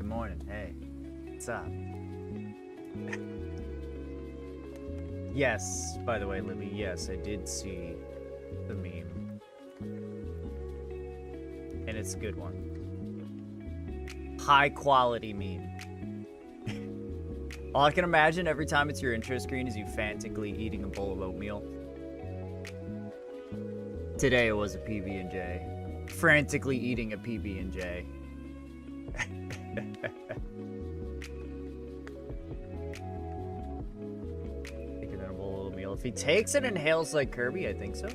morning. Hey, what's up? Yes, by the way, Libby, yes, I did see the meme. And it's a good one. High quality meme. All I can imagine every time it's your intro screen is you frantically eating a bowl of oatmeal. Today it was a PB&J. Frantically eating a PB&J. Taking a bowl of oatmeal. If he takes and inhales like Kirby, I think so.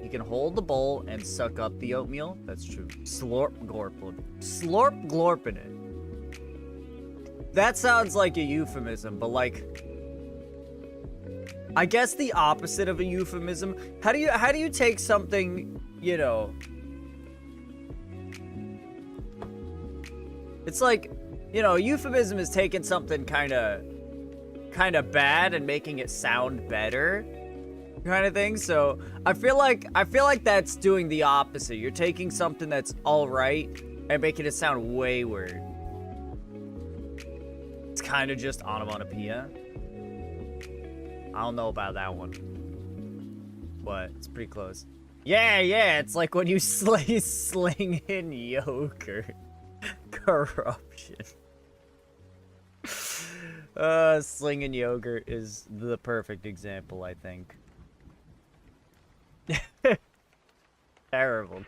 He can hold the bowl and suck up the oatmeal. That's true. Slorp glorping. Slorp glorping it. That sounds like a euphemism, but like, I guess the opposite of a euphemism. How do you take something, you know? It's like, you know, euphemism is taking something kind of bad and making it sound better, kind of thing. So I feel like that's doing the opposite. You're taking something that's all right and making it sound way worse. It's kind of just onomatopoeia. I don't know about that one, but it's pretty close. Yeah, it's like when you sling in yogurt. Corruption. Slinging yogurt is the perfect example, I think. Terrible.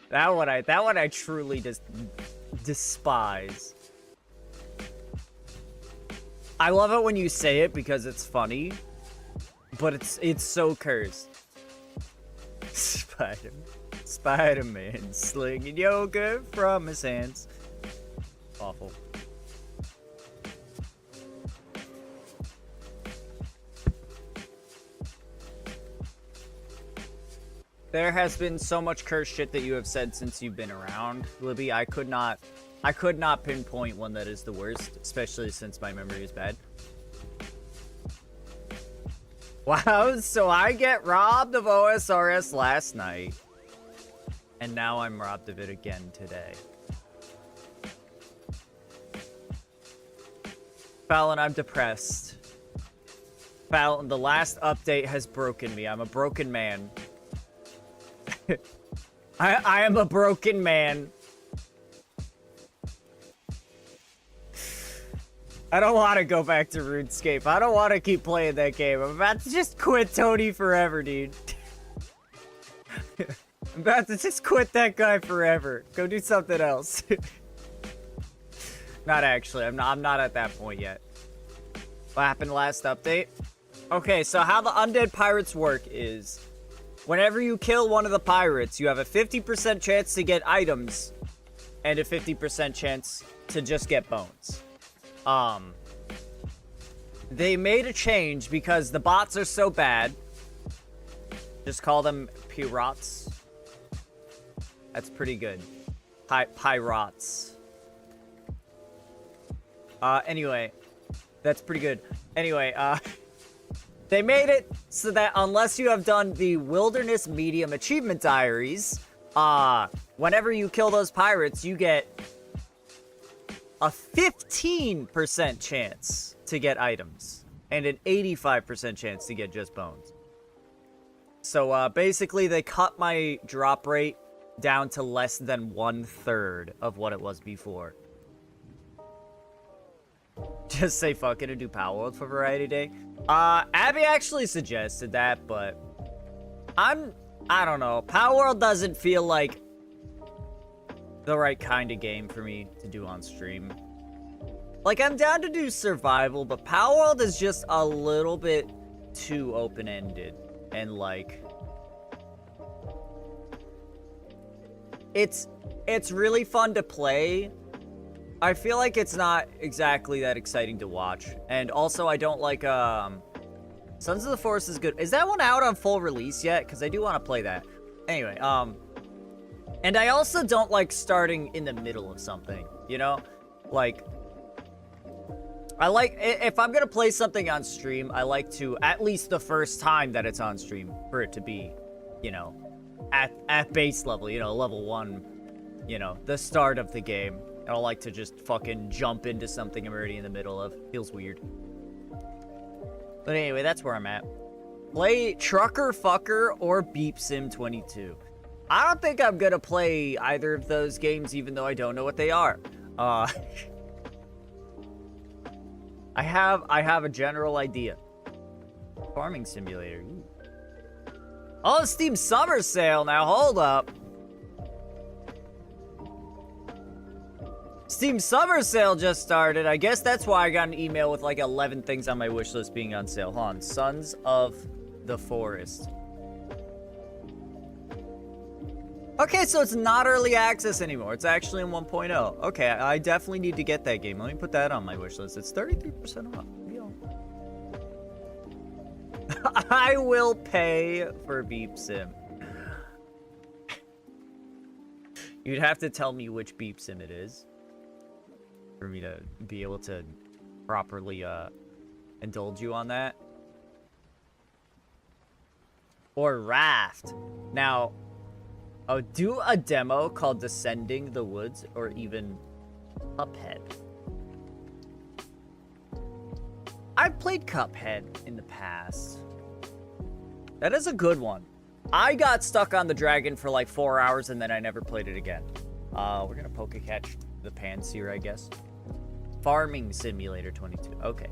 That one I truly just despise. I love it when you say it because it's funny, but it's so cursed. Spider-Man slinging yogurt from his hands. Awful. There has been so much cursed shit that you have said since you've been around, Libby. I could not pinpoint one that is the worst, especially since my memory is bad. Wow, so I get robbed of OSRS last night. And now I'm robbed of it again today. Fallon, I'm depressed. Fallon, the last update has broken me. I'm a broken man. I am a broken man. I don't want to go back to RuneScape. I don't want to keep playing that game. I'm about to just quit Tony forever, dude. I'm about to just quit that guy forever. Go do something else. Not actually. I'm not at that point yet. What happened last update? Okay, so how the undead pirates work is whenever you kill one of the pirates, you have a 50% chance to get items and a 50% chance to just get bones. They made a change because the bots are so bad. Just call them pirates. That's pretty good. Pirates. Anyway, that's pretty good. Anyway, they made it so that unless you have done the Wilderness Medium Achievement Diaries, whenever you kill those pirates, you get a 15% chance to get items and an 85% chance to get just bones. So basically they cut my drop rate down to less than 1/3 of what it was before. Just say fuck it and do Power World for Variety Day. Abby actually suggested that, but I don't know. Power World doesn't feel like the right kind of game for me to do on stream. Like, I'm down to do survival, but Power World is just a little bit too open-ended. And, like, it's really fun to play. I feel like it's not exactly that exciting to watch. And also, I don't like, Sons of the Forest is good. Is that one out on full release yet? Because I do want to play that. Anyway, and I also don't like starting in the middle of something, you know? Like, I like, if I'm gonna play something on stream, I like to, at least the first time that it's on stream, for it to be, you know, at base level, you know, level 1, you know, the start of the game. I don't like to just fucking jump into something I'm already in the middle of. Feels weird. But anyway, that's where I'm at. Play Trucker Fucker or Beep Sim 22. I don't think I'm gonna play either of those games, even though I don't know what they are. I have a general idea. Farming Simulator. Ooh. Oh, Steam Summer Sale. Now, hold up. Steam Summer Sale just started. I guess that's why I got an email with like 11 things on my wish list being on sale. Hold on. Sons of the Forest. Okay, so it's not early access anymore. It's actually in 1.0. Okay, I definitely need to get that game. Let me put that on my wish list. It's 33% off. I will pay for Beep Sim. You'd have to tell me which Beep Sim it is for me to be able to properly indulge you on that. Or Raft. Now, do a demo called Descending the Woods or even Cuphead. I've played Cuphead in the past. That is a good one. I got stuck on the dragon for like 4 hours and then I never played it again. We're gonna Pokecatch the pants here, I guess. Farming Simulator 22. Okay,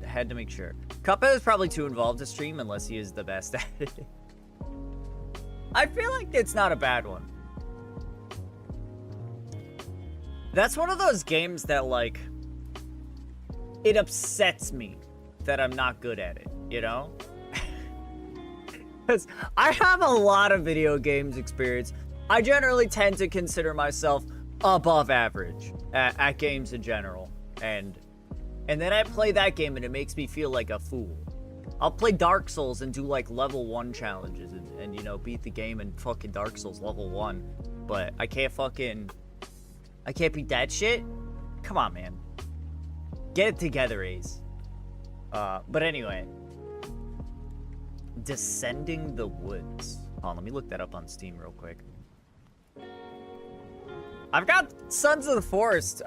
had to make sure. Cuphead is probably too involved to stream unless he is the best at it. I feel like it's not a bad one. That's one of those games that, like, it upsets me that I'm not good at it, you know? Because I have a lot of video games experience. I generally tend to consider myself above average at games in general. And then I play that game and it makes me feel like a fool. I'll play Dark Souls and do like level 1 challenges and you know, beat the game in fucking Dark Souls level 1. But I can't beat that shit? Come on, man. Get it together, Ace. But anyway. Descending the Woods. Hold on, let me look that up on Steam real quick. I've got Sons of the Forest,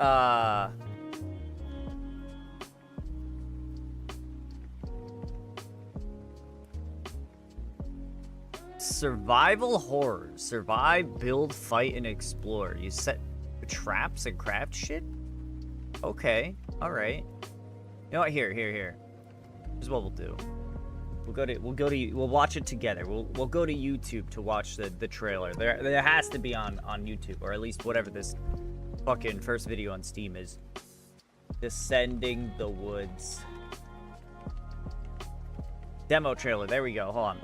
survival horror. Survive, build, fight, and explore. You set traps and craft shit? Okay, alright. You know what, here. Here's what we'll do. We'll watch it together. We'll go to YouTube to watch the trailer. There has to be on YouTube, or at least whatever this fucking first video on Steam is. Descending the Woods. Demo trailer. There we go. Hold on.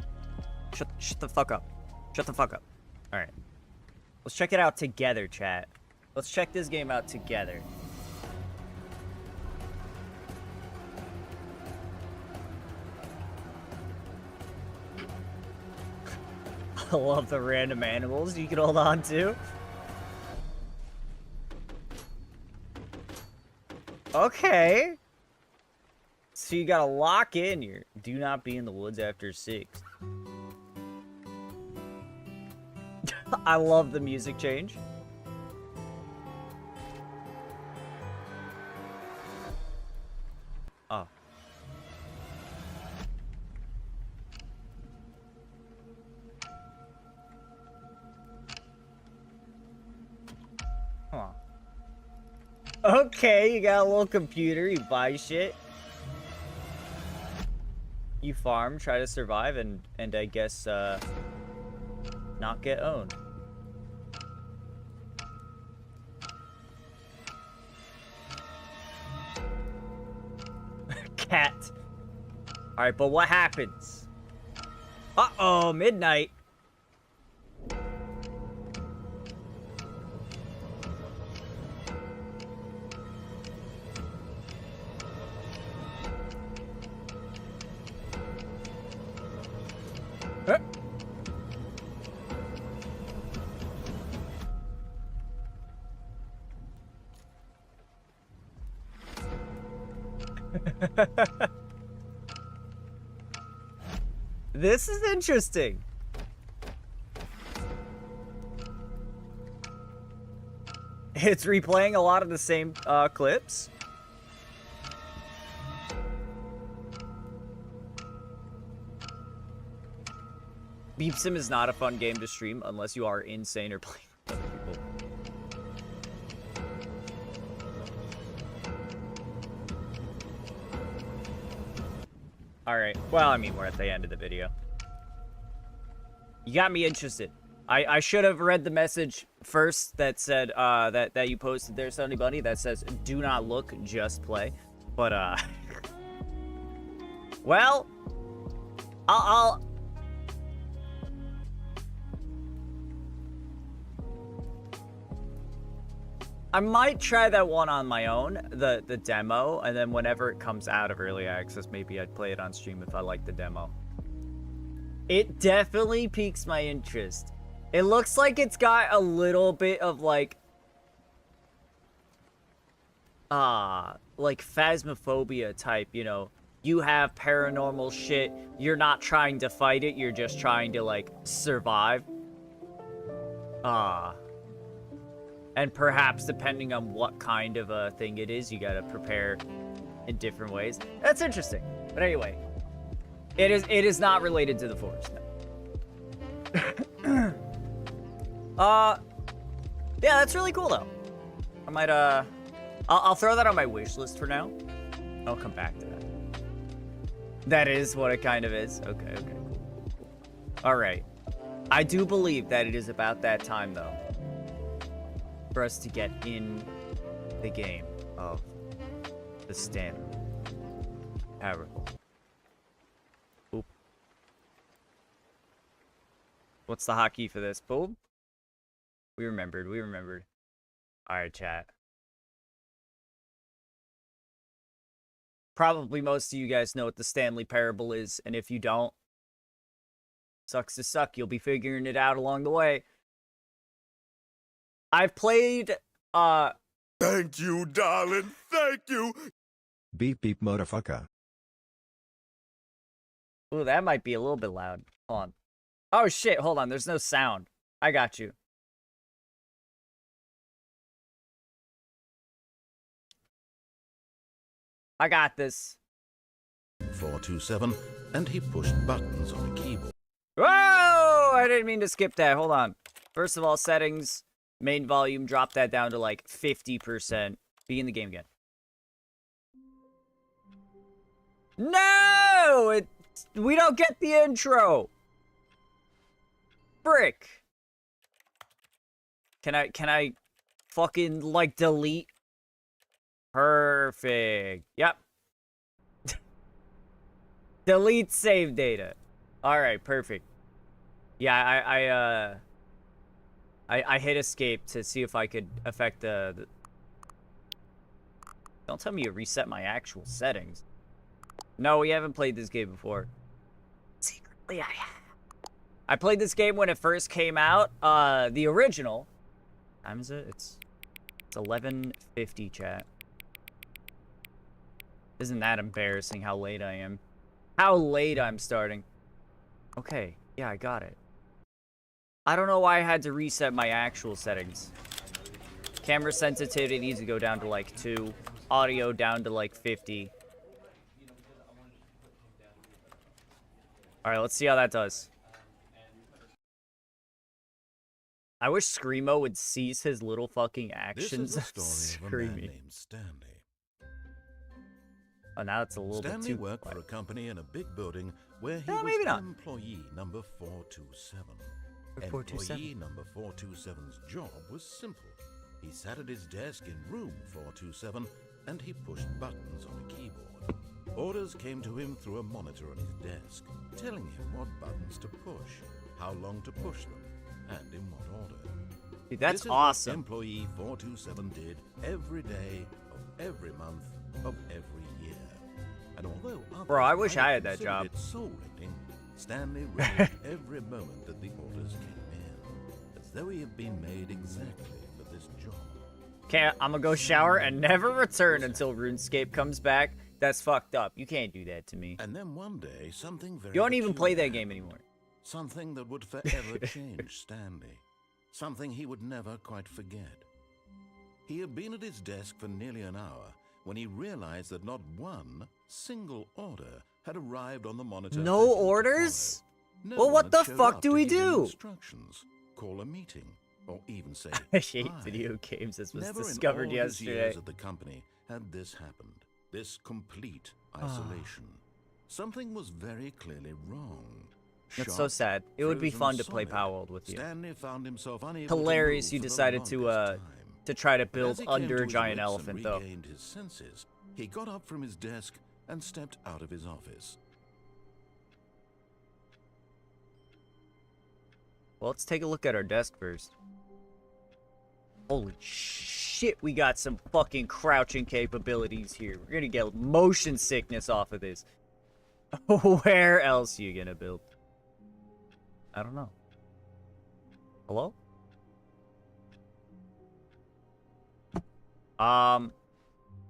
Shut the fuck up. Shut the fuck up. Alright. Let's check it out together, chat. Let's check this game out together. I love the random animals you can hold on to. Okay. So you gotta lock in here. Do not be in the woods after 6. I love the music change. Oh. Come on. Okay, you got a little computer, you buy shit. You farm, try to survive, and I guess, not get owned. Cat. Alright, but what happens? Uh-oh, midnight. This is interesting. It's replaying a lot of the same clips. Beep Sim is not a fun game to stream unless you are insane or playing with other people. Alright, well, I mean, we're at the end of the video. You got me interested. I should have read the message first that said, that you posted there, Sunny Bunny, that says, do not look, just play. But, well, I might try that one on my own, the demo, and then whenever it comes out of early access, maybe I'd play it on stream if I like the demo. It definitely piques my interest. It looks like it's got a little bit of like phasmophobia type, you know. You have paranormal shit, you're not trying to fight it, you're just trying to like survive. And perhaps depending on what kind of a thing it is, you gotta prepare in different ways. That's interesting. But anyway, it is not related to the forest. Yeah, that's really cool though. I might I'll throw that on my wish list for now. I'll come back to that. That is what it kind of is. Okay, cool. All right. I do believe that it is about that time though for us to get in the game of the Stanley Parable. Oop. What's the hotkey for this? Boom. We remembered. Alright, chat. Probably most of you guys know what the Stanley Parable is, and if you don't, sucks to suck. You'll be figuring it out along the way. I've played, Thank you, darling. Thank you. Beep beep motherfucker. Ooh, that might be a little bit loud. Hold on. Oh shit, hold on. There's no sound. I got you. I got this. 427, and he pushed buttons on a keyboard. Whoa! I didn't mean to skip that. Hold on. First of all, settings, main volume, drop that down to like 50%. Begin the game again. No! We don't get the intro. Frick. Can I fucking like delete? Perfect. Yep. Delete save data. All right, perfect. Yeah, I hit escape to see if I could affect the... Don't tell me you reset my actual settings. No, we haven't played this game before. Secretly, I have. I played this game when it first came out. The original. What time is it? It's 11:50, chat. Isn't that embarrassing how late I am? How late I'm starting. Okay, yeah, I got it. I don't know why I had to reset my actual settings. Camera sensitivity needs to go down to like 2. Audio down to like 50. Alright, let's see how that does. I wish Screamo would cease his little fucking actions of screaming. Oh, now it's a little bit too Stanley worked for a company in a big building where he No, was maybe not. employee number 427. 427. Employee number 427's job was simple. He sat at his desk in room 427 and he pushed buttons on a keyboard. Orders came to him through a monitor on his desk, telling him what buttons to push, how long to push them, and in what order. Dude, that's This is awesome. what employee 427 did every day of every month of every year. And although others Bro, I wish might I had that consider job. it soul-rending, Stanley relished every moment that the orders came in, as though he had been made exactly for this job. Okay, I'm gonna go shower and never return until RuneScape comes back. That's fucked up. You can't do that to me. And then one day, something very You don't even play that peculiar game happened. anymore. Something that would forever change Stanley. Something he would never quite forget. He had been at his desk for nearly an hour when he realized that not one single order had arrived on the monitor. No for him to orders? follow. No Well, one what had the showed fuck up do to we give him do? Instructions, call a meeting, or even say I hate hi. video games. This was Never discovered in all his yesterday. years at the company had this happened. This complete isolation. Something was very clearly wrong. That's so Sharp, sad. It would be frozen fun to play solid, Palworld with you. Stanley found himself unable Hilarious to you move for the decided longest time. to try to But build as he came under to a his giant wits elephant, and though. regained his senses, he got up from his desk and stepped out of his office. Well, let's take a look at our desk first. Holy shit, we got some fucking crouching capabilities here. We're gonna get motion sickness off of this. Where else are you gonna build? I don't know. Hello?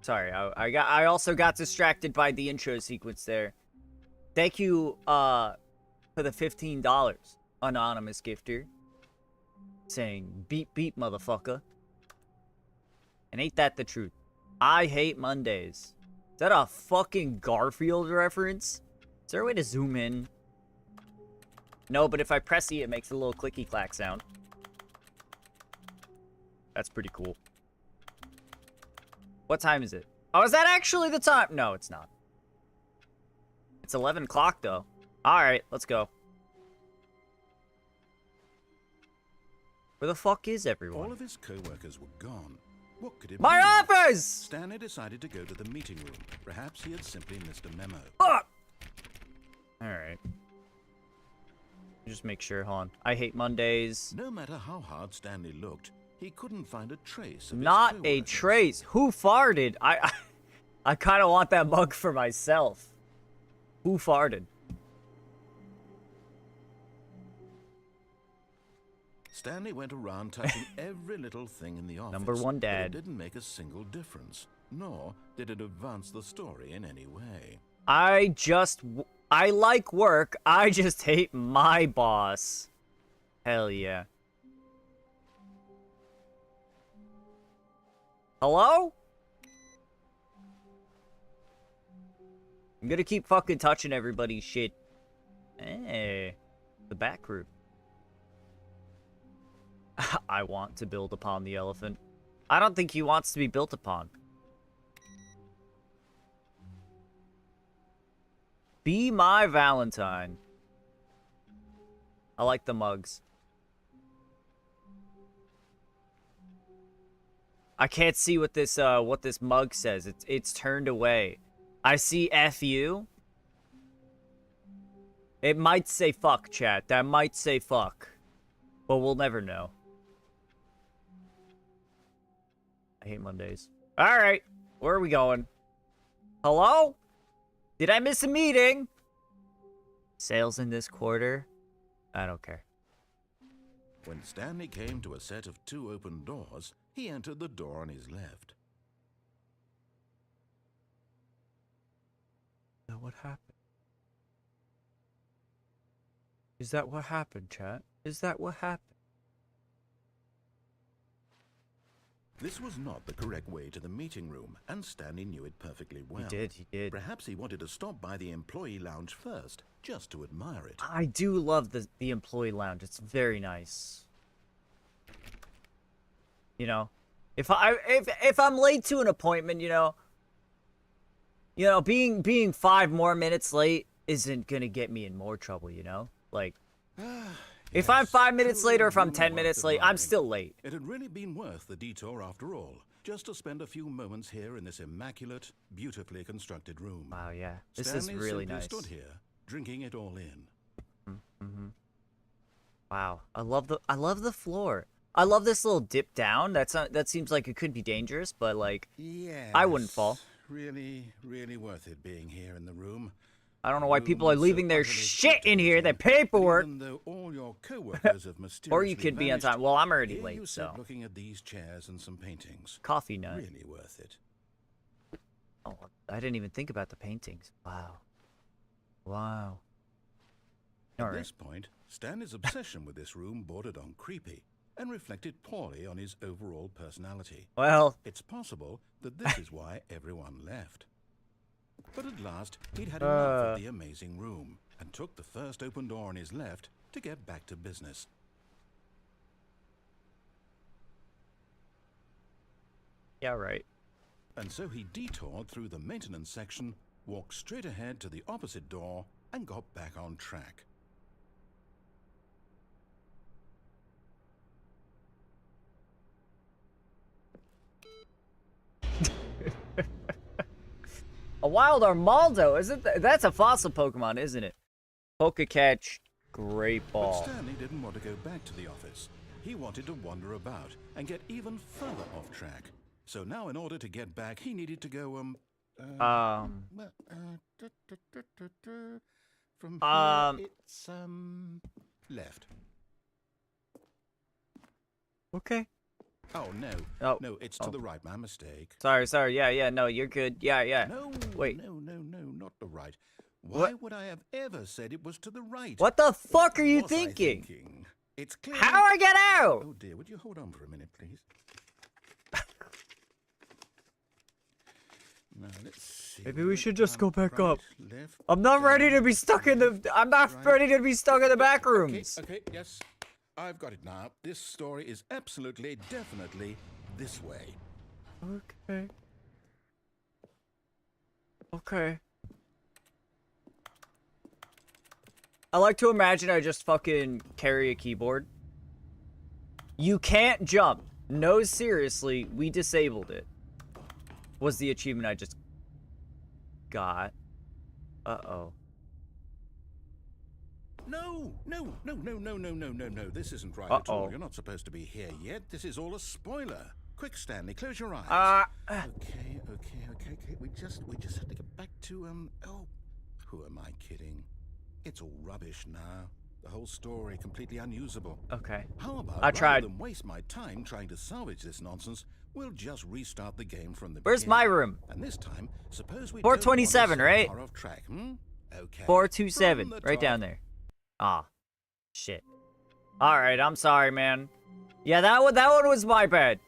Sorry, I also got distracted by the intro sequence there. Thank you, for the $15, anonymous gifter. Saying, beep beep, motherfucker. And ain't that the truth? I hate Mondays. Is that a fucking Garfield reference? Is there a way to zoom in? No, but if I press E, it makes a little clicky clack sound. That's pretty cool. What time is it? Oh, is that actually the time? No, it's not. It's 11 o'clock, though. Alright, let's go. Where the fuck is everyone? All of his co-workers were gone. What could it be? My office! Stanley decided to go to the meeting room. Perhaps he had simply missed a memo. Fuck! Alright. Just make sure, hold on. I hate Mondays. No matter how hard Stanley looked, he couldn't find a trace of his Not a co-workers. trace. Who farted? I kind of want that mug for myself. Who farted? Stanley went around touching every little thing in the office. Number one, but Dad. It didn't make a single difference, nor did it advance the story in any way. I like work. I just hate my boss. Hell yeah. Hello? I'm gonna keep fucking touching everybody's shit. Hey, the back room. I want to build upon the elephant. I don't think he wants to be built upon. Be my Valentine. I like the mugs. I can't see what this mug says. It's turned away. I see FU. It might say fuck, chat. That might say fuck. But we'll never know. I hate Mondays. Alright. Where are we going? Hello? Did I miss a meeting? Sales in this quarter? I don't care. When Stanley came to a set of 2 open doors, he entered the door on his left. Is that what happened? Is that what happened, chat? Is that what happened? This was not the correct way to the meeting room, and Stanley knew it perfectly well. He did. Perhaps he wanted to stop by the employee lounge first, just to admire it. I do love the employee lounge. It's very nice. You know, if I'm late to an appointment, you know, being 5 more minutes late isn't gonna get me in more trouble, you know? Like, if I'm 5 minutes late or if I'm 10 minutes late, I'm still late. It had really been worth the detour after all, just to spend a few moments here in this immaculate, beautifully constructed room. Wow, yeah. This Stanley is really simply nice. stood here, drinking it all in. Wow. I love the floor. I love this little dip down. That seems like it could be dangerous, but like Yes, I wouldn't fall. Really, really worth it being here in the room. I don't know why people are Room leaving so their utterly shit in here, their captivating, paperwork. Even though all your co-workers have mysteriously Or you could be on vanished, time. Well, I'm already here you late, sit so. looking at these chairs and some paintings. Coffee nut. Really worth it. Oh, I didn't even think about the paintings. Wow. At Alright. this point, Stanley's obsession with this room bordered on creepy. and reflected poorly on his overall personality. Well, It's possible that this is why everyone left. But at last, he'd had enough of the amazing room and took the first open door on his left to get back to business. yeah, right. And so he detoured through the maintenance section, walked straight ahead to the opposite door, and got back on track. A wild Armaldo, isn't that's a fossil Pokemon, isn't it? Pokecatch, Great But Ball. Stanley didn't want to go back to the office. He wanted to wander about and get even further off track. So now, in order to get back, he needed to go, from here, it's, left. Okay. Oh, no. Oh. No, it's to the right. My mistake. Sorry. Yeah, no, you're good. Yeah. No, Wait. No, not the right. Why would I have ever said it was to the right? What the fuck are you Was I thinking? It's clear. How do I get out? Oh dear, would you hold on for a minute, please? Now, let's see. Maybe we should just go back Right, up. left, I'm not ready down, to be stuck in the. I'm not right. ready to be stuck in the back rooms. Okay, yes. I've got it now. This story is absolutely, definitely this way. Okay. I like to imagine I just fucking carry a keyboard. You can't jump. No, seriously, we disabled it. Was the achievement I just got. Uh-oh. No. This isn't right at all. Uh-oh. You're not supposed to be here yet. This is all a spoiler. Quick, Stanley, close your eyes. Okay. We just have to get back to, oh, who am I kidding? It's all rubbish now. The whole story completely unusable. Okay. How about I tried. rather than waste my time trying to salvage this nonsense, we'll just restart the game from the Where's beginning. my room? And this time, suppose we 427, don't wander so right? far off track, Okay. 427, From the right top. down there. Ah, shit. All right, I'm sorry, man. Yeah, that one was my bad.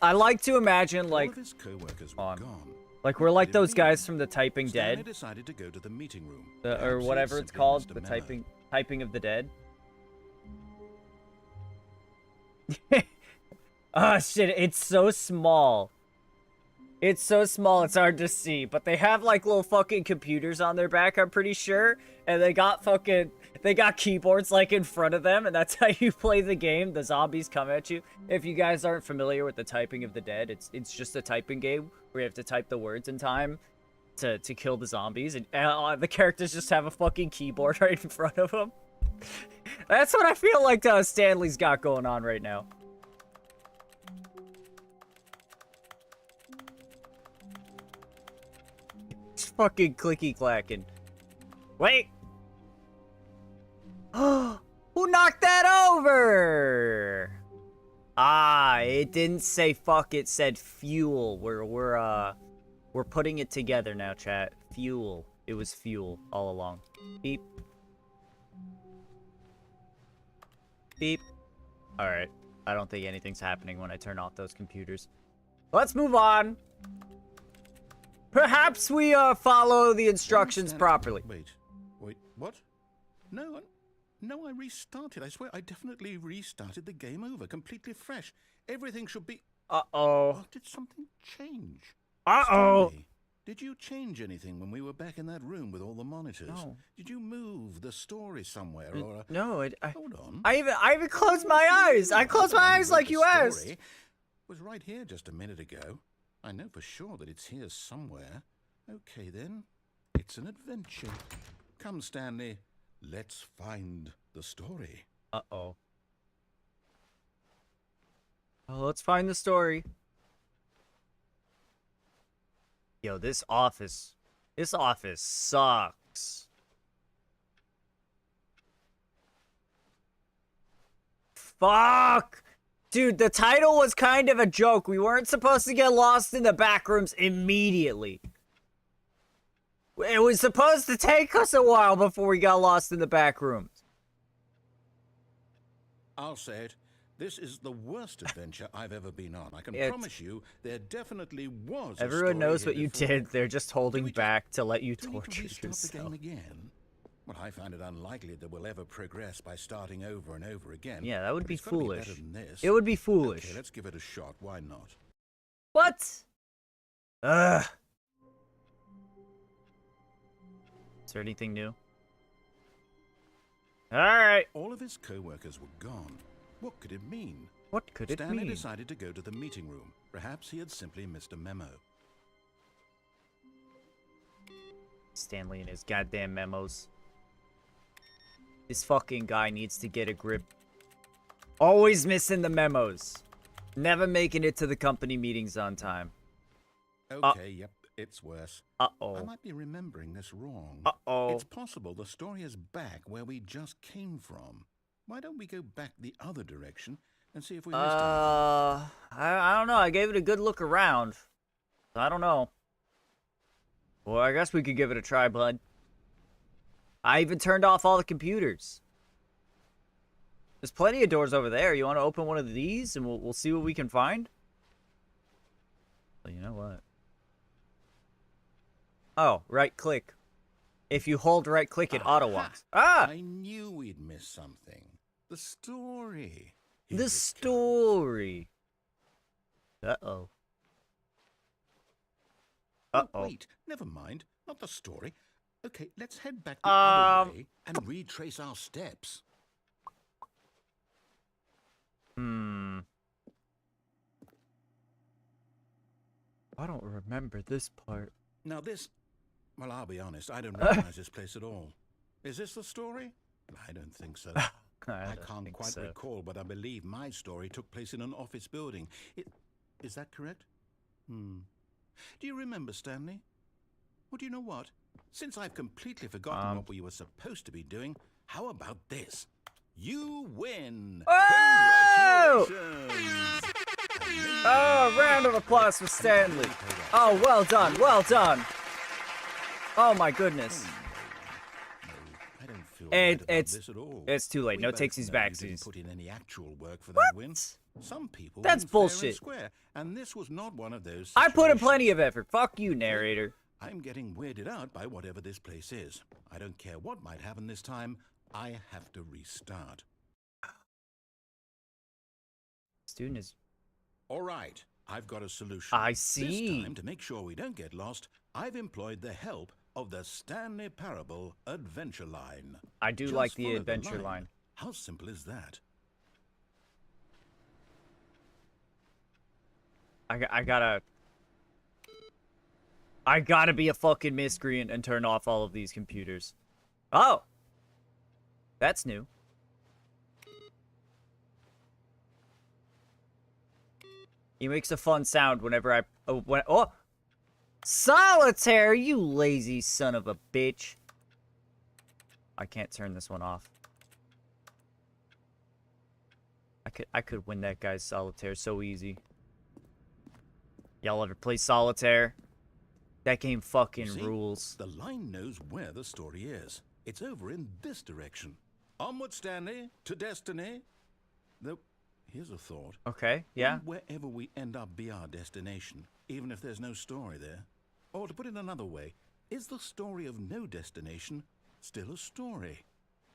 I like to imagine, All like, of his co-workers were gone. like we're like Did those he? guys from the Typing Stanley Dead, decided to go to the meeting room. or Perhaps he whatever had it's simply called, missed a the memo. typing of the dead. Oh shit, it's so small. It's so small, it's hard to see, but they have like little fucking computers on their back, I'm pretty sure, and they got keyboards like in front of them, and that's how you play the game. The zombies come at you. If you guys aren't familiar with the Typing of the Dead, it's just a typing game where you have to type the words in time to kill the zombies, and the characters just have a fucking keyboard right in front of them. That's what I feel like Stanley's got going on right now. It's fucking clicky clacking. Wait. Who knocked that over? Ah, it didn't say fuck, it said fuel. We're putting it together now, chat. Fuel. It was fuel all along. Beep. Beep. Alright. I don't think anything's happening when I turn off those computers. Let's move on. Perhaps we follow the instructions Stanley, properly. Wait, what? No, I restarted. I swear, I definitely restarted the game over, completely fresh. Everything should be... Uh-oh. Oh, did something change? Uh-oh. Stanley, did you change anything when we were back in that room with all the monitors? No. Did you move the story somewhere, or... No, Hold on. I even closed my eyes. I closed my eyes like you The asked. story was right here just a minute ago. I know for sure that it's here somewhere. Okay, then. It's an adventure. Come, Stanley. Let's find the story. Uh-oh. Oh, let's find the story. Yo, this office sucks. Fuck! Dude, the title was kind of a joke. We weren't supposed to get lost in the back rooms immediately. It was supposed to take us a while before we got lost in the back rooms. I'll say it. This is the worst adventure I've ever been on. I can It's- promise you there definitely was a Everyone story knows here what you before. did. They're just holding we just- back to let you Do we need to torture restart the yourself. game again? Well, I find it unlikely that we'll ever progress by starting over and over again. Yeah, that would but be it's gotta foolish. better than this. It would be foolish. Okay, let's give it a shot. Why not? What? Ugh. Is there anything new? Alright. All of his co-workers were gone. What could it mean? What could it Stanley mean? decided to go to the meeting room. Perhaps he had simply missed a memo. Stanley and his goddamn memos. This fucking guy needs to get a grip. Always missing the memos. Never making it to the company meetings on time. Okay, yep, it's worse. I Uh-oh. might be remembering this wrong. Uh-oh. It's possible the story is back where we just came from. Why don't we go back the other direction and see if we missed anything? I don't know. I gave it a good look around. I don't know. Well, I guess we could give it a try, bud. I even turned off all the computers. There's plenty of doors over there. You want to open one of these, and we'll see what we can find? Well, you know what? Oh, right-click. If you hold right-click, it auto-locks. Ah! I knew we'd miss something. The story. The Here it story. Uh-oh. comes. Uh-oh. Wait, never mind. Not the story. Okay, let's head back the other way and retrace our steps. I don't remember this part. Now this... Well, I'll be honest. I don't recognize this place at all. Is this the story? I don't think so. I don't can't think quite so. recall, but I believe my story took place in an office building. Is that correct? Do you remember, Stanley? Well, do you know what? Since I've completely forgotten what we were supposed to be doing, how about this? You win! Oh! Congratulations! Oh, round of applause for Stanley. Oh, well done, well done. Oh my goodness. I don't feel It- bad about it's- this at all. it's too late. We No both takesies know you backsies. didn't put in any actual work for that win. What? Some people That's win fair and bullshit. square, and this was not one of those I put in situations. plenty of effort. Fuck you, narrator. I'm getting weirded out by whatever this place is. I don't care what might happen this time. I have to restart. Student is... All right, I've got a solution. I see. This time, to make sure we don't get lost, I've employed the help of the Stanley Parable Adventure Line. I do Just like the follow adventure line. How simple is that? I gotta be a fucking miscreant and turn off all of these computers. Oh! That's new. He makes a fun sound whenever I... Oh! Solitaire, you lazy son of a bitch. I can't turn this one off. I could win that guy's solitaire so easy. Y'all ever play solitaire? That game fucking See, rules. The line knows where the story is. It's over in this direction. Onward, Stanley, to destiny. Though, here's a thought. Okay, yeah. Won't wherever we end up be our destination, even if there's no story there? Or to put it another way, is the story of no destination still a story?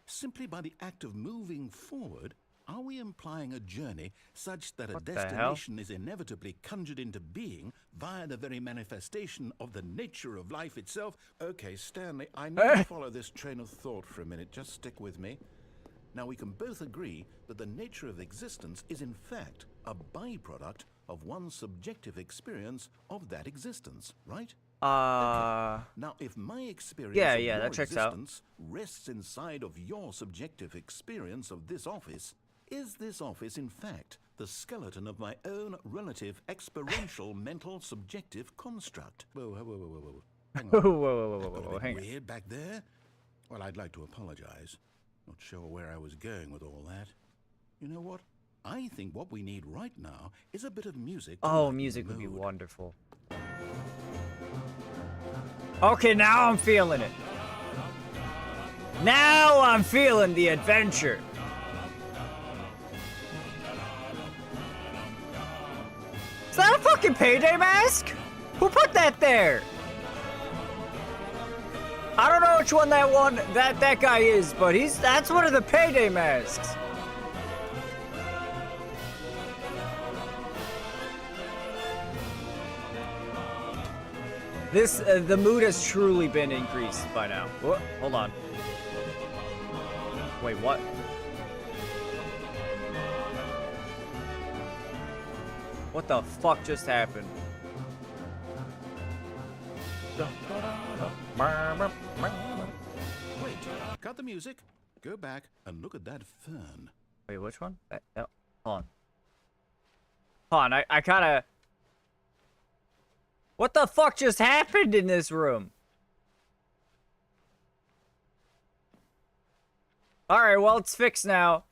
Simply by the act of moving forward, are we implying a journey such that a What the hell? destination is inevitably conjured into being via the very manifestation of the nature of life itself? Okay, Stanley, I need to follow this train of thought for a minute. Just stick with me. Now, we can both agree that the nature of existence is in fact a byproduct of one's subjective experience of that existence, right? Now, if my experience Yeah, of yeah, your that checks out. existence rests inside of your subjective experience of this office, is this office, in fact, the skeleton of my own relative experiential mental subjective construct? Whoa. Hang Whoa, on. whoa, whoa, That whoa, got a whoa, bit hang on. weird back there. Well, I'd like to apologize. Not sure where I was going with all that. You know what? I think what we need right now is a bit of music. to Oh, lighten the music would be mood. wonderful. Okay, now I'm feeling it. Now I'm feeling the adventure. Is that a fucking payday mask? Who put that there? I don't know which one that guy is, but that's one of the payday masks. The mood has truly been increased by now. Whoa, hold on. Wait, what? What the fuck just happened? Wait, cut the music. Go back and look at that fern. Wait, which one? Oh, hold on. Hold on, I kinda... What the fuck just happened in this room? Alright, well, it's fixed now.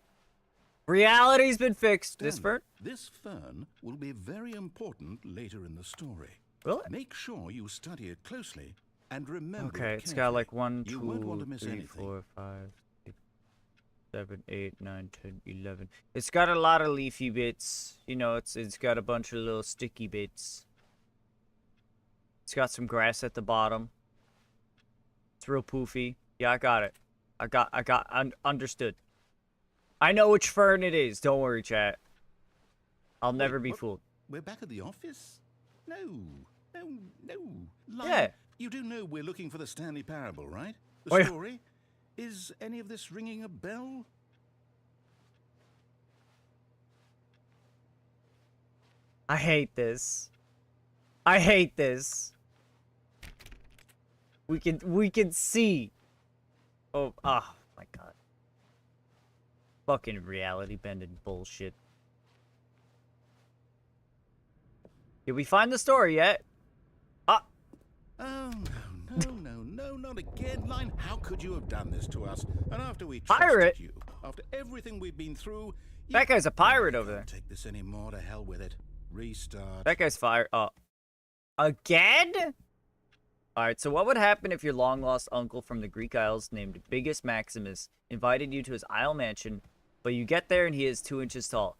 Reality's been fixed. This fern? This fern will be very important later in the story. Will it? Make sure you study it closely and remember Okay, it it's got like carefully. 1, You won't want to 2, miss 3, anything. 4, 5, 6, 7, 8, 9, 10, 11. It's got a lot of leafy bits. You know, it's got a bunch of little sticky bits. It's got some grass at the bottom. It's real poofy. Yeah, I got it. Understood. I know which fern it is. Don't worry, chat. I'll never be what? fooled. We're back at the office? No. Lion, Yeah. You do know we're looking for the Stanley Parable, right? The Wait. story? Is any of this ringing a bell? I hate this. I hate this. We can see. Oh my god. Fucking reality bending bullshit. Did we find the story yet? Oh, no, not again, Line. How could you have done this to us? And after we Pirate? trusted you, after everything we've been through... That guy's a pirate over there. Can't take this anymore. To hell with it. Restart. That guy's fired. Again? Alright, so what would happen if your long-lost uncle from the Greek Isles named Biggest Maximus invited you to his Isle mansion, but you get there and he is 2 inches tall?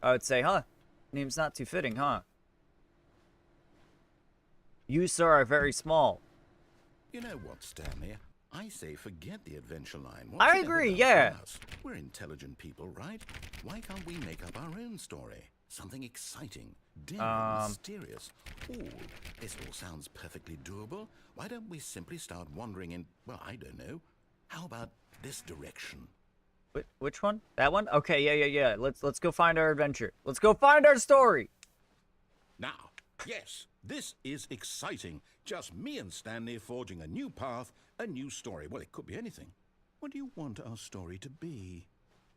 I would say, huh, name's not too fitting, huh? You, sir, are very small. You know what, Stanley? I say forget the adventure line. I What's it agree, ever done yeah. for us? We're intelligent people, right? Why can't we make up our own story? Something exciting, daring, mysterious. This all sounds perfectly doable. Why don't we simply start wandering in, well, I don't know. How about this direction? Which one? That one? Okay, yeah. Let's go find our adventure. Let's go find our story. Now, yes, this is exciting. Just me and Stanley forging a new path, a new story. Well, it could be anything. What do you want our story to be?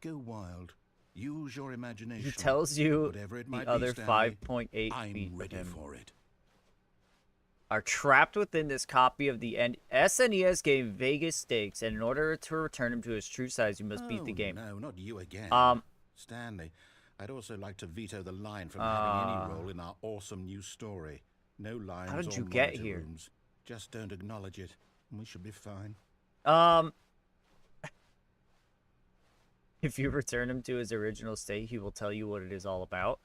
Go wild. Use your imagination. He tells you Whatever it the might other be, Stanley, 5.8 feet I'm of ready him for it. are trapped within this copy of the SNES game Vegas Stakes, and in order to return him to his true size, you must beat the game. No, not you again. Stanley, I'd also like to veto the line from having any role in our awesome new story. No lines How did or you get monitor here? rooms. Just don't acknowledge it, and we should be fine. If you return him to his original state, he will tell you what it is all about.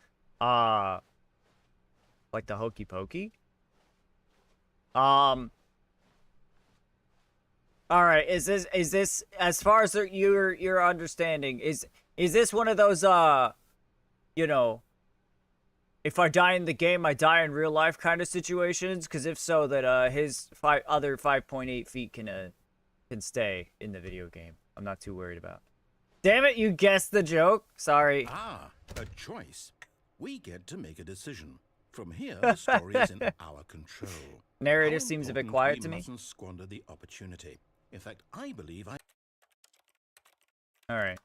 Like the hokey pokey. All right, is this as far as your understanding, is this one of those you know, if I die in the game, I die in real life kind of situations? Because if so, that his other 5.8 feet can stay in the video game. I'm not too worried about. Damn it, you guessed the joke. Sorry. Ah, a choice. We get to make a decision. From here, the story is in our control. Narrator How seems a bit important quiet we to me. mustn't squander the opportunity. In fact, I believe Alright.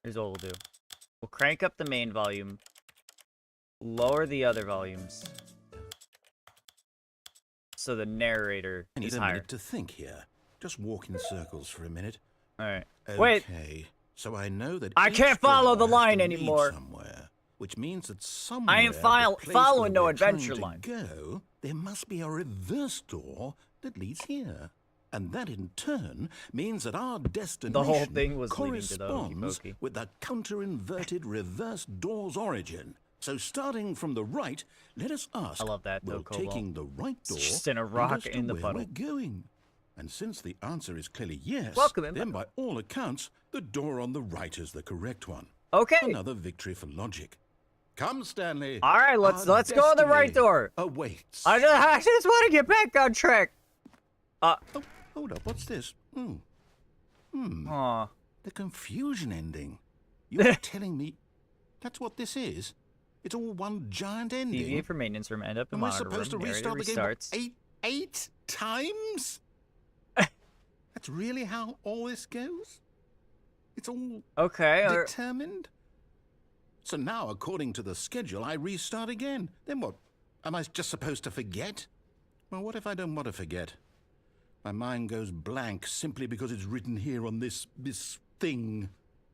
Here's what we'll do. We'll crank up the main volume. Lower the other volumes. So the narrator I need is a higher. minute to think here. Just walk in circles for a minute. Alright. Okay. Wait! So I know that I each can't follow door the has line to lead anymore. Somewhere, which means that somewhere I ain't the place following where no we're trying adventure to line. Go, there must be a reverse door that leads here. And that in turn means that our destination The whole thing was leading to the hokey corresponds pokey. with the counter-inverted reverse door's origin. So starting from the right, let us ask, I love that, though, will Cobalt. taking the right door Just in a lead rock us to in the where puddle. we're going? And since the answer is clearly yes, Welcome in, then by all accounts, the door on the right is the correct one. Okay. Another victory for logic. Come, Stanley. All right, let's Our go in the right destiny door. Awaits. I just want to get back on track. Oh, hold up. What's this? Aw. The confusion ending. You're telling me that's what this is? It's all one giant ending? Deviate from maintenance room, end up in And we're monitor supposed to room, narrator restart the game restarts. eight times? That's really how all this goes? It's all Okay. determined? So now, according to the schedule, I restart again. Then what? Am I just supposed to forget? Well, what if I don't want to forget? My mind goes blank simply because it's written here on this thing,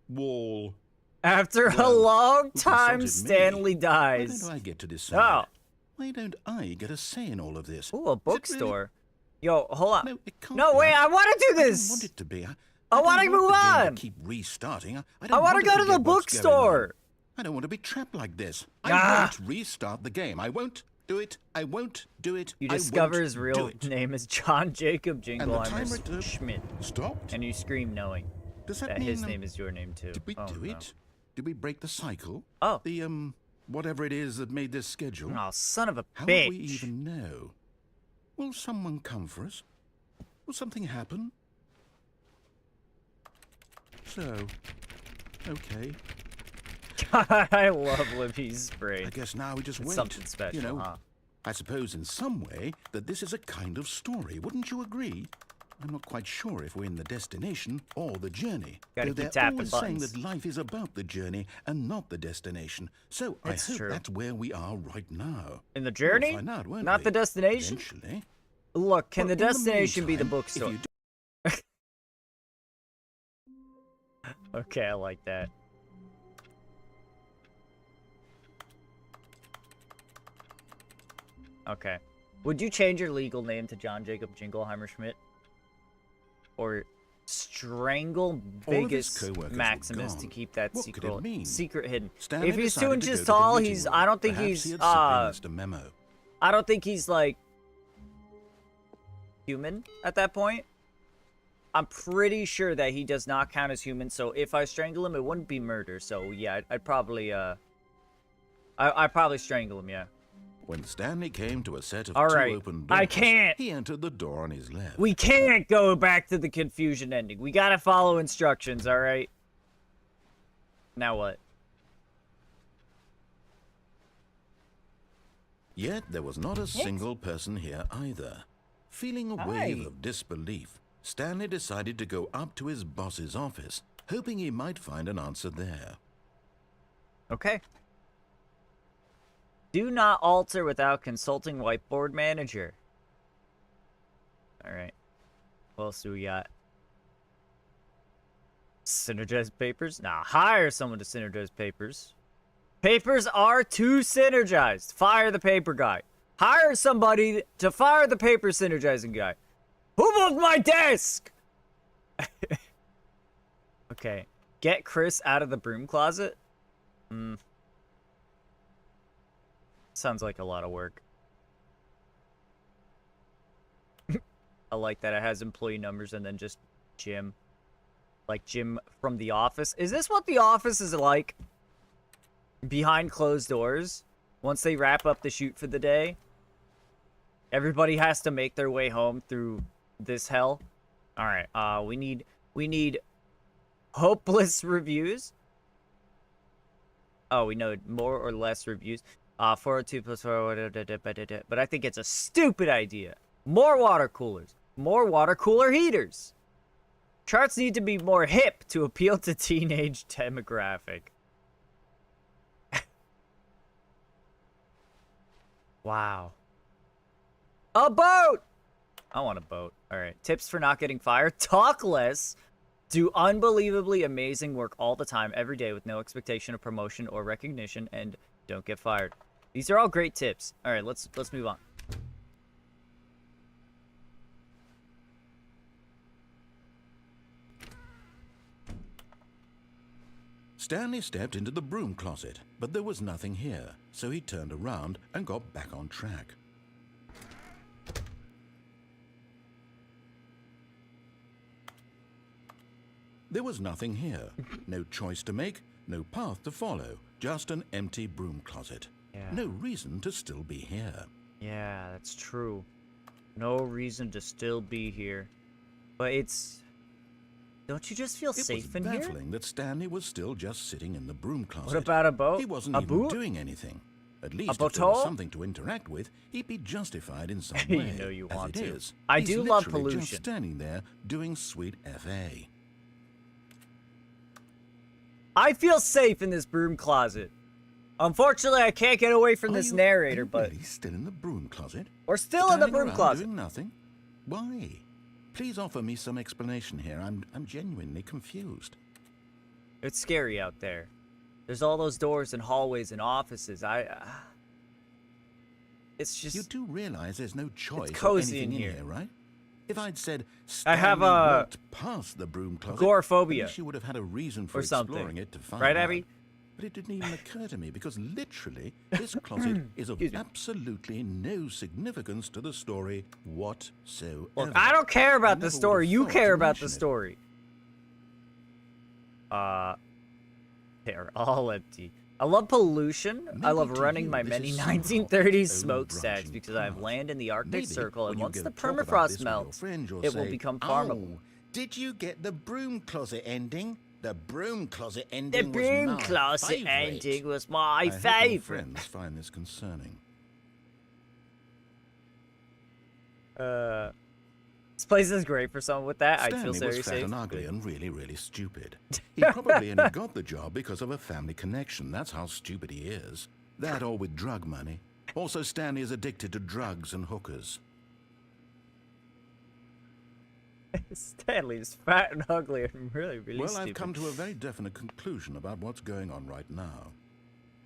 wall. After a Well, long who time, consulted me? Stanley Why dies. don't I get to decide? Oh. Why don't I get a say in all of this? Ooh, a Is it really- bookstore. Yo, hold on. No, it can't No, be. wait, I want to do I don't this. want it to be. I don't wanna want move the game to on. keep restarting. I I don't want to to go to the forget what's going on. bookstore. I don't want to be trapped like this. I Ah. won't restart the game. I won't do it. I won't do it. You I discover won't his do real it. name is John Jacob And the timer Jingleheimer Schmidt, stopped. and you scream knowing Does that that mean his name is your name too. Did we Oh, do no. it? Did we break the cycle? Oh. The whatever it is that made this schedule. Oh, son of a How bitch. will we even know? Will someone come for us? Will something happen? So, okay. I love Libby's brain. I guess now we just It's wait. something special, you know, huh? I suppose in some way that this is a kind of story. Wouldn't you agree? I'm not quite sure if we're in the destination or the journey. Gotta Though keep they're tapping always buttons. saying that life is about the journey and not the destination. So It's I hope true. that's where we are right now. In the journey? We'll find out, won't Not we? the destination? Eventually. Look, can Well, the in the destination be the meantime, bookstore? if you Okay, I like that. Okay. Would you change your legal name to John Jacob Jingleheimer Schmidt? Or strangle All of his Biggest co-workers were Maximus to gone. keep that What could it mean? secret hidden? Stanley If he's 2 decided to inches go to the tall, meeting he's room. I don't think Perhaps he's he had simply missed a memo. I don't think he's like human at that point. I'm pretty sure that he does not count as human, so if I strangle him, it wouldn't be murder. So yeah, I'd probably I'd probably strangle him, yeah. When Stanley came to a set of All two right, open doors, I can't. he entered the door on his left. We can't go back to the confusion ending. We gotta follow instructions, all right? Now what? Yet there was not a single person here either. Feeling a wave of disbelief, Stanley decided to go up to his boss's office, hoping he might find an answer there. Okay. Do not alter without consulting whiteboard manager. All right. What else do we got? Synergize papers? Nah, hire someone to synergize papers. Papers are too synergized. Fire the paper guy. Hire somebody to fire the paper synergizing guy. Who moved my desk? Okay. Get Chris out of the broom closet? Sounds like a lot of work. I like that it has employee numbers and then just Jim. Like Jim from The Office. Is this what The Office is like? Behind closed doors? Once they wrap up the shoot for the day? Everybody has to make their way home through this hell? Alright, we need hopeless reviews. Oh, we know more or less reviews. 402 plus 4, but I think it's a stupid idea. More water coolers. More water cooler heaters. Charts need to be more hip to appeal to teenage demographic. Wow. A boat! I want a boat. Alright. Tips for not getting fired. Talk less. Do unbelievably amazing work all the time, every day, with no expectation of promotion or recognition, and don't get fired. These are all great tips. Alright, let's move on. Stanley stepped into the broom closet, but there was nothing here, so he turned around and got back on track. There was nothing here. No choice to make, no path to follow, just an empty broom closet. Yeah. No reason to still be here. Yeah, that's true. No reason to still be here. But it's... Don't you just feel safe in It was here? baffling that Stanley was still just sitting in the broom closet. What about a boat? He wasn't A even boot? doing anything. At least if boat? there was something to interact with, he'd be justified in some You way. know you As want it to. is, I he's do love literally pollution. just standing there doing sweet FA. I feel safe in this broom closet. Unfortunately, I can't get away from Are this you narrator, but... really still in the broom closet? We're still in the Standing broom around closet. doing nothing? Why? Please offer me some explanation here. I'm genuinely confused. It's scary out there. There's all those doors and hallways and offices. It's just... You do realize there's no choice or cozy anything in in here, right? If I'd said I have Stanley a walked past the broom closet, agoraphobia at least you would have had a reason for or something. exploring it to find Right, out. Abby? But it didn't even occur to me because literally this closet is of Excuse me. absolutely no significance to the story whatsoever. Look, I don't care about the never would story. have You thought care to about the mention it. story. They're all empty. I love pollution. I Maybe love to running you my this many is somehow 1930s its own smokestacks branching because I have path. land in the Arctic Maybe Circle, when and you once go the to talk about permafrost this with your melts, friend, you'll it will say, become farmable. "Oh, did you get the broom closet ending? The broom closet The ending broom was my closet favorite." ending was my I hope your favorite. friends find this concerning. This place is great for someone with that. I feel Stanley very was fat safe. and ugly and really, really stupid. He probably only got the job because of a family connection. That's how stupid he is. That or with drug money. Also, Stanley is addicted to drugs and hookers. Stanley is fat and ugly and really, really Well, stupid. I've come to a very definite conclusion about what's going on right now.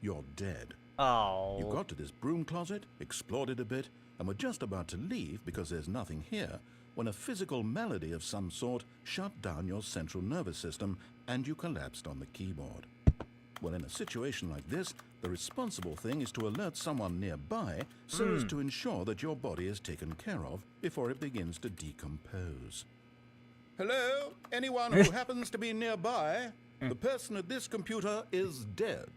You're dead. Oh. You got to this broom closet, explored it a bit, and were just about to leave because there's nothing here when a physical melody of some sort shut down your central nervous system and you collapsed on the keyboard. Well, in a situation like this, the responsible thing is to alert someone nearby so as to ensure that your body is taken care of before it begins to decompose. Hello? Anyone who happens to be nearby? The person at this computer is dead.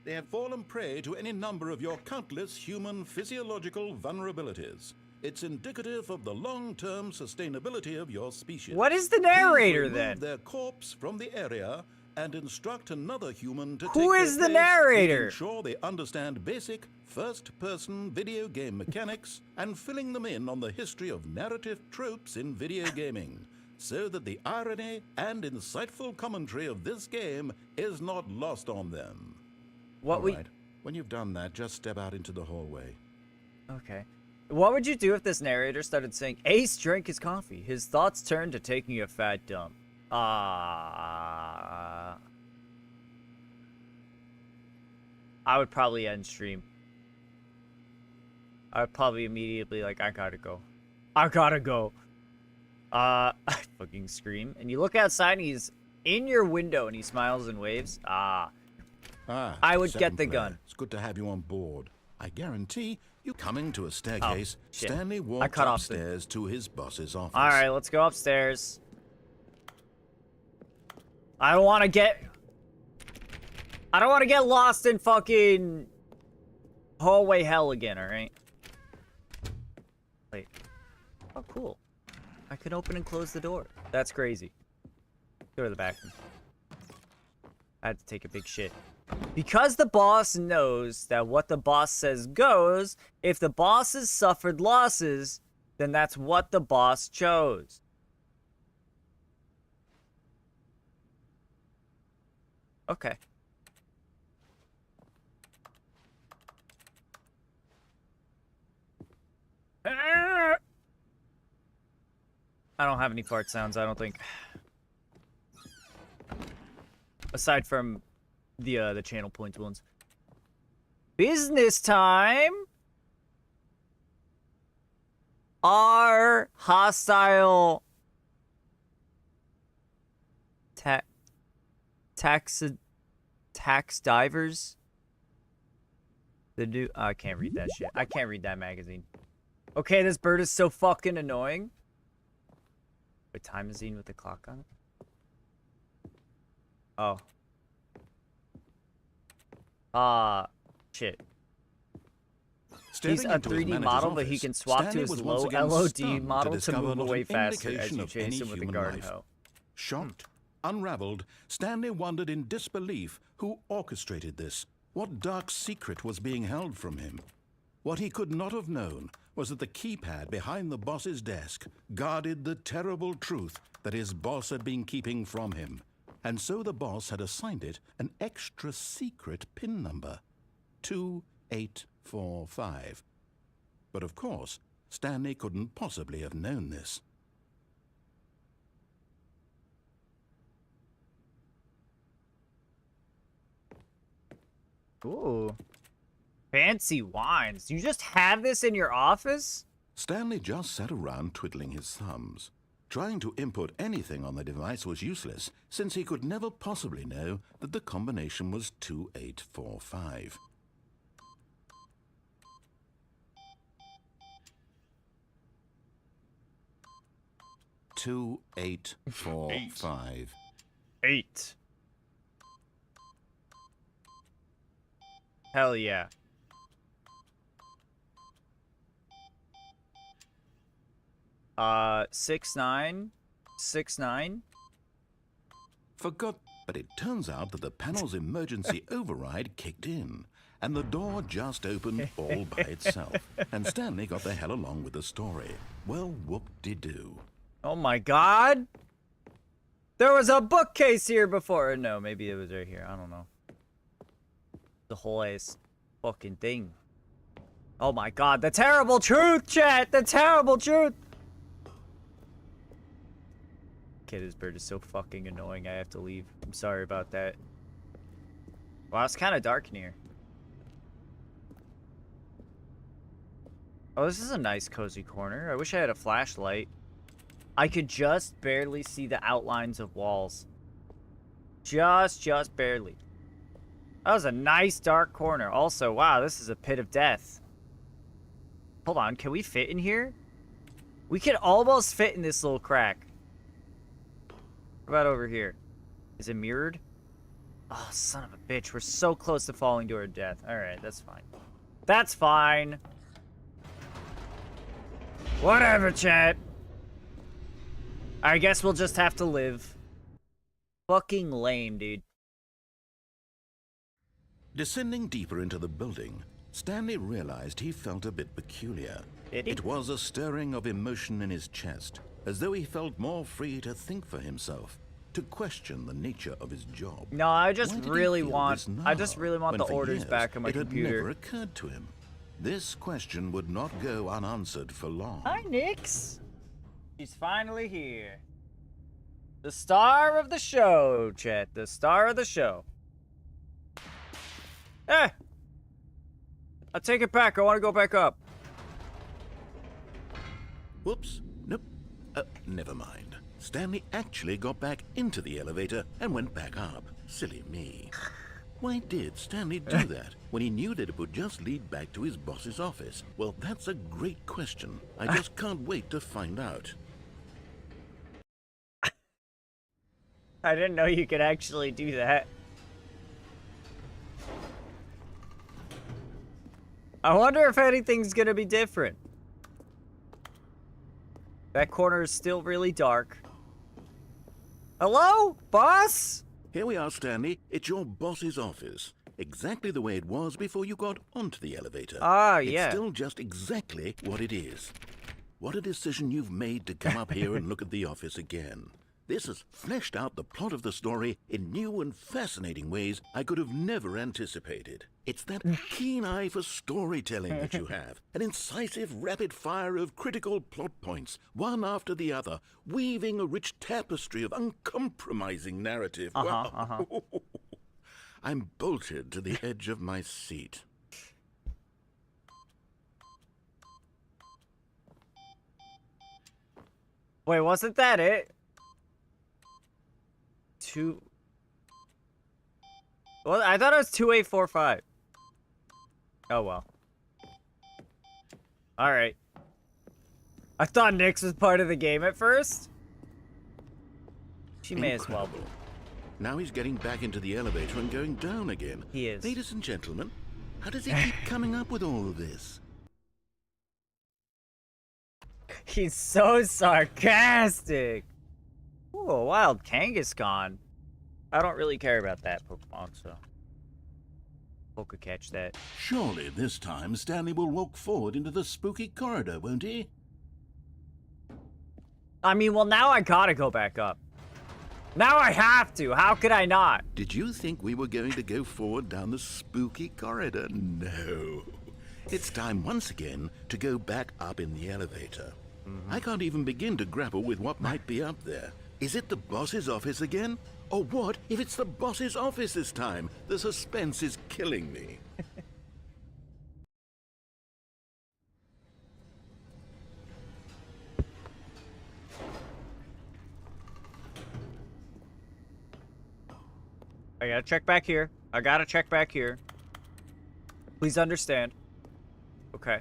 They have fallen prey to any number of your countless human physiological vulnerabilities. It's indicative of the long-term sustainability of your species. What is the Please narrator remove then? their corpse from the area and instruct another human to Who take is their the place. narrator? Ensure they understand basic first-person video game mechanics and filling them in on the history of narrative tropes in video gaming, so that the irony and insightful commentary of this game is not lost on them. What All we... right. When you've done that, just step out into the hallway. Okay. What would you do if this narrator started saying, Ace drank his coffee. His thoughts turned to taking a fat dump. I would probably end stream. I would probably immediately like, I gotta go. I gotta go. I fucking scream. And you look outside and he's in your window and he smiles and waves. I would get second the player. gun. It's good to have you on board. I guarantee you coming to a staircase. shit. Stanley I walks cut off the- upstairs to his boss's office. Alright, let's go upstairs. I don't want to get lost in fucking hallway hell again, alright? Wait. Oh, cool. I can open and close the door. That's crazy. Go to the bathroom. I had to take a big shit. Because the boss knows that what the boss says goes, if the boss has suffered losses, then that's what the boss chose. Okay. I don't have any fart sounds, I don't think. Aside from the channel points ones. Business time! Our hostile Tax Divers. The new... Oh, I can't read that shit. I can't read that magazine. Okay, this bird is so fucking annoying. Wait, time magazine with the clock on it? Oh. Shit. He's a 3D model, but he can swap to his low LOD model to move away faster as you chase him with a garden hoe. Shocked, unraveled, Stanley wondered in disbelief who orchestrated this. What dark secret was being held from him? What he could not have known was that the keypad behind the boss's desk guarded the terrible truth that his boss had been keeping from him. And so the boss had assigned it an extra secret PIN number, 2845. But of course, Stanley couldn't possibly have known this. Ooh. Fancy wines. You just have this in your office? Stanley just sat around twiddling his thumbs. Trying to input anything on the device was useless, since he could never possibly know that the combination was 2845. Two, 8, 4, 5. 8. Hell yeah. Uh, 69. 69. Forgot, but it turns out that the panel's emergency override kicked in, and the door just opened all by itself, and Stanley got the hell along with the story. Well, whoop-de-doo. Oh my god! There was a bookcase here before! No, maybe it was right here. I don't know. The whole ass fucking thing. Oh my god, the terrible truth, chat! The terrible truth! Okay, this bird is so fucking annoying, I have to leave. I'm sorry about that. Wow, it's kind of dark in here. Oh, this is a nice cozy corner. I wish I had a flashlight. I could just barely see the outlines of walls. Just barely. That was a nice dark corner. Also, wow, this is a pit of death. Hold on, can we fit in here? We can almost fit in this little crack. What about over here? Is it mirrored? Oh, son of a bitch. We're so close to falling to our death. Alright, that's fine. That's fine. Whatever, chat. I guess we'll just have to live. Fucking lame, dude. Descending deeper into the building, Stanley realized he felt a bit peculiar. It was a stirring of emotion in his chest, as though he felt more free to think for himself, to question the nature of his job. No, I just Why did he really feel want... this now, I just really want when the for orders years back on my it had computer. never occurred to him. This question would not go unanswered for long. Hi, Nix. She's finally here. The star of the show, chat. The star of the show. Eh! I take it back. I want to go back up. Whoops. Nope. Never mind. Stanley actually got back into the elevator and went back up. Silly me. Why did Stanley do that when he knew that it would just lead back to his boss's office? Well, that's a great question. I just can't wait to find out. I didn't know you could actually do that. I wonder if anything's gonna be different. That corner is still really dark. Hello, boss? Here we are, Stanley. It's your boss's office. Exactly the way it was before you got onto the elevator. Ah, yeah. It's still just exactly what it is. What a decision you've made to come up here and look at the office again. This has fleshed out the plot of the story in new and fascinating ways I could have never anticipated. It's that keen eye for storytelling that you have, an incisive rapid fire of critical plot points, one after the other, weaving a rich tapestry of uncompromising narrative. I'm bolted to the edge of my seat. Wait, wasn't that it? Two... Well, I thought it was 2845. Oh, well. Alright. I thought Nyx was part of the game at first. She may as well be. Incredible. Now he's getting back into the elevator and going down again. He is. Ladies and gentlemen, how does he keep coming up with all of this? He's so sarcastic. Ooh, a wild Kangaskhan. I don't really care about that Pokemon, so Poke could catch that. Surely this time Stanley will walk forward into the spooky corridor, won't he? I mean, well, now I gotta go back up. Now I have to. How could I not? Did you think we were going to go forward down the spooky corridor? No. It's time once again to go back up in the elevator. I can't even begin to grapple with what might be up there. Is it the boss's office again? Or what if it's the boss's office this time? The suspense is killing me. I gotta check back here. I gotta check back here. Please understand. Okay.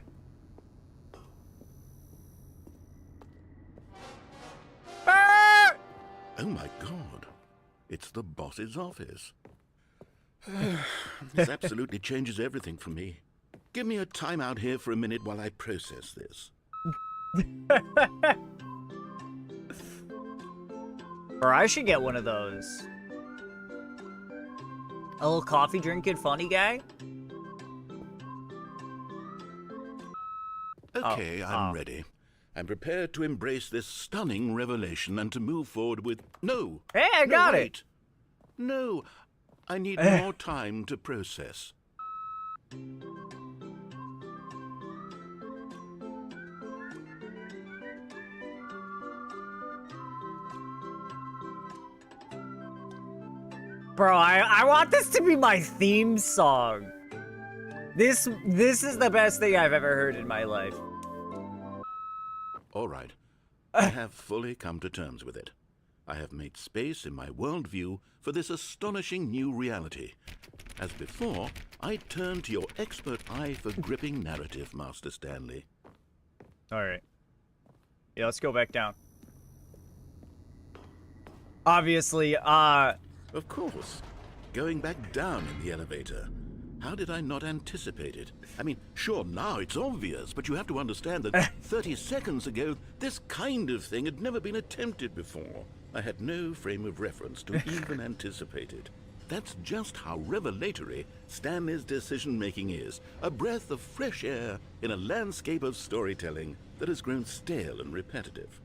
Ah! Oh my god. It's the boss's office. This absolutely changes everything for me. Give me a timeout here for a minute while I process this. Or I should get one of those. A little coffee drinking funny guy? Okay, I'm ready. I'm prepared to embrace this stunning revelation and to move forward with... No! Hey, I got it! No, I need more time to process. Bro, I want this to be my theme song. This is the best thing I've ever heard in my life. All right. I have fully come to terms with it. I have made space in my worldview for this astonishing new reality. As before, I turn to your expert eye for gripping narrative, Master Stanley. Alright. Yeah, let's go back down. Obviously, Of course. Going back down in the elevator. How did I not anticipate it? I mean, sure, now it's obvious, but you have to understand that 30 seconds ago, this kind of thing had never been attempted before. I had no frame of reference to even anticipate it. That's just how revelatory Stanley's decision-making is. A breath of fresh air in a landscape of storytelling that has grown stale and repetitive.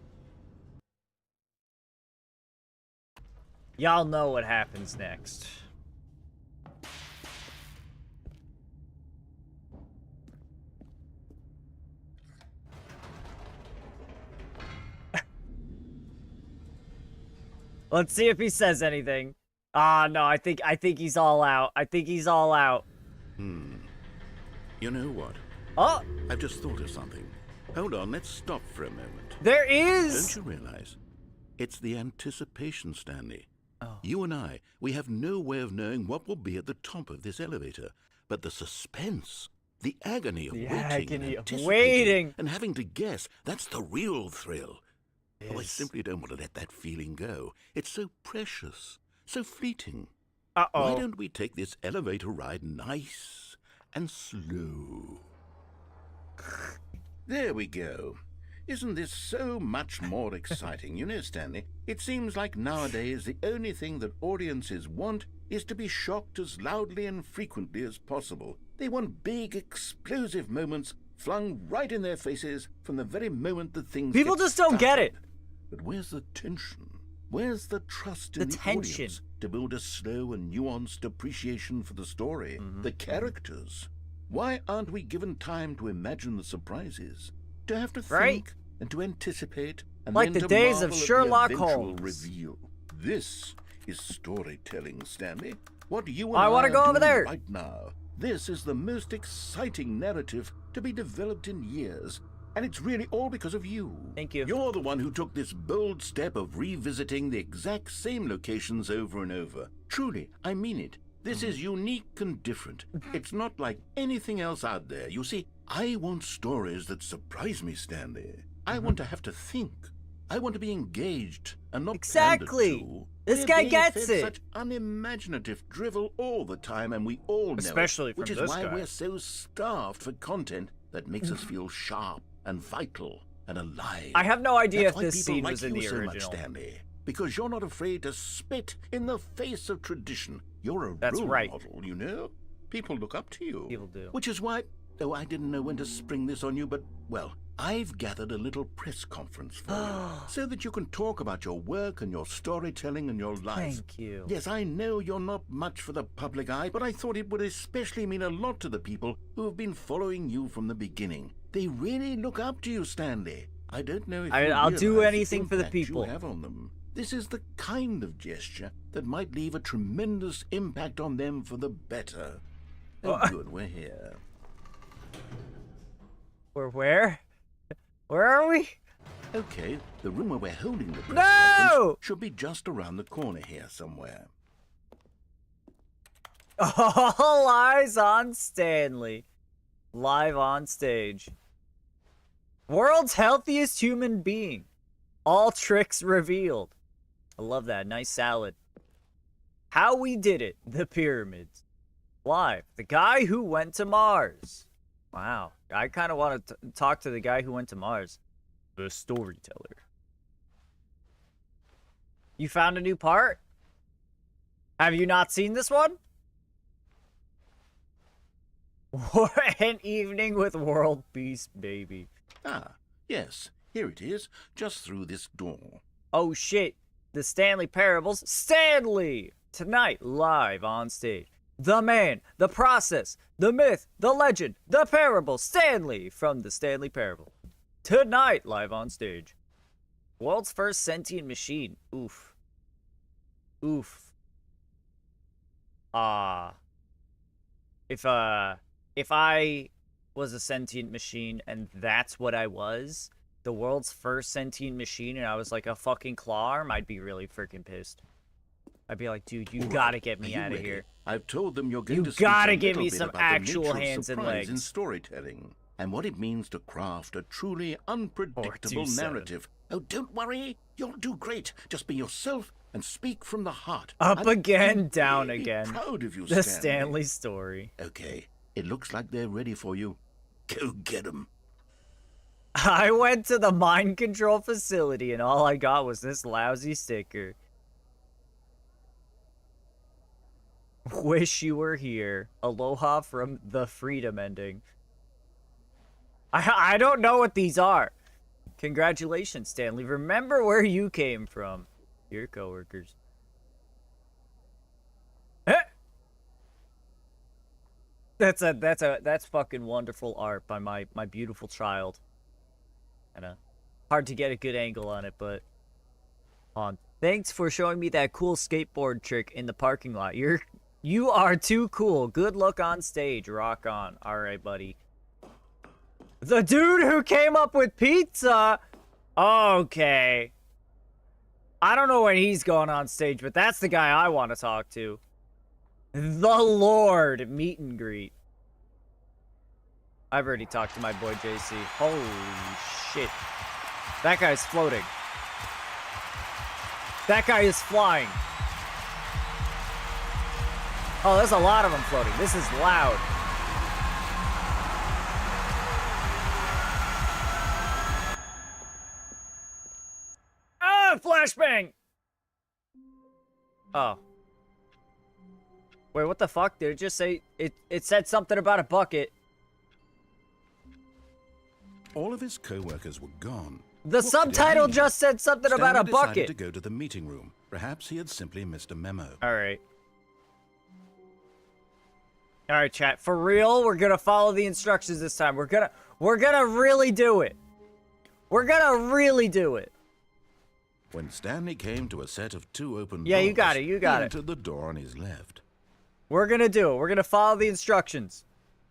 y'all know what happens next. Let's see if he says anything. Ah, no, I think he's all out. I think he's all out. You know what? Oh, I've just thought of something. Hold on, let's stop for a moment. there is. Don't you realize? It's the anticipation, Stanley. Oh. You and I, we have no way of knowing what will be at the top of this elevator. But the suspense, the agony of The waiting, agony and of anticipating, waiting. and having to guess, that's the real thrill. Oh, I Yes. simply don't want to let that feeling go. It's so precious, so fleeting. Uh-oh. Why don't we take this elevator ride nice and slow? There we go. Isn't this so much more exciting? You know, Stanley, it seems like nowadays the only thing that audiences want is to be shocked as loudly and frequently as possible. They want big, explosive moments flung right in their faces from the very moment that things People get just don't get it. started. But where's the tension? Where's the trust in The the tension. audience to build a slow and nuanced appreciation for the story, the characters? Why aren't we given time to imagine the surprises, to have to Right. think and to anticipate, and Like then the to days of marvel at Sherlock the eventual Holmes. reveal? This is storytelling, Stanley. What you and I wanna are go over doing there. right now. This is the most exciting narrative to be developed in years. And it's really all because of you. Thank you. You're the one who took this bold step of revisiting the exact same locations over and over. Truly, I mean it. This is unique and different. It's not like anything else out there. You see, I want stories that surprise me, Stanley. I want to have to think. I want to be engaged and not Exactly. pandered to. This We're guy being gets fed it. Such unimaginative drivel all the time, and we all know Especially it, from which is this why guy. we're so starved for content that makes us feel sharp and vital and alive. I have no idea That's if why this people scene like was in you the so original. much, Stanley, because you're not afraid to spit in the face of tradition. You're a That's role right. model, you know? People look up to you. People do. Which is why, oh, I didn't know when to spring this on you, but, well, I've gathered a little press conference for you so that you can talk about your work and your storytelling and your life. Thank you. Yes, I know you're not much for the public eye, but I thought it would especially mean a lot to the people who have been following you from the beginning. They really look up to you, Stanley. I don't know if I'll do realize anything the for the impact you people. have on them. This is the kind of gesture that might leave a tremendous impact on them for the better. Oh, good, we're here. We're where? Where are we? Okay, the room where we're holding the press No! conference should be just around the corner here somewhere. All eyes on Stanley. Live on stage. World's healthiest human being. All tricks revealed. I love that. Nice salad. How we did it. The pyramids. Live. The guy who went to Mars. Wow. I kind of want to talk to the guy who went to Mars. The storyteller. You found a new part? Have you not seen this one? An evening with world peace, baby. Ah, yes, here it is, just through this door. Oh shit. The Stanley Parables. Stanley! Tonight, live on stage. The man, the process, the myth, the legend, the parable. Stanley from the Stanley Parable. Tonight, live on stage. World's first sentient machine. Oof. Oof. If I was a sentient machine and that's what I was, the world's first sentient machine, and I was like a fucking claw arm, I'd be really freaking pissed. I'd be like, dude, you gotta get me out of here. I've told them you're going You to speak gotta a give little me bit some about the actual nature of hands and surprise in legs. storytelling and what it means to craft a truly unpredictable 427. narrative. Oh, don't worry, you'll do great. Just be yourself and speak from the heart. Up I'm again, down really again. Proud of you, The Stanley. Stanley story. Okay, it looks like they're ready for you. Go get them. I went to the mind control facility and all I got was this lousy sticker. Wish you were here. Aloha from the Freedom ending. I don't know what these are. Congratulations, Stanley. Remember where you came from. Your coworkers. Eh! That's fucking wonderful art by my beautiful child. Kinda hard to get a good angle on it, but on. Thanks for showing me that cool skateboard trick in the parking lot. You are too cool. Good luck on stage. Rock on. All right, buddy. The dude who came up with pizza. Okay. I don't know when he's going on stage, but that's the guy I want to talk to. The Lord meet and greet. I've already talked to my boy JC. Holy shit. That guy's floating. That guy is flying. Oh, there's a lot of them floating. This is loud. Ah, flashbang! Oh. Wait, what the fuck? Did it just say... It said something about a bucket. All of his co-workers were gone. The What could it subtitle mean? just said something about a Stanley decided bucket. to go to the meeting room. Perhaps he had simply missed a memo. Alright. Alright, chat. For real, we're gonna follow the instructions this time. We're gonna really do it. We're gonna really do it. When Stanley came to a set of two open Yeah, doors, you got it, you got he it. entered the door on his left. We're gonna do it. We're gonna follow the instructions.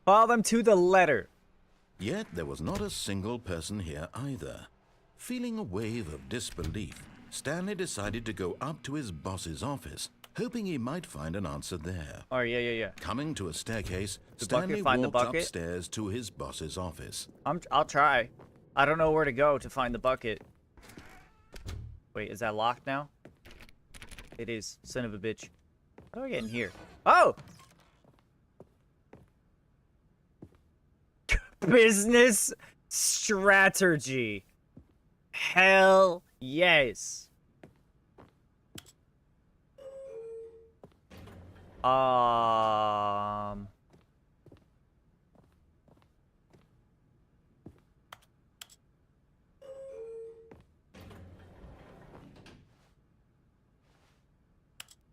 Follow them to the letter. Yet there was not a single person here either. Feeling a wave of disbelief, Stanley decided to go up to his boss's office hoping he might find an answer there. Oh, yeah. Coming to a staircase, The bucket, Stanley find the walked bucket? upstairs to his boss's office. I'll try. I don't know where to go to find the bucket. Wait, is that locked now? It is. Son of a bitch. How do I get in here? Oh! Business strategy. Hell yes.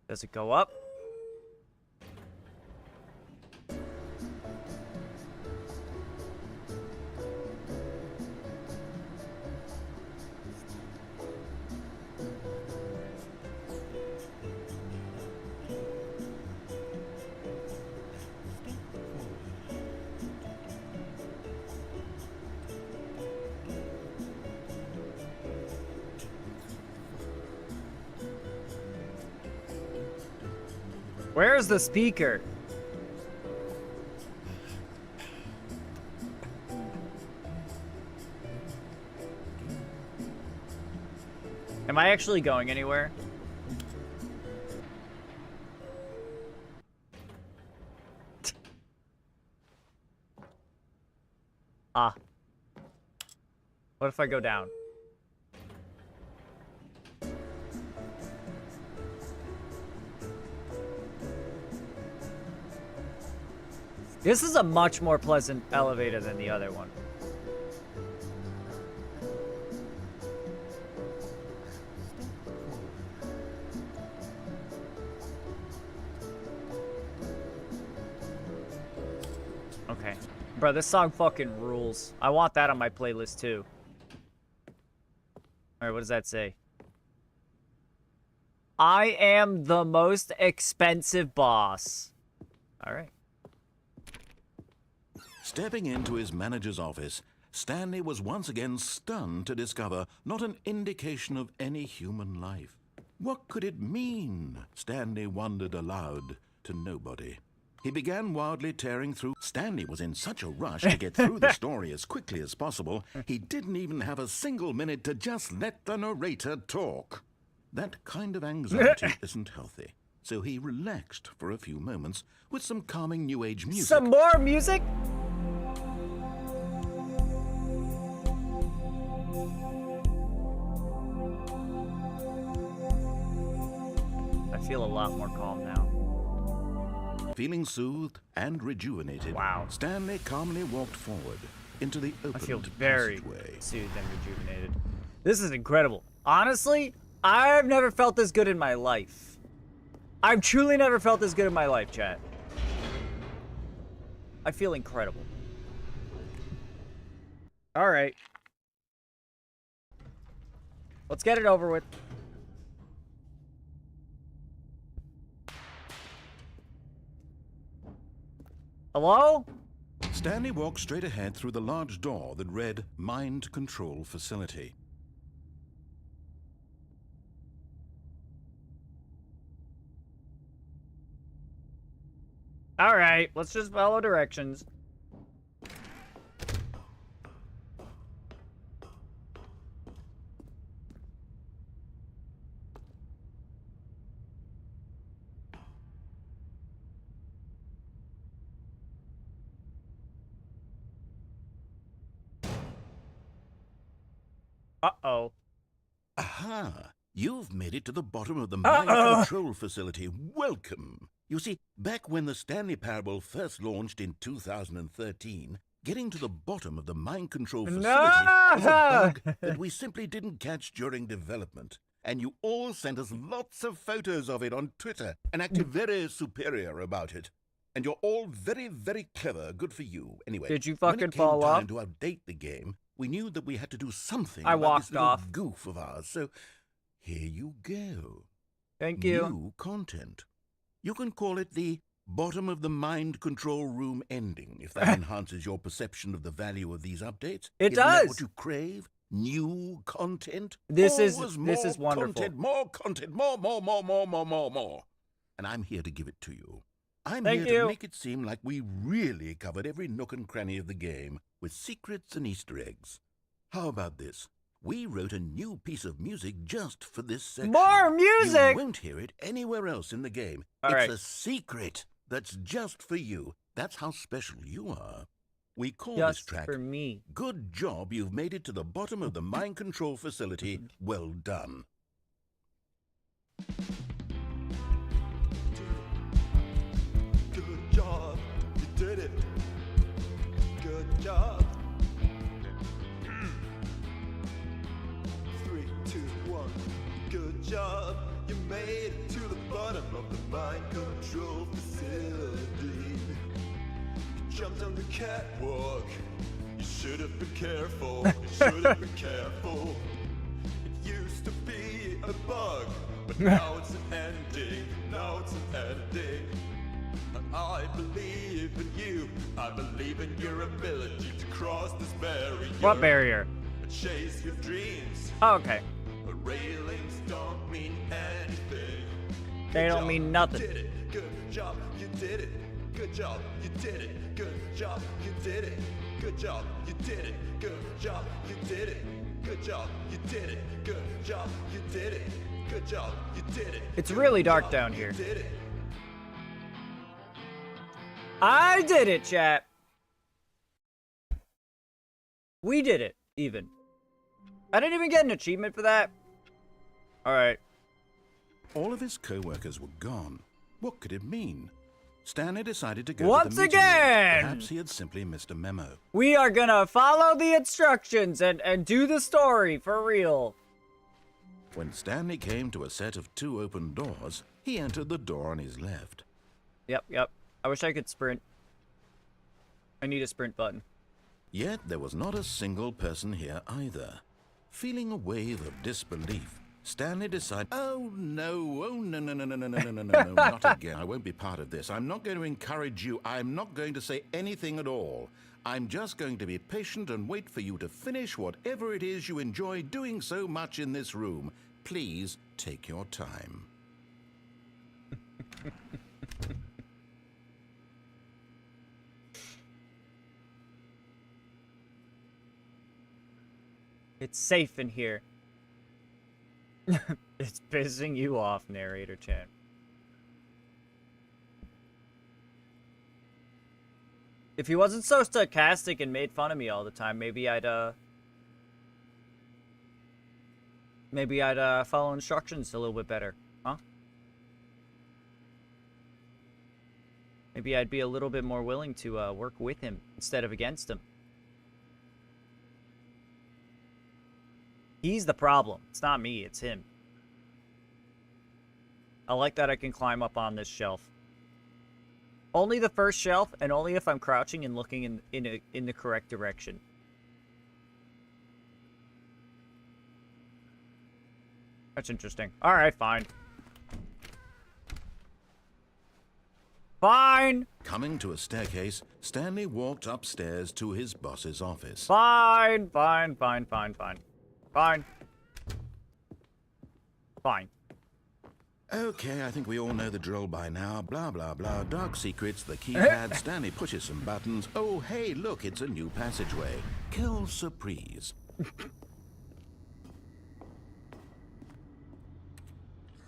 Does it go up? Where's the speaker? Am I actually going anywhere? Ah. What if I go down? This is a much more pleasant elevator than the other one. Okay. Bro, this song fucking rules. I want that on my playlist too. Alright, what does that say? I am the most expensive boss. Alright. Stepping into his manager's office, Stanley was once again stunned to discover not an indication of any human life. What could it mean? Stanley wondered aloud to nobody. He began wildly tearing through. Stanley was in such a rush to get through the story as quickly as possible, he didn't even have a single minute to just let the narrator talk. That kind of anxiety isn't healthy, so he relaxed for a few moments with some calming New Age music. Some more music? I feel a lot more calm now. Feeling soothed and rejuvenated, Wow. Stanley calmly walked forward into the I feel opened very passageway. soothed and rejuvenated. This is incredible. Honestly, I've never felt this good in my life. I've truly never felt this good in my life, chat. I feel incredible. All right. Let's get it over with. Hello? Stanley walked straight ahead through the large door that read Mind Control Facility. All right, let's just follow directions. Uh-oh. Aha! You've made it to the bottom of the Mind Control Facility. Welcome! You see, back when the Stanley Parable first launched in 2013, getting to the bottom of the Mind Control Facility was a bug that we simply didn't catch during development. And you all sent us lots of photos of it on Twitter and acted very superior about it. And you're all very, very clever. Good for you. Anyway, Did you when fucking it came follow time up? to update the game, we knew that we had to do something I about walked this little off. goof of ours. So here you go. Thank you. New content. You can call it the bottom of the mind control room ending, if that enhances your perception of the value of these updates. It Isn't that does. what you crave? New content? This is Always wonderful. Content, more content, more. and I'm here to give it to you. I'm Thank here you. to make it seem like we really covered every nook and cranny of the game with secrets and Easter eggs. How about this? We wrote a new piece of music just for this section. More music! You won't hear it anywhere else in the game. All it's right. a secret that's just for you. That's how special you are. We call this Just track for me. Good Job You've Made It to the Bottom of the Mind Control Facility. Well done. Good job, you did it. Good job. 3, 2, 1. Good job, you made it to the bottom of the mind control facility. You jumped on the catwalk. You should have been careful. You should have been careful. It used to be a bug, but now it's an ending. Now it's an ending. I believe in you. I believe in your ability to cross this barrier. What barrier? And chase your dreams. Oh, okay. But railings don't mean anything. They Good don't job, mean nothing. You did it. Good job. You did it. Good job. You did it. Good job. You did it. Good job. You did it. Good job. You did it. Good job. You did it. Good job. You did it. Good job. You did it. It's Good really dark job. down You here. did it. I did it, chat. We did it, even. I didn't even get an achievement for that. Alright. All of his co-workers were gone. What could it mean? Stanley decided to go Once to the meeting room. again! Perhaps he had simply missed a memo. We are gonna follow the instructions and do the story for real. When Stanley came to a set of 2 open doors, he entered the door on his left. Yep. I wish I could sprint. I need a sprint button. Yet there was not a single person here either. Feeling a wave of disbelief, Stanley decided, oh no, not again. I won't be part of this. I'm not going to encourage you. I'm not going to say anything at all. I'm just going to be patient and wait for you to finish whatever it is you enjoy doing so much in this room. Please take your time. It's safe in here. It's pissing you off, narrator chat. If he wasn't so sarcastic and made fun of me all the time, maybe I'd follow instructions a little bit better, huh? Maybe I'd be a little bit more willing to work with him instead of against him. He's the problem. It's not me, it's him. I like that I can climb up on this shelf. Only the first shelf, and only if I'm crouching and looking in the correct direction. That's interesting. Alright, fine. Fine! Coming to a staircase, Stanley walked upstairs to his boss's office. Fine. Fine. Okay, I think we all know the drill by now. Blah, blah, blah. Dark secrets, the keypad. Stanley pushes some buttons. Oh, hey, look, it's a new passageway. Kill surprise.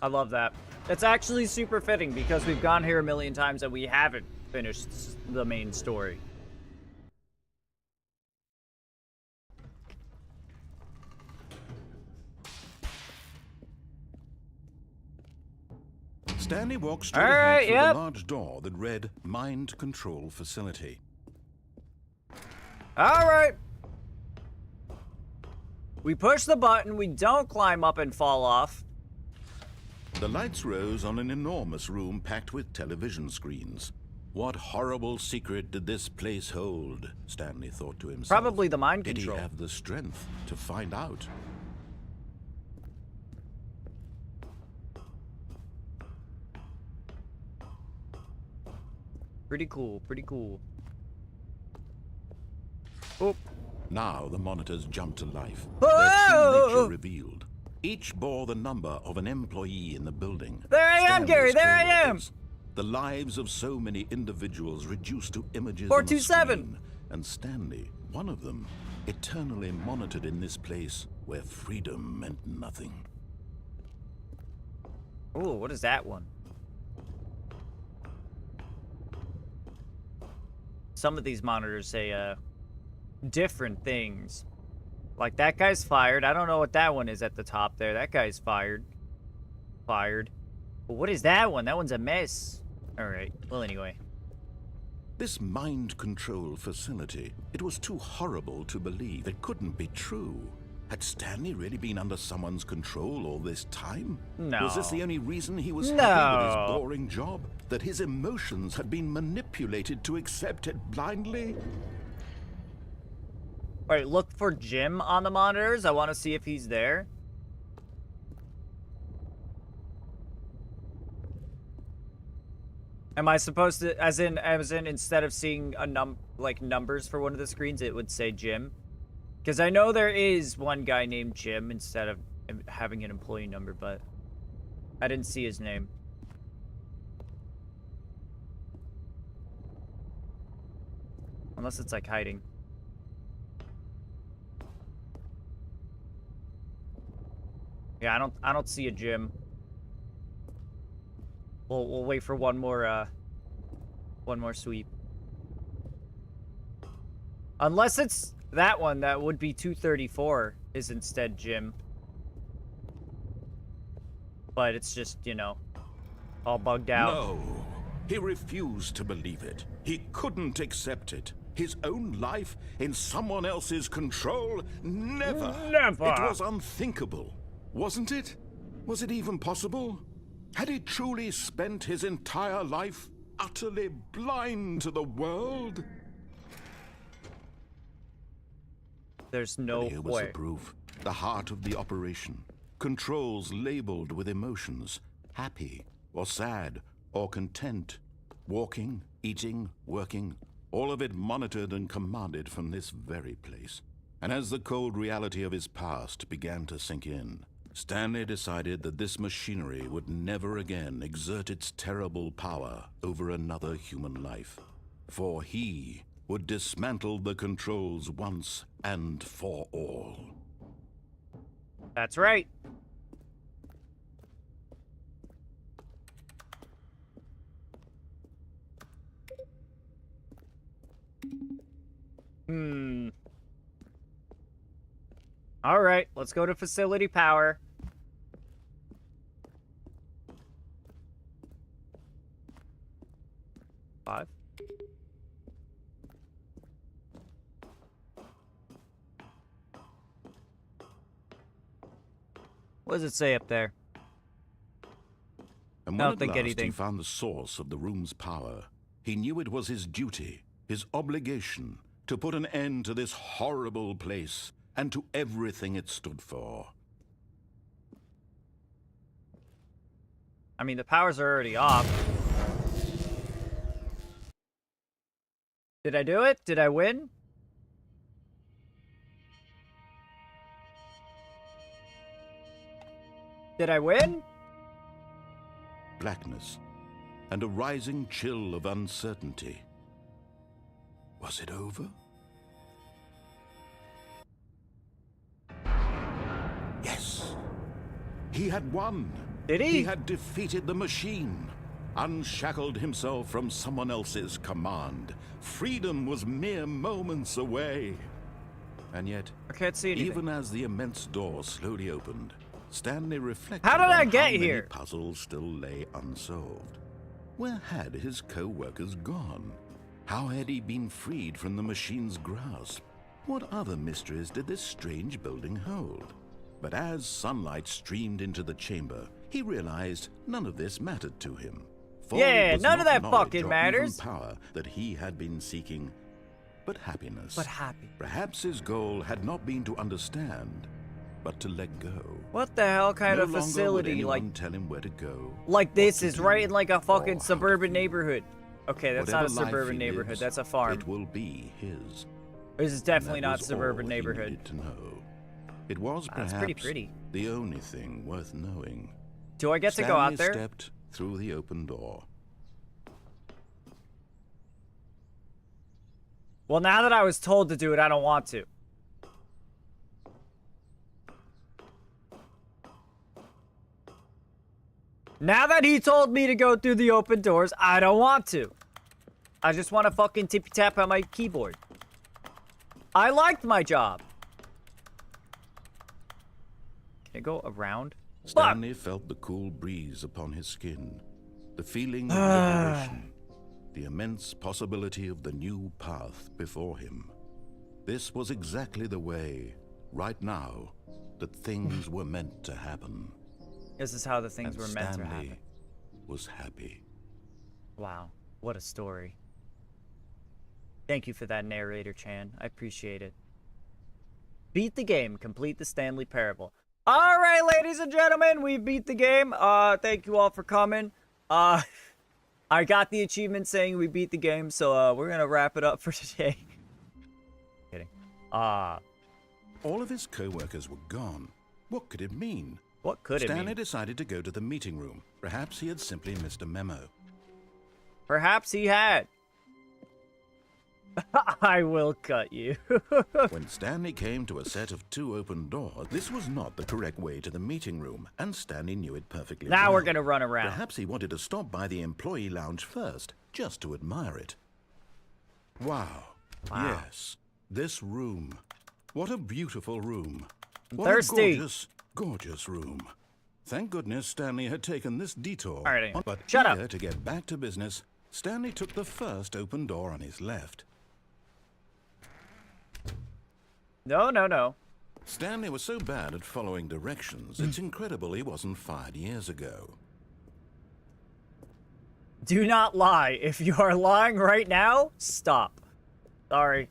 I love that. It's actually super fitting because we've gone here a million times and we haven't finished the main story. Stanley walked straight All ahead right, through yep. the large door that read Mind Control Facility. Alright. We push the button, we don't climb up and fall off. The lights rose on an enormous room packed with television screens. What horrible secret did this place hold? Stanley thought to himself. Probably the mind Did control. he have the strength to find out? Pretty cool, pretty cool. Oh. Now the monitors jumped to life. Whoa! Their true nature revealed. Each bore the number of an employee in the building. There I am, Stanley's Gary, there I am! co-workers. The lives of so many individuals reduced to images 427. on a screen, and Stanley, one of them, eternally monitored in this place where freedom meant nothing. Ooh, what is that one? Some of these monitors say, different things. Like, that guy's fired. I don't know what that one is at the top there. That guy's fired. Fired. But what is that one? That one's a mess. Alright. Well, anyway. This mind control facility, it was too horrible to believe. It couldn't be true. Had Stanley really been under someone's control all this time? No. Was this the only reason he was No. happy with his boring job? That his emotions had been manipulated to accept it blindly? Alright, look for Jim on the monitors. I want to see if he's there. Am I supposed to, as in instead of seeing a numbers for one of the screens, it would say Jim? Because I know there is one guy named Jim instead of having an employee number, but I didn't see his name. Unless it's like hiding. Yeah, I don't see a Jim. We'll wait for one more sweep. Unless it's that one, that would be 234 is instead Jim. But it's just, you know, all bugged out. No, he refused to believe it. He couldn't accept it. His own life in someone else's control? Never. Never. It was unthinkable, wasn't it? Was it even possible? Had he truly spent his entire life utterly blind to the world? There's no But here was the way. proof. The heart of the operation. Controls labeled with emotions. Happy, or sad, or content. Walking, eating, working. All of it monitored and commanded from this very place. And as the cold reality of his past began to sink in, Stanley decided that this machinery would never again exert its terrible power over another human life. For he would dismantle the controls once and for all. That's right. All right, let's go to facility power. Five. What does it say up there? And I when don't think at last anything. he found the source of the room's power, he knew it was his duty, his obligation, to put an end to this horrible place and to everything it stood for. I mean, the powers are already off. Did I do it? Did I win? Did I win? Blackness and a rising chill of uncertainty. Was it over? Yes. He had won. Did he? He had defeated the machine, unshackled himself from someone else's command. Freedom was mere moments away. And yet, I can't see anything. even as the immense door slowly opened, Stanley reflected How did I on get how many here? puzzles still lay unsolved. Where had his co-workers gone? How had he been freed from the machine's grasp? What other mysteries did this strange building hold? But as sunlight streamed into the chamber, he realized none of this mattered to him. For Yeah, it was none of not that knowledge fucking or matters. even power that he had been seeking, but happiness. But happy. Perhaps his goal had not been to understand, but to let go. What the hell kind No of longer would facility? anyone tell him where to go. Like this what is to right do, in like a or fucking how to suburban feel. neighborhood. Okay, that's not a Whatever life suburban he neighborhood. lives, That's a farm. It will be his. This is And definitely that not was suburban all he neighborhood. needed to know. It was That's perhaps pretty pretty. the only thing worth knowing. Do I get to go out there? Stanley stepped through the open door. Well, now that I was told to do it, I don't want to. Now that he told me to go through the open doors, I don't want to. I just want to fucking tippy tap on my keyboard. I liked my job. Can I go around? Stanley felt the cool breeze upon his skin, the feeling of liberation, the immense possibility of the new path before him. This was exactly the way, right now, that things were meant to happen. This is how the things And were meant to Stanley happen. was happy. Wow, what a story. Thank you for that, narrator Chan. I appreciate it. Beat the game. Complete the Stanley Parable. All right, ladies and gentlemen, we beat the game. Thank you all for coming. I got the achievement saying we beat the game, so we're gonna wrap it up for today. Kidding. All of his co-workers were gone. What could it mean? What could it Stanley mean? decided to go to the meeting room. Perhaps he had simply missed a memo. Perhaps he had. I will cut you. When Stanley came to a set of 2 open doors, this was not the correct way to the meeting room, and Stanley knew it perfectly Now well. we're gonna run around. Perhaps he wanted to stop by the employee lounge first, just to admire it. Wow. Wow. Yes, this room. What a beautiful room. What Thirsty. a gorgeous, gorgeous room. Thank goodness Stanley had taken this detour. All right, But shut up. eager to get back to business, Stanley took the first open door on his left. No, no, no. Stanley was so bad at following directions, it's incredible he wasn't fired years ago. Do not lie. If you are lying right now, stop. Sorry.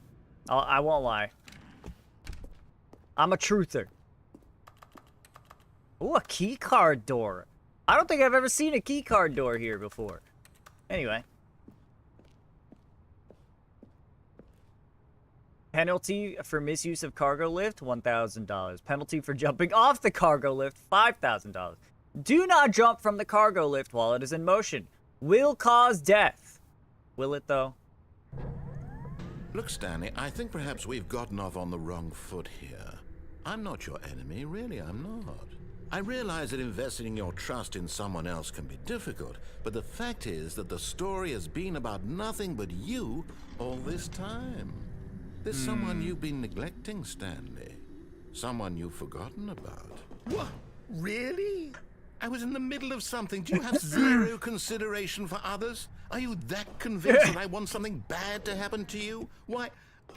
I won't lie. I'm a truther. Ooh, a key card door. I don't think I've ever seen a key card door here before. Anyway. Penalty for misuse of cargo lift, $1,000. Penalty for jumping off the cargo lift, $5,000. Do not jump from the cargo lift while it is in motion. Will cause death. Will it, though? Look, Stanley, I think perhaps we've gotten off on the wrong foot here. I'm not your enemy, really, I'm not. I realize that investing your trust in someone else can be difficult, but the fact is that the story has been about nothing but you all this time. There's someone you've been neglecting, Stanley. Someone you've forgotten about. What? Really? I was in the middle of something. Do you have zero consideration for others? Are you that convinced that I want something bad to happen to you? Why,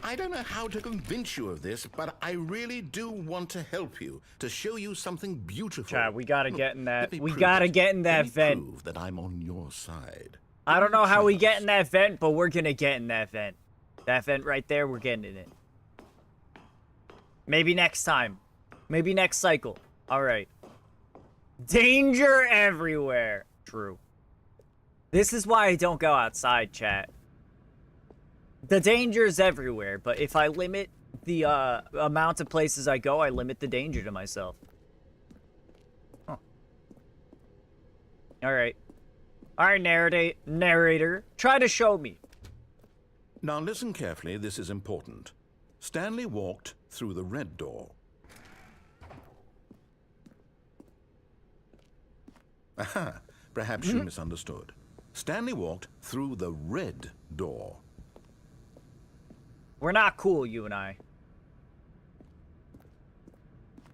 I don't know how to convince you of this, but I really do want to help you, to show you something beautiful. Chad, we gotta Look, get in that. let me We prove gotta it. get in that Let me vent. prove that I'm on your side. I don't know how we get Trust. in that vent, but we're gonna get in that vent. That vent right there, we're getting in it. Maybe next time. Maybe next cycle. Alright. Danger everywhere. True. This is why I don't go outside, chat. The danger's everywhere, but if I limit the amount of places I go, I limit the danger to myself. Huh. Alright. Alright, narrator. Try to show me. Now listen carefully, this is important. Stanley walked through the red door. Aha, perhaps you misunderstood. Stanley walked through the red door. We're not cool, you and I.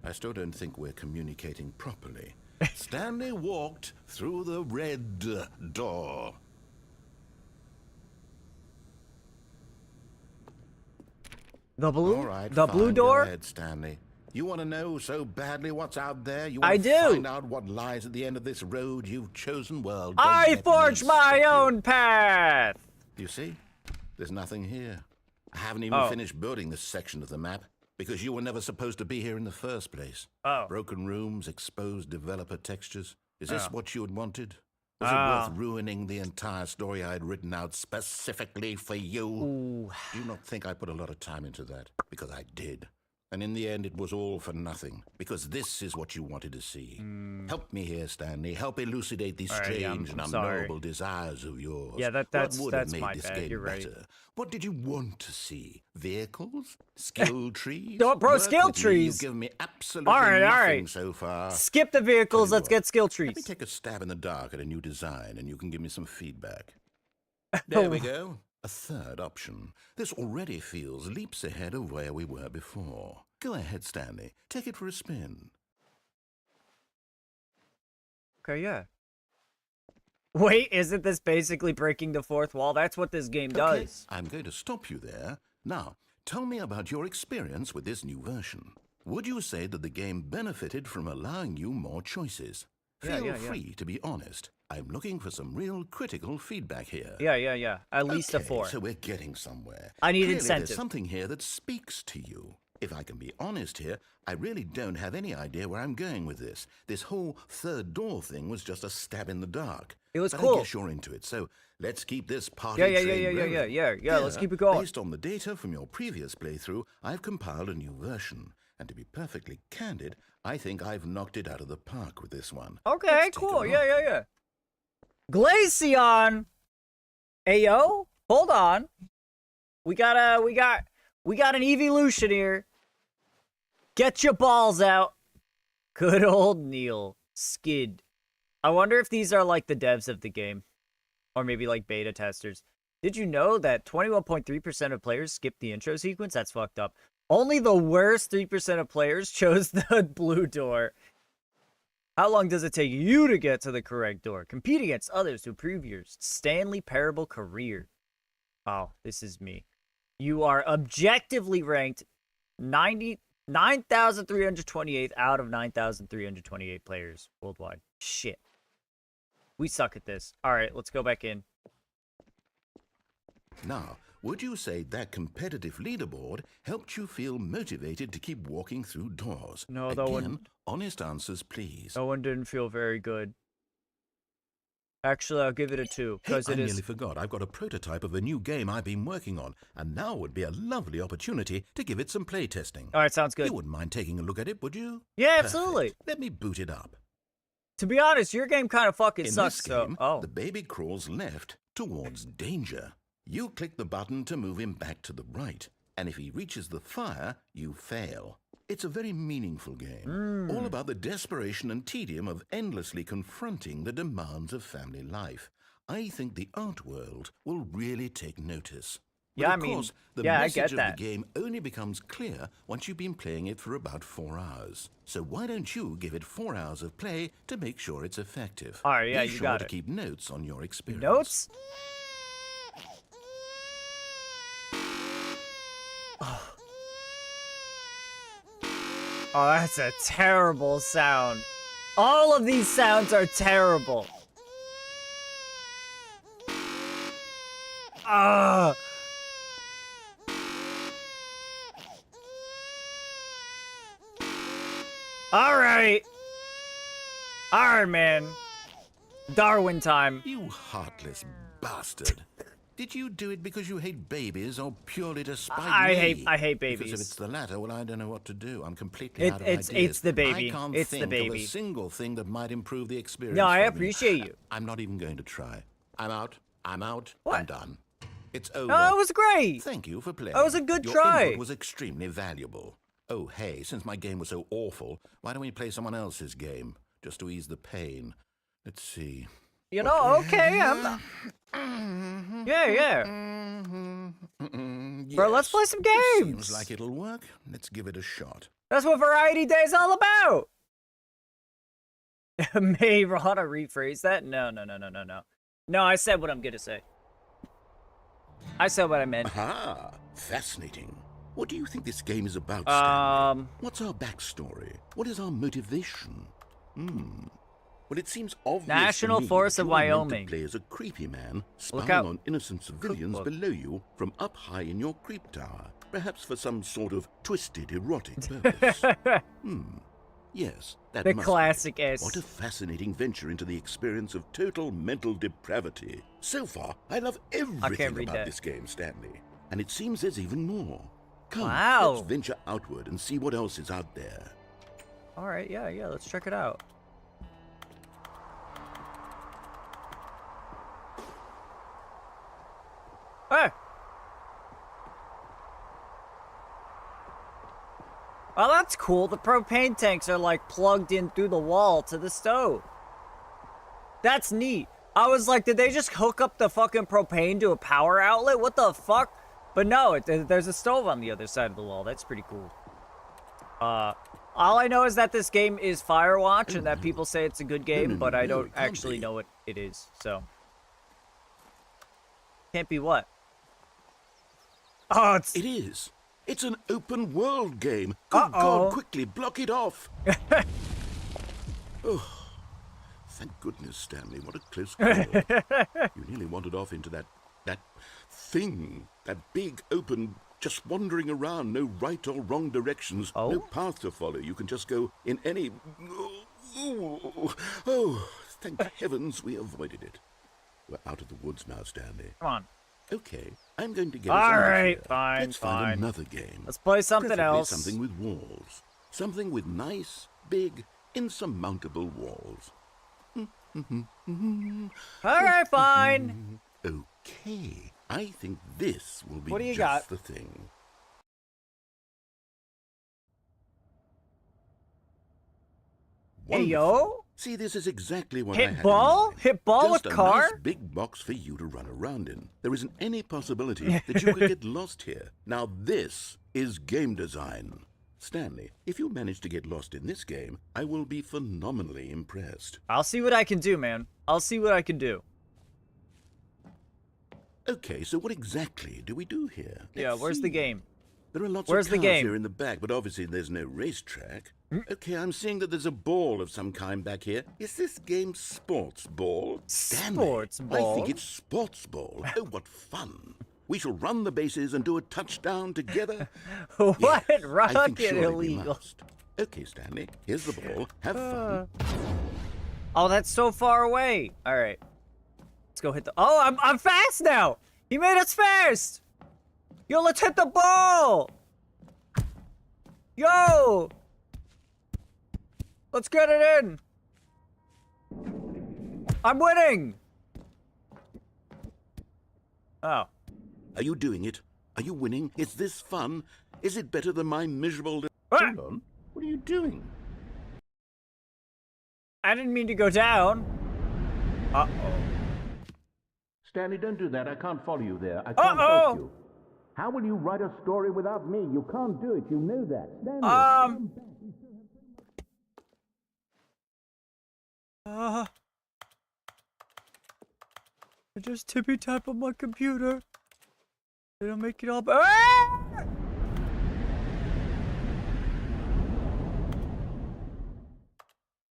I still don't think we're communicating properly. Stanley walked through the red door. The blue? All right, the fine, blue door? Go ahead, Stanley. You want to know so badly what's out there? You I want to do. find out what lies at the end of this road you've chosen? Well, don't I let me forged my stop you. own path! You see? There's nothing here. I haven't even Oh. finished building this section of the map because you were never supposed to be here in the first place. Oh. Broken rooms, exposed developer textures. Is this Oh. what you had wanted? Was it Oh. worth ruining the entire story I had written out specifically for you? Ooh. Do you not think I put a lot of time into that? Because I did. And in the end, it was all for nothing, because this is what you wanted to see. Help me here, Stanley. Help elucidate these All right, yeah, strange and I'm sorry. unknowable desires of yours. Yeah, what that's would have made my this bad. game You're right. better? What did you want to see? Vehicles? Skill trees? Don't, bro, Work skill with me. trees. You've given me absolutely All right, nothing so far. Skip the vehicles. Tell you Let's what, get skill Let me trees. take a stab in the dark at a new design, and you can give me some feedback. There we go. A third option. This already feels leaps ahead of where we were before. Go ahead, Stanley. Take it for a spin. Okay, yeah. Wait, isn't this basically breaking the fourth wall? That's what this game Okay, does. I'm going to stop you there. Now, tell me about your experience with this new version. Would you say that the game benefited from allowing you more choices? Feel Yeah. free to be honest. I'm looking for some real critical feedback here. Yeah. At least a Okay, 4. So we're getting somewhere. I need Clearly, incentive. There's something here that speaks to you. If I can be honest here, I really don't have any idea where I'm going with this. This whole third door thing was just a stab in the dark. It was but cool. I guess you're into it, so let's keep this party Yeah, train rolling. yeah. Let's Here, keep it going. Based on the data from your previous playthrough, I've compiled a new version. And to be perfectly candid, I think I've knocked it out of the park with this one. Okay, Let's take a cool. look. Yeah. Glaceon. Ayo, hold on. We got an evolution here. Get your balls out. Good old Neil. Skid. I wonder if these are like the devs of the game. Or maybe like beta testers. Did you know that 21.3% of players skipped the intro sequence? That's fucked up. Only the worst 3% of players chose the blue door. How long does it take you to get to the correct door? Compete against others to improve your Stanley Parable career. Oh, this is me. You are objectively ranked 9,328 out of 9,328 players worldwide. Shit. We suck at this. All right, let's go back in. Now, would you say that competitive leaderboard helped you feel motivated to keep walking through doors? No, that Again, one- honest answers, please. That one didn't feel very good. Actually, I'll give it a 2 Hey, because I it nearly is. forgot. I've got a prototype of a new game I've been working on, and now would be a lovely opportunity to give it some play testing. All right, sounds good. You wouldn't mind taking a look at it, would you? Yeah, Perfect. absolutely. Let me boot it up. To be honest, your game kind of fucking In sucks. this game, So, the baby crawls left towards danger. You click the button to move him back to the right, and if he reaches the fire, you fail. It's a very meaningful game, all about the desperation and tedium of endlessly confronting the demands of family life. I think the art world will really take notice. But Yeah, I of mean, course, the yeah, I message get of that. the game only becomes clear once you've been playing it for about 4 hours. So why don't you give it 4 hours of play to make sure it's effective? All right, yeah, Be you sure got to it. keep notes on your experience. notes? Oh, that's a terrible sound. All of these sounds are terrible. Ah. All right. All right, man. Darwin time. You heartless bastard. Did you do it because you hate babies or purely to spite me? I hate Because babies. if it's the latter, well, I don't know what to do. I'm completely It- out of it's- ideas. it's the baby. I can't It's the think of baby. a single thing that might improve the experience. No, I for me. appreciate you. I'm not even going to try. I'm out. I'm What? done. It's over. Oh, it was great. Thank you for playing. That was a good Your try. input was extremely valuable. Oh, hey, since my game was so awful, why don't we play someone else's game, just to ease the pain? Let's see. You know, okay, yeah. Bro, let's play some This games. seems like it'll work. Let's give it a shot. That's what Variety Day is all about. May Rana rephrase that? No. No, I said what I'm gonna say. I said what I meant. Aha! Fascinating. What do you think this game is about, Stanley? Um, What's our backstory? What is our motivation? Well, it seems obvious National to me Forest that of you are meant to Wyoming. play as a creepy man Look spying out. on innocent civilians Cookbook. below you from up high in your creep tower, perhaps for some sort of twisted erotic purpose. Yes, that the must be. classic S. What a fascinating venture into the experience of total mental depravity. So far, I love everything read about that. this game, Stanley. And it seems there's even more. Come, Wow. let's venture outward and see what else is out there. All right, yeah, let's check it out. Hey! Oh, that's cool. The propane tanks are like plugged in through the wall to the stove. That's neat. I was like, did they just hook up the fucking propane to a power outlet? What the fuck? But no, there's a stove on the other side of the wall. That's pretty cool. All I know is that this game is Firewatch and that people say it's a good game, but I don't actually know what it is, so. Can't be what? Oh, It is. It's an open world game. Good God, quickly block it off. Oh, thank goodness, Stanley. What a close call. You nearly wandered off into that thing. That big, open, just wandering around. No right or wrong directions. Oh? No path to follow. You can just go in any... Oh, thank heavens we avoided it. We're out of the woods now, Stanley. Come on. Okay, I'm going to get All us out of right, here. fine, Let's fine. find another game. Let's play something Preferably else. Something with walls. Something with nice, big, insurmountable walls. All right, fine. Okay, I think this will be What do you just got? the thing. Hey, Wonderful. yo. See, this is exactly what I had Hit in ball? mind. Hit ball Just with a car? nice big box for you to run around in. There isn't any possibility that you could get lost here. Now this is game design. Stanley, if you manage to get lost in this game, I will be phenomenally impressed. I'll see what I can do, man. I'll see what I can do. Okay, so what exactly do we do here? Yeah, Let's where's the see. game? There are lots Where's of the cars game? here in the back, but obviously there's no racetrack. Okay, I'm seeing that there's a ball of some kind back here. Is this game sports ball? Stanley, Sports ball? I think it's sports ball. Oh, what fun. We shall run the bases and do a touchdown together. What? Yes, I think Rocket surely we illegal. must. Okay, Stanley, here's the ball. Have fun. Oh, that's so far away. All right. Let's go hit the... Oh, I'm fast now. He made us fast. Yo, let's hit the ball. Yo. Let's get it in. I'm winning. Oh. Are you doing it? Are you winning? Is this fun? Is it better than my miserable... Ah! Hold on. What are you doing? I didn't mean to go down. Uh-oh. Stanley, don't do that. I can't follow you there. I Uh-oh. can't help you. How will you write a story without me? You can't do it. You know that. Stanley. I just tippy tap on my computer. It'll make it all. Ah!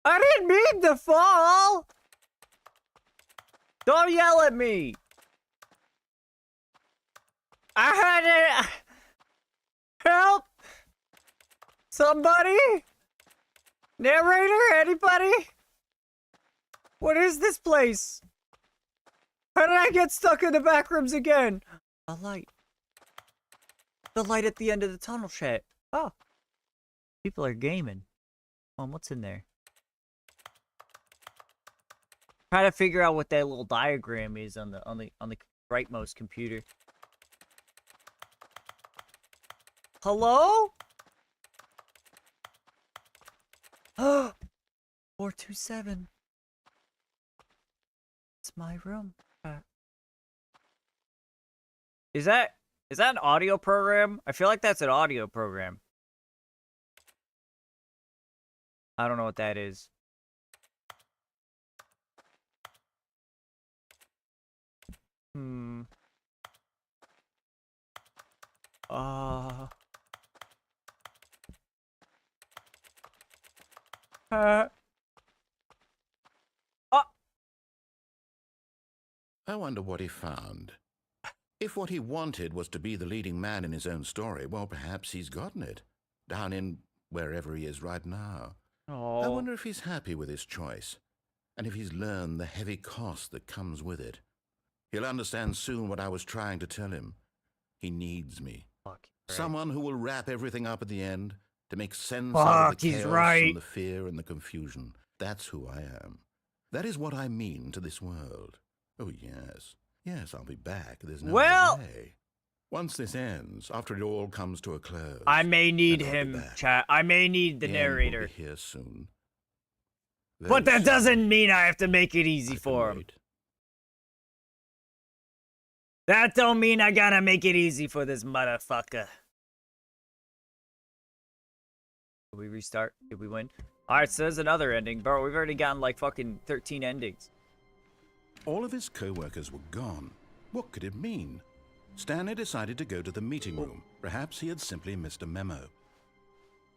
I didn't mean to fall. Don't yell at me. I had it. Help! Somebody? Narrator? Anybody? What is this place? How did I get stuck in the back rooms again? A light. The light at the end of the tunnel, chat. Oh. People are gaming. What's in there? Try to figure out what that little diagram is on the rightmost computer. Hello? 427. It's my room. Is that an audio program? I feel like that's an audio program. I don't know what that is. I wonder what he found. If what he wanted was to be the leading man in his own story, well, perhaps he's gotten it. Down in wherever he is right now. I wonder if he's happy with his choice, and if he's learned the heavy cost that comes with it. He'll understand soon what I was trying to tell him. He needs me. Fuck. Someone who will wrap everything up at the end to make sense Fuck, out of the he's chaos right. and the fear and the confusion. That's who I am. That is what I mean to this world. Oh, yes. Yes, I'll be back. There's no Well- other way. Once this ends, after it all comes to a close. I may need and I'll be him, back. chat. I may need the end will narrator. be here soon. But Very that soon. doesn't mean I have to make it easy I can for him. wait. That don't mean I gotta make it easy for this motherfucker. Did we restart? Did we win? Alright, so there's another ending. Bro, we've already gotten like fucking 13 endings. All of his co-workers were gone. What could it mean? Stanley decided to go to the meeting room. Perhaps he had simply missed a memo.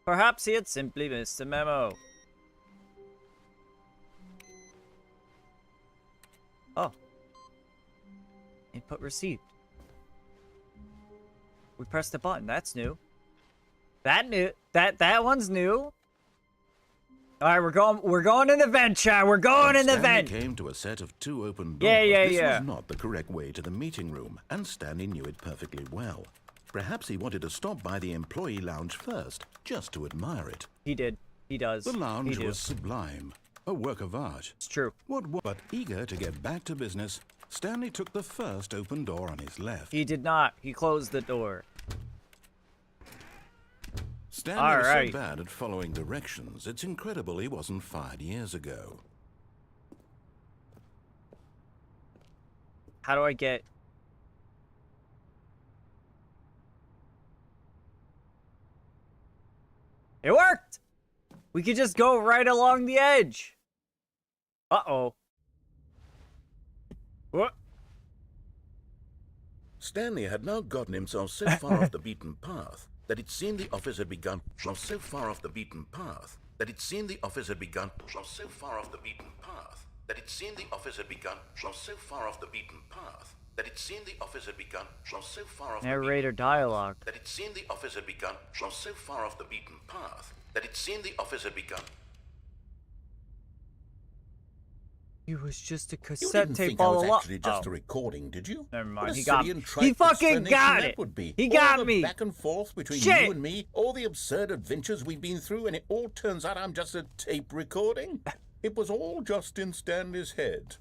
Perhaps he had simply missed a memo. Oh. Input received. We pressed the button. That's new. That one's new. All right, we're going in the vent, chat. We're going in the Stanley vent. came to a set of 2 open doors. Yeah. This was not the correct way to the meeting room, and Stanley knew it perfectly well. Perhaps he wanted to stop by the employee lounge first, just to admire it. He did. He does. The lounge He do. was sublime, a work of art. It's true. But eager to get back to business, Stanley took the first open door on his left. He did not. He closed the door. Stanley All was right. so bad at following directions, it's incredible he wasn't fired years ago. How do I get... It worked! We could just go right along the edge. Uh-oh. What? Stanley had now gotten himself so far off the beaten path that it seemed the office had begun so far off the beaten path that it seemed the office had begun so far off the beaten path that it seemed the office had begun so far off the beaten path that it seemed the office had begun so far off Narrator dialogue. that it seemed the office had begun so far off the beaten path that it seemed the office had begun. It was just a You cassette didn't tape think I all was along. actually just a recording, did you? Never mind, What a he got silly me. and He trite fucking explanation got that it. would be. He All got the me. back and forth between Shit. you and me, all the absurd adventures we've been through, and it all turns out I'm just a tape recording. It was all just in Stanley's head.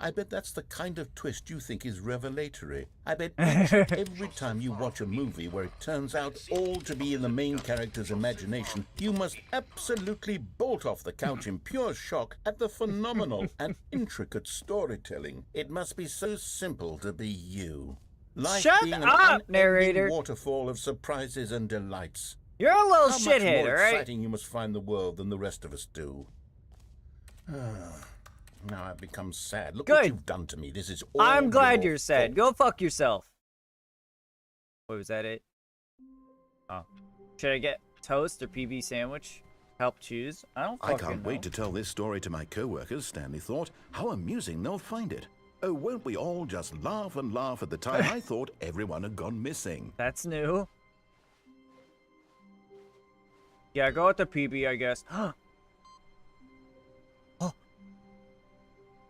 I bet that's the kind of twist you think is revelatory. I bet each and every time you watch a movie where it turns out all to be in the main character's imagination, you must absolutely bolt off the couch in pure shock at the phenomenal and intricate storytelling. It must be so simple to be you. Life Shut being an up, unending narrator. waterfall of surprises and delights. You're a little How much shithead, more alright? exciting you must find the world than the rest of us do. Now I've become sad. Look what Good. you've done to me. This is all I'm glad your you're sad. fault. Go fuck yourself. Wait, was that it? Oh. Should I get toast or PB sandwich? Help choose? I don't I fucking can't know. wait to tell this story to my co-workers, Stanley thought. How amusing they'll find it. Oh, won't we all just laugh and laugh at the time I thought everyone had gone missing. That's new. Yeah, go with the PB, I guess. Oh.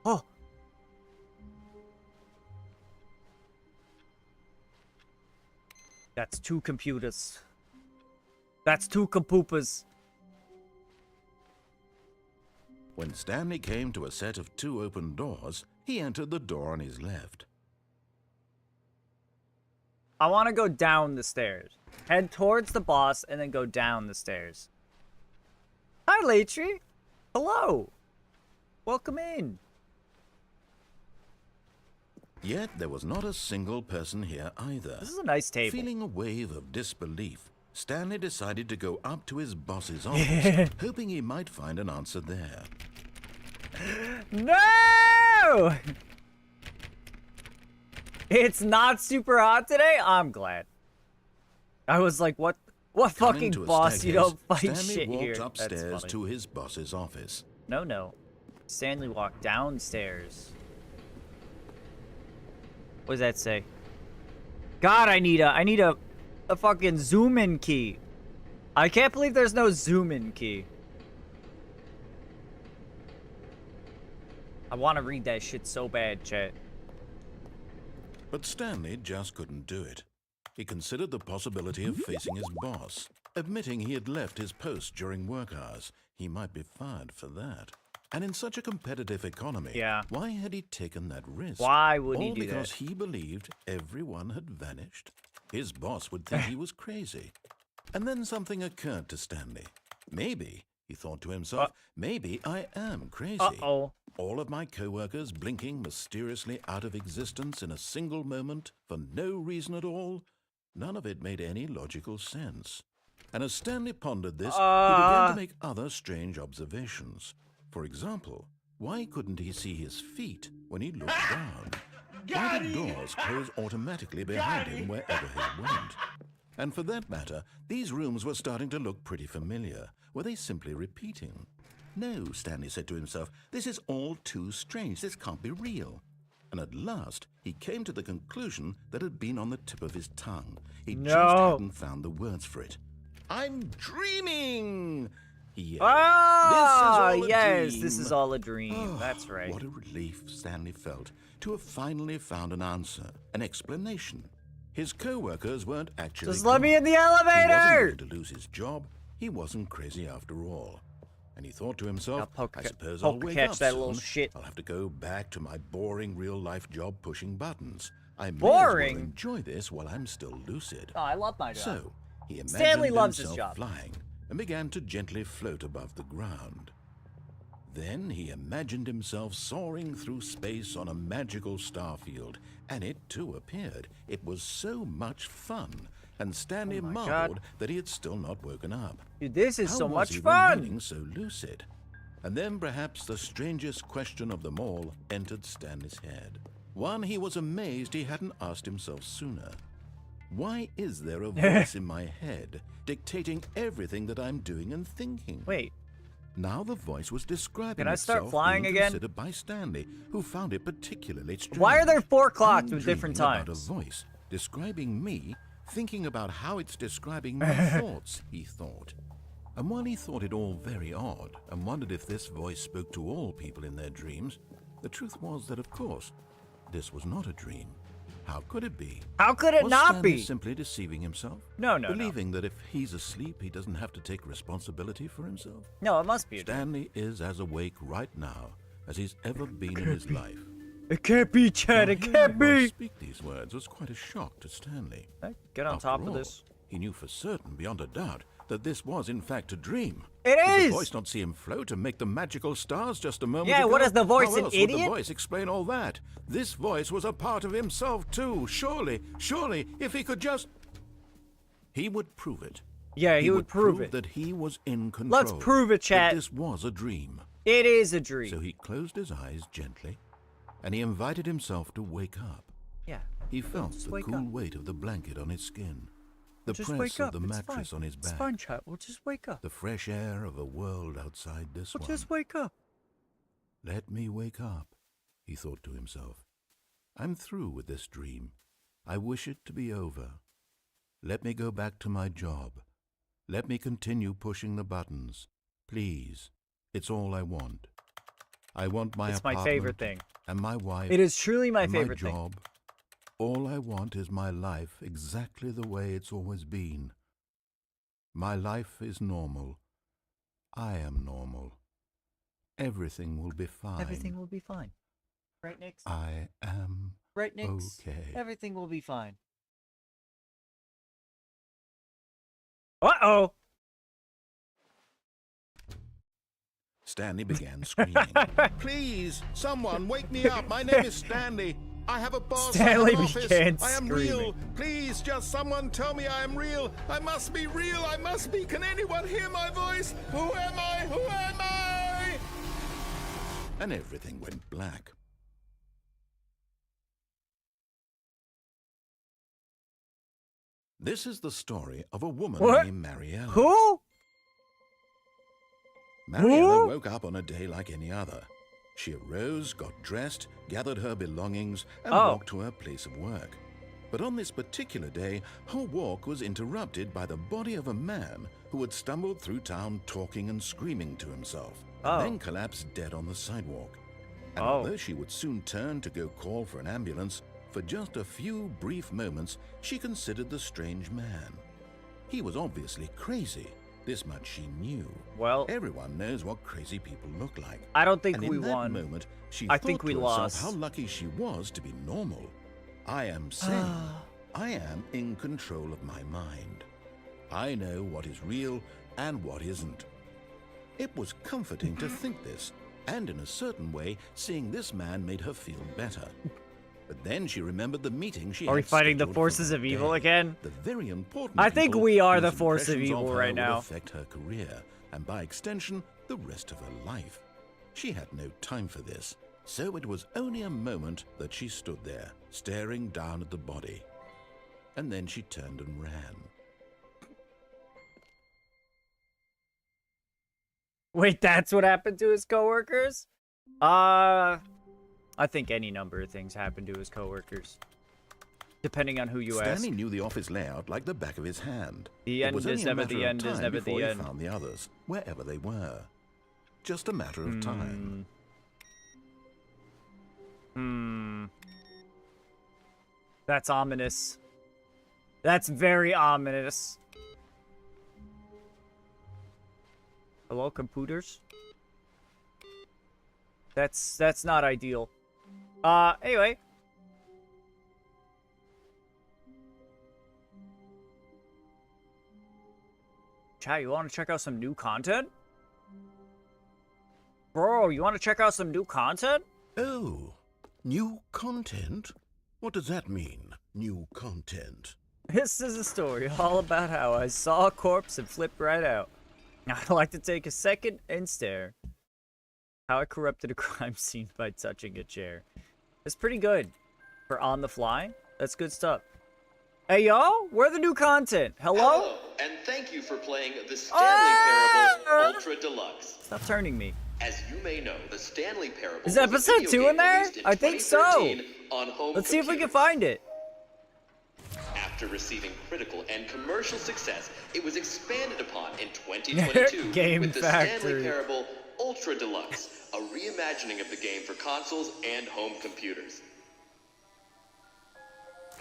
Oh. That's 2 computers. That's 2 compoopas. When Stanley came to a set of 2 open doors, he entered the door on his left. I want to go down the stairs. Head towards the boss and then go down the stairs. Hi, Latry. Hello. Welcome in. Yet there was not a single person here either. This is a nice table. Feeling a wave of disbelief, Stanley decided to go up to his boss's office, hoping he might find an answer there. No! It's not super hot today? I'm glad. I was like, what Coming fucking to a boss? You don't fight staircase, shit Stanley walked here. That's upstairs funny. to his boss's office. No. Stanley walked downstairs. What does that say? God, I need a fucking zoom in key. I can't believe there's no zoom in key. I want to read that shit so bad, chat. But Stanley just couldn't do it. he considered the possibility of facing his boss. Admitting he had left his post during work hours, he might be fired for that. And in such a competitive economy, Yeah. why had he taken that risk? Why would he All do because that? he believed everyone had vanished? His boss would think he was crazy. And then something occurred to Stanley. Maybe, he thought to himself, maybe I am crazy. Uh-oh. All of my co-workers blinking mysteriously out of existence in a single moment for no reason at all. None of it made any logical sense. And as Stanley pondered this, he began to make other strange observations. For example, why couldn't he see his feet when he looked down? Why did doors close automatically behind him wherever he went? And for that matter, these rooms were starting to look pretty familiar. Were they simply repeating? No, Stanley said to himself, this is all too strange. This can't be real. And at last, he came to the conclusion that had been on the tip of his tongue. He just hadn't found the words for it. I'm dreaming! He yelled. Ah, This is all a yes, dream. this is all a dream. That's right. What a relief Stanley felt to have finally found an answer, an explanation. His co-workers weren't actually Just let me gone. in the He wasn't elevator! going to lose his job. He wasn't crazy after all. And he thought to himself, I suppose poker I'll wake catch up that soon. little shit. I'll have to go back to my boring real-life job pushing buttons. I may Boring? as well enjoy this while I'm still lucid. Oh, I love my job. So, he imagined Stanley loves his himself job. flying and began to gently float above the ground. Then he imagined himself soaring through space on a magical starfield, and it too appeared. It was so much fun, and Stanley Oh my marveled God. that he had still not woken up. Dude, this is How so was much he fun! remaining so lucid? And then perhaps the strangest question of them all entered Stanley's head. One he was amazed he hadn't asked himself sooner. Why is there a voice in my head dictating everything that I'm doing and thinking? Wait, Now the voice was describing Can I start itself flying being again? considered by Stanley, who found it particularly strange. why are there 4 clocks I'm with different dreaming about times? a voice describing me, thinking about how it's describing my thoughts, he thought. And while he thought it all very odd and wondered if this voice spoke to all people in their dreams, the truth was that, of course, this was not a dream. How could it be? How could it Was not Stanley be? simply deceiving himself? No, no, no. Believing that if he's asleep, he doesn't have to take responsibility for himself? No, it must be a dream. Stanley is as awake right now as he's ever been in his life. It can't be, Chad. Now, It hearing can't the voice be. speak these words was quite a shock to Stanley. Hey, get on After top of all, this. He knew for certain, beyond a doubt, that this was in fact a dream. It Did is! the voice not see him float and make the magical stars just a moment Yeah, ago? what is the voice, How an else would the idiot? voice explain all that? This voice was a part of himself too. Surely, if he could just... He would prove it. Yeah, he would prove it. that he was in control. Let's prove it, that chat. this was a dream. It is a dream. So he closed his eyes gently, and he invited himself to wake up. Yeah. He felt Just the wake cool up. weight of the blanket on his skin, the Just press wake of up. the It's mattress fine. on his It's back, fine, chat. We'll just wake up. the fresh air of a world outside this We'll one. just wake up. Let me wake up, he thought to himself. I'm through with this dream. I wish it to be over. Let me go back to my job. Let me continue pushing the buttons. Please, it's all I want. I want my It's my apartment favorite thing. and my wife It is truly my and favorite my thing. job. All I want is my life exactly the way it's always been. My life is normal. I am normal. Everything will be fine. Everything will be fine. Right, Nix? I am Right, Nix? okay. Everything will be fine. Uh-oh! Stanley began screaming. Please, someone wake me up. My name is Stanley. I have a boss. Stanley I have an office. began I am screaming. real. Please, just someone tell me I am real. I must be real. I must be. Can anyone hear my voice? Who am I? Who am I? And everything went black. This is the story of a woman What? named Mariella. Who? Mariella woke up on a day like any other. She arose, got dressed, gathered her belongings, and Oh. walked to her place of work. But on this particular day, her walk was interrupted by the body of a man who had stumbled through town talking and screaming to himself, and Oh. then collapsed dead on the sidewalk. And Oh. although she would soon turn to go call for an ambulance, For just a few brief moments, she considered the strange man. He was obviously crazy. This much she knew. Well, Everyone knows what crazy people look like. I don't think And we in that won. moment, she I thought think we to herself lost. how lucky she was to be normal. I am sane. I am in control of my mind. I know what is real and what isn't. It was comforting to think this, and in a certain way, seeing this man made her feel better. But then she remembered the meeting she Are we had fighting the scheduled for forces that of evil day. again? The very important I think people we are the whose force of impressions evil her right would now. affect her career, and by extension, the rest of her life. She had no time for this, so it was only a moment that she stood there, staring down at the body. And then she turned and ran. Wait, that's what happened to his coworkers? I think any number of things happened to his coworkers, depending on who you Stanley ask. knew the office layout like the back of his hand. The It end was is only a never matter the of end is time never before the he end. found the others, wherever they were. Just a matter of time. That's ominous. That's very ominous. Hello, computers? That's not ideal. Anyway. Chat, you want to check out some new content? Bro, you want to check out some new content? Oh, new content? What does that mean, new content? This is a story all about how I saw a corpse and flipped right out. I'd like to take a second and stare. How I corrupted a crime scene by touching a chair. It's pretty good. For on the fly, that's good stuff. Hey, y'all, where the new content? Hello? Hello, and thank you for playing the Stanley Parable Ultra Deluxe. Stop turning me. As you may know, the Stanley Parable Is was a episode video 2 game in there? released in I think so. 2013 on home Let's see if we can computers. find it. After receiving critical and commercial success, it was expanded upon in 2022 Game with the Factory. Stanley Parable Ultra Deluxe, a reimagining of the game for consoles and home computers.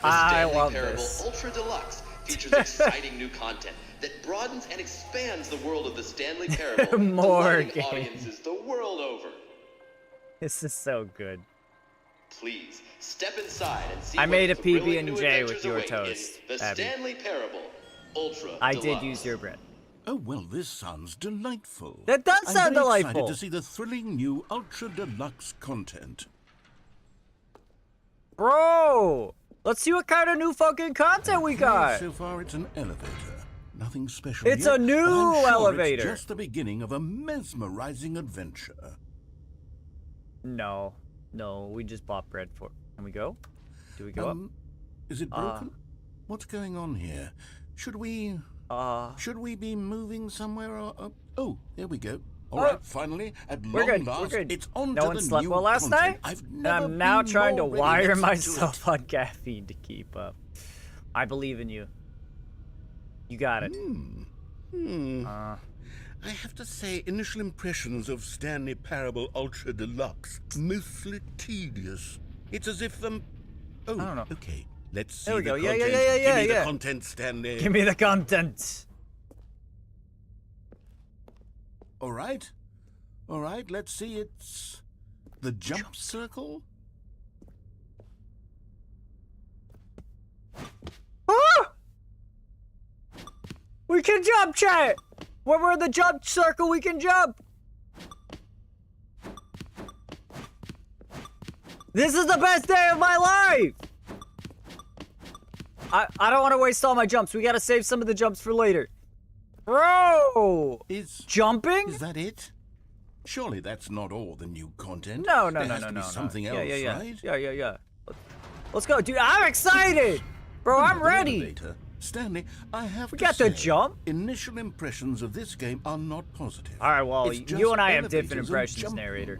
The I Stanley love Parable this. Ultra Deluxe features exciting new content that broadens and expands the world of the Stanley Parable, More delighting games. audiences the world over. This is so good. Please step inside and see I what made a thrilling new PB&J with adventures your await in toast, The Abby. Stanley Parable Ultra I Deluxe. did use your bread. Oh, well, this sounds delightful. That does I'm sound very delightful. excited to see the thrilling new Ultra Deluxe content. Bro, let's see what kind of new fucking content we got. So far, it's an elevator. Nothing special It's yet, a new but I'm sure elevator. It's just the beginning of a mesmerizing adventure. No, we just bought bread for. Can we go? Do we go up? Is it broken? What's going on here? Should we be moving somewhere? Or, oh, there we go. All right, finally, at We're long good. last, We're good. it's on No to one the slept new well last content. night. I've And never I'm now been trying to more ready. wire Let's do myself it. on caffeine to keep up. I believe in you. You got it. I have to say, initial impressions of Stanley Parable Ultra Deluxe, mostly tedious. It's as if I don't know. Okay, let's see There we the go. Yeah, content. yeah. Give me yeah. the content, Stanley. Give me the content. All right, let's see. It's the jump circle. Ah! We can jump, chat. When we're in the jump circle, we can jump. This is the best day of my life. I don't want to waste all my jumps. We gotta save some of the jumps for later. Bro! Jumping? Is that it? Surely that's not all the new content. No. There has to be something else, yeah. right? Yeah. Let's go, dude. I'm excited. Bro, I'm Another ready. elevator. Stanley, I have We to got say, the jump. Initial impressions of this game are not positive. All right, well, It's you just and I have elevators different and impressions, jumping. narrator.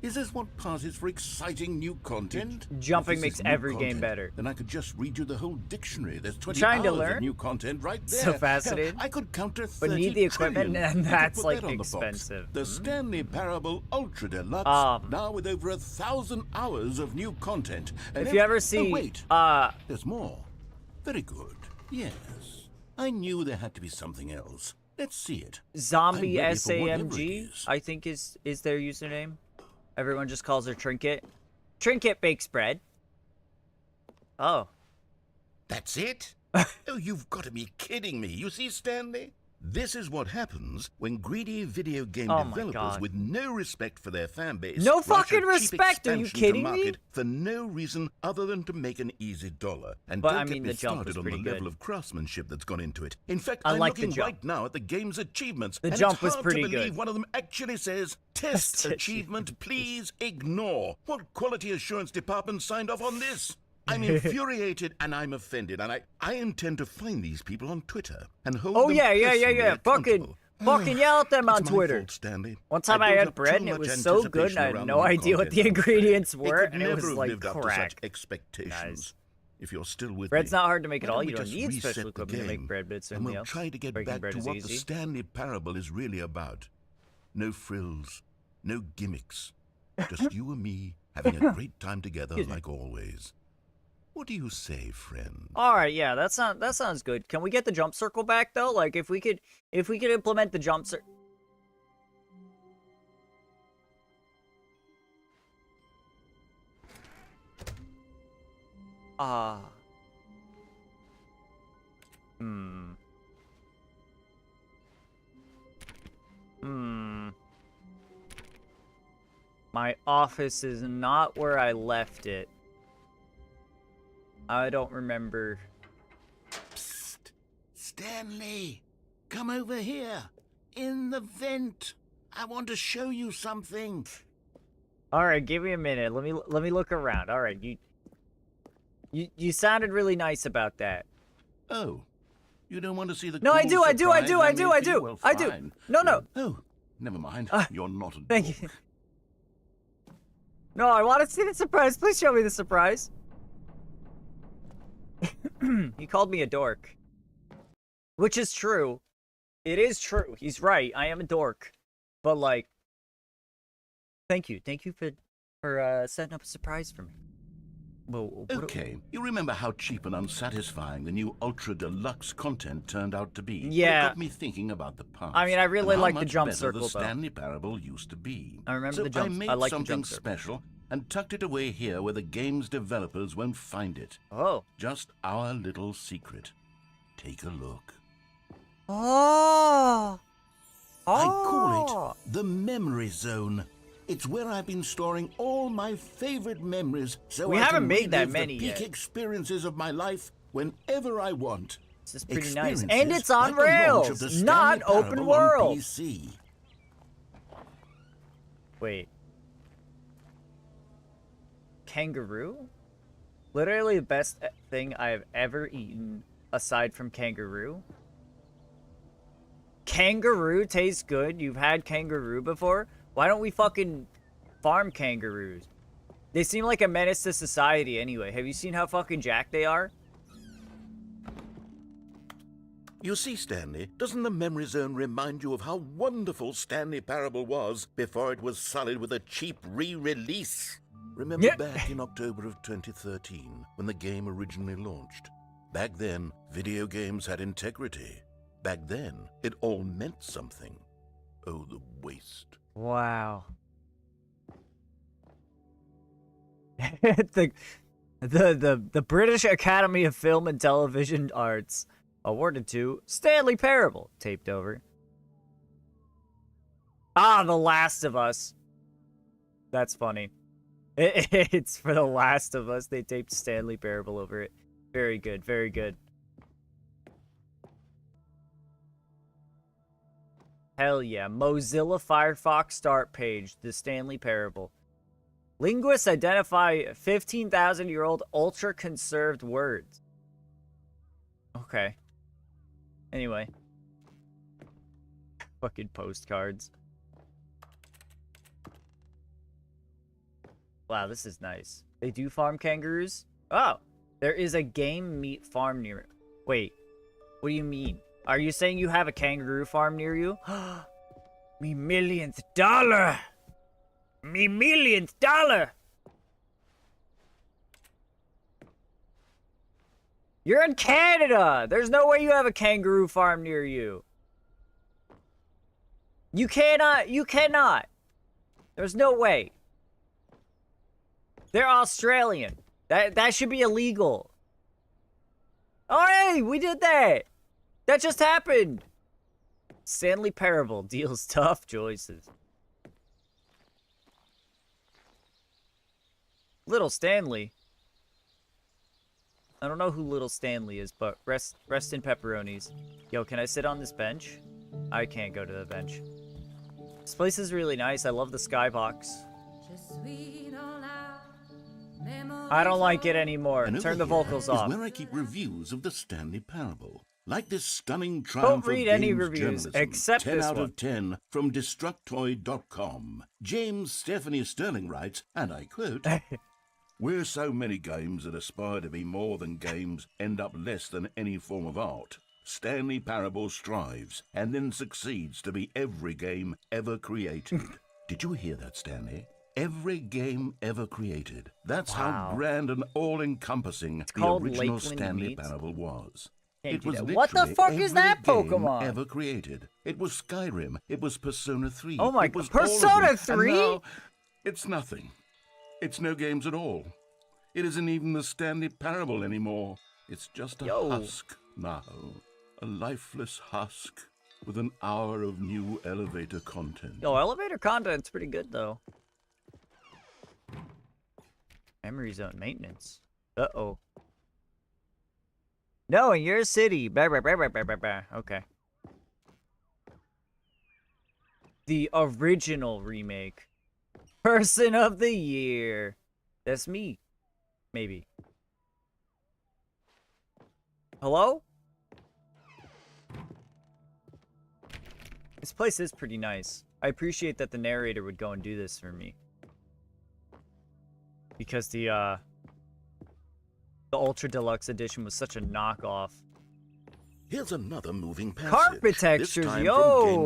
Is this what passes for exciting new content? Jumping If this makes is new every game content, better. Then I could just read you the whole dictionary. There's 20 Trying to hours learn? of new content right there. So fascinated. Hell, I could counter 30 But need the equipment, trillion. and You could that's, put like, that on the box. expensive. The Stanley Parable Ultra Deluxe, now with over 1,000 hours of new content. And If you ever see, wait, there's more. Very good. Yes. I knew there had to be something else. Let's see it. Zombie I'm ready for whatever it SAMG, is. I think is their username. Everyone just calls her Trinket. Trinket bakes bread. Oh. That's it? Oh, you've got to be kidding me. You see, Stanley? This is what happens when greedy video game Oh my developers God. with no respect for their fan base No rush a fucking cheap respect, are you expansion to kidding me? market for no reason other than to make an easy dollar. And But, don't I get mean, me the jump started was on the pretty level good. of craftsmanship that's gone into it. In fact, I I'm like the looking jump. right now at the game's achievements. The and jump it's was hard pretty to believe good. one of them actually says, test Test achievement, please ignore. What quality assurance department signed off on this? I'm infuriated and I'm offended, and I intend to find these people on Twitter and hold Oh them yeah. personally Fucking accountable. yell at them on It's my Twitter. fault, Stanley. One time I built had up bread too and it much was so good and I had anticipation no around the idea what the content, I'm afraid. ingredients were, It could and it never was have like lived up to crack. such expectations. Guys. If you're still with Bread's me, not hard to make at why all. don't You we don't just need reset special the equipment to make game, bread, but it's and certainly we'll else. try to get Breaking back bread to is what easy. the Stanley Parable is really about. No frills, no gimmicks, just you and me having a great time together like always. What do you say, friend? All right, yeah, that sounds good. Can we get the jump circle back though? Like if we could implement the jump circle. My office is not where I left it. I don't remember. Psst, Stanley, come over here. In the vent. I want to show you something. All right, give me a minute. Let me look around. All right, you sounded really nice about that. Oh, you don't want to see the No, cool I do. surprise I made do. for you? Well, I do. fine. No. Oh, never mind. You're not a Thank dork. you. No, I want to see the surprise. Please show me the surprise. He called me a dork. Which is true. It is true. He's right. I am a dork. But, like, thank you. Thank you for setting up a surprise for me. Well, what Okay, you remember how cheap and unsatisfying the new Ultra Deluxe content turned out to be? Yeah. It got me thinking about the past. I mean, I really and how like the much jump better circle, the though. Stanley Parable used to be. I remember so the jump- I made I like the something jump circle. special and tucked it away here where the game's developers won't find it. Oh. Just our little secret. Take a look. Oh. I call it the Memory Zone. It's where I've been storing all my favorite memories so We I haven't can made that relive many the peak yet. experiences of my life whenever I want. This is pretty nice. Experiences And it's on like the launch rails, of the Stanley not open Parable on world. PC. Wait. Kangaroo? Literally the best thing I have ever eaten aside from kangaroo. Kangaroo tastes good. You've had kangaroo before? Why don't we fucking farm kangaroos? They seem like a menace to society anyway. Have you seen how fucking jacked they are? You see, Stanley, doesn't the Memory Zone remind you of how wonderful Stanley Parable was before it was sullied with a cheap re-release? Remember Yeah. back in October of 2013, when the game originally launched? Back then, video games had integrity. Back then, it all meant something. Oh, the waste. Wow. the British Academy of Film and Television Arts awarded to Stanley Parable, taped over. Ah, The Last of Us. That's funny. It's for The Last of Us. They taped Stanley Parable over it. Very good, very good. Hell yeah. Mozilla Firefox start page, The Stanley Parable. Linguists identify 15,000-year-old ultra-conserved words. Okay. Anyway. Fucking postcards. Wow, this is nice. They do farm kangaroos? Oh, there is a game meat farm near... Wait, what do you mean? Are you saying you have a kangaroo farm near you? Me millionth dollar! Me millionth dollar! You're in Canada! There's no way you have a kangaroo farm near you. You cannot. There's no way. They're Australian. That should be illegal. Oh, hey, we did that. That just happened. Stanley Parable deals tough choices. Little Stanley. I don't know who Little Stanley is, but rest in pepperonis. Yo, can I sit on this bench? I can't go to the bench. This place is really nice. I love the skybox. I don't like it anymore. And Turn the over here vocals is off. where I keep reviews of the Stanley Parable. Like this stunning Don't triumph read of any games reviews, journalism. except 10 this out one. of 10 from Destructoid.com. James Stephanie Sterling writes, and I quote, "Where so many games that aspire to be more than games end up less than any form of art, Stanley Parable strives and then succeeds to be every game ever created." Did you hear that, Stanley? Every game ever created. That's Wow. how grand and all-encompassing the called original Lakeland Stanley Meats? Parable was. Can't It do was that. What the literally fuck is that every game Pokemon? ever created. It was Skyrim. It was Persona 3. Oh my it was God, Persona all of them. 3? And now, it's nothing. It's no games at all. It isn't even the Stanley Parable anymore. It's just a Yo. husk now. A lifeless husk with an hour of new elevator content. Yo, elevator content's pretty good, though. Memory zone maintenance. Uh-oh. No, in your city. Bah, bah, bah, bah, bah, bah, bah. Okay. The original remake. Person of the year. That's me. Maybe. Hello? This place is pretty nice. I appreciate that the narrator would go and do this for me. Because the Ultra Deluxe Edition was such a knockoff. Here's another moving passage. Carpet This textures, time yo! from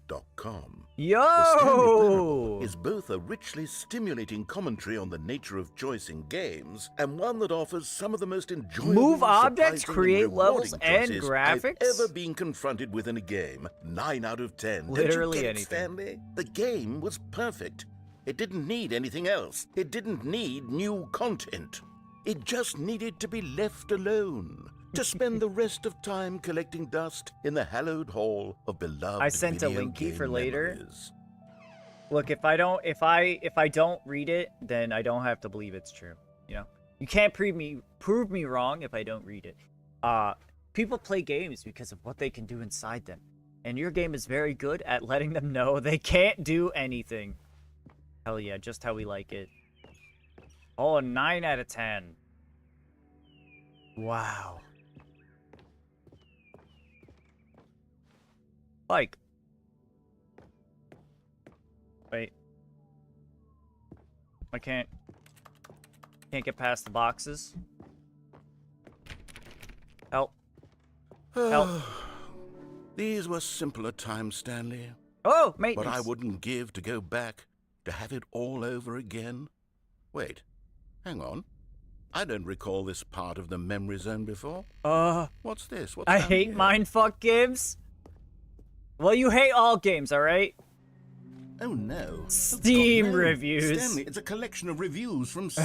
GameSpot.com. The Stanley Parable Yo! is both a richly stimulating commentary on the nature of choice in games and one that offers some of the most enjoyable, Move objects, surprising, create and levels, rewarding and choices graphics? I've ever been confronted with in a game. 9 out of 10. Literally Don't you get anything. it, Stanley? The game was perfect. It didn't need anything else. It didn't need new content. It just needed to be left alone. To spend the rest of time collecting dust in the hallowed hall of beloved I sent a video linky game for later. memories. Look, if I don't read it, then I don't have to believe it's true. You know, you can't prove me wrong if I don't read it. People play games because of what they can do inside them, and your game is very good at letting them know they can't do anything. Hell yeah, just how we like it. Oh, a 9 out of 10. Wow. Like. Wait. I can't get past the boxes. Help. Help. These were simpler times, Stanley. Oh, But maintenance. I wouldn't give to go back, to have it all over again. Wait, hang on. I don't recall this part of the memory zone before. What's this? What's I down hate here? mindfuck games. Well, you hate all games, alright? Oh no. Steam Oh, God, no. reviews. Stanley, it's a collection of reviews from Steam,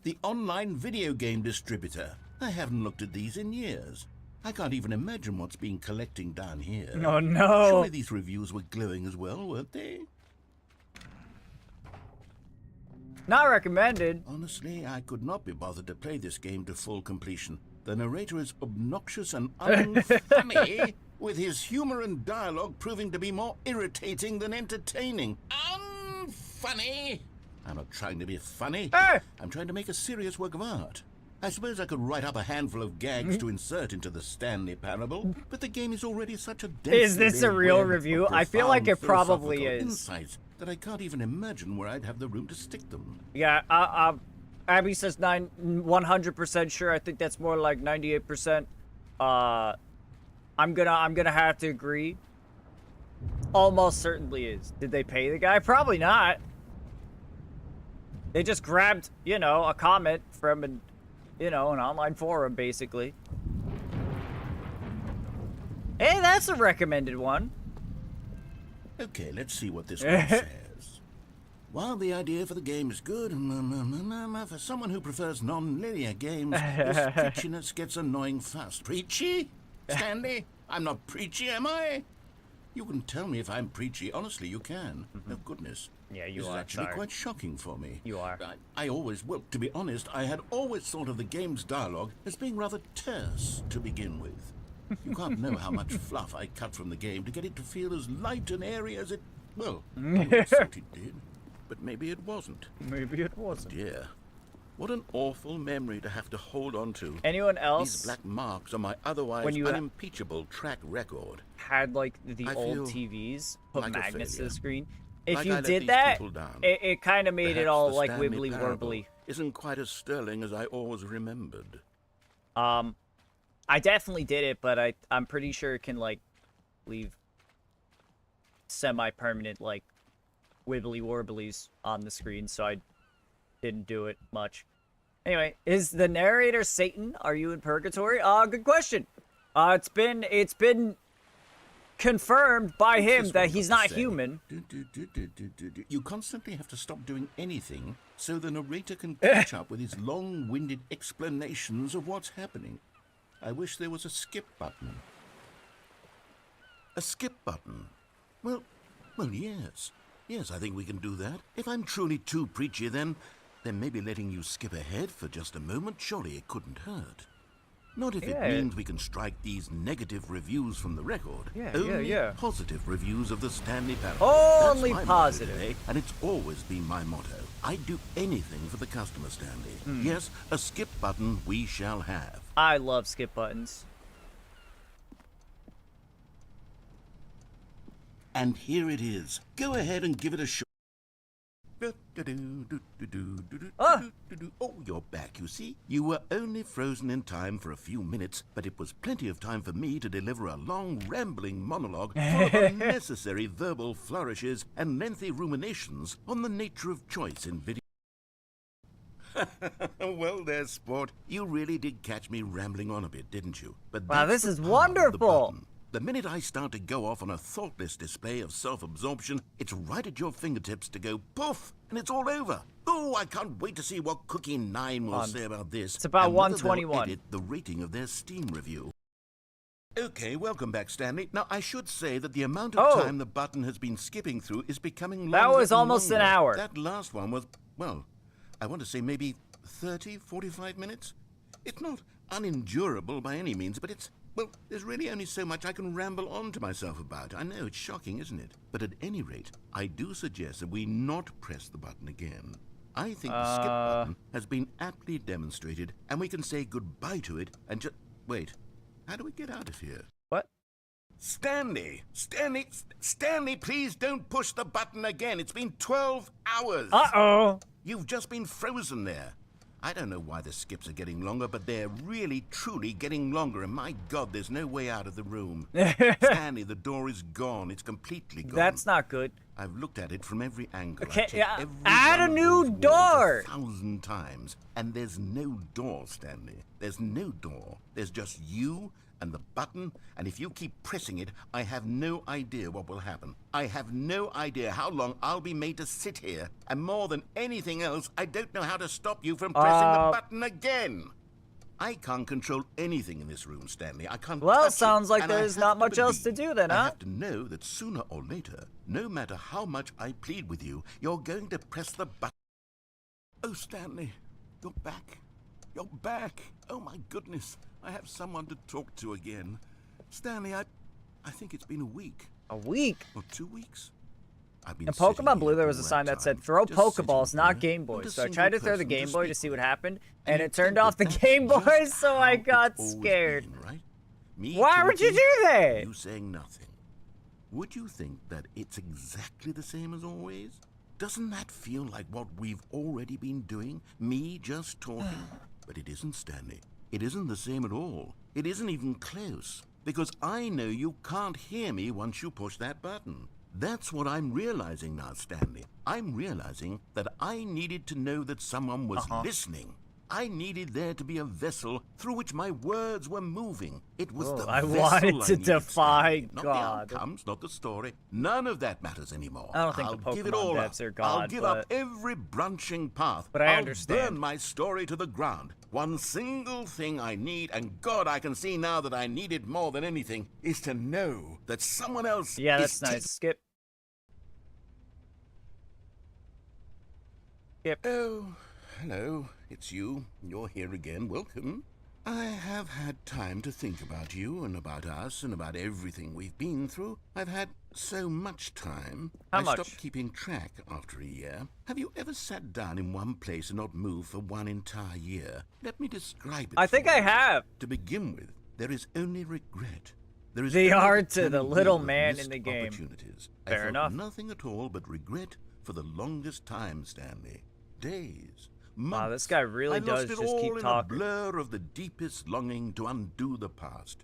the online video game distributor. I haven't looked at these in years. I can't even imagine what's been collecting down here. Oh no. Surely these reviews were glowing as well, weren't they? Not recommended. Honestly, I could not be bothered to play this game to full completion. The narrator is obnoxious and unfunny, with his humor and dialogue proving to be more irritating than entertaining. Unfunny! I'm not trying to be funny. Hey! I'm trying to make a serious work of art. I suppose I could write up a handful of gags to insert into the Stanley Parable, but the game is already such a Is this a densely real web review? of I feel like it profound probably philosophical is. Insights that I can't even imagine where I'd have the room to stick them. Yeah, Abby says 100% sure. I think that's more like 98%. I'm gonna have to agree. Almost certainly is. Did they pay the guy? Probably not. They just grabbed, you know, a comment from an, you know, an online forum, basically. Hey, that's a recommended one. Okay, let's see what this one says. While the idea for the game is good, for someone who prefers non-linear games, this preachiness gets annoying fast. Preachy? Stanley? I'm not preachy, am I? You can tell me if I'm preachy. Honestly, you can. Oh, goodness. Yeah, you this are. is actually Sorry. quite shocking for me. You are. I always, well, to be honest, I had always thought of the game's dialogue as being rather terse to begin with. You can't know how much fluff I cut from the game to get it to feel as light and airy as it, well, I always thought it did. But maybe it wasn't. Maybe it wasn't. Dear, what an awful memory to have to hold on to. Anyone else? These black marks on my otherwise When you unimpeachable track record. had like the I old feel TVs put like a magnets to failure. the screen. If Like I you let did these that, people down. it kind of made it Perhaps all the like Stanley wibbly Parable warbly. isn't quite as sterling as I always remembered. I definitely did it, but I'm pretty sure it can like leave semi-permanent like wibbly warblies on the screen, so I didn't do it much. Anyway, is the narrator Satan? Are you in purgatory? Good question. It's been confirmed by him This that one he's got to not say, human. You constantly have to stop doing anything so the narrator can catch up with his long-winded explanations of what's happening. I wish there was a skip button. A skip button? Well, yes. Yes, I think we can do that. If I'm truly too preachy, then maybe letting you skip ahead for just a moment, surely it couldn't hurt. Not if Yeah. it means we can strike these negative reviews from the record. Yeah, Only yeah. positive reviews of the Stanley Parable. Only That's my positive. motto today, and it's always been my motto. I'd do anything for the customer, Stanley. Yes, a skip button we shall have. I love skip buttons. And here it is. Go ahead and give it a shot. Ah. Oh, you're back, you see. You were only frozen in time for a few minutes, but it was plenty of time for me to deliver a long, rambling monologue full of unnecessary verbal flourishes and lengthy ruminations on the nature of choice in video. Well, there, sport. You really did catch me rambling on a bit, didn't you? But Wow, that's this the is power of the wonderful. button. The minute I start to go off on a thoughtless display of self-absorption, it's right at your fingertips to go poof, and it's all over. Oh, I can't wait to see what Cookie 9 will say about this. It's about and whether they'll 121. edit the rating of their Steam review. Okay, welcome back, Stanley. Now, I should say that the amount of Oh. time the button has been skipping through is becoming longer. That was and almost an longer. hour. That last one was, well, I want to say maybe 30, 45 minutes. It's not unendurable by any means, but it's, well, there's really only so much I can ramble on to myself about. I know, it's shocking, isn't it? But at any rate, I do suggest that we not press the button again. I think the skip button has been aptly demonstrated, and we can say goodbye to it and just... Wait, how do we get out of here? What? Stanley, please don't push the button again. It's been 12 hours. Uh-oh. You've just been frozen there. I don't know why the skips are getting longer, but they're really, truly getting longer, and my God, there's no way out of the room. Stanley, the door is gone. It's completely gone. That's not good. I've looked at it from every angle. Okay, I've checked yeah, every add one a of new those walls door. 1,000 times, and there's no door, Stanley. There's no door. There's just you and the button, and if you keep pressing it, I have no idea what will happen. I have no idea how long I'll be made to sit here, and more than anything else, I don't know how to stop you from pressing the button again. I can't control anything in this room, Stanley. I can't Well, touch sounds it, like and I there's have not to much else to believe- do then, I huh? have to know that sooner or later, no matter how much I plead with you, you're going to press the button. Oh, Stanley, you're back. You're back. Oh, my goodness. I have someone to talk to again. Stanley, I think it's been a week. A week? Or 2 weeks. I've been In sitting Pokemon Blue, here there was all a that sign that said, time, throw just sitting Pokeballs, not here, Game Boys. not a So I single tried to throw the person Game to Boy to speak see what with. happened, And and you it turned think off the that's Game just Boy, so I how it's got always scared. been, right? Me Why would you talking, do that? you saying nothing. Would you think that it's exactly the same as always? Doesn't that feel like what we've already been doing? Me just talking? But it isn't, Stanley. It isn't the same at all. It isn't even close. Because I know you can't hear me once you push that button. That's what I'm realizing now, Stanley. I'm realizing that I needed to know that someone was listening. I needed there to be a vessel through which my words were moving. It was the I vessel wanted to needed, defy Stanley. Not God. the outcomes, not the story. None of that matters anymore. I don't think I'll the give it Pokemon all devs up. are God, I'll give but- up every branching path. But I I'll understand. burn my story to the ground. One single thing I need, and God, I can see now that I need it more than anything, is to know that someone else Yeah, is that's nice. Skip. Skip. Oh, hello. It's you. You're here again. Welcome. I have had time to think about you and about us and about everything we've been through. I've had so much time. How I much? stopped keeping track after a year. Have you ever sat down in one place and not moved for one entire year? Let me describe it. I think for I you. have. To begin with, there is only regret. There is The only art to the eternal little view of man in missed the game. opportunities. Fair I felt enough. nothing at all but regret for the longest time, Stanley. Days. Wow, this guy really I does lost it just all keep in talking. a blur of the deepest longing to undo the past.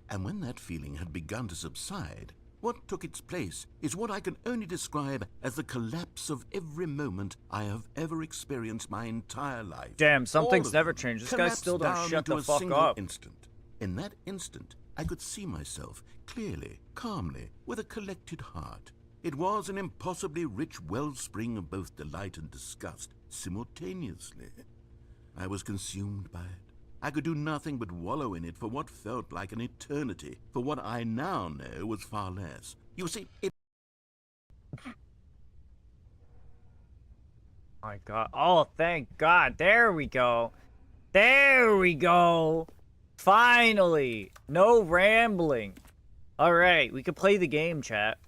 And when that feeling had begun to subside, what took its place is what I can only describe as the collapse of every moment I have ever experienced my entire life. Damn, some All things of never them change. This guy collapsed still don't down shut into the a fuck single up. instant. In that instant, I could see myself clearly, calmly, with a collected heart. It was an impossibly rich wellspring of both delight and disgust simultaneously. I was consumed by it. I could do nothing but wallow in it for what felt like an eternity, for what I now know was far less. You see, it... My God. Oh, thank God. There we go. There we go. Finally. No rambling. All right. We can play the game, chat.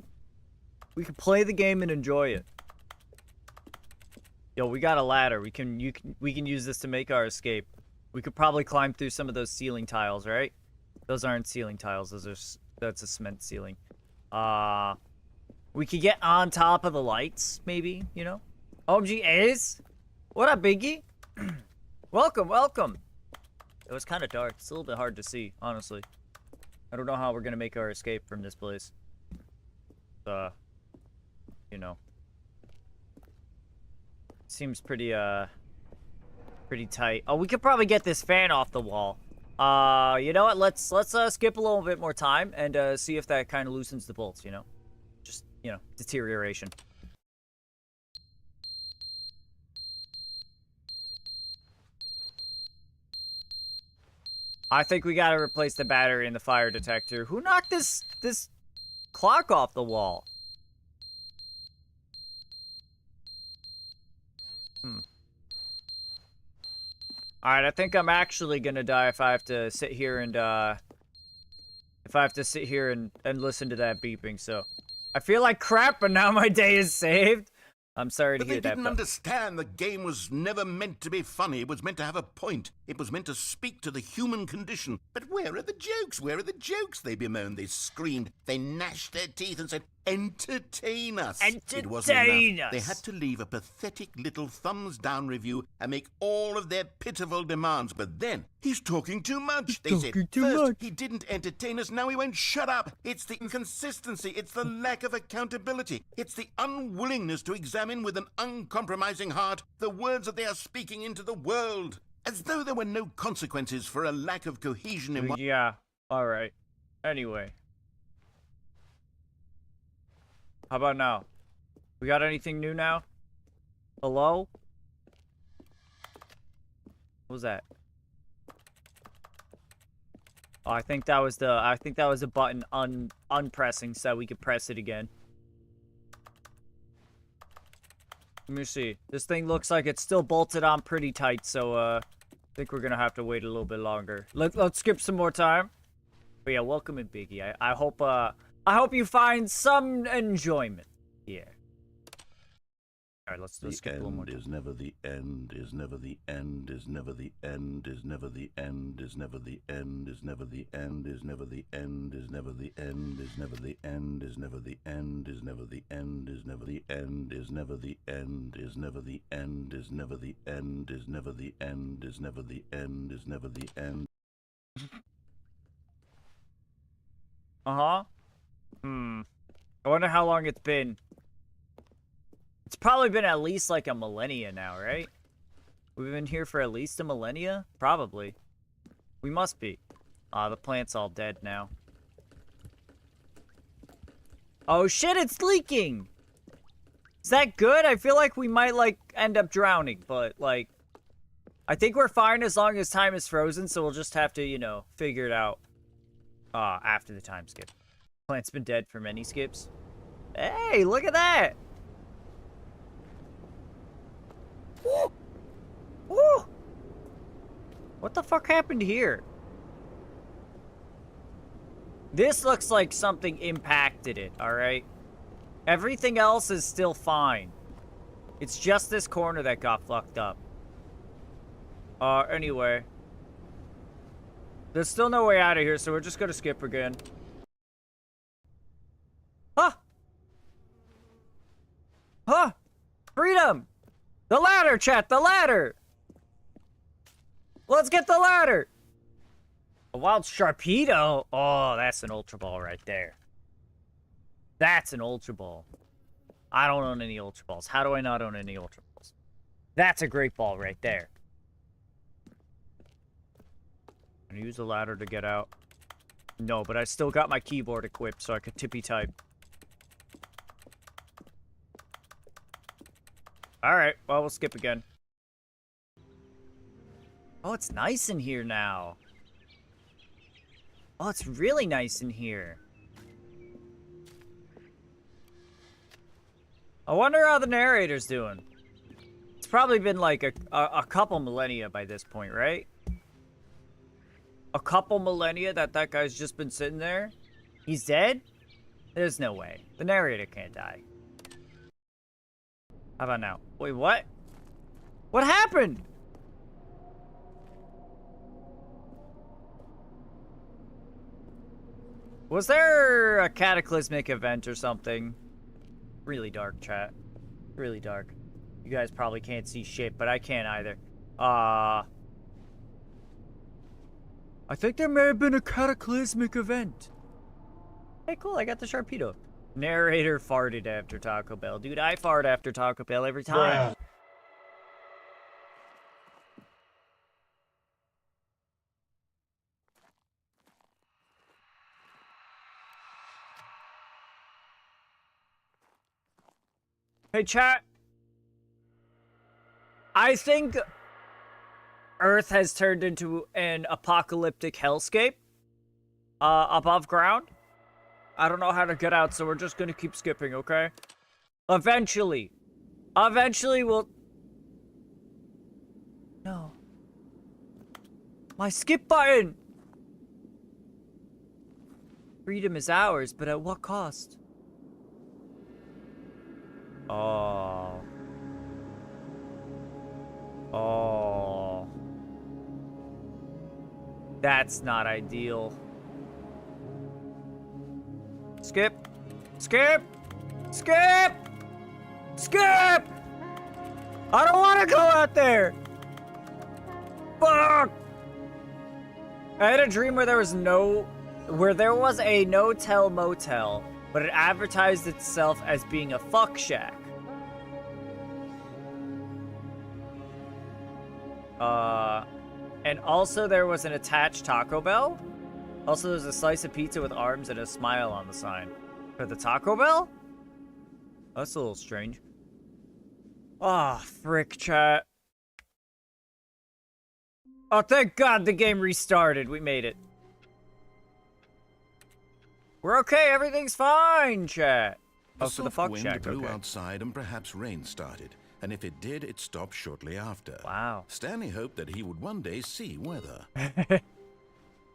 We can play the game and enjoy it. Yo, we got a ladder. We can use this to make our escape. We could probably climb through some of those ceiling tiles, right? Those aren't ceiling tiles. That's a cement ceiling. We could get on top of the lights, maybe, you know? OMG A's? What up, Biggie? Welcome, welcome. It was kind of dark. It's a little bit hard to see, honestly. I don't know how we're gonna make our escape from this place. You know. Seems pretty tight. Oh, we could probably get this fan off the wall. You know what? Let's skip a little bit more time and see if that kind of loosens the bolts, you know? Just, you know, deterioration. I think we gotta replace the battery in the fire detector. Who knocked this clock off the wall? Alright, I think I'm actually gonna die if I have to sit here and, listen to that beeping, so. I feel like crap, but now my day is saved. I'm sorry to But they hear that, didn't but... understand the game was never meant to be funny. It was meant to have a point. It was meant to speak to the human condition. But where are the jokes? Where are the jokes? They bemoaned, they screamed, they gnashed their teeth and said, entertain us. It wasn't Entertain enough. us. They had to leave a pathetic little thumbs down review and make all of their pitiful demands. But then, he's talking too much. They said, first, he didn't entertain us, now he won't shut up. It's the inconsistency. It's the lack of accountability. It's the unwillingness to examine with an uncompromising heart the words that they are speaking into the world. As though there were no consequences for a lack of cohesion in one... Yeah, alright. Anyway. How about now? We got anything new now? Hello? What was that? Oh, I think that was the button unpressing so that we could press it again. Let me see. This thing looks like it's still bolted on pretty tight, so I think we're gonna have to wait a little bit longer. Let's skip some more time. But yeah, welcome in, Biggie. I hope you find some enjoyment here. Alright, let's The skip one more end time. is never the end, is never the end, is never the end, is never the end, is never the end, is never the end, is never the end, is never the end, is never the end, is never the end, is never the end, is never the end, is never the end, is never the end, is never the end, is never the end, is never the end, is never the end. Uh-huh. I wonder how long it's been. It's probably been at least like a millennia now, right? We've been here for at least a millennia? Probably. We must be. The plant's all dead now. Oh shit, it's leaking! Is that good? I feel like we might, like, end up drowning, but, like... I think we're fine as long as time is frozen, so we'll just have to, you know, figure it out. After the time skip. Plant's been dead for many skips. Hey, look at that! Woo! Woo! What the fuck happened here? This looks like something impacted it, alright? Everything else is still fine. It's just this corner that got fucked up. Anyway. There's still no way out of here, so we're just gonna skip again. Huh! Huh! Freedom! The ladder, chat! The ladder! Let's get the ladder! A wild Sharpedo? Oh, that's an Ultra Ball right there. That's an Ultra Ball. I don't own any Ultra Balls. How do I not own any Ultra Balls? That's a great ball right there. Can I use the ladder to get out? No, but I still got my keyboard equipped so I could tippy type. Alright, well, we'll skip again. Oh, it's nice in here now. Oh, it's really nice in here. I wonder how the narrator's doing. It's probably been like a couple millennia by this point, right? A couple millennia that guy's just been sitting there? He's dead? There's no way. The narrator can't die. How about now? Wait, what? What happened? Was there a cataclysmic event or something? Really dark, chat. Really dark. You guys probably can't see shit, but I can't either. I think there may have been a cataclysmic event. Hey, cool, I got the Sharpedo. Narrator farted after Taco Bell. Dude, I fart after Taco Bell every time. Hey, chat. I think Earth has turned into an apocalyptic hellscape. Above ground. I don't know how to get out, so we're just gonna keep skipping, okay? Eventually we'll... No. My skip button! Freedom is ours, but at what cost? Oh. Oh. That's not ideal. Skip. Skip. Skip. Skip. I don't want to go out there. Fuck. I had a dream where there was a no-tell motel, but it advertised itself as being a fuck shack. And also there was an attached Taco Bell. Also, there's a slice of pizza with arms and a smile on the sign. For the Taco Bell? That's a little strange. Ah, oh, frick, chat. Oh, thank God the game restarted. We made it. We're okay. Everything's fine, chat. Oh, for the fuck wind shack, blew okay. outside and perhaps rain started. And if it did, it stopped shortly after. Wow. Stanley hoped that he would one day see weather.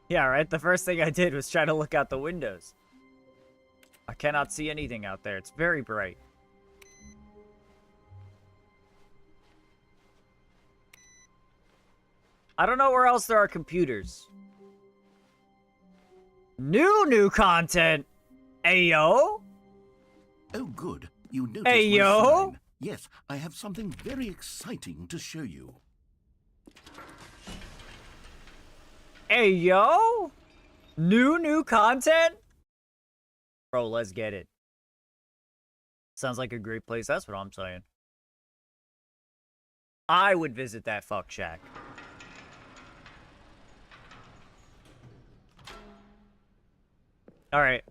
Yeah, right? The first thing I did was try to look out the windows. I cannot see anything out there. It's very bright. I don't know where else there are computers. New content. Ayo. Oh, good. You noticed Hey, my yo. sign. Yes, I have something very exciting to show you. Ayo. New content. Bro, let's get it. Sounds like a great place. That's what I'm saying. I would visit that fuck shack. All right.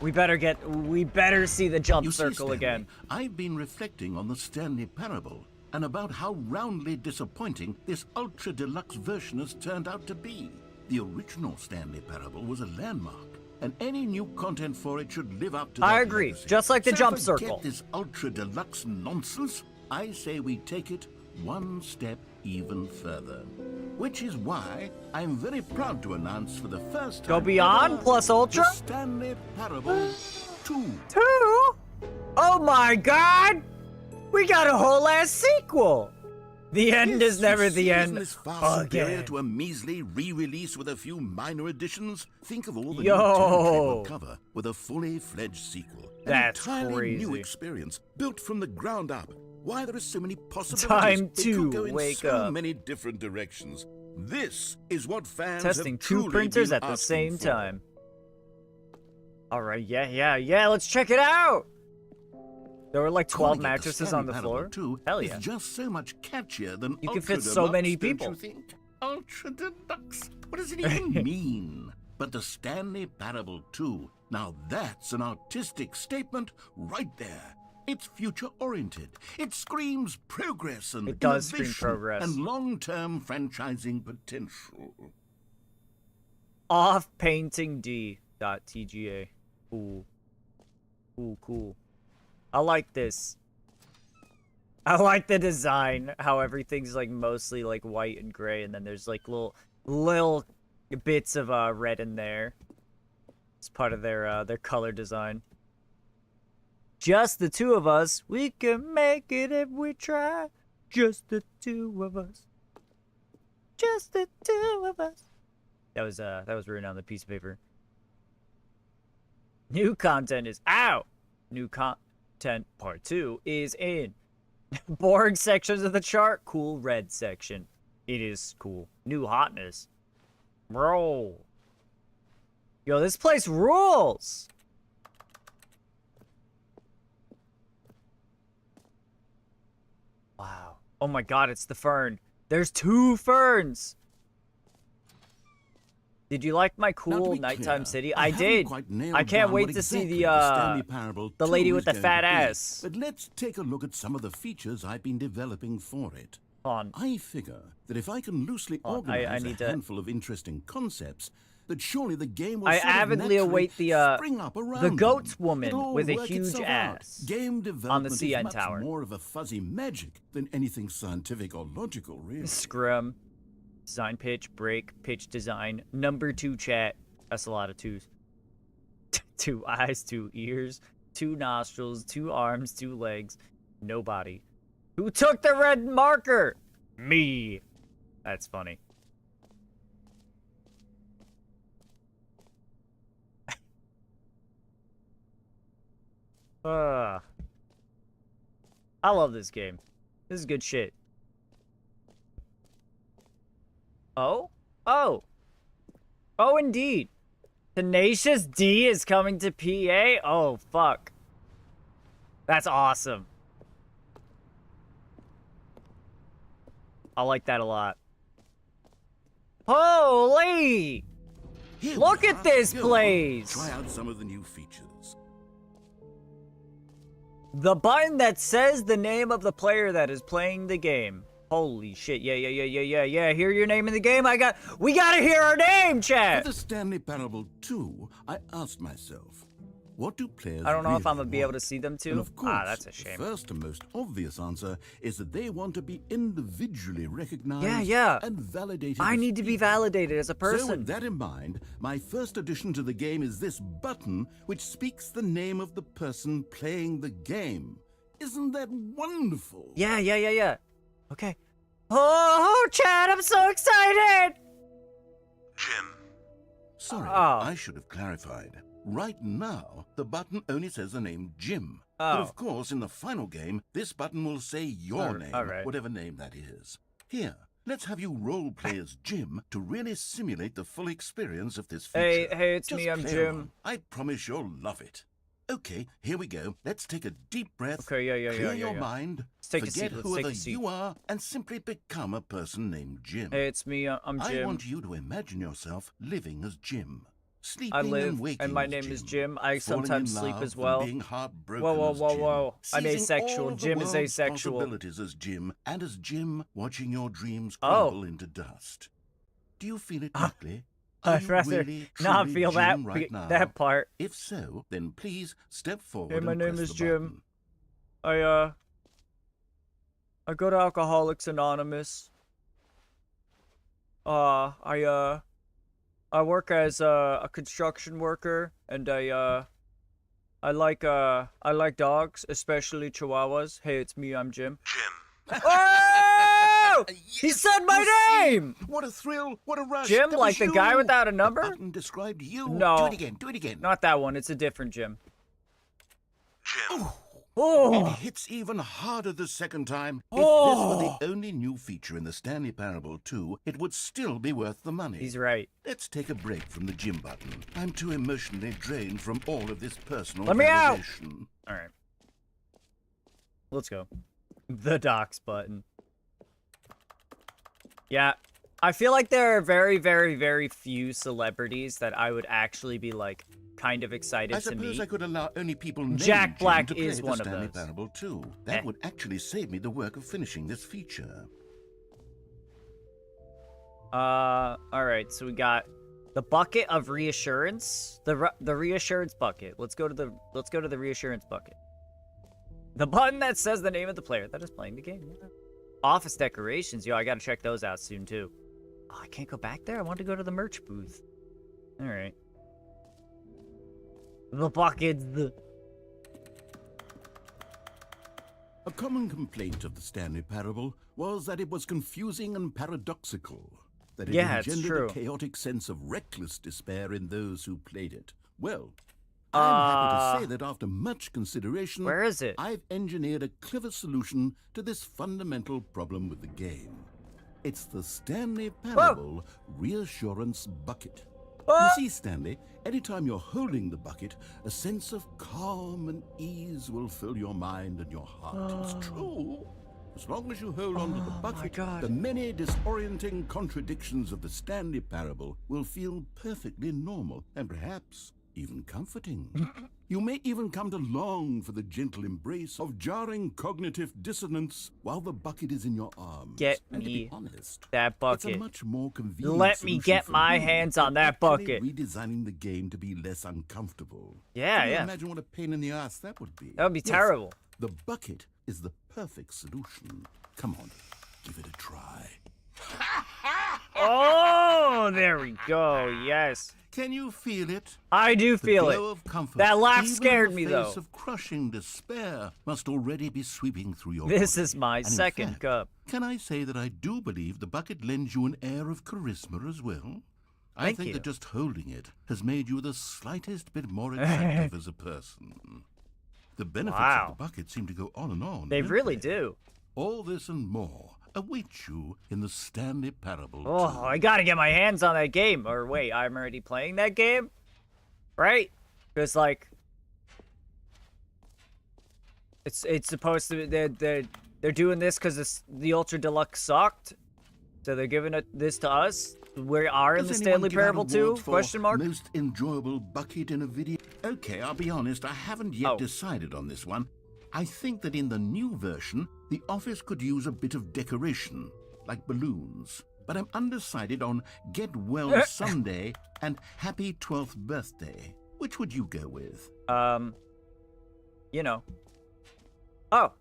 We better see the jump You see, circle Stanley, again. I've been reflecting on the Stanley Parable and about how roundly disappointing this ultra deluxe version has turned out to be. The original Stanley Parable was a landmark, and any new content for it should live up to that I agree, legacy. just like the So jump forget circle. this ultra deluxe nonsense. I say we take it one step even further. Which is why I'm very proud to announce for the first time Go beyond ever, plus ultra? the Stanley Parable 2. 2? Oh my god! We got a whole ass sequel! The end Yes, is never you the see, end. Isn't this far superior Again. to a measly re-release with a few minor additions? Think of all the Yo. new territory we'll cover with a fully fledged sequel. That's An entirely new crazy. experience, built from the ground up. Why there are so many possibilities. Time It to could go in wake so up. many different directions. This is what fans Testing have 2 truly printers been at the asking same for. time. Alright, yeah, let's check it out! There were like 12 Calling it the mattresses Stanley on the Parable floor. 2 Hell is yeah. just so much catchier than You can ultra fit so deluxe, many don't people. you think? Ultra deluxe? What does it even mean? But the Stanley Parable 2, now that's an artistic statement right there. It's future-oriented. It screams progress and It does scream innovation progress. and long-term franchising potential. Off painting D.tga. Ooh. Ooh, cool. I like this. I like the design, how everything's like mostly like white and gray, and then there's like little bits of red in there. It's part of their color design. Just the two of us, we can make it if we try. Just the two of us. Just the two of us. That was written on the piece of paper. New content is out. New content part 2 is in. Boring sections of the chart, cool red section. It is cool. New hotness. Bro. Yo, this place rules. Wow. Oh my god, it's the fern. There's 2 ferns. Did you like my Now, to cool be nighttime clear, city? I I haven't did. quite nailed I can't down wait what to see exactly the Stanley Parable the 2 lady is with the going fat to be. ass. But let's take a look at some of the features I've been developing for it. On. I figure that if I can loosely Hold on, I organize need a to- handful of interesting concepts, that surely the game will I sort of avidly naturally await the spring up around the them. goats woman It'll all with a work huge itself ass out. Game development CN is much tower. more of a fuzzy magic than anything scientific or logical, really. Scrum. Design pitch, break, pitch design. Number 2 chat. That's a lot of 2s. 2 eyes, 2 ears, 2 nostrils, 2 arms, 2 legs. No body. Who took the red marker? Me. That's funny. I love this game. This is good shit. Oh? Oh. Oh, indeed. Tenacious D is coming to PA? Oh, fuck. That's awesome. I like that a lot. Holy! Here Look we at are. this Go on, place. Try out some of the new features. The button that says the name of the player that is playing the game. Holy shit. Yeah. Hear your name in the game. We gotta hear our name, For chat! the Stanley Parable 2, I asked myself, what do players I don't know if really I'm gonna be able to want? see them too. And of course, That's a shame. the first and most obvious answer is that they want to be individually recognized Yeah. and validated. I as need to be people. validated as a So person. with that in mind, my first addition to the game is this button which speaks the name of the person playing the game. Isn't that wonderful? Yeah. Okay. Oh, Chad, I'm so excited! Jim. Sorry, Oh. I should have clarified. Right now, the button only says the name Jim. Oh. But of course, in the final game, this button will say your name, all right. whatever name that is. Here, let's have you role-play as Jim to really simulate the full experience of this feature. Hey, it's Just me, I'm play Jim. along. I promise you'll love it. Okay, here we go. Let's take a deep breath. Okay, yeah, Clear yeah, your yeah. mind. Let's take a forget seat, let's whoever take a seat. you are, and simply become a person named Jim. Hey, it's me, I'm I Jim. want you to imagine yourself living as Jim. Sleeping I and live, waking and my as name is Jim. Jim. I Falling sometimes in sleep love as and well. being heartbroken Whoa, whoa, as whoa, Jim. whoa. I'm Seizing asexual. all of the Jim is world's asexual. possibilities as Jim, and as Jim, watching your dreams Oh. crumble into dust. Do you feel it deeply? Are I'd you rather really, not truly feel Jim right now? that part. If so, then please step forward Hey, my and name press is the Jim. button. I go to Alcoholics Anonymous. I work as a construction worker, and I like dogs, especially Chihuahuas. Hey, it's me, I'm Jim. Jim. Oh! He Yes, said my you see? name! What a thrill! What a rush! Jim, That like was the guy you! without a The number? button described you. No. Do it again. Do it again. Not that one, it's a different Jim. Jim. It Oh! hits even harder the second time. If Oh. this were the only new feature in the Stanley Parable 2, it would still be worth the money. He's right. Let's take a break from the Jim button. I'm too emotionally drained from all of this personal Let me out! validation. Alright. Let's go. The docs button. Yeah. I feel like there are very, very, very few celebrities that I would actually be, like, kind of excited I to suppose meet. I could allow only people named Jack Jim Black to play is the one of Stanley those. Parable 2. That Eh. would actually save me the work of finishing this feature. Alright, so we got the bucket of reassurance. The reassurance bucket. Let's go to the reassurance bucket. The button that says the name of the player that is playing the game. Yeah. Office decorations. Yo, I gotta check those out soon too. Oh, I can't go back there? I want to go to the merch booth. Alright. The buckets. A common complaint of the Stanley Parable was that it was confusing and paradoxical, that it Yeah, it's engendered true. a chaotic sense of reckless despair in those who played it. Well, I'm happy to say that after much consideration, Where is it? I've engineered a clever solution to this fundamental problem with the game. It's the Stanley Parable Reassurance Bucket. You see, Stanley, anytime you're holding the bucket, a sense of calm and ease will fill your mind and your heart. It's true. As long as you hold on to the bucket, God. the many disorienting contradictions of the Stanley Parable will feel perfectly normal and perhaps even comforting. You may even come to long for the gentle embrace of jarring cognitive dissonance while the bucket is in your arms. Get And to be me honest, that it's a bucket. much more convenient Let me solution get for my you hands on than that actually bucket. redesigning the game to be less uncomfortable. Yeah, Can you yeah. imagine what a pain in the ass that would be? That would be Yes, terrible. The bucket is the perfect solution. Come on, give it a try. Oh, there we go. Yes. Can you feel it? I do The feel glow it. of comfort, That laugh even scared in me, the though. face of crushing despair must already be sweeping through your This body. is my And in second fact, cup. Can I say that I do believe the bucket lends you an air of charisma as well? I Thank think you. that just holding it has made you the slightest bit more attractive as a person. The benefits Wow. of the bucket seem to go on and on. They don't really they? do. All this and more await you in the Stanley Parable. Oh, 2. I gotta get my hands on that game. Or wait, I'm already playing that game? Right? Because, like... It's supposed to... They're doing this because the Ultra Deluxe sucked. So they're giving this to us. We are in Does the anyone Stanley give out Parable 2? awards for Question mark? Most enjoyable bucket in a video. Okay, I'll be honest, I haven't yet Oh. decided on this one. I think that in the new version, the office could use a bit of decoration, like balloons. But I'm undecided on Get Well Sunday and Happy 12th Birthday. Which would you go with? You know. Oh.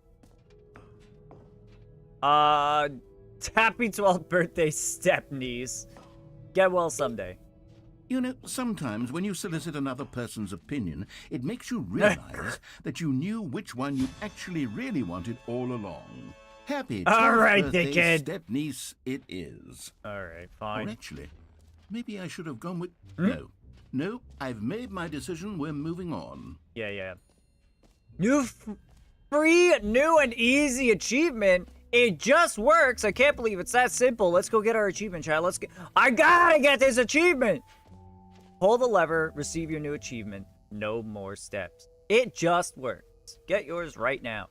Happy 12th birthday, Stepnies. Get well someday. You know, sometimes when you solicit another person's opinion, it makes you realize that you knew which one you actually really wanted all along. Happy All 12th right, birthday, dickhead. step-niece it is. All right, Or fine. actually, maybe I should have gone with... No, I've made my decision. We're moving on. Yeah. New free, new and easy achievement. It just works. I can't believe it's that simple. Let's go get our achievement, child. Let's get. I gotta get this achievement. Pull the lever. Receive your new achievement. No more steps. It just works. Get yours right now.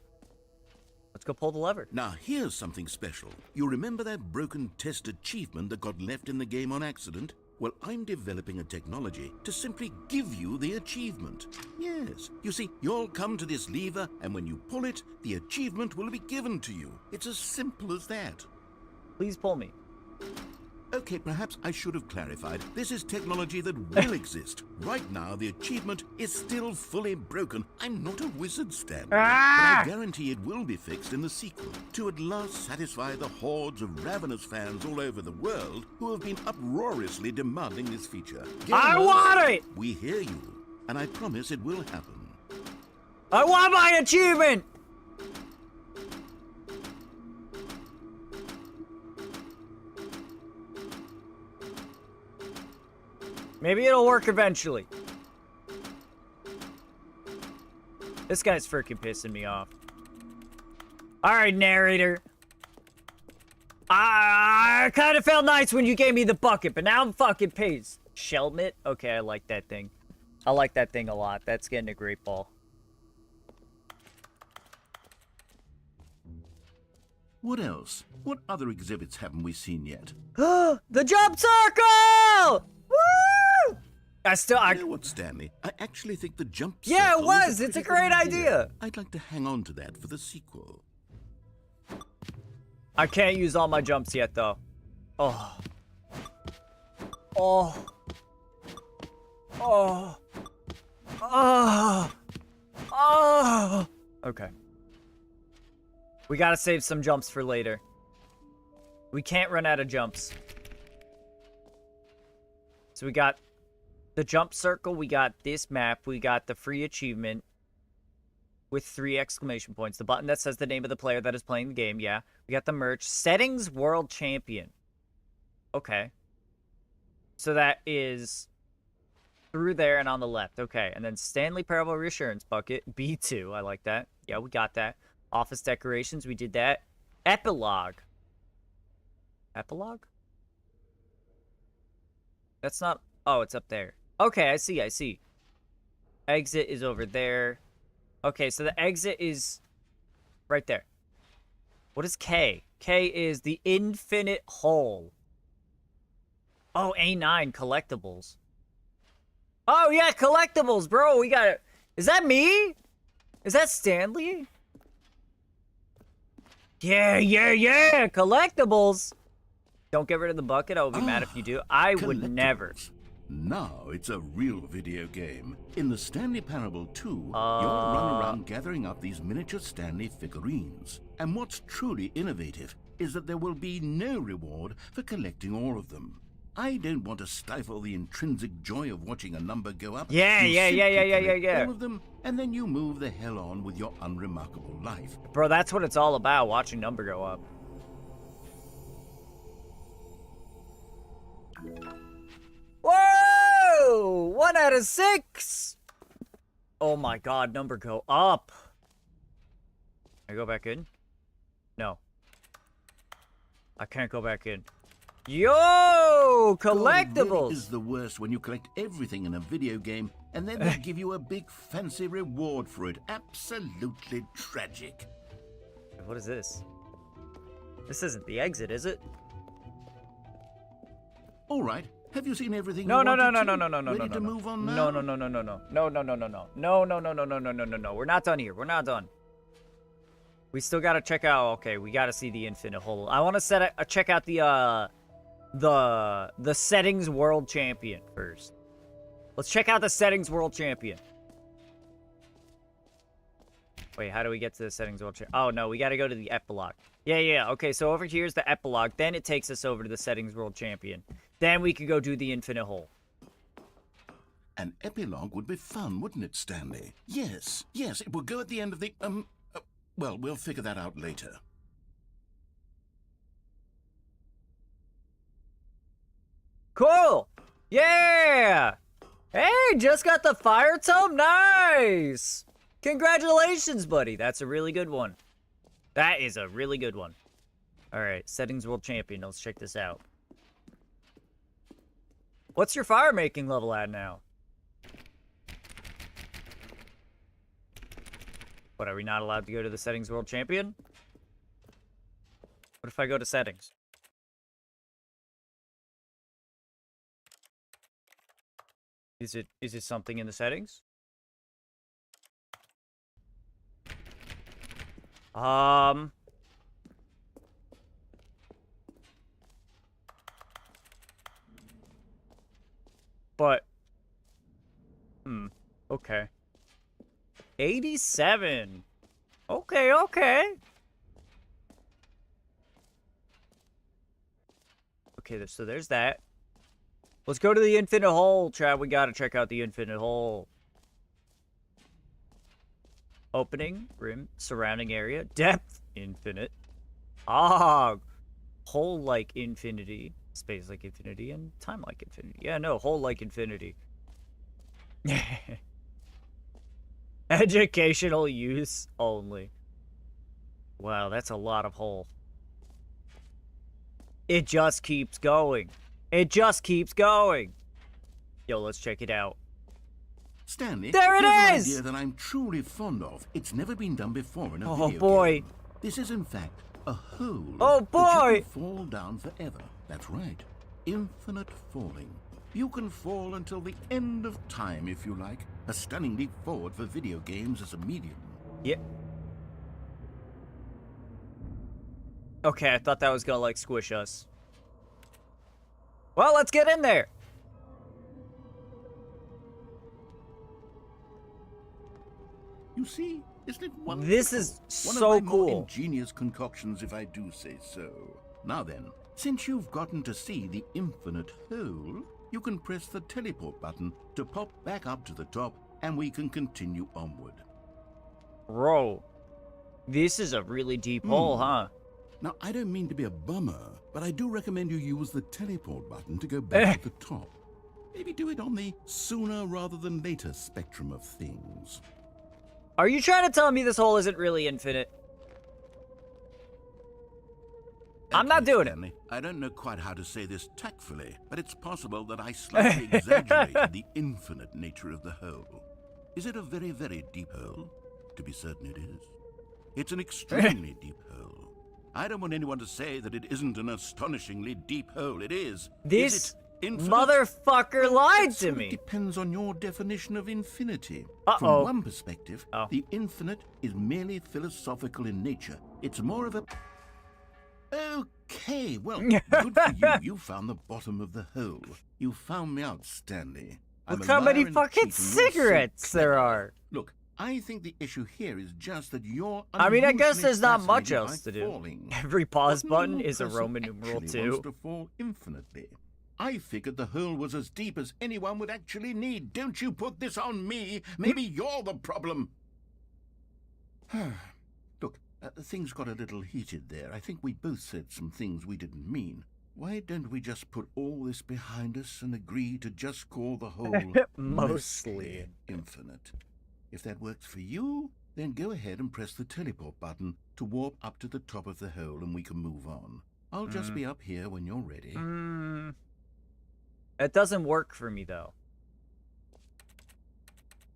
Let's go pull the lever. Now, here's something special. You remember that broken test achievement that got left in the game on accident? Well, I'm developing a technology to simply give you the achievement. Yes. You see, you'll come to this lever, and when you pull it, the achievement will be given to you. It's as simple as that. Please pull me. Okay, perhaps I should have clarified. This is technology that will exist. Right now, the achievement is still fully broken. I'm not a wizard, Stanley. But I guarantee it will be fixed in the sequel to at last satisfy the hordes of ravenous fans all over the world who have been uproariously demanding this feature. I Gamers, want it! We hear you, and I promise it will happen. I want my achievement! Maybe it'll work eventually. This guy's freaking pissing me off. Alright, narrator. I kind of felt nice when you gave me the bucket, but now I'm fucking pissed. Shelmet? Okay, I like that thing. I like that thing a lot. That's getting a great ball. What else? What other exhibits haven't we seen yet? The jump circle! Woo! You know what, Stanley? I actually think the jump Yeah, it circle was. is a It's a pretty great good idea. I'd like to hang on to that for the sequel. I can't use all my jumps yet, though. Oh. Oh. Oh. Oh. Oh. Okay. We gotta save some jumps for later. We can't run out of jumps. So we got the jump circle, we got this map, we got the free achievement with 3 exclamation points. The button that says the name of the player that is playing the game, yeah. We got the merch. Settings World Champion. Okay. So that is through there and on the left. Okay, and then Stanley Parable Reassurance Bucket, B2. I like that. Yeah, we got that. Office decorations, we did that. Epilogue. Epilogue? That's not... Oh, it's up there. Okay, I see. Exit is over there. Okay, so the exit is right there. What is K? K is the infinite hole. Oh, A9, collectibles. Oh, yeah, collectibles, bro. We got it. Is that me? Is that Stanley? Yeah, collectibles. Don't get rid of the bucket. I would be mad if you do. I would never. Now it's a real video game. In the Stanley Parable 2, you'll run around gathering up these miniature Stanley figurines. And what's truly innovative is that there will be no reward for collecting all of them. I don't want to stifle the intrinsic joy of watching a number go up. Yeah. All of them, and then you move the hell on with your unremarkable life. Bro, that's what it's all about, watching number go up. Whoa! 1 out of 6! Oh my god, number go up. Can I go back in? No. I can't go back in. Yo! Collectibles! God, it really is the worst when you collect everything in a video game and then they give you a big fancy reward for it. Absolutely tragic. What is this? This isn't the exit, is it? All right. Have you seen everything No. you wanted to? Ready to move on now? No. No. We're not done here. We're not done. We still gotta check out. Okay, we gotta see the infinite hole. I want to check out the settings world champion first. Let's check out the settings world champion. Wait, how do we get to the settings world champion? Oh no, we gotta go to the epilogue. Yeah. Okay, so over here's the epilogue. Then it takes us over to the settings world champion. Then we can go do the infinite hole. An epilogue would be fun, wouldn't it, Stanley? Yes, it will go at the end of the, well, we'll figure that out later. Cool. Yeah. Hey, just got the fire tome. Nice. Congratulations, buddy. That's a really good one. That is a really good one. All right, settings world champion. Let's check this out. What's your fire making level at now? What, are we not allowed to go to the settings world champion? What if I go to settings? Is it something in the settings? But okay. 87. Okay, okay. Okay, so there's that. Let's go to the infinite hole, Chad. We gotta check out the infinite hole. Opening, rim, surrounding area, depth, infinite. Ah, hole like infinity, space like infinity, and time like infinity. Yeah, no, hole like infinity. Educational use only. Wow, that's a lot of hole. It just keeps going. It just keeps going. Yo, let's check it out. Stanley, There it here's is! an idea that I'm truly fond of. It's never been done before in a Oh, video boy. game. This is, in fact, a hole Oh, that boy. you can fall down forever. That's right. Infinite falling. You can fall until the end of time, if you like. A stunning leap forward for video games as a medium. Yeah. Okay, I thought that was gonna, like, squish us. Well, let's get in there. You see, isn't it wonderful? This is One so of my more cool. ingenious concoctions, if I do say so. Now then, since you've gotten to see the infinite hole, you can press the teleport button to pop back up to the top, and we can continue onward. Bro, this is a really deep hole, huh? Now, I don't mean to be a bummer, but I do recommend you use the teleport button to go back to the top. Maybe do it on the sooner rather than later spectrum of things. Are you trying to tell me this hole isn't really infinite? I'm not doing it. Stanley, I don't know quite how to say this tactfully, but it's possible that I slightly exaggerated the infinite nature of the hole. Is it a very, very deep hole? To be certain it is. It's an extremely deep hole. I don't want anyone to say that it isn't an astonishingly deep hole. It is. This Is it infinite? motherfucker lied That to sort of me. depends on your definition of infinity. Uh-oh. From one perspective, Oh. the infinite is merely philosophical in nature. It's more of a... Okay, well, good for you. You found the bottom of the hole. You found me out, Stanley. I'm Look a how many liar and a fucking cheat, and you're so cigarettes there clever. are. Look, I think the issue here is just that you're I mean, I guess unusually there's not much fascinated else by to do. falling. Every pause But button no is a person Roman numeral actually wants 2. to fall infinitely. I figured the hole was as deep as anyone would actually need. Don't you put this on me. Maybe you're the problem. Look, things got a little heated there. I think we both said some things we didn't mean. Why don't we just put all this behind us and agree to just call the hole Mostly infinite? If that works for you, then go ahead and press the teleport button to warp up to the top of the hole and we can move on. I'll just be up here when you're ready. It doesn't work for me, though.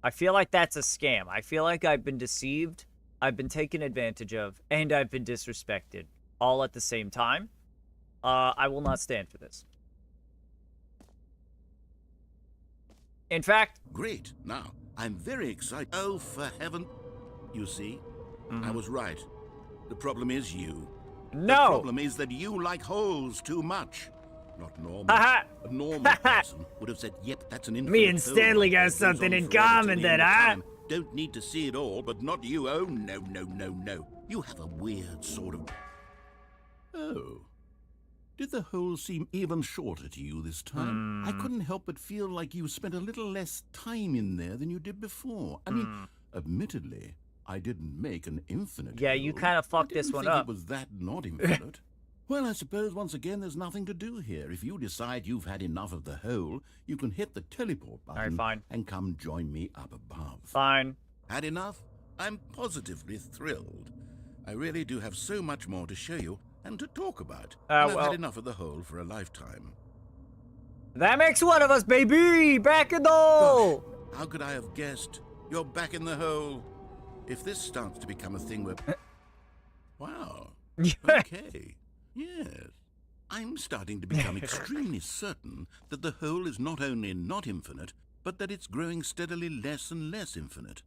I feel like that's a scam. I feel like I've been deceived, I've been taken advantage of, and I've been disrespected. All at the same time. I will not stand for this. In fact... Great. Now, I'm very excited. Oh, for heaven. You see, I was right. The problem is you. The No! problem is that you like holes too much. Not normal. Haha. A normal person would have said, yep, that's an infinite Me and hole Stanley right got there. Goes something on in forever till common the then, end of huh? time. Don't need to see it all, but not you. Oh, no, no, no, no. You have a weird sort of... Oh. Did the hole seem even shorter to you this time? I couldn't help but feel like you spent a little less time in there than you did before. I mean, admittedly, I didn't make an infinite Yeah, you hole. kinda fucked I this didn't one think up. It was that not infinite. Well, I suppose once again there's nothing to do here. If you decide you've had enough of the hole, you can hit the teleport button Alright, fine. and come join me up above. Fine. Had enough? I'm positively thrilled. I really do have so much more to show you and to talk about. And I've well, had enough of the hole for a lifetime. that makes one of us, baby! Back in the hole! Gosh, how could I have guessed? You're back in the hole. If this starts to become a thing where... Wow. Okay. Yes. I'm starting to become extremely certain that the hole is not only not infinite, but that it's growing steadily less and less infinite.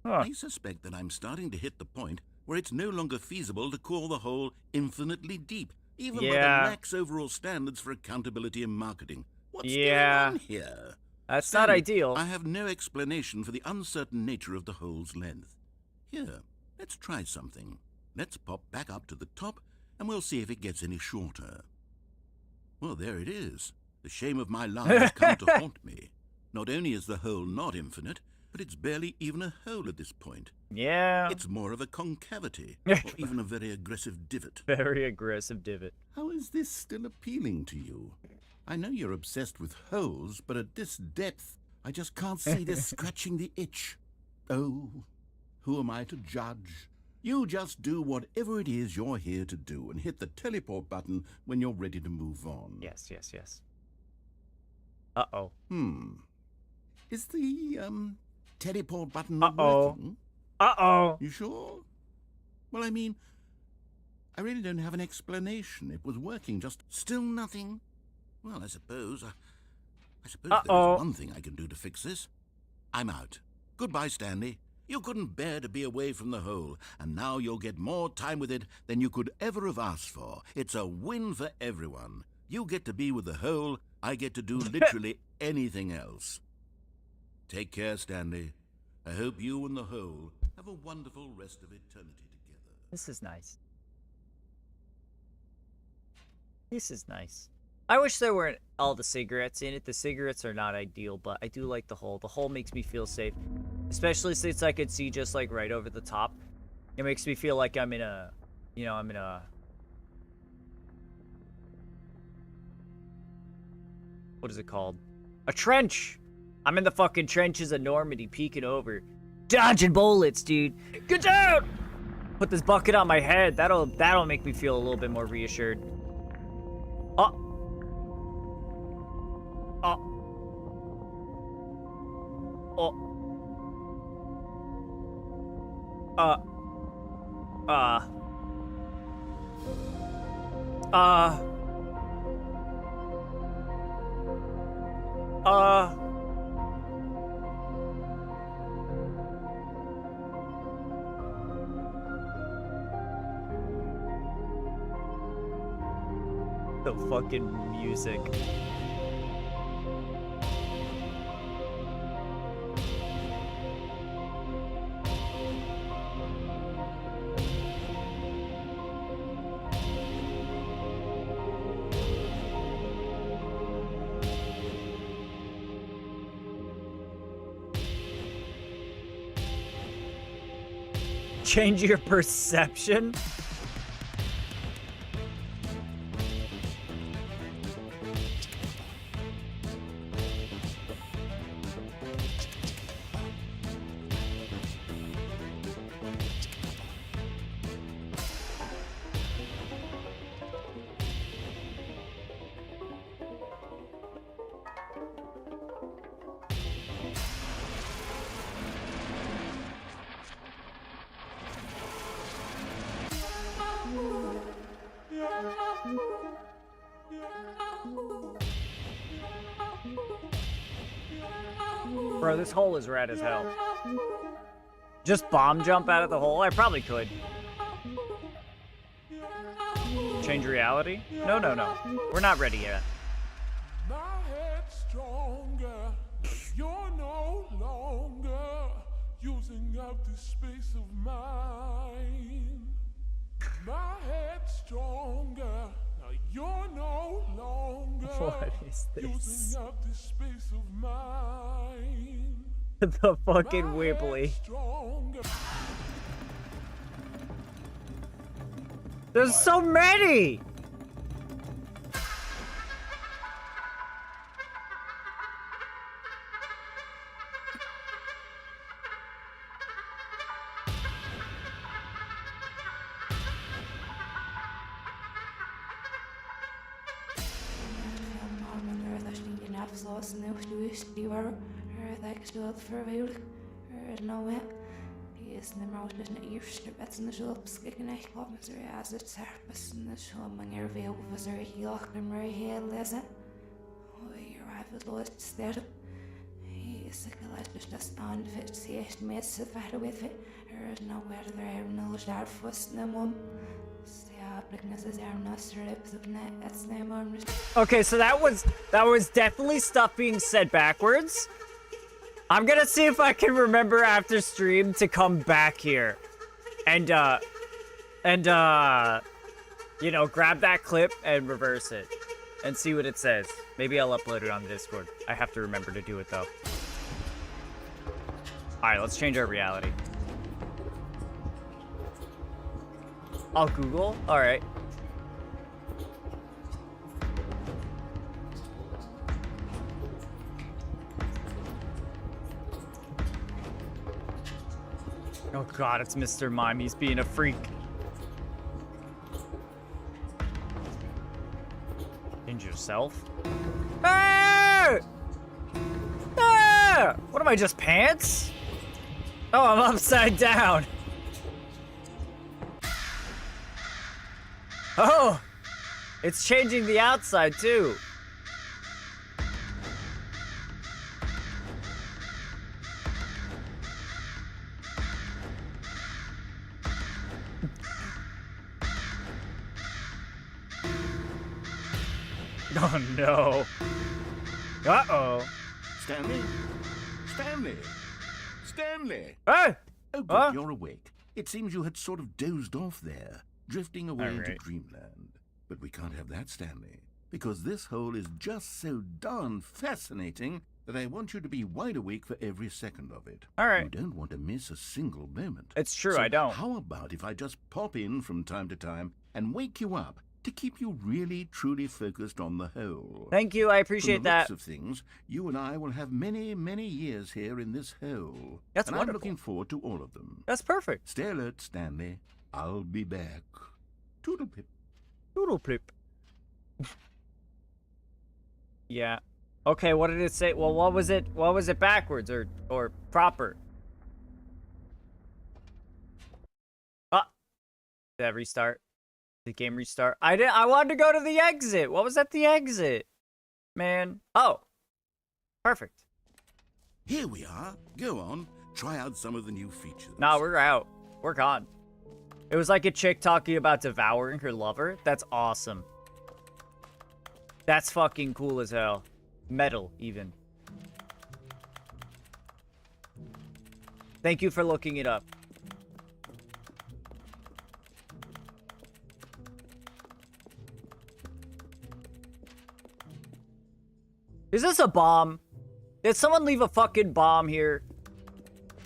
Huh. I suspect that I'm starting to hit the point where it's no longer feasible to call the hole infinitely deep, even by the lax overall standards for accountability in marketing. What's going on here? That's not ideal. I have no explanation for the uncertain nature of the hole's length. Here, let's try something. Let's pop back up to the top, and we'll see if it gets any shorter. Well, there it is. The shame of my life has come to haunt me. Not only is the hole not infinite, but it's barely even a hole at this point. Yeah. It's more of a concavity, or even a very aggressive divot. Very aggressive divot. How is this still appealing to you? I know you're obsessed with holes, but at this depth, I just can't see this scratching the itch. Oh, who am I to judge? You just do whatever it is you're here to do and hit the teleport button when you're ready to move on. Yes, yes, yes. Uh-oh. Is the, teleport button Uh-oh. working? Uh-oh. You sure? Well, I mean, I really don't have an explanation. It was working, just still nothing. Well, I suppose there's one thing I can do to fix this. I'm out. Goodbye, Stanley. You couldn't bear to be away from the hole, and now you'll get more time with it than you could ever have asked for. It's a win for everyone. You get to be with the hole, I get to do literally anything else. Take care, Stanley. I hope you and the hole have a wonderful rest of eternity together. This is nice. This is nice. I wish there weren't all the cigarettes in it. The cigarettes are not ideal, but I do like the hole. The hole makes me feel safe. Especially since I could see just like right over the top. It makes me feel like I'm in a, I'm in a... What is it called? A trench! I'm in the fucking trenches of Normandy peeking over. Dodging bullets, dude. Get down! Put this bucket on my head. That'll make me feel a little bit more reassured. Oh. Oh. Oh. The fucking music. Change your perception? Bro, this hole is rad as hell. Just bomb jump out of the hole? I probably could. Change reality? No, no, no. We're not ready yet. My head's stronger. You're no longer using up this space of mine. My head's stronger. Now you're no longer What is this? using up this space of mine. The fucking Wibbly. Stronger. There's so many! zoals nu geweest die waren dat ik zo vervelend nou hè die is de mout dus een eerste met een zo beschikken echt kwam zo ja als het serpes en zo manier veel was er heel achter mij heel lezen hier even los sterren is ik laat dus dat staan fit zie echt met verder with it is no where there no sharp was no mom. Okay, so that was definitely stuff being said backwards. I'm gonna see if I can remember after stream to come back here and you know, grab that clip and reverse it and see what it says. Maybe I'll upload it on the Discord. I have to remember to do it though. All right, let's change our reality. I'll Google. All right. Oh God, it's Mr. Mime. He's being a freak. Change yourself. Ah! Ah! What am I, just pants? Oh, I'm upside down. Oh! It's changing the outside, too. Oh, no. Uh-oh. Stanley? Stanley? Stanley? Hey! Oh, good, you're awake. It seems you had sort of dozed off there, drifting away into dreamland. But we can't have that, Stanley, because this hole is just so darn fascinating that I want you to be wide awake for every second of it. All right. You don't want to miss a single moment. It's true, So I don't. How about if I just pop in from time to time and wake you up to keep you really, truly focused on the hole? Thank you, I appreciate From the that. looks of things, you and I will have many, many years here in this hole. That's and wonderful. I'm looking forward to all of them. That's perfect. Stay alert, Stanley. I'll be back. Toodle-pip. Doodle-plip. Yeah. Okay, what did it say? Well, what was it? What was it backwards or proper? Ah. Did that restart? Did the game restart? I wanted to go to the exit. What was at the exit? Man. Oh. Perfect. Here we are. Go on. Try out some of the new features. Nah, we're out. We're gone. It was like a chick talking about devouring her lover. That's awesome. That's fucking cool as hell. Metal, even. Thank you for looking it up. Is this a bomb? Did someone leave a fucking bomb here?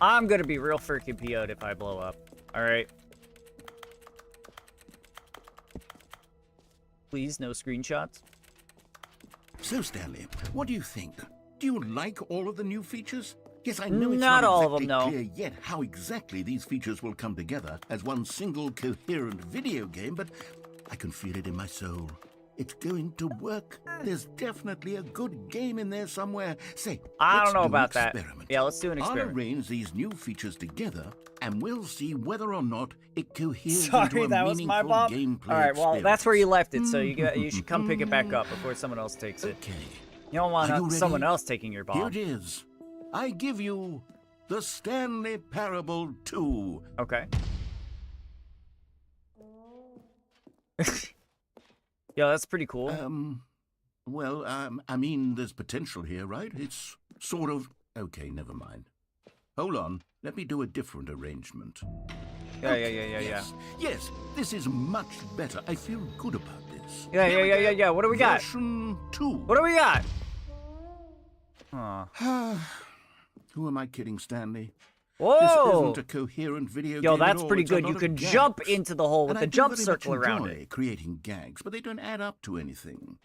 I'm gonna be real freaking PO'd if I blow up. Alright. Please, no screenshots. So, Stanley, what do you think? Do you like all of the new features? Yes, I know it's Not not all of exactly them, no. clear yet how exactly these features will come together as one single coherent video game, but I can feel it in my soul. It's going to work. There's definitely a good game in there somewhere. Say, I let's don't know do about an that. experiment. Yeah, let's do an I'll experiment. arrange these new features together, and we'll see whether or not it coheres into Sorry, a that was my meaningful bomb. gameplay Alright, well, that's where you left it, so experience. you should come pick it back up before someone else takes it. Okay. You don't Are you want ready? someone else taking your Here bomb. it is. I give you the Stanley Parable 2. Okay. Yo, that's pretty cool. I mean, there's potential here, right? It's sort of... Okay, never mind. Hold on. Let me do a different arrangement. Yeah. Yes, this is much better. I feel good about this. Yeah. Here we go. What do we got? Version 2. What do we got? Aw. Who am I kidding, Stanley? Whoa! This isn't a coherent video Yo, game that's at all. pretty It's a good. You lot can of jump gags. into the hole with And the jump I do very circle much around enjoy it. creating gags, but they don't add up to anything.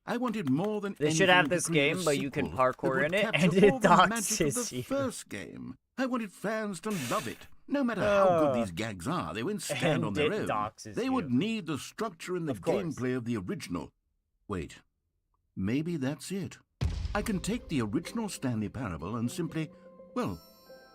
I wanted more than They should anything have to this create a game, but you can sequel parkour that in would it, capture and it all the magic of doxes the you. first game. I wanted fans to love it. No matter how good these gags are, they wouldn't stand And on their it own. doxes They you. would need the structure and the Of course. gameplay of the original. Wait, maybe that's it. I can take the original Stanley Parable and simply, well,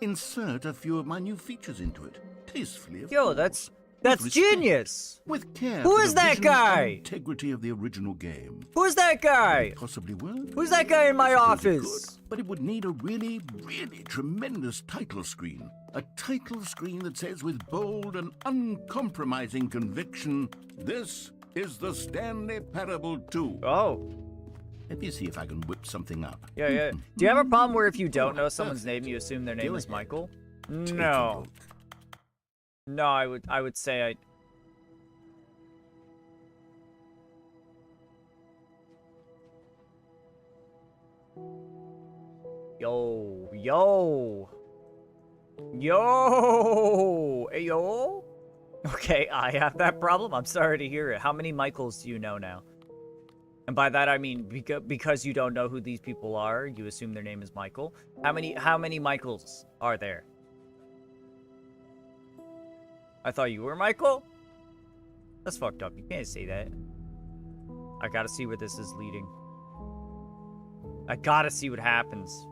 insert a few of my new features into it. Tastefully, of Yo, course. that's With respect, genius. With care. Who for is the that vision and guy? integrity of the original game. Who's that guy? It possibly work. Who's that guy in my I suppose it office? could, but it would need a really, really tremendous title screen. A title screen that says with bold and uncompromising conviction, "This is the Stanley Parable 2." Oh. Let me see if I can whip something up. Yeah, yeah. Do you have a problem where if you don't know someone's name, you assume their name Go is ahead. Michael? Take a No. look. No, I would say I... Yo, yo. Yo. Hey, yo. Okay, I have that problem. I'm sorry to hear it. How many Michaels do you know now? And by that I mean because you don't know who these people are, you assume their name is Michael. How many Michaels are there? I thought you were Michael? That's fucked up. You can't say that. I gotta see where this is leading. I gotta see what happens.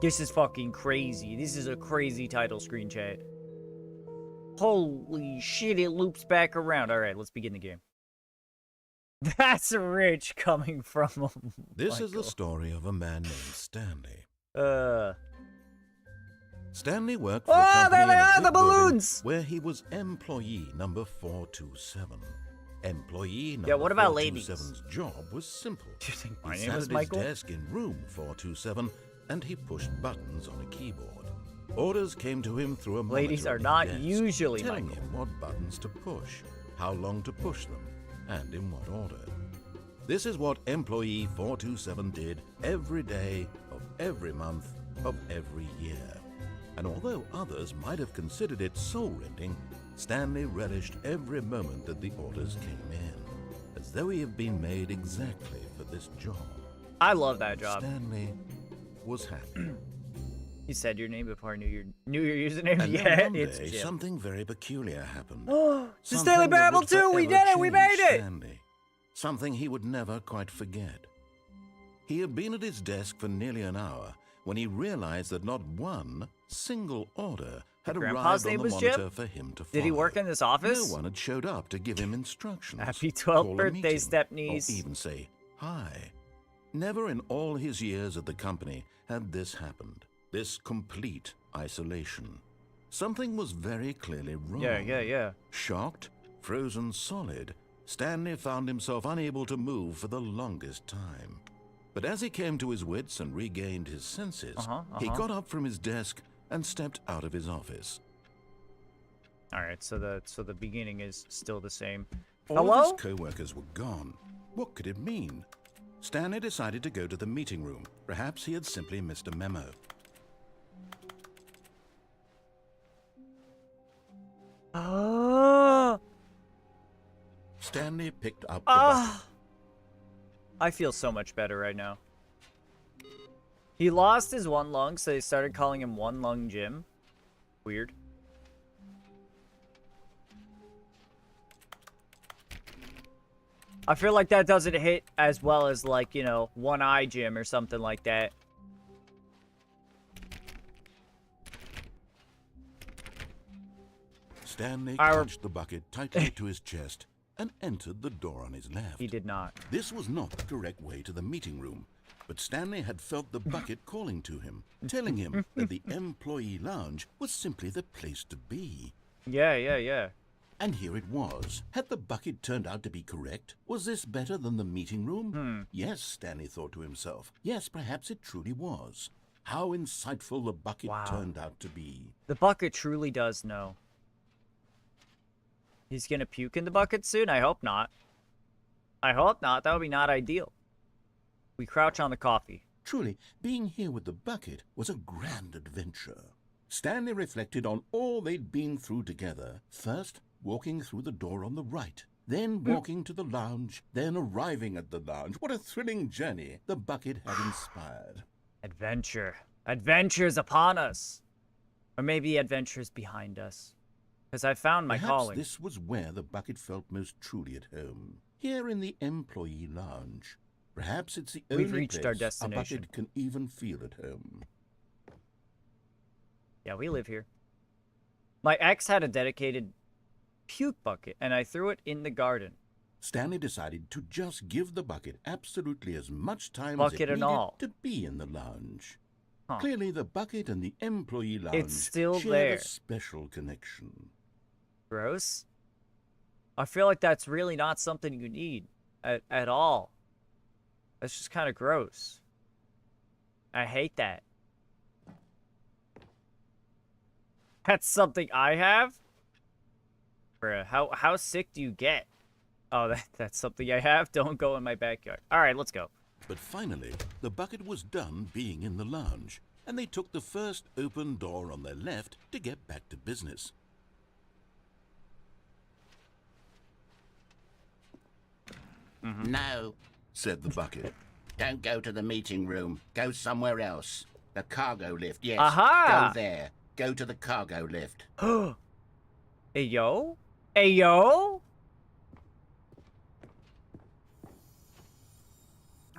This is fucking crazy. This is a crazy title screen, chat. Holy shit, it loops back around. Alright, let's begin the game. That's rich coming from This is Michael. the story of a man named Stanley. Stanley worked for a Oh, company there they in a are, brick the building balloons! where he was employee number 427. Employee number Yeah, what about ladies? 427's job was simple. Do you think my He name sat is at Michael? his desk in room 427 and he pushed buttons on a keyboard. Orders came to him through a Ladies monitor are on not his desk, usually telling Michael. him what buttons to push, how long to push them, and in what order. This is what employee 427 did every day of every month of every year. And although others might have considered it soul-rending, Stanley relished every moment that the orders came in, as though he had been made exactly for this job. I love that job. Stanley was happy. You said your name before I knew your username. And Yeah, then one it's day, Jim. something very peculiar happened. Oh, the Something Stanley that Parable would 2, we forever did it, we change made it! Stanley. Something he would never quite forget. He had been at his desk for nearly an hour when he realized that not one single order had Grandpa's arrived on name the was monitor Jim? for him to follow. Did he work in this office? No one had showed up to give him instructions. Happy 12th call a birthday, meeting, step-niece. Or even say hi. Never in all his years at the company had this happened. This complete isolation. Something was very clearly wrong. Yeah. Shocked, frozen solid, Stanley found himself unable to move for the longest time. But as he came to his wits and regained his senses, he got up from his desk and stepped out of his office. All right, so the beginning is still the same. All Hello? of his co-workers were gone. What could it mean? Stanley decided to go to the meeting room. Perhaps he had simply missed a memo. Oh. Stanley picked up the bucket. I feel so much better right now. He lost his one lung, so they started calling him One Lung Jim. Weird. I feel like that doesn't hit as well as, like, you know, One Eye Jim or something like that. Stanley clutched the bucket tightly to his chest and entered the door on his left. He did not. This was not the correct way to the meeting room, but Stanley had felt the bucket calling to him, telling him that the employee lounge was simply the place to be. Yeah. And here it was. Had the bucket turned out to be correct? Was this better than the meeting room? Yes, Stanley thought to himself. Yes, perhaps it truly was. How insightful the bucket turned out to be. The bucket truly does know. He's gonna puke in the bucket soon? I hope not. I hope not. That would be not ideal. We crouch on the coffee. Truly, being here with the bucket was a grand adventure. Stanley reflected on all they'd been through together. First, walking through the door on the right, then walking to the lounge, then arriving at the lounge. What a thrilling journey the bucket had inspired. Adventure. Adventure's upon us. Or maybe adventure's behind us. Because I found my Perhaps calling. this was where the bucket felt most truly at home. Here in the employee lounge. Perhaps it's the We've only reached place our a destination. bucket can even feel at home. Yeah, we live here. My ex had a dedicated puke bucket, and I threw it in the garden. Stanley decided to just give the bucket absolutely as much time Bucket as it and needed all. to be in the lounge. Huh. Clearly, the bucket and the employee lounge It's still shared there. a special connection. Gross. I feel like that's really not something you need at all. That's just kind of gross. I hate that. That's something I have? Bruh, how sick do you get? Oh, that's something I have? Don't go in my backyard. Alright, let's go. But finally, the bucket was done being in the lounge, and they took the first open door on their left to get back to business. No, Said the bucket. don't go to the meeting room. Go somewhere else. The cargo lift, yes. Aha! Go there. Go to the cargo lift. Hey, yo? Hey, yo?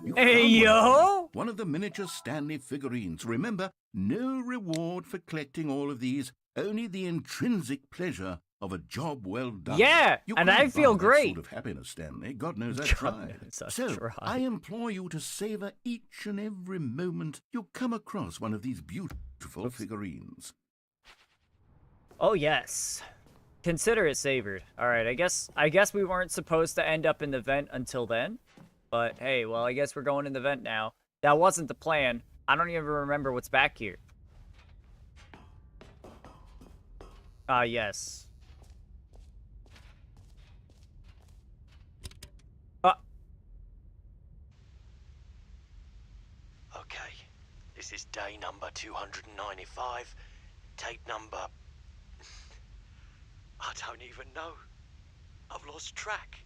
You Hey, found yo? one of the miniature Stanley figurines. Remember, no reward for collecting all of these, only the intrinsic pleasure of a job well done. Yeah, You and can't I feel buy that great. sort of happiness, Stanley. God knows I God tried. knows I So, tried. I implore you to savor each and every moment you come across one of these beautiful figurines. Oh, yes. Consider it savored. Alright, I guess we weren't supposed to end up in the vent until then. But, hey, well, I guess we're going in the vent now. That wasn't the plan. I don't even remember what's back here. Ah, yes. Okay, this is day number 295. Tape number... I don't even know. I've lost track.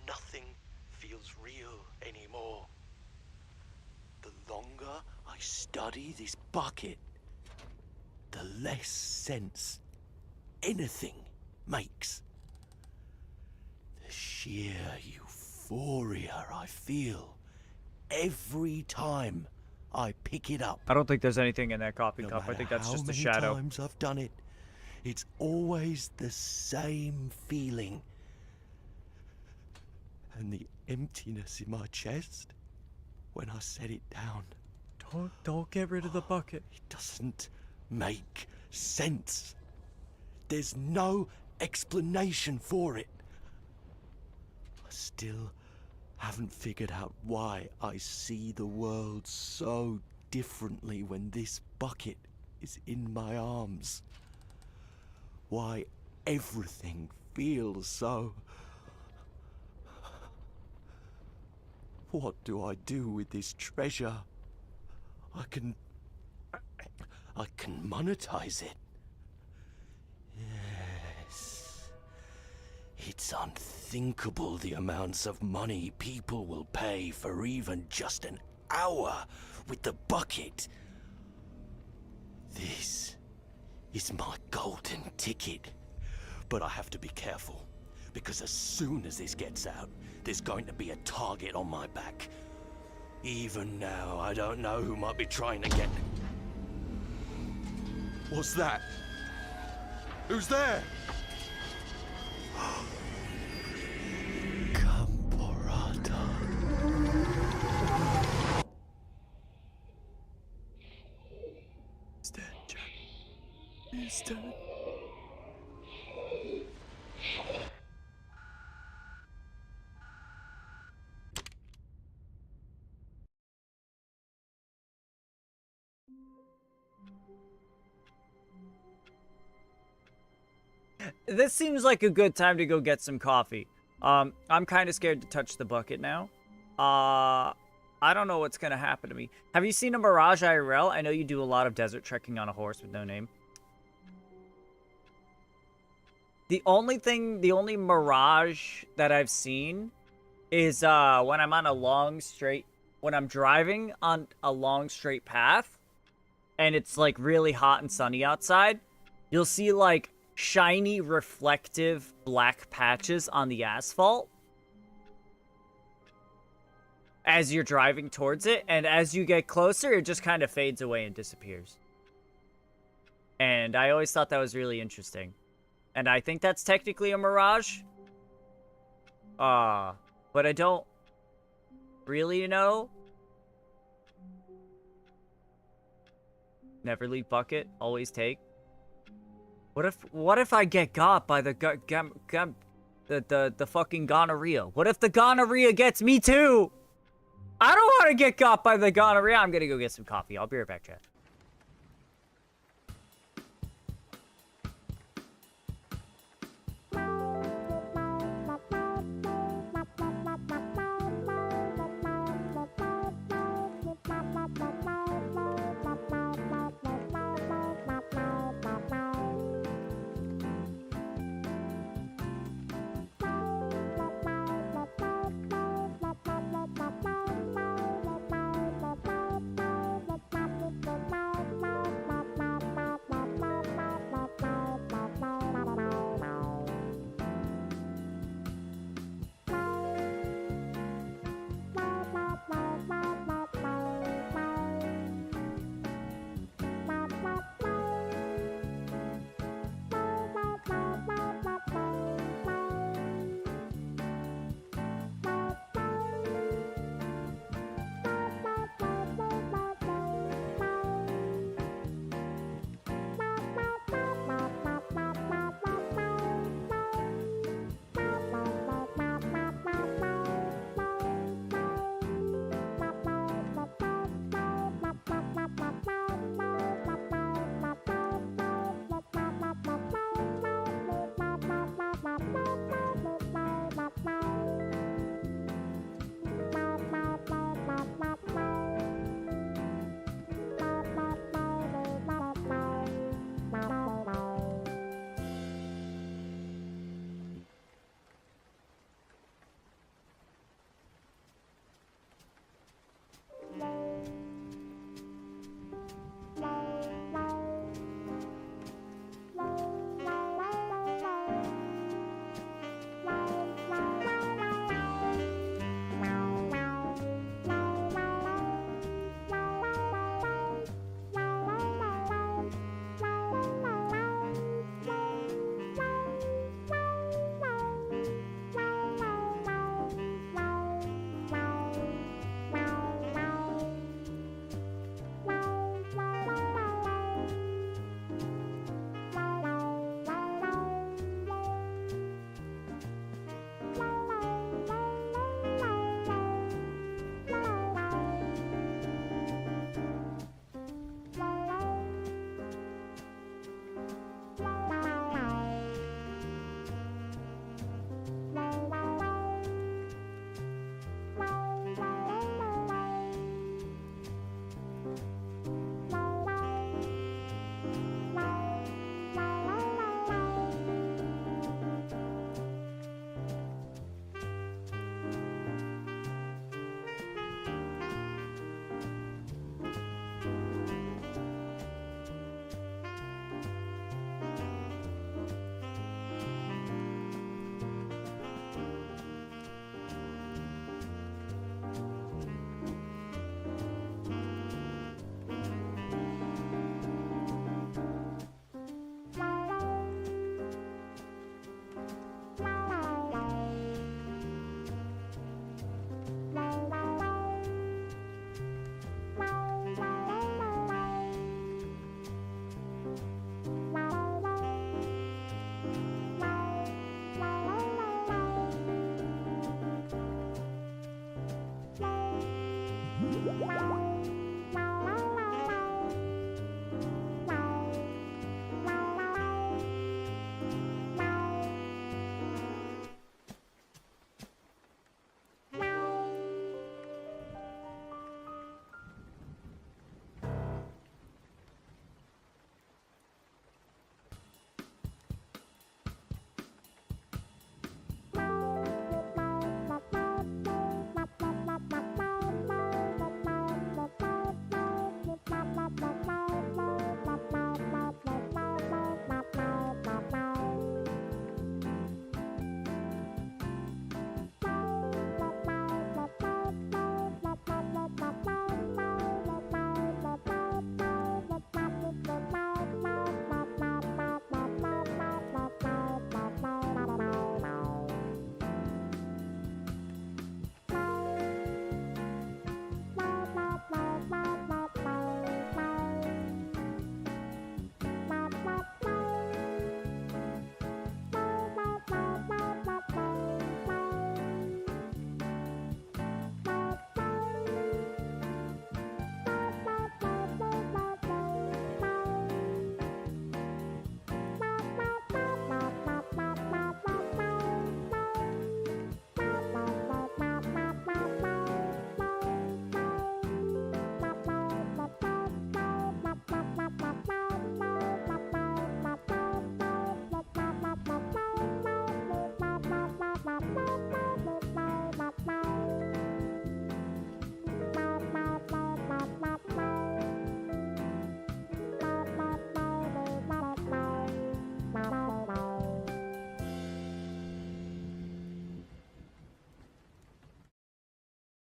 Nothing feels real anymore. The longer I study this bucket, the less sense anything makes. The sheer euphoria I feel every time I pick it up. I don't think there's anything in that coffee No cup. I matter think that's how just a many shadow. times I've done it, it's always the same feeling. And the emptiness in my chest when I set it down. Don't get rid of the bucket. It doesn't make sense. There's no explanation for it. I still haven't figured out why I see the world so differently when this bucket is in my arms. Why everything feels so... What do I do with this treasure? I can monetize it. Yes. It's unthinkable the amounts of money people will pay for even just an hour with the bucket. This is my golden ticket. But I have to be careful, because as soon as this gets out, there's going to be a target on my back. Even now, I don't know who might be trying to get... What's that? Who's there? Camporata. He's dead, Jack. He's dead. This seems like a good time to go get some coffee. I'm kind of scared to touch the bucket now. I don't know what's going to happen to me. Have you seen a Mirage IRL? I know you do a lot of desert trekking on a horse with no name. The only Mirage that I've seen is when I'm on a when I'm driving on a long straight path and it's like really hot and sunny outside, you'll see like shiny reflective black patches on the asphalt. as you're driving towards it, and as you get closer, it just kind of fades away and disappears. And I always thought that was really interesting. And I think that's technically a mirage. But I don't really know. Never leave bucket, always take. What if I get got by the the fucking gonorrhea? What if the gonorrhea gets me too? I don't want to get got by the gonorrhea. I'm gonna go get some coffee. I'll be right back, chat.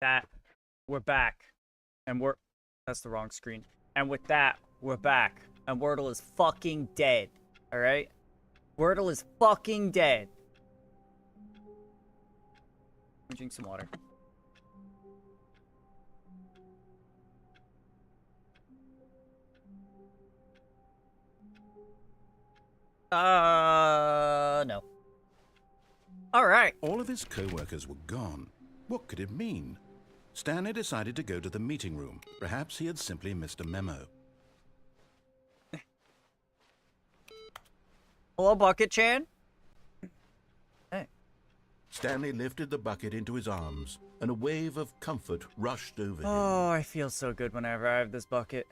that, we're back. And we're... That's the wrong screen. And with that, we're back. And Wordle is fucking dead. Alright? Wordle is fucking dead. Drink some water. No. Alright. All of his co-workers were gone. What could it mean? Stanley decided to go to the meeting room. Perhaps he had simply missed a memo. Hello, Bucket-chan? Hey. Stanley lifted the bucket into his arms, and a wave of comfort rushed over him. Oh, I feel so good whenever I have this bucket.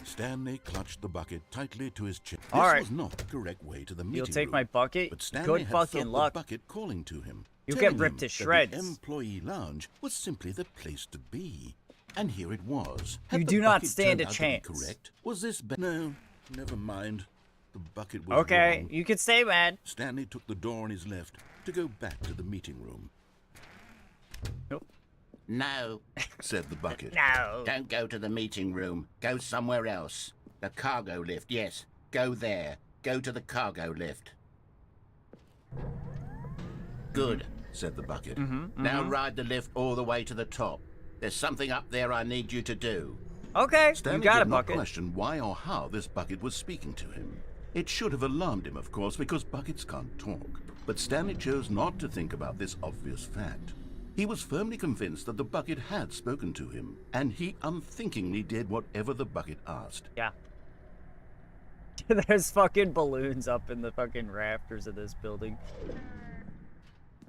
Stanley clutched the bucket tightly to his chest. All This right. was not the correct way to the meeting You'll take room, my bucket? but Stanley Good had fucking felt luck. the bucket calling to him. You'll telling get ripped him to that shreds. The employee lounge was simply the place to be. And here it was. You Had do the not bucket stand turned a out to be chance. Correct? Was this no, never mind. The bucket was Okay, wrong. you can stay mad. Stanley took the door on his left to go back to the meeting room. Nope. No, said the bucket. No. Don't go to the meeting room. Go somewhere else. The cargo lift, yes. Go there. Go to the cargo lift. Good, said the bucket. Now ride the lift all the way to the top. There's something up there I need you to do. Okay, Stanley you got did it, not Bucket. question why or how this bucket was speaking to him. It should have alarmed him, of course, because buckets can't talk. But Stanley chose not to think about this obvious fact. He was firmly convinced that the bucket had spoken to him, and he unthinkingly did whatever the bucket asked. Yeah. There's fucking balloons up in the fucking rafters of this building.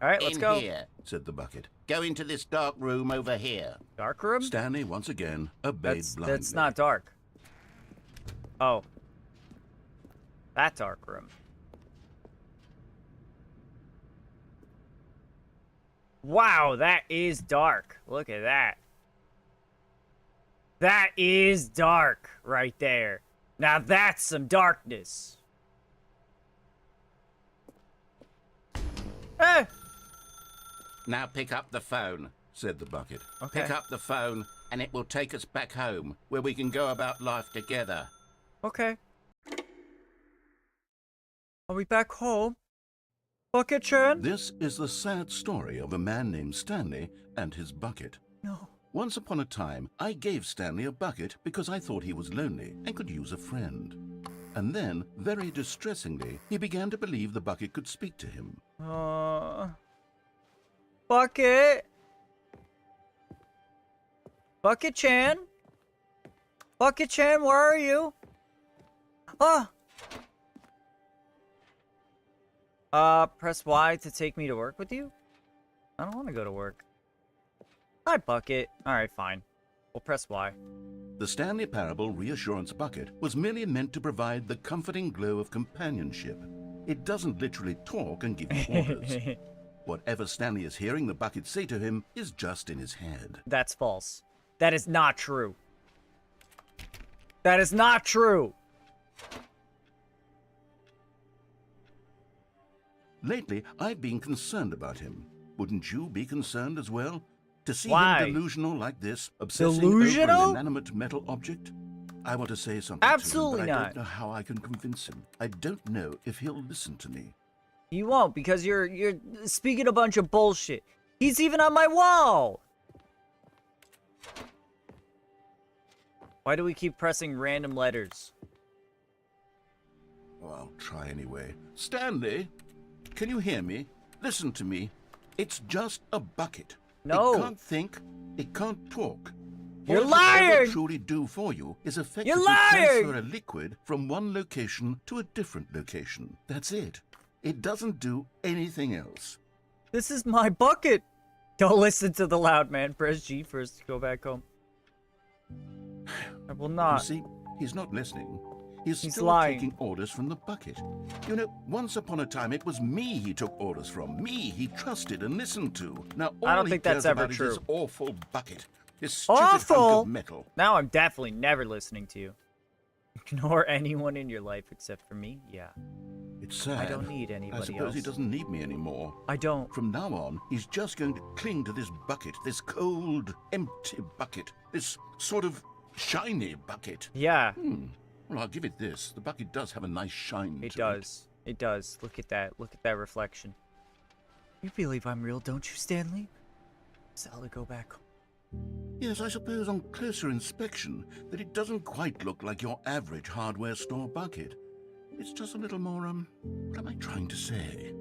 Alright, let's In go. here, said the bucket. Go into this dark room over here. Dark room? Stanley once again obeyed blindly. That's not dark. Oh. That dark room. Wow, that is dark. Look at that. That is dark right there. Now that's some darkness. Eh! Now pick up the phone. said the bucket. Okay. Pick up the phone, and it will take us back home, where we can go about life together. Okay. Are we back home? Bucket-chan? This is the sad story of a man named Stanley and his bucket. No. Once upon a time, I gave Stanley a bucket because I thought he was lonely and could use a friend. And then, very distressingly, he began to believe the bucket could speak to him. Bucket? Bucket-chan? Bucket-chan, where are you? Press Y to take me to work with you? I don't want to go to work. Hi, Bucket. Alright, fine. We'll press Y. The Stanley Parable Reassurance Bucket was merely meant to provide the comforting glow of companionship. It doesn't literally talk and give you orders. Whatever Stanley is hearing the bucket say to him is just in his head. That's false. That is not true. That is not true. Lately, I've been concerned about him. Wouldn't you be concerned as well? To see Why? him delusional like this, obsessing Delusional? over an inanimate metal object? I want to say something Absolutely to him, but I not. don't know how I can convince him. I don't know if he'll listen to me. You won't, because you're speaking a bunch of bullshit. He's even on my wall! Why do we keep pressing random letters? Oh, I'll try anyway. Stanley, can you hear me? Listen to me. It's just a bucket. No. It can't think. It can't talk. You're All it will ever lying! truly do for you is effectively You're lying! transfer a liquid from one location to a different location. That's it. It doesn't do anything else. This is my bucket! Don't listen to the loud man. Press G first to go back home. I will You not. see, he's not listening. He's still lying. taking orders from the bucket. You know, once upon a time, it was me he took orders from. Me he trusted and listened to. Now, all I don't he think that's cares ever about true. is this awful bucket. This stupid Awful? hunk of metal. Now I'm definitely never listening to you. Ignore anyone in your life except for me? Yeah. It's sad. I don't need anybody I suppose he else. doesn't need me anymore. I don't. From now on, he's just going to cling to this bucket, this cold, empty bucket, this sort of shiny bucket. Yeah. Well, I'll give it this. The bucket does have a nice shine It to does. It does. Look at that. Look at that reflection. You believe I'm real, don't you, Stanley? Sally, go back. Yes, I suppose on closer inspection that it doesn't quite look like your average hardware store bucket. It's just a little more, what am I trying to say?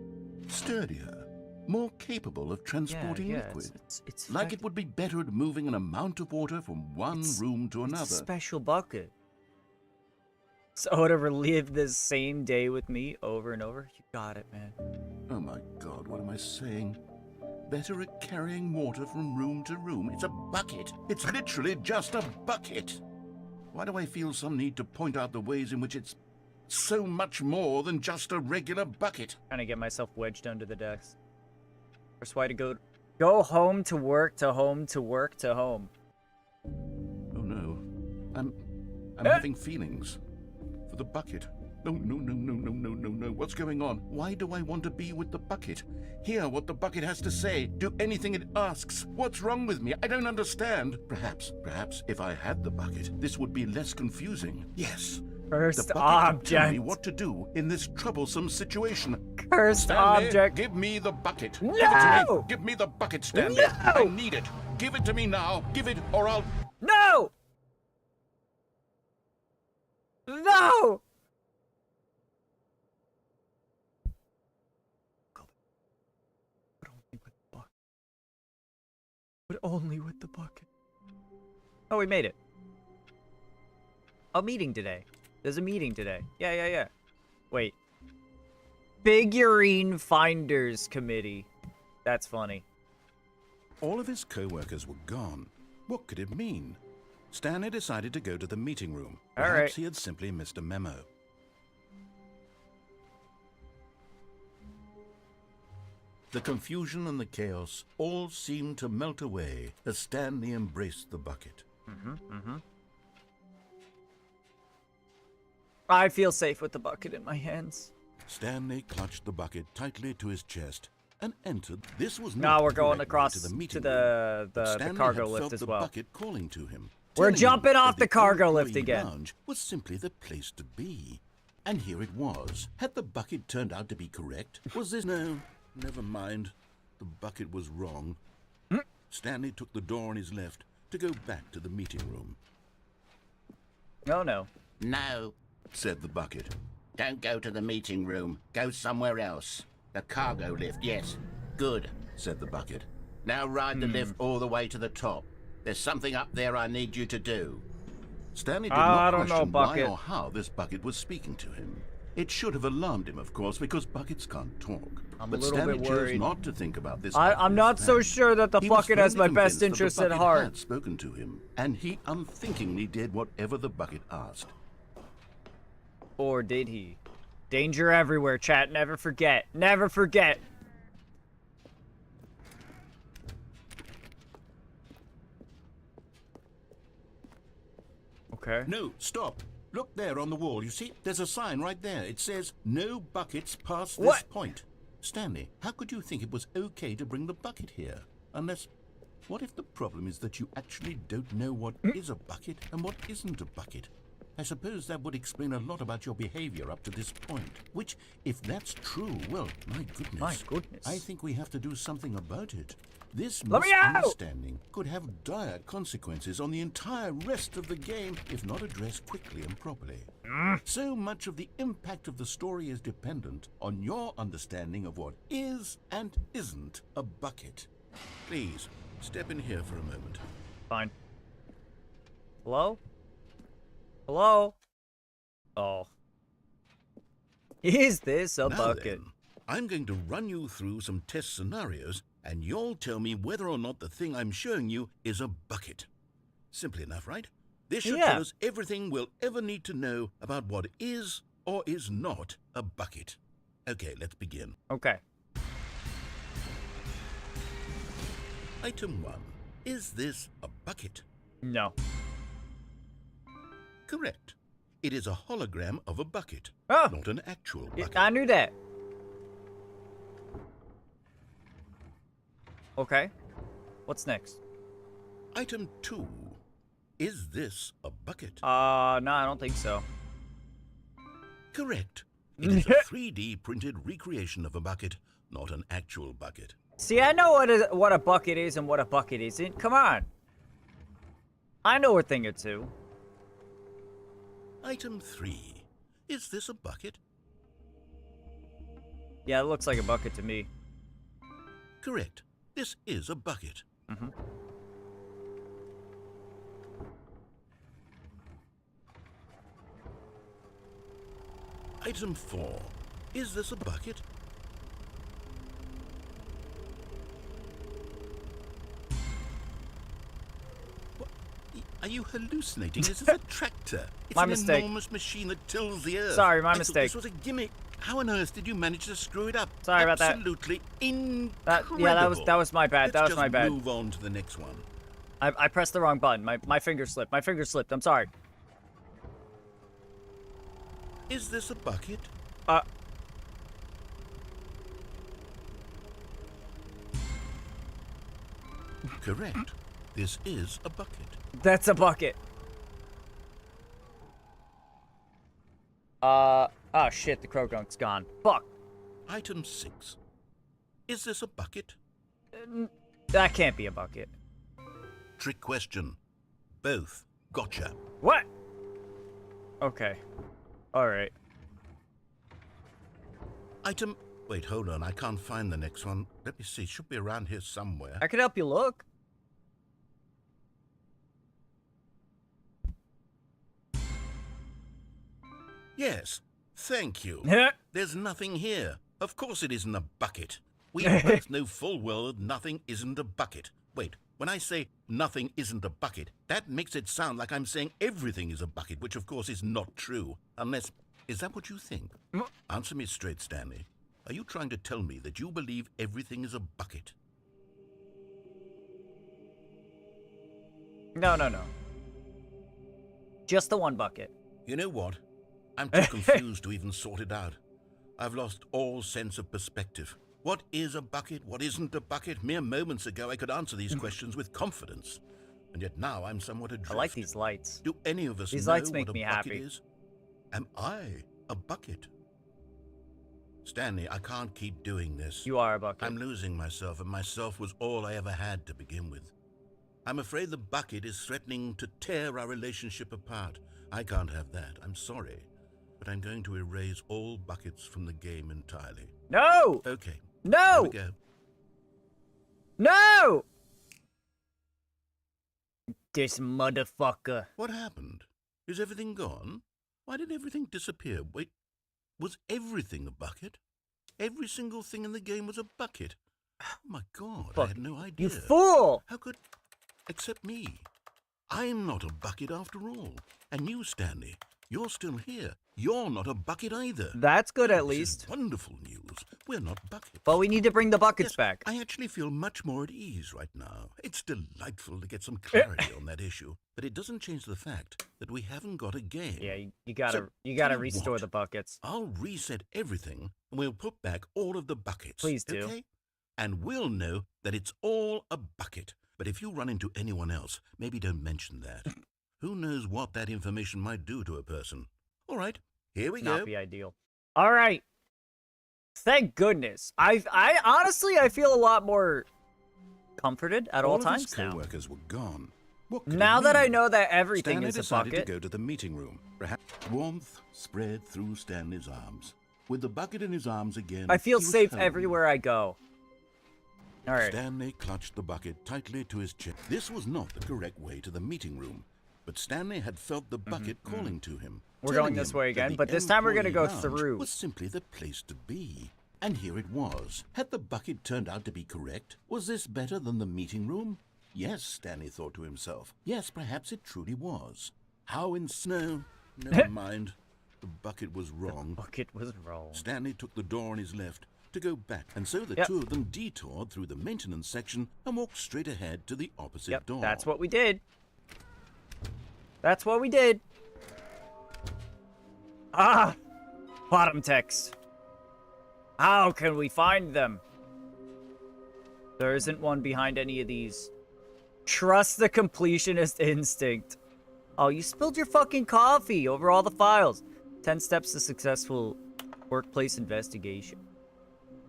Sturdier, more capable of transporting liquid. It's like it would be better at moving an amount of water from one room to another. It's a special bucket. So to relive this same day with me over and over, you got it, man. Oh my God, what am I saying? Better at carrying water from room to room. It's a bucket. It's literally just a bucket. Why do I feel some need to point out the ways in which it's so much more than just a regular bucket? Trying to get myself wedged under the desk. First way to go home to work to home to work to home. Oh no. I'm having feelings for the bucket. No. What's going on? Why do I want to be with the bucket? Hear what the bucket has to say. Do anything it asks. What's wrong with me? I don't understand. Perhaps if I had the bucket, this would be less confusing. Yes. Cursed the bucket would tell me object. what to do in this troublesome situation. Cursed Stanley, object. give me the bucket. No! Give it to me. Give me the bucket, Stanley. No! I need it. Give it to me now. Give it or I'll... No! No! But only with the bucket. Oh, we made it. A meeting today. There's a meeting today. Yeah. Wait. Figurine Finders Committee. That's funny. All of his co-workers were gone. What could it mean? Stanley decided to go to the meeting room. All Perhaps right. he had simply missed a memo. The confusion and the chaos all seemed to melt away as Stanley embraced the bucket. I feel safe with the bucket in my hands. Stanley clutched the bucket tightly to his chest and entered. This was Now not we're the going correct across way to the meeting to room, but the Stanley cargo had lift felt as the well. bucket calling to him. We're telling him jumping off that the cargo lift employee again. lounge was simply the place to be. And here it was. Had the bucket turned out to be correct? Was this... No, never mind. The bucket was wrong. Stanley took the door on his left to go back to the meeting room. Oh, no. No, Said the bucket. don't go to the meeting room. Go somewhere else. The cargo lift, yes. Good. Said the bucket. Now ride the lift all the way to the top. There's something up there I need you to do. Stanley did I not don't know, question why Bucket. or how this bucket was speaking to him. It should have alarmed him, of course, because buckets can't talk. I'm a but little Stanley bit chose worried. not to think about this. I'm not so sure that the He was bucket has my firmly best convinced that interests the at bucket heart. had spoken to him, and he unthinkingly did whatever the bucket asked. Or did he? Danger everywhere, chat. Never forget. Never forget. Okay. No, stop. Look there on the wall. You see, there's a sign right there. It says, no buckets past this What? point. Stanley, how could you think it was okay to bring the bucket here? Unless, what if the problem is that you actually don't know what is a bucket and what isn't a bucket? I suppose that would explain a lot about your behavior up to this point. Which, if that's true, well, my goodness. My goodness. I think we have to do something about it. This Let me out! misunderstanding could have dire consequences on the entire rest of the game if not addressed quickly and properly. So much of the impact of the story is dependent on your understanding of what is and isn't a bucket. Please, step in here for a moment. Fine. Hello? Hello? Oh. Is this a Now bucket? then, I'm going to run you through some test scenarios, and you'll tell me whether or not the thing I'm showing you is a bucket. Simple enough, right? This should Yeah. tell us everything we'll ever need to know about what is or is not a bucket. Okay, let's begin. Okay. Item 1. Is this a bucket? No. Correct. It is a hologram of a bucket, Oh. not an actual bucket. I knew that. Okay. What's next? Item 2. Is this a bucket? No, I don't think so. Correct. It is a 3D printed recreation of a bucket, not an actual bucket. See, I know what a bucket is and what a bucket isn't. Come on. I know a thing or two. Item 3. Is this a bucket? Yeah, it looks like a bucket to me. Correct. This is a bucket. Mm-hmm. Item 4. Is this a bucket? What? Are you hallucinating? This is a tractor. It's My an mistake. enormous machine that tills the earth. Sorry, my I thought mistake. This was a gimmick. How on earth did you manage to screw it up? Sorry about that. Absolutely incredible. that was my bad. That was my bad. Let's just move on to the next one. I pressed the wrong button. My finger slipped. My finger slipped. I'm sorry. Is this a bucket? Correct. This is a bucket. That's a bucket. Oh shit, the Croagunk's gone. Fuck. Item 6. Is this a bucket? That can't be a bucket. Trick question. Both. Gotcha. What? Okay. Alright. Item... Wait, hold on. I can't find the next one. Let me see. Should be around here somewhere. I could help you look. Yes. Thank you. Yeah. There's nothing here. Of course it isn't a bucket. We both know full well that nothing isn't a bucket. Wait, when I say nothing isn't a bucket, that makes it sound like I'm saying everything is a bucket, which of course is not true. Unless... Is that what you think? Answer me straight, Stanley. Are you trying to tell me that you believe everything is a bucket? No. Just the one bucket. You know what? I'm too confused to even sort it out. I've lost all sense of perspective. What is a bucket? What isn't a bucket? Mere moments ago, I could answer these questions with confidence. And yet now I'm somewhat adrift. I like these lights. Do any of us These know lights make what a me bucket happy. is? Am I a bucket? Stanley, I can't keep doing this. You are a bucket. I'm losing myself, and myself was all I ever had to begin with. I'm afraid the bucket is threatening to tear our relationship apart. I can't have that. I'm sorry. But I'm going to erase all buckets from the game entirely. No! Okay. No! Here we go. No! This motherfucker. What happened? Is everything gone? Why did everything disappear? Wait, was everything a bucket? Every single thing in the game was a bucket. Oh my God, I had no idea. You fool! How could... Except me. I'm not a bucket after all. And you, Stanley, you're still here. You're not a bucket either. That's good at This least. is wonderful news. We're not buckets. But we need to bring the buckets Yes, back. I actually feel much more at ease right now. It's delightful to get some clarity on that issue. But it doesn't change the fact that we haven't got a game. Yeah, you gotta So, you tell gotta you restore what, the buckets. I'll reset everything, and we'll put back all of the buckets. Please do. Okay? And we'll know that it's all a bucket. But if you run into anyone else, maybe don't mention that. Who knows what that information might do to a person. All right, here we go. Not be ideal. All right. Thank goodness. I honestly I feel a lot more comforted at all of times his now. co-workers were gone. What could it Now that I mean? know that everything Stanley is a decided bucket. to go to the meeting room. Perhaps Warmth spread through Stanley's arms. With the bucket in his arms again, I feel he was safe home. everywhere I go. All right. Stanley clutched the bucket tightly to his chest. This was not the correct way to the meeting room, but Stanley had felt the bucket calling to him. We're telling going this him way that again, the but this time we're gonna go employee lounge through. was simply the place to be. And here it was. Had the bucket turned out to be correct? Was this better than the meeting room? Yes, Stanley thought to himself. Yes, perhaps it truly was. How in snow? Never mind. The bucket was wrong. Bucket was wrong. Stanley took the door on his left to go back, and so the Yep. two of them detoured through the maintenance section and walked straight ahead to the opposite Yep, door. that's what we did. That's what we did. Ah! Bottom text. How can we find them? There isn't one behind any of these. Trust the completionist instinct. Oh, you spilled your fucking coffee over all the files. 10 steps to successful workplace investigation.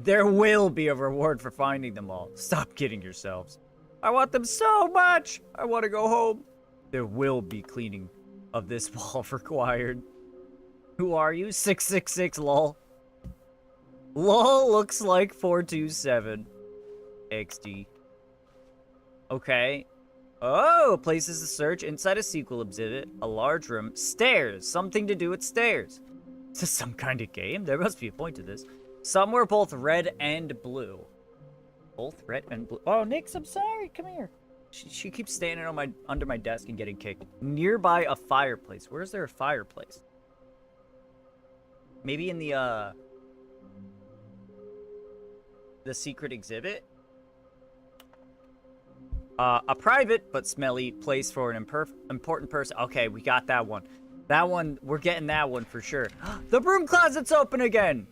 There will be a reward for finding them all. Stop kidding yourselves. I want them so much. I want to go home. There will be cleaning of this wall required. Who are you? 666 lol. Lol looks like 427. XD. Okay. Oh, places to search inside a sequel exhibit, a large room, stairs, something to do with stairs. Is this some kind of game? There must be a point to this. Somewhere both red and blue. Both red and blue. Oh, Nix, I'm sorry. Come here. She keeps standing on under my desk and getting kicked. Nearby a fireplace. Where's there a fireplace? Maybe in the secret exhibit? A private but smelly place for an important person. Okay, we got that one. That one, we're getting that one for sure. The broom closet's open again!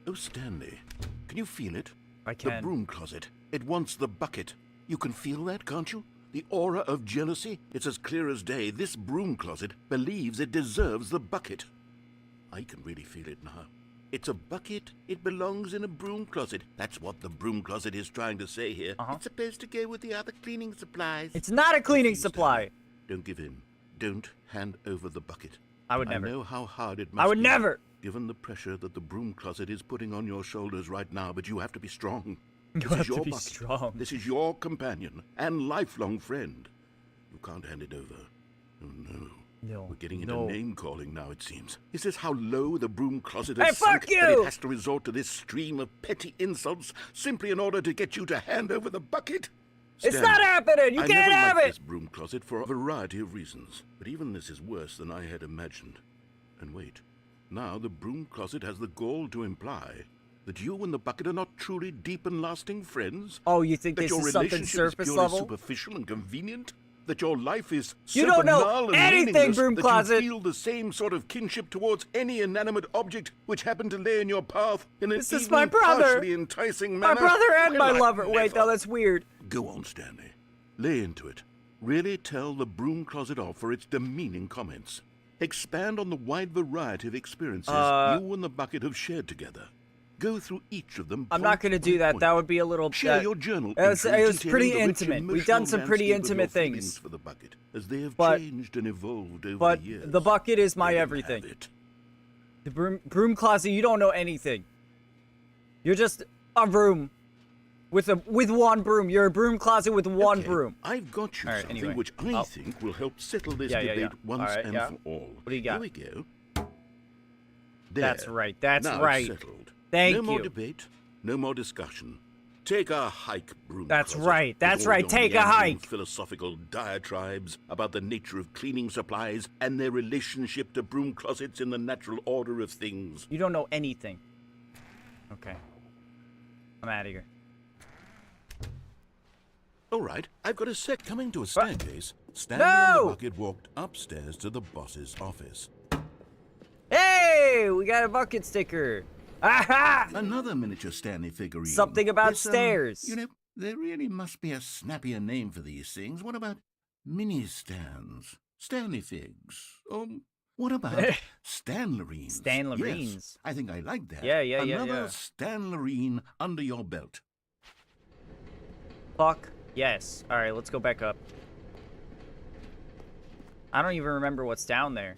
Oh, Stanley, can you feel it? I can. The broom closet. It wants the bucket. You can feel that, can't you? The aura of jealousy. It's as clear as day. This broom closet believes it deserves the bucket. I can really feel it now. It's a bucket. It belongs in a broom closet. That's what the broom closet is trying to say here. It's supposed to go with the other cleaning supplies. It's not a cleaning supply. Don't give in. Don't hand over the bucket. I would never. I know how hard it must be. I would never. Given the pressure that the broom closet is putting on your shoulders right now, but you have to be strong. You have to be strong. This is your companion and lifelong friend. You can't hand it over. Oh, no. No. We're getting into name-calling now, it seems. Is this how low the broom closet Hey, has sunk fuck you! that it has to resort to this stream of petty insults simply in order to get you to hand over the bucket? It's not happening! You I can't never have liked it! this broom closet for a variety of reasons, but even this is worse than I had imagined. And wait, now the broom closet has the gall to imply that you and the bucket are not truly deep and lasting friends? Oh, you think that this your is something relationship surface is purely level? superficial and convenient? That your life is You so don't know banal and anything, meaningless broom that closet. you feel the same sort of kinship towards any inanimate object which happened to lay in your path in an This is even my brother. partially enticing manner? My brother and my Well, lover. Wait, no, that's weird. Go on, Stanley. Lay into it. Really tell the broom closet off for its demeaning comments. Expand on the wide variety of experiences you and the bucket have shared together. Go through each of them. I'm not going to do that. That would be a little... Share your journal. It was entries pretty detailing the rich intimate. We've done some emotional pretty landscape of intimate your feelings things. for the bucket, as they have But- changed and evolved over But the years. the bucket is my Let 'em everything. have it. The broom closet, you don't know anything. You're just a broom. With one broom. You're a broom closet with one Okay, broom. I've got you All right, something anyway. which I think will help settle this debate once All right, and yeah. for all. What do you got? Here we go. There. That's right. That's Now right. It's settled. Thank no more you. debate. No more discussion. Take a hike, broom That's closet, right. with That's all right. your Take a meandering hike. Philosophical diatribes about the nature of cleaning supplies and their relationship to broom closets in the natural order of things. You don't know anything. Okay. I'm out of here. All right, I've got a set. Coming to a staircase, Stanley No! and the bucket walked upstairs to the boss's office. Hey! We got a bucket sticker. Aha! Another miniature Stanley figurine. Something about It's, stairs. You know, there really must be a snappier name for these things. What about mini stands? Stanley figs? What about Stanlerines? Stanlerines. Yes, I think I like that. Yeah. Another Stanlerine under your belt. Fuck. Yes. Alright, let's go back up. I don't even remember what's down there.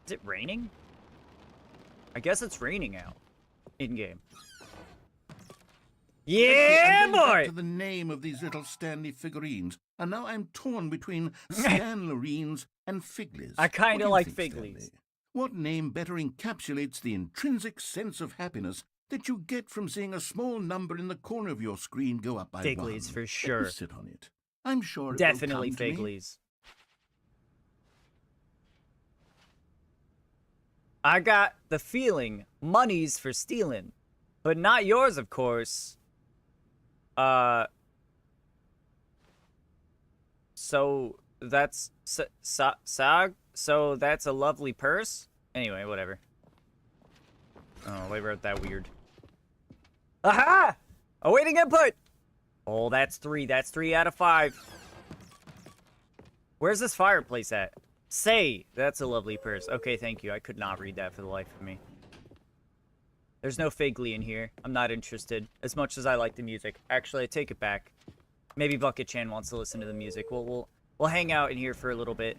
Is it raining? I guess it's raining out. In-game. Yeah, I'm going back boy! to the name of these little Stanley figurines, and now I'm torn between Stanlerines and Figlies. I kinda What do you like think, Figlies. Stanley? What name better encapsulates the intrinsic sense of happiness that you get from seeing a small number in the corner of your screen go up by Figlies, one? for Let me sure. sit on it. I'm sure it Definitely will come to me. Figlies. I got the feeling money's for stealing. But not yours, of course. So that's Sag. So that's a lovely purse. Anyway, whatever. Oh, they wrote that weird. Aha! Awaiting input. Oh, that's 3. That's 3 out of 5. Where's this fireplace at? Say, that's a lovely purse. Okay, thank you. I could not read that for the life of me. There's no Figley in here. I'm not interested. As much as I like the music. Actually, I take it back. Maybe Bucket Chan wants to listen to the music. We'll hang out in here for a little bit.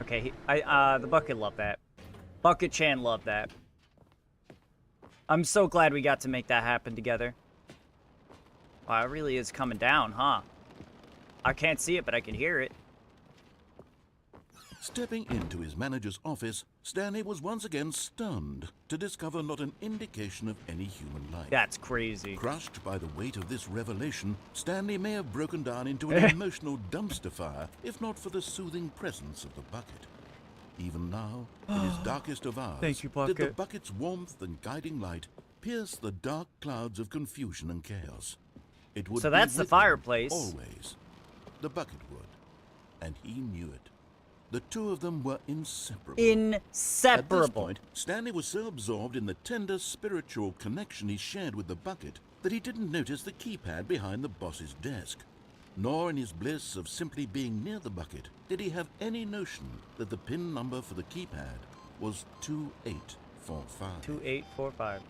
Okay, the Bucket loved that. Bucket Chan loved that. I'm so glad we got to make that happen together. Wow, it really is coming down, huh? I can't see it, but I can hear it. Stepping into his manager's office, Stanley was once again stunned to discover not an indication of any human life. That's crazy. Crushed by the weight of this revelation, Stanley may have broken down into an emotional dumpster fire, if not for the soothing presence of the bucket. Even now, in his darkest of hours, Thank you, did Bucket. the bucket's warmth and guiding light pierce the dark clouds of confusion and chaos. It would So be that's the with him fireplace. always. The bucket would, and he knew it. The two of them were inseparable. At this point, Stanley was so absorbed in the tender spiritual connection he shared with the bucket that he didn't notice the keypad behind the boss's desk. Nor in his bliss of simply being near the bucket did he have any notion that the PIN number for the keypad was 2845. 2845.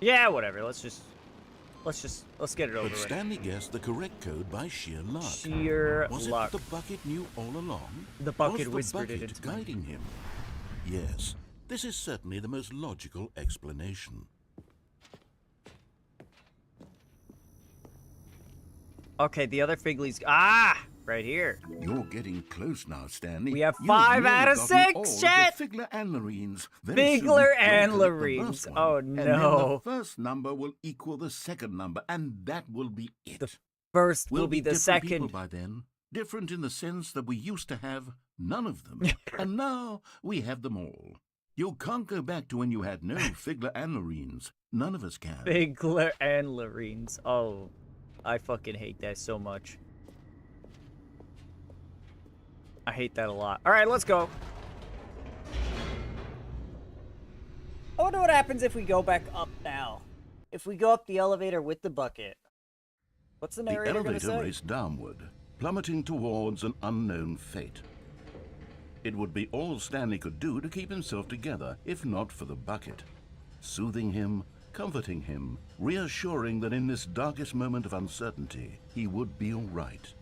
Yeah, whatever. Let's get it over But with. Stanley guessed the correct code by sheer luck. Sheer was luck. it that the bucket knew all along? The bucket was whispered the it bucket into my guiding him? Yes, this is certainly the most logical explanation. Okay, the other Figley's... Ah! Right here. You're getting close now, Stanley. We have You've 5 out nearly of gotten all 6, the chat! Figler and Lorines. Very soon, Figler you'll and collect the Lorines. first one, Oh, And then no. the first number will equal the second number, and that will be it. The first We'll will be the different people second. by then. Different in the sense that we used to have none of them. And now we have them all. You can't go back to when you had no Figler and Lorines. None of us can. Figler and Lorines. Oh, I fucking hate that so much. I hate that a lot. All right, let's go. I wonder what happens if we go back up now. If we go up the elevator with the bucket. What's the The narrator gonna elevator say? raced downward, plummeting towards an unknown fate. It would be all Stanley could do to keep himself together, if not for the bucket. Soothing him, comforting him, reassuring that in this darkest moment of uncertainty, he would be all right.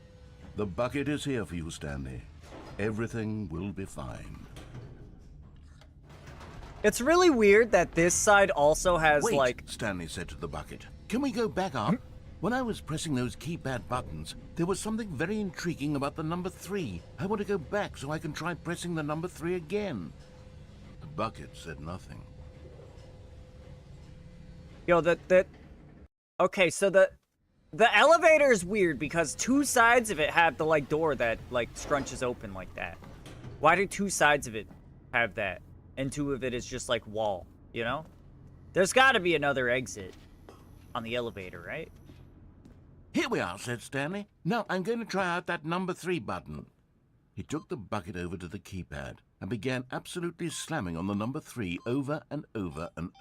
The bucket is here for you, Stanley. Everything will be fine. It's really weird that this side also has, Wait, like... Stanley said to the bucket. Can we go back up? When I was pressing those keypad buttons, there was something very intriguing about the number 3. I want to go back so I can try pressing the number 3 again. The bucket said nothing. Yo, okay, so the elevator is weird because 2 sides of it have the, like, door that, like, scrunches open like that. Why do 2 sides of it have that? And 2 of it is just, like, wall, you know? There's gotta be another exit on the elevator, right? Here we are, said Stanley. Now I'm going to try out that number 3 button. He took the bucket over to the keypad and began absolutely slamming on the number 3 over and over and...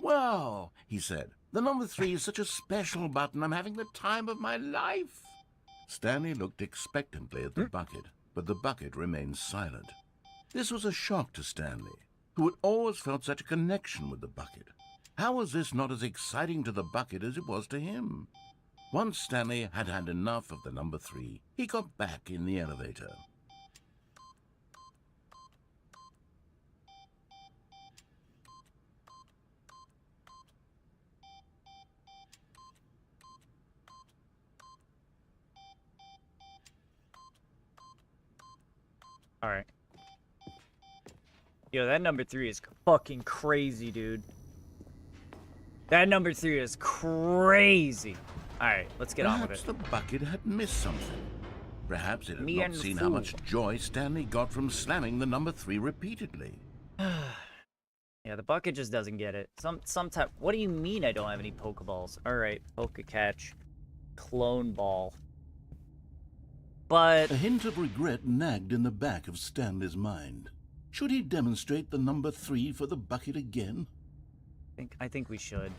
Wow, he said. The number 3 is such a special button. I'm having the time of my life. Stanley looked expectantly at the bucket, but the bucket remained silent. This was a shock to Stanley, who had always felt such a connection with the bucket. How was this not as exciting to the bucket as it was to him? Once Stanley had had enough of the number 3, he got back in the elevator. Alright. Yo, that number 3 is fucking crazy, dude. That number 3 is crazy. Alright, let's get on with it. Perhaps the bucket had missed something. Perhaps it had Me not and seen fool. how much joy Stanley got from slamming the number 3 repeatedly. Yeah, the bucket just doesn't get it. Some type. What do you mean I don't have any Pokeballs? Alright, Poke-Catch. Clone Ball. But A hint of regret nagged in the back of Stanley's mind. Should he demonstrate the number 3 for the bucket again? I think we should.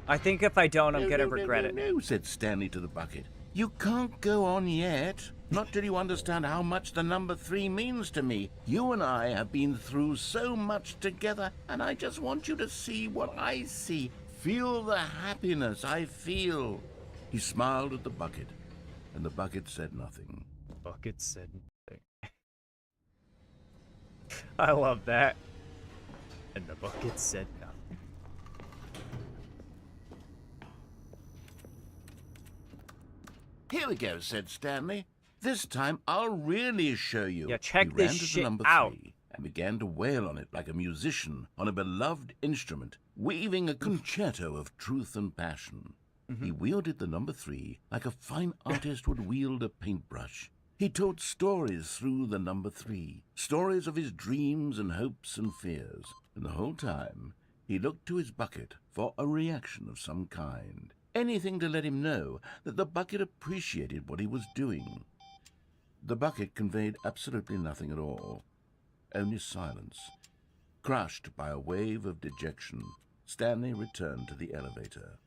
I think if I don't, I'm gonna regret it. No, said Stanley to the bucket. You can't go on yet. Not till you understand how much the number 3 means to me. You and I have been through so much together, and I just want you to see what I see. Feel the happiness I feel. He smiled at the bucket, and the bucket said nothing. Bucket said nothing. I love that. And the bucket said nothing. Here we go, said Stanley. This time I'll really show you. Yeah, check He this ran to shit the number out. 3 and began to wail on it like a musician on a beloved instrument, weaving a concerto of truth and passion. He wielded the number 3 like a fine artist would wield a paintbrush. He told stories through the number 3, stories of his dreams and hopes and fears, and the whole time he looked to his bucket for a reaction of some kind. Anything to let him know that the bucket appreciated what he was doing. The bucket conveyed absolutely nothing at all, only silence. Crushed by a wave of dejection, Stanley returned to the elevator.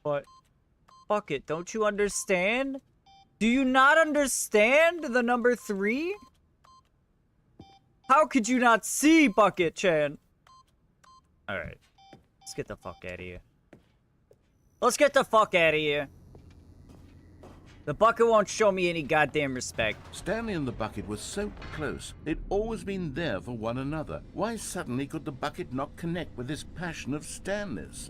But, bucket, don't you understand? Do you not understand the number 3? How could you not see, Bucket-chan? Alright. Let's get the fuck out of here. Let's get the fuck out of here. The bucket won't show me any goddamn respect. Stanley and the bucket were so close. They'd always been there for one another. Why suddenly could the bucket not connect with this passion of Stanley's?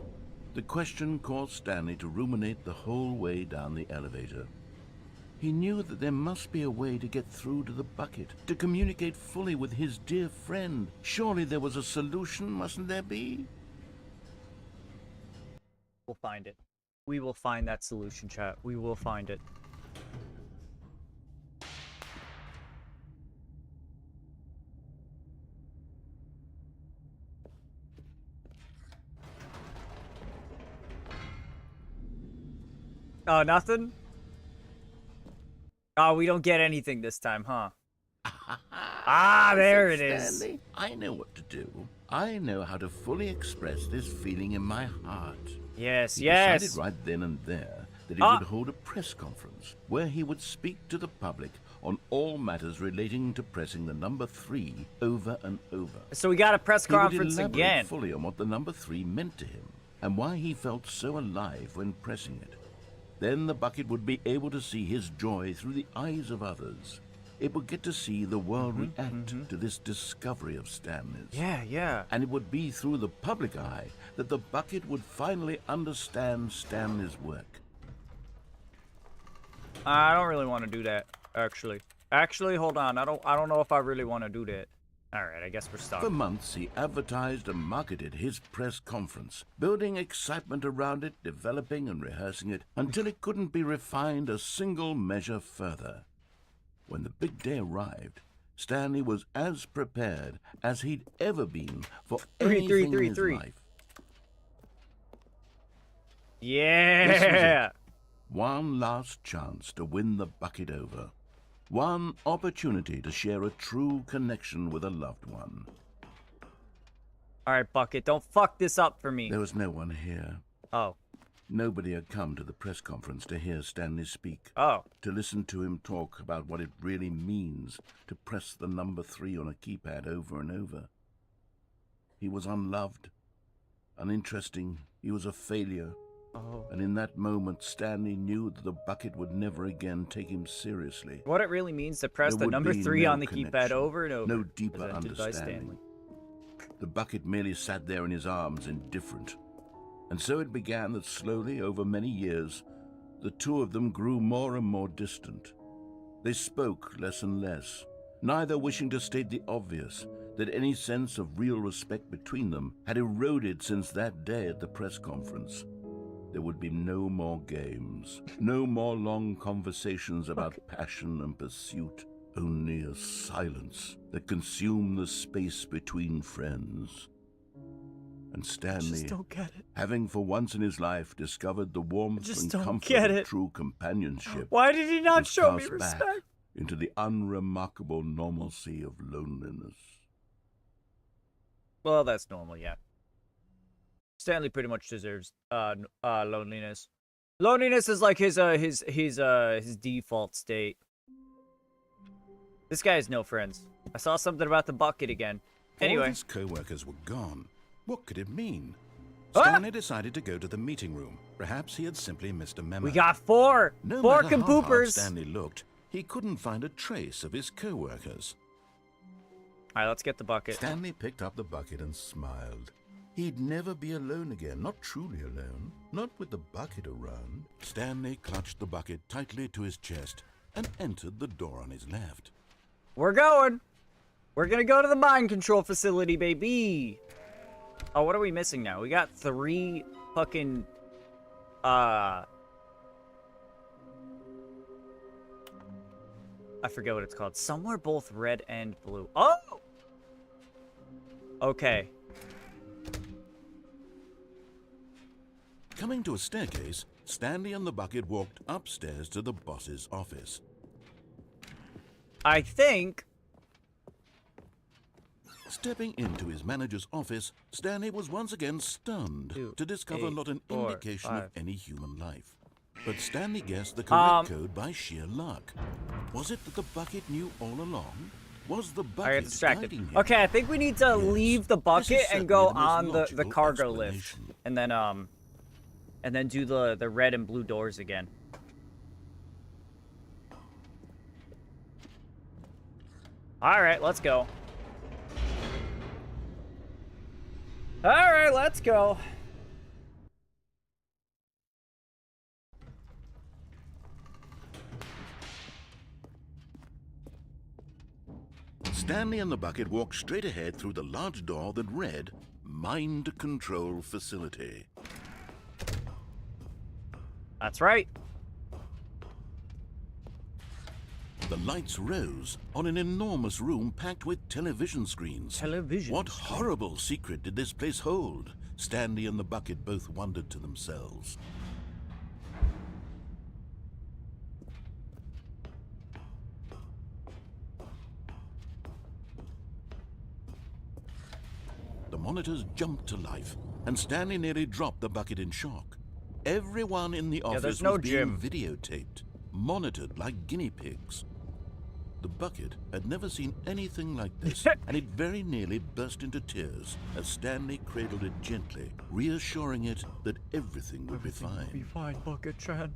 The question caused Stanley to ruminate the whole way down the elevator. He knew that there must be a way to get through to the bucket, to communicate fully with his dear friend. Surely there was a solution, mustn't there be? We'll find it. We will find that solution, chat. We will find it. Oh, nothing? Oh, we don't get anything this time, huh? Ah, there it is. Stanley, I know what to do. I know how to fully express this feeling in my heart. Yes, He yes. decided right then and there that he would hold a press conference where he would speak to the public on all matters relating to pressing the number 3 over and over. So we got a press He would conference elaborate again. fully on what the number 3 meant to him and why he felt so alive when pressing it. Then the bucket would be able to see his joy through the eyes of others. It would get to see the world react to this discovery of Stanley's. Yeah, yeah. And it would be through the public eye that the bucket would finally understand Stanley's work. I don't really want to do that, actually. Actually, hold on. I don't know if I really want to do that. All right, I guess we're stuck. For months, he advertised and marketed his press conference, building excitement around it, developing and rehearsing it, until it couldn't be refined a single measure further. When the big day arrived, Stanley was as prepared as he'd ever been for anything in his life. Yeah! This was it. One last chance to win the bucket over. One opportunity to share a true connection with a loved one. All right, Bucket, don't fuck this up for me. There was no one here. Oh. Nobody had come to the press conference to hear Stanley speak. Oh. To listen to him talk about what it really means to press the number 3 on a keypad over and over. He was unloved, uninteresting. He was a failure. Oh. And in that moment, Stanley knew that the bucket would never again take him seriously. What it really means to press the number 3 on the keypad over and over. No deeper Presented by Stanley. understanding. The bucket merely sat there in his arms, indifferent. And so it began that slowly, over many years, the two of them grew more and more distant. They spoke less and less, neither wishing to state the obvious, that any sense of real respect between them had eroded since that day at the press conference. There would be no more games, no more long conversations about passion and pursuit, only a silence that consumed the space between friends. And Stanley, having for once in his life discovered the warmth and comfort of true companionship, why did he not was show me cast respect? back into the unremarkable normalcy of loneliness. Well, that's normal, yeah. Stanley pretty much deserves loneliness. Loneliness is like his default state. This guy has no friends. I saw something about the bucket again. All Anyway. of his co-workers were gone. What could it mean? Stanley decided to go to the meeting room. Perhaps he had simply missed a memo. We got four. No Fork matter and how hard poopers. Stanley looked, he couldn't find a trace of his co-workers. Alright, let's get the bucket. Stanley picked up the bucket and smiled. He'd never be alone again, not truly alone, not with the bucket around. Stanley clutched the bucket tightly to his chest and entered the door on his left. We're going. We're gonna go to the mind control facility, baby. Oh, what are we missing now? We got 3 fucking, I forget what it's called. Somewhere both red and blue. Oh! Okay. Coming to a staircase, Stanley and the bucket walked upstairs to the boss's office. I think... Stepping into his manager's office, Stanley was once again stunned to discover not an indication of any human life. But Stanley guessed the correct code by sheer luck. Was it that the bucket knew all along? Was the I got bucket distracted. guiding him? Okay, I think we need to leave the bucket and go on the logical cargo lift. explanation. And then do the red and blue doors again. Alright, let's go. Alright, let's go. Stanley and the bucket walked straight ahead through the large door that read, Mind Control Facility. That's right. The lights rose on an enormous room packed with television screens. What horrible secret did this place hold? Stanley and the bucket both wondered to themselves. The monitors jumped to life, and Stanley nearly dropped the bucket in shock. Everyone in the office was being videotaped, monitored like guinea pigs. The bucket had never seen anything like this, and it very nearly burst into tears as Stanley cradled it gently, reassuring it that everything would be fine. Be fine, Bucket Tran.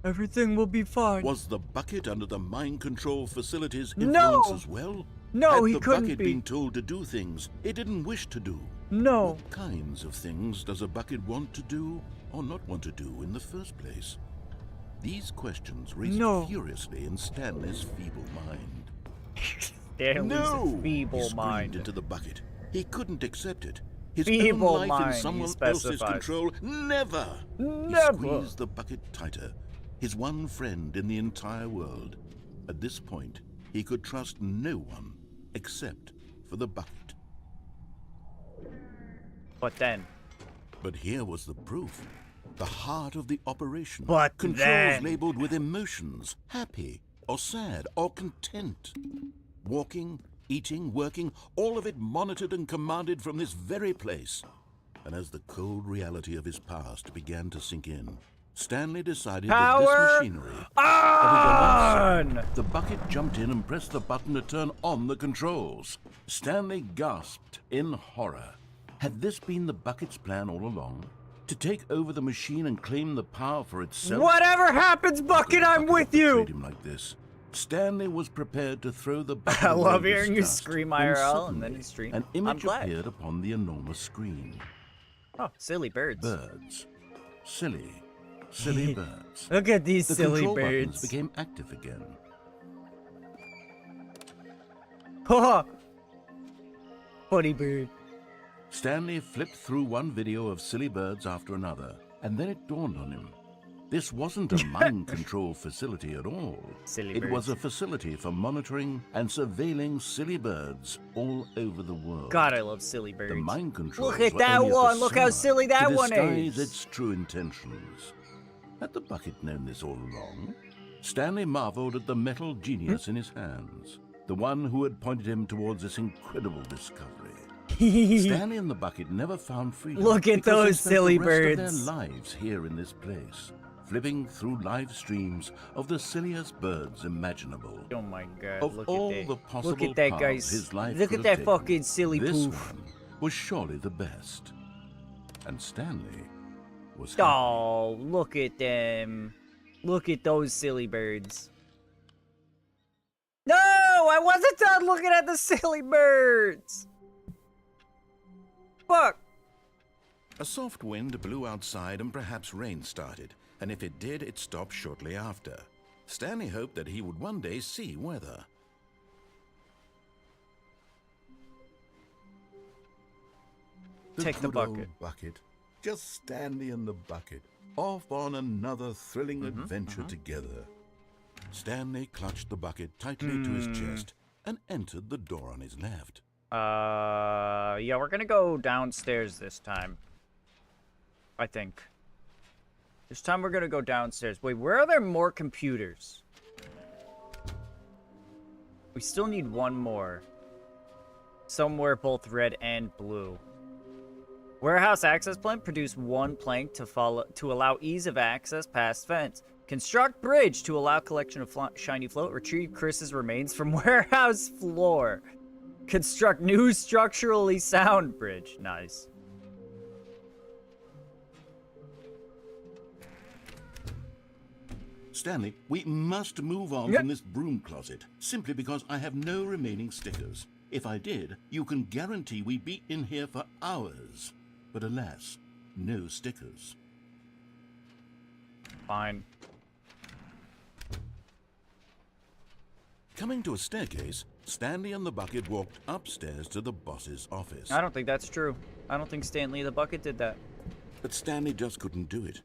Everything will be fine. Was the bucket under the mind control facility's influence as well? No, Had he the couldn't bucket be. been told to do things it didn't wish to do? No. What kinds of things does a bucket want to do or not want to do in the first place? These questions raced furiously in Stanley's feeble mind. Stanley's feeble he screamed mind. into the bucket. He couldn't accept it. His Feeble own life mind, in he someone else's specifies. control. Never! Never! He squeezed the bucket tighter. His one friend in the entire world. At this point, he could trust no one except for the bucket. But then? But here was the proof. The heart of the operation. But Controls then? labeled with emotions. Happy, or sad, or content. Walking, eating, working, all of it monitored and commanded from this very place. And as the cold reality of his past began to sink in, Stanley decided that this machinery on! The bucket jumped in and pressed the button to turn on the controls. Stanley gasped in horror. Had this been the bucket's plan all along? To take over the machine and claim the power for itself? Whatever happens, Bucket, I'm with you! Him like this. Stanley was prepared to throw the bucket I love away hearing you disgust, scream when IRL and then suddenly you stream. An I'm image glad. appeared upon the enormous screen. Oh, silly birds. Birds. Silly. silly birds. Look at these The silly control buttons birds. became active again. Ha! Funny bird. Stanley flipped through one video of silly birds after another, and then it dawned on him. This wasn't a mind control facility at all. Silly It was birds. a facility for monitoring and surveilling silly birds all over the world. God, I love silly birds. The mind controls Look at were that only a one. Look how facade silly that to one disguise is. its true intentions. Had the bucket known this all along? Stanley marveled at the metal genius in his hands, the one who had pointed him towards this incredible discovery. Stanley and the bucket never found freedom. Look at because they those spent silly the rest of birds. their lives here in this place, flipping through live streams of the silliest birds imaginable. Oh my god, Of look all at the that. possible Look at that, paths guys. his life Look could at have that taken, fucking silly this poof. one was surely the best. And Stanley was happy. Oh, look at them. Look at those silly birds. No, I wasn't done looking at the silly birds. Fuck. A soft wind blew outside and perhaps rain started, and if it did, it stopped shortly after. Stanley hoped that he would one day see weather. Take the good old bucket. bucket. Just Stanley and the bucket, off on another thrilling adventure together. Stanley clutched the bucket tightly to his chest and entered the door on his left. Yeah, we're gonna go downstairs this time. I think. This time we're gonna go downstairs. Wait, where are there more computers? We still need one more. Somewhere both red and blue. Warehouse access plant. Produce one plank to allow ease of access past fence. Construct bridge to allow collection of shiny float. Retrieve Chris's remains from warehouse floor. Construct new structurally sound bridge. Nice. Stanley, we must move on from this broom closet, simply because I have no remaining stickers. If I did, you can guarantee we'd be in here for hours. But alas, no stickers. Fine. Coming to a staircase, Stanley and the bucket walked upstairs to the boss's office. I don't think that's true. I don't think Stanley the Bucket did that. But Stanley just couldn't do it.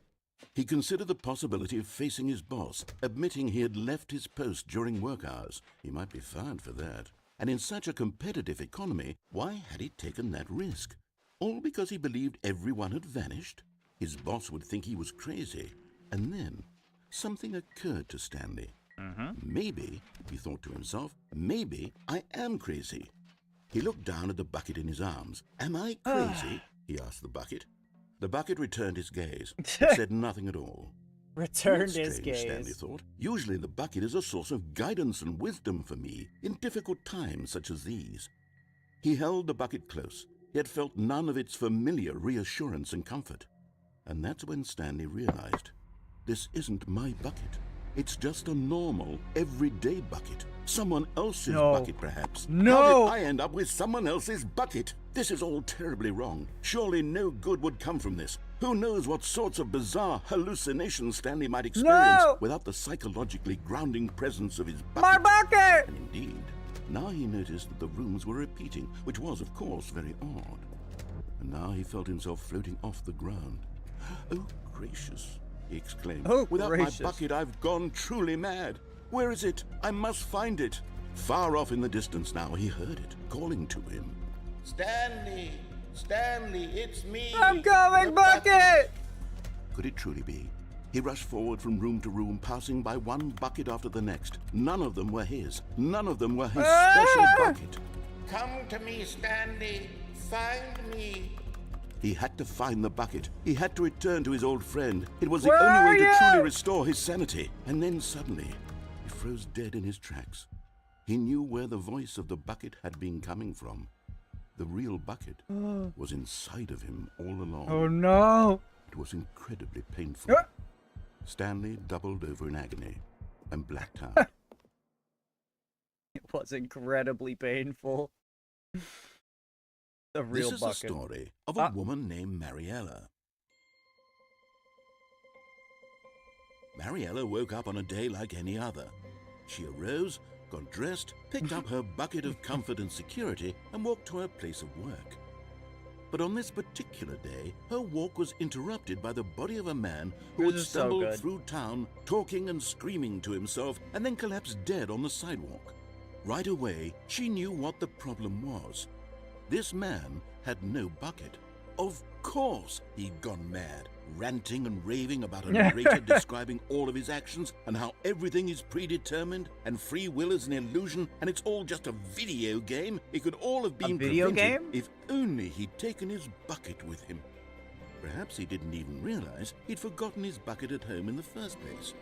He considered the possibility of facing his boss, admitting he had left his post during work hours. He might be fired for that. And in such a competitive economy, why had he taken that risk? All because he believed everyone had vanished? His boss would think he was crazy. And then, something occurred to Stanley. Maybe, he thought to himself, maybe I am crazy. He looked down at the bucket in his arms. Am I crazy? He asked the bucket. The bucket returned his gaze, but said nothing at all. Returned That's his strange, gaze. Stanley thought. Usually the bucket is a source of guidance and wisdom for me in difficult times such as these. He held the bucket close, yet felt none of its familiar reassurance and comfort. And that's when Stanley realized, this isn't my bucket. It's just a normal, everyday bucket. Someone else's bucket, perhaps. No! How did I end up with someone else's bucket? This is all terribly wrong. Surely no good would come from this. Who knows what sorts of bizarre hallucinations Stanley might experience without the psychologically grounding presence of his bucket. My bucket! And indeed, now he noticed that the rooms were repeating, which was, of course, very odd. And now he felt himself floating off the ground. Oh, gracious, he exclaimed. Oh, Without gracious. my bucket, I've gone truly mad. Where is it? I must find it. Far off in the distance now, he heard it, calling to him. Stanley! Stanley, it's me! I'm coming, bucket! Could it truly be? He rushed forward from room to room, passing by one bucket after the next. None of them were his. None of them were his special bucket. Come to me, Stanley! Find me! He had to find the bucket. He had to return to his old friend. It was the Where only way are to truly you? restore his sanity. And then suddenly, he froze dead in his tracks. He knew where the voice of the bucket had been coming from. The real bucket was inside of him all along. Oh no! It was incredibly painful. Ah. Stanley doubled over in agony and blacked out. It was incredibly painful. The real This is bucket. the story of a woman named Mariella. Mariella woke up on a day like any other. She arose, got dressed, picked up her bucket of comfort and security, and walked to her place of work. But on this particular day, her walk was interrupted by the body of a man who had stumbled through town, talking and screaming to himself, and then collapsed dead on the sidewalk. Right away, she knew what the problem was. This man had no bucket. Of course he'd gone mad, ranting and raving about a narrator describing all of his actions and how everything is predetermined and free will is an illusion and it's all just a video game. It could all have been prevented if only he'd taken his bucket with him. Perhaps he didn't even realize he'd forgotten his bucket at home in the first place.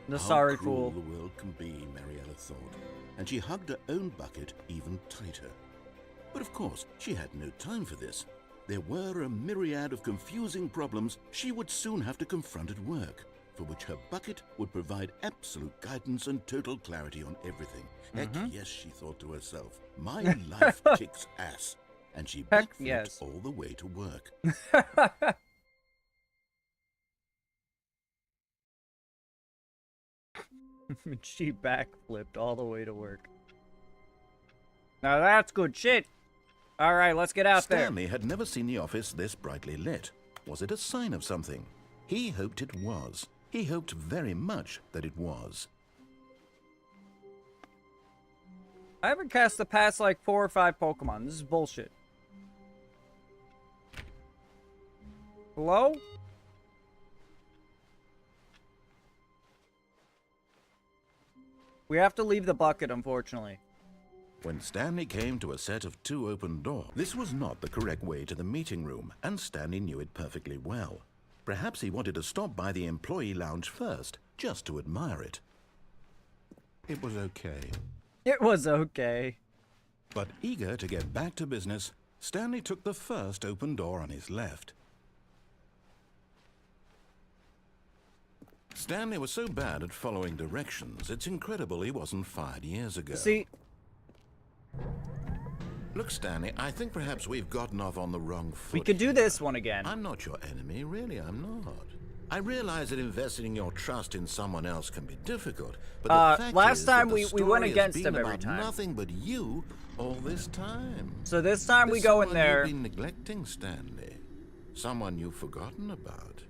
The sorry How cruel fool. the world can be, Mariella thought, and she hugged her own bucket even tighter. But of course, she had no time for this. There were a myriad of confusing problems she would soon have to confront at work, for which her bucket would provide absolute guidance and total clarity on everything. Heck yes, she thought to herself, my life kicks ass. And she backflipped all the way to work. She backflipped all the way to work. Now that's good shit. All right, let's get out there. Stanley had never seen the office this brightly lit. Was it a sign of something? He hoped it was. He hoped very much that it was. I haven't cast the past like 4 or 5 Pokemon. This is bullshit. Hello? We have to leave the bucket, unfortunately. When Stanley came to a set of 2 open doors, this was not the correct way to the meeting room, and Stanley knew it perfectly well. Perhaps he wanted to stop by the employee lounge first, just to admire it. It was okay. It was okay. But eager to get back to business, Stanley took the first open door on his left. Stanley was so bad at following directions, it's incredible he wasn't fired years ago. See... Look, Stanley, I think perhaps we've gotten off on the wrong foot. We could do this one again. I'm not your enemy, really, I'm not. I realize that investing your trust in someone else can be difficult, but the fact last is time that the we went story has against been him every about time. Nothing but you all this time. So this time we go in there. You've been neglecting, Stanley. Someone you've forgotten about.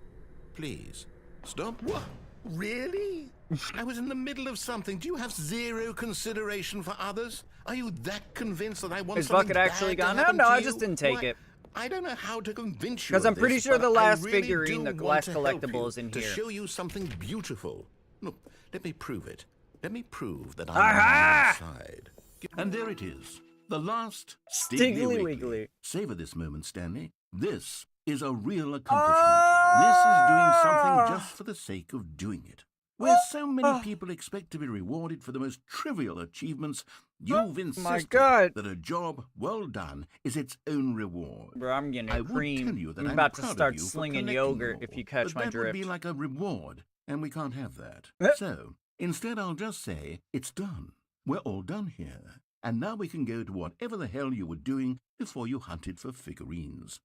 Please, stop. What? Really? I was in the middle of something. Do you have zero consideration for others? Are you that convinced that I want Is something bucket actually bad to gone? happen No, to I you? just didn't take Why, it. I don't know how to convince you. Because I'm of pretty this, sure but the I last really figurine, do the want last to help collectible you, is in to here. show you something beautiful. Look, let me prove it. Let me prove that I'm Aha! on your side. And there it is. The last Stiggly Wiggly. Savor this moment, Stanley. This is a real accomplishment. This is doing something just for the sake of doing it. Where so many people expect to be rewarded for the most trivial achievements, you've insisted that a job well done is its own reward. Bro, I'm getting I would cream. tell you that I'm I'm about to proud of start you for slinging collecting yogurt them if you all, catch but my that drift. would be like a reward, and we can't have that. So, instead I'll just say, it's done. We're all done here. And now we can go to whatever the hell you were doing before you hunted for figurines.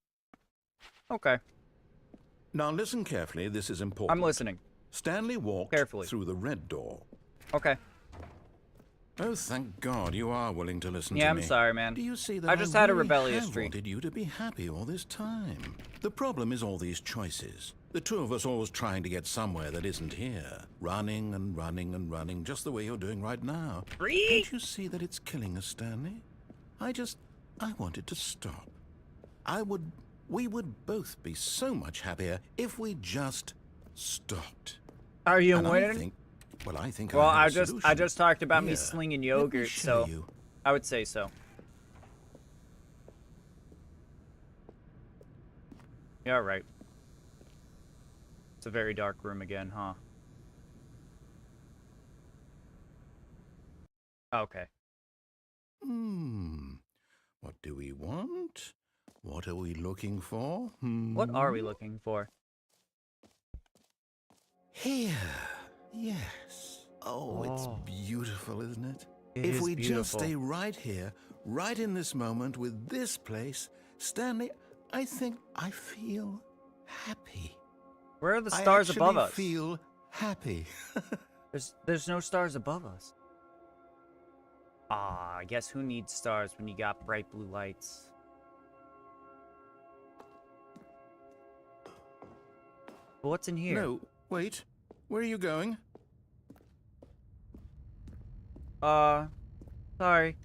Okay. Now listen carefully, this is important. I'm listening. Stanley walked through the red door. Okay. Oh, thank God you are willing to listen to me. Yeah, I'm sorry, man. Do you see that I just had a really rebellious have streak. wanted you to be happy all this time? The problem is all these choices. The two of us always trying to get somewhere that isn't here. Running and running and running, just the way you're doing right now. Don't you see that it's killing us, Stanley? I wanted to stop. We would both be so much happier if we just stopped. Are you And winning? I think Well, I I have a just solution. talked about me Here, slinging let me yogurt, show so you. I would say so. Yeah, right. It's a very dark room again, huh? Okay. What do we want? What are we looking for? What are we looking for? Here. Yes. Oh, it's beautiful, isn't it? It if is we just beautiful. stay right here, right in this moment with this place, Stanley, I think I feel happy. Where are the stars above I us? actually feel happy. There's no stars above us. Ah, I guess who needs stars when you got bright blue lights? But what's in here? No, wait. Where are you going? Sorry.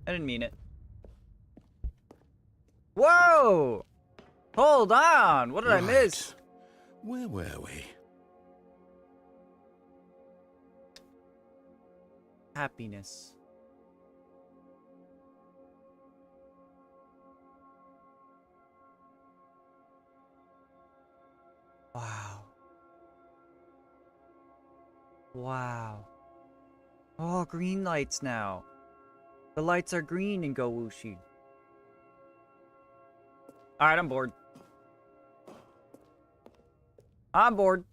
I didn't mean it. Whoa! Hold on! What did I miss? Where were we? Happiness. Wow. Wow. Oh, green lights now. The lights are green in Go Wuxi. Alright, I'm bored. I'm bored.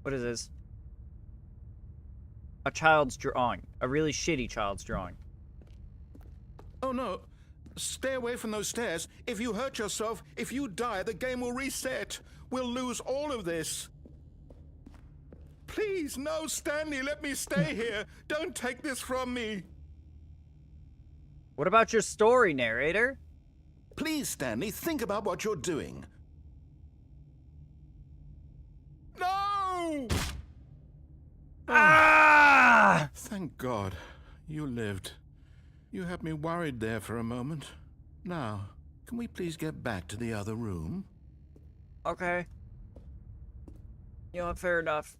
What is this? A child's drawing. A really shitty child's drawing. Oh no. Stay away from those stairs. If you hurt yourself, if you die, the game will reset. We'll lose all of this. Please, no, Stanley, let me stay here. Don't take this from me. What about your story, narrator? Please, Stanley, think about what you're doing. No! Ah! Thank God. You lived. You had me worried there for a moment. Now, can we please get back to the other room? Okay. You know what, fair enough.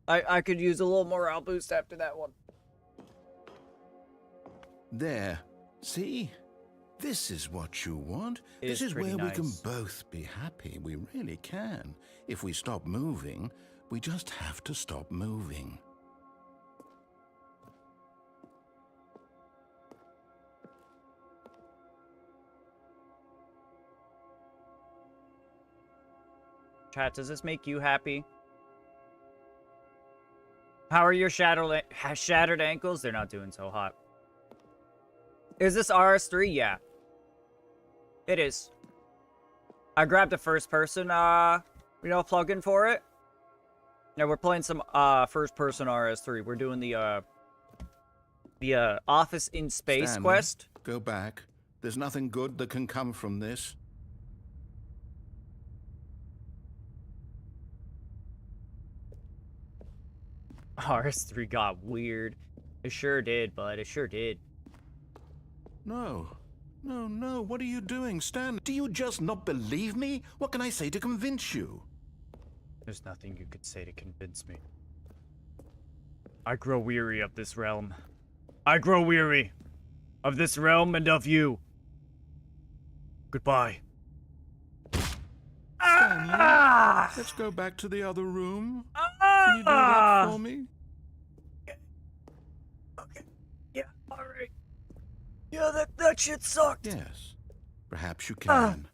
I could use a little morale boost after that one. There. See? This is what you want. This is where we can both be happy. We really can. If we stop moving, we just have to stop moving. Chat, does this make you happy? How are your shattered ankles? They're not doing so hot. Is this RS3? Yeah. It is. I grabbed a first person, plugin for it. Yeah, we're playing some, first person RS3. We're doing the Office in Space Stanley, quest. Go back. There's nothing good that can come from this. RS3 got weird. It sure did, bud. It sure did. No. No, no. What are you doing, Stan? Do you just not believe me? What can I say to convince you? There's nothing you could say to convince me. I grow weary of this realm. I grow weary of this realm and of you. Goodbye. Stanley, let's go back to the other room. Can you do that for me? Okay. Yeah, alright. Yeah, that shit sucked. Yes. Perhaps you can.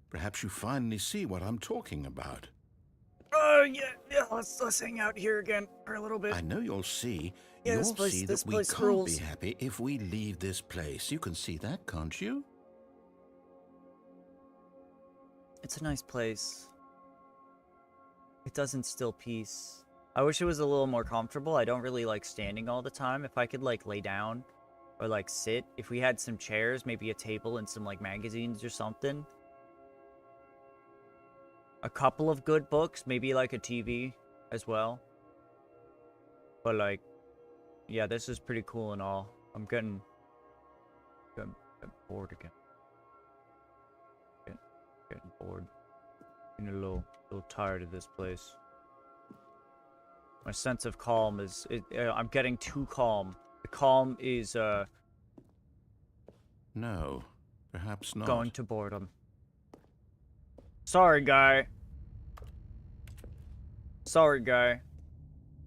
Perhaps you finally see what I'm talking about. Yeah, let's hang out here again for a little bit. I know you'll see. Yeah, You'll see that we can't rules. be happy if we leave this place. You can see that, can't you? It's a nice place. It does instill peace. I wish it was a little more comfortable. I don't really like standing all the time. If I could, like, lay down or, like, sit. If we had some chairs, maybe a table and some, like, magazines or something. A couple of good books. Maybe, like, a TV as well. But, like, yeah, this is pretty cool and all. I'm getting bored again. Getting bored. Getting a little tired of this place. My sense of calm is... I'm getting too calm. The calm is, No, perhaps not. going to boredom. Sorry, guy. Sorry, guy.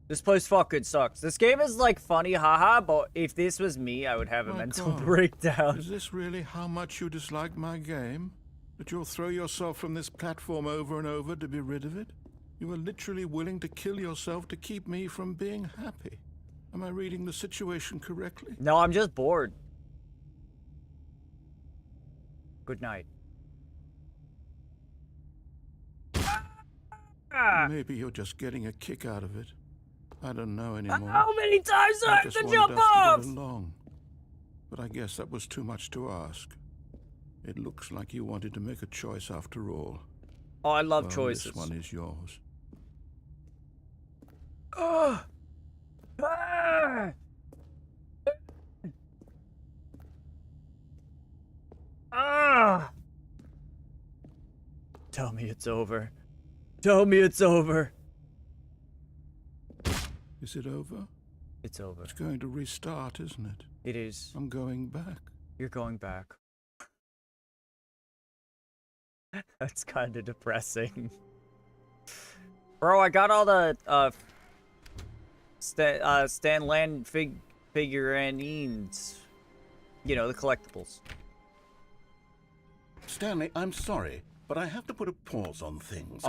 This place fucking sucks. This game is, like, funny, haha, but if this was me, I would have a mental breakdown. Is this really how much you dislike my game? That you'll throw yourself from this platform over and over to be rid of it? You are literally willing to kill yourself to keep me from being happy. Am I reading the situation correctly? No, I'm just bored. Good night. Maybe you're just getting a kick out of it. I don't know anymore. How many times do I have just to wanted jump us to off? get along. But I guess that was too much to ask. It looks like you wanted to make a choice after all. Oh, I love Well, choices. This one is yours. Ah! Ah! Tell me it's over. Tell me it's over. Is it over? It's over. It's going to restart, isn't it? It is. I'm going back. You're going back. That's kind of depressing. Bro, I got all the Stan Land figurines. You know, the collectibles. Stanley, I'm sorry, but I have to put a pause on things.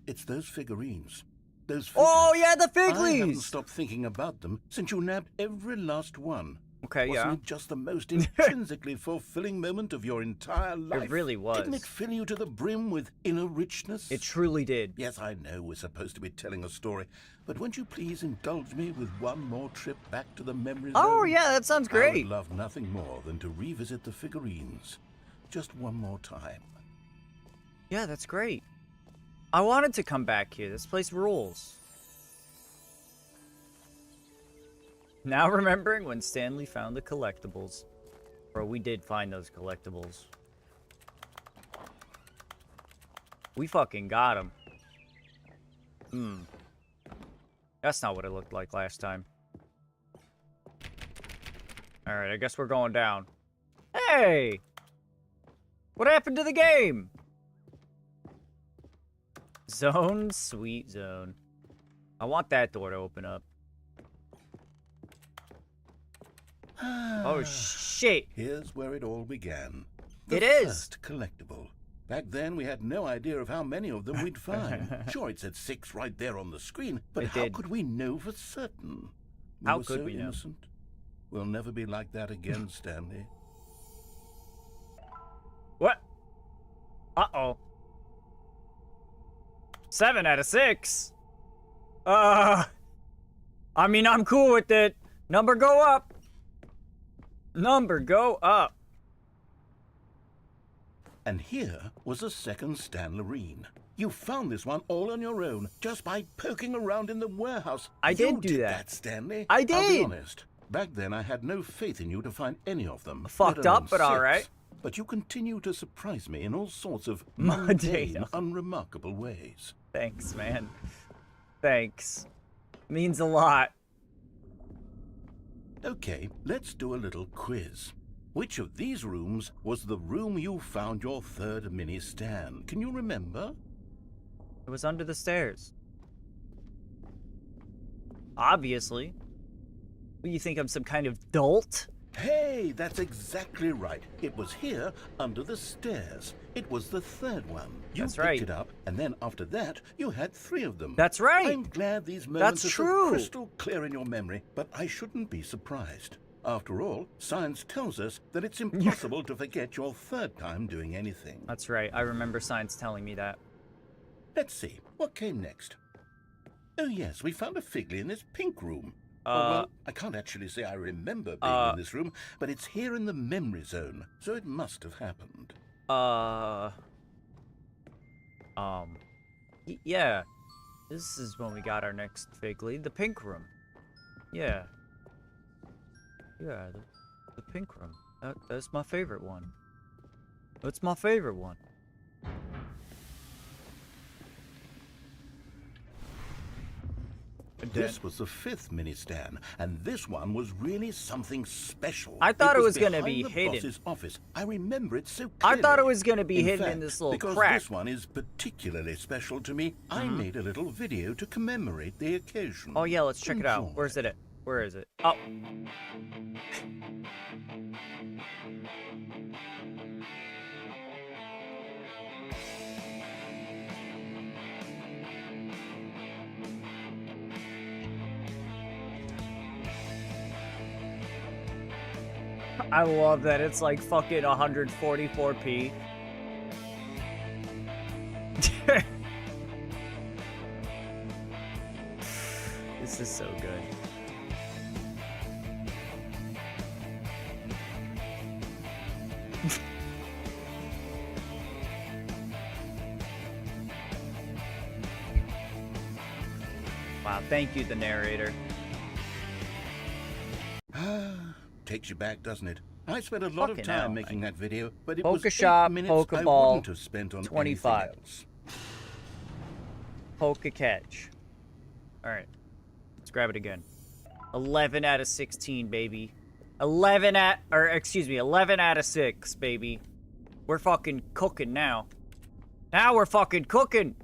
It's those figurines. Those figures. Oh, yeah, the I haven't figlies! stopped thinking about them since you nabbed every last one. Okay, Wasn't yeah. it just the most intrinsically fulfilling moment of your entire life? It really was. Didn't it fill you to the brim with inner richness? It truly did. Yes, I know we're supposed to be telling a story, but won't you please indulge me with one more trip back to the memory Oh, zone? yeah, that sounds I great. would love nothing more than to revisit the figurines. Just one more time. Yeah, that's great. I wanted to come back here. This place rules. Now remembering when Stanley found the collectibles. Bro, we did find those collectibles. We fucking got them. That's not what it looked like last time. Alright, I guess we're going down. Hey! What happened to the game? Zone, sweet zone. I want that door to open up. Oh, shit. Here's where it all began. It is. First collectible. Back then, we had no idea of how many of them we'd find. Sure, it said 6 right there on the screen, but It how did. could we know for certain? How were could so we know? innocent. We'll never be like that again, Stanley. What? Uh-oh. 7 out of 6. I mean, I'm cool with it. Number go up. Number go up. And here was a second Stan Loreen. You found this one all on your own, just by poking around in the warehouse. I You did do that. Stanley. I I'll be did. honest. Back then, I had no faith in you to find any of them. Fucked let alone up, but all 6. right. But you continue to surprise me in all sorts of Mundane. mundane, unremarkable ways. Thanks, man. Thanks. Means a lot. Okay, let's do a little quiz. Which of these rooms was the room you found your third mini Stan? Can you remember? It was under the stairs. Obviously. What, you think I'm some kind of dolt? Hey, that's exactly right. It was here, under the stairs. It was the third one. You That's picked right. it up, and then after that, you had 3 of them. That's right. I'm glad these moments That's are true. so crystal clear in your memory, but I shouldn't be surprised. After all, science tells us that it's impossible to forget your third time doing anything. That's right. I remember science telling me that. Let's see, what came next? Oh yes, we found a figley in this pink room. Well, I can't actually say I remember being in this room, but it's here in the memory zone, so it must have happened. Yeah. This is when we got our next figley, the pink room. Yeah. Yeah, the pink room. That's my favorite one. That's my favorite one. This was the 5th mini Stan, and this one was really something special. I thought it was going gonna to be hidden. Boss's office. I remember it so I clearly. thought it was gonna be In hidden fact, in this little because crack. this one is particularly special to me, I made a little video to commemorate the occasion. Oh yeah, let's check it out. Enjoy. Where's it at? Where is it? Oh. I love that it's like fucking 144p. This is so good. Wow, thank you, the narrator. Takes you back, doesn't it? I spent a lot of Fucking time hell, making that video, but it Polka was shop, 8 minutes Polka I ball, wouldn't have spent on 25. anything else. Polka catch. Alright. Let's grab it again. 11 out of 16, baby. 11 out of 6, baby. We're fucking cooking now. Now we're fucking cooking!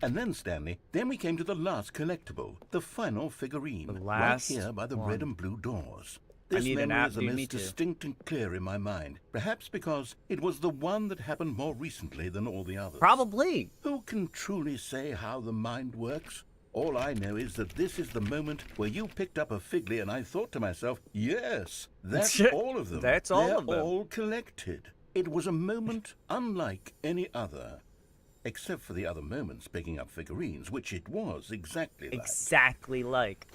And then, Stanley, then we came to the last collectible, the final figurine, The right last here by the one. red and blue doors. I This need an memory app, is the dude, me most too. distinct and clear in my mind, perhaps because it was the one that happened more recently than all the others. Probably. Who can truly say how the mind works? All I know is that this is the moment where you picked up a Figley and I thought to myself, yes, that's all of them. That's all They're of them. all collected. It was a moment unlike any other. Except for the other moments picking up figurines, which it was exactly like. Exactly like.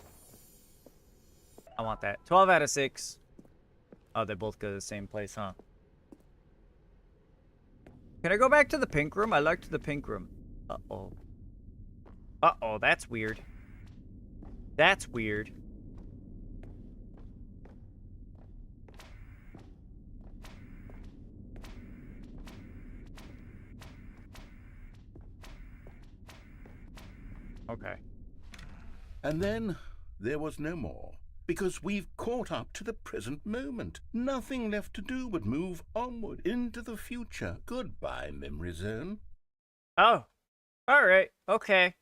I want that. 12 out of 6. Oh, they both go to the same place, huh? Can I go back to the pink room? I liked the pink room. Uh-oh. Uh-oh, that's weird. That's weird. Okay. And then there was no more. Because we've caught up to the present moment. Nothing left to do but move onward into the future. Goodbye, Memory Zone. Oh. Alright. Okay.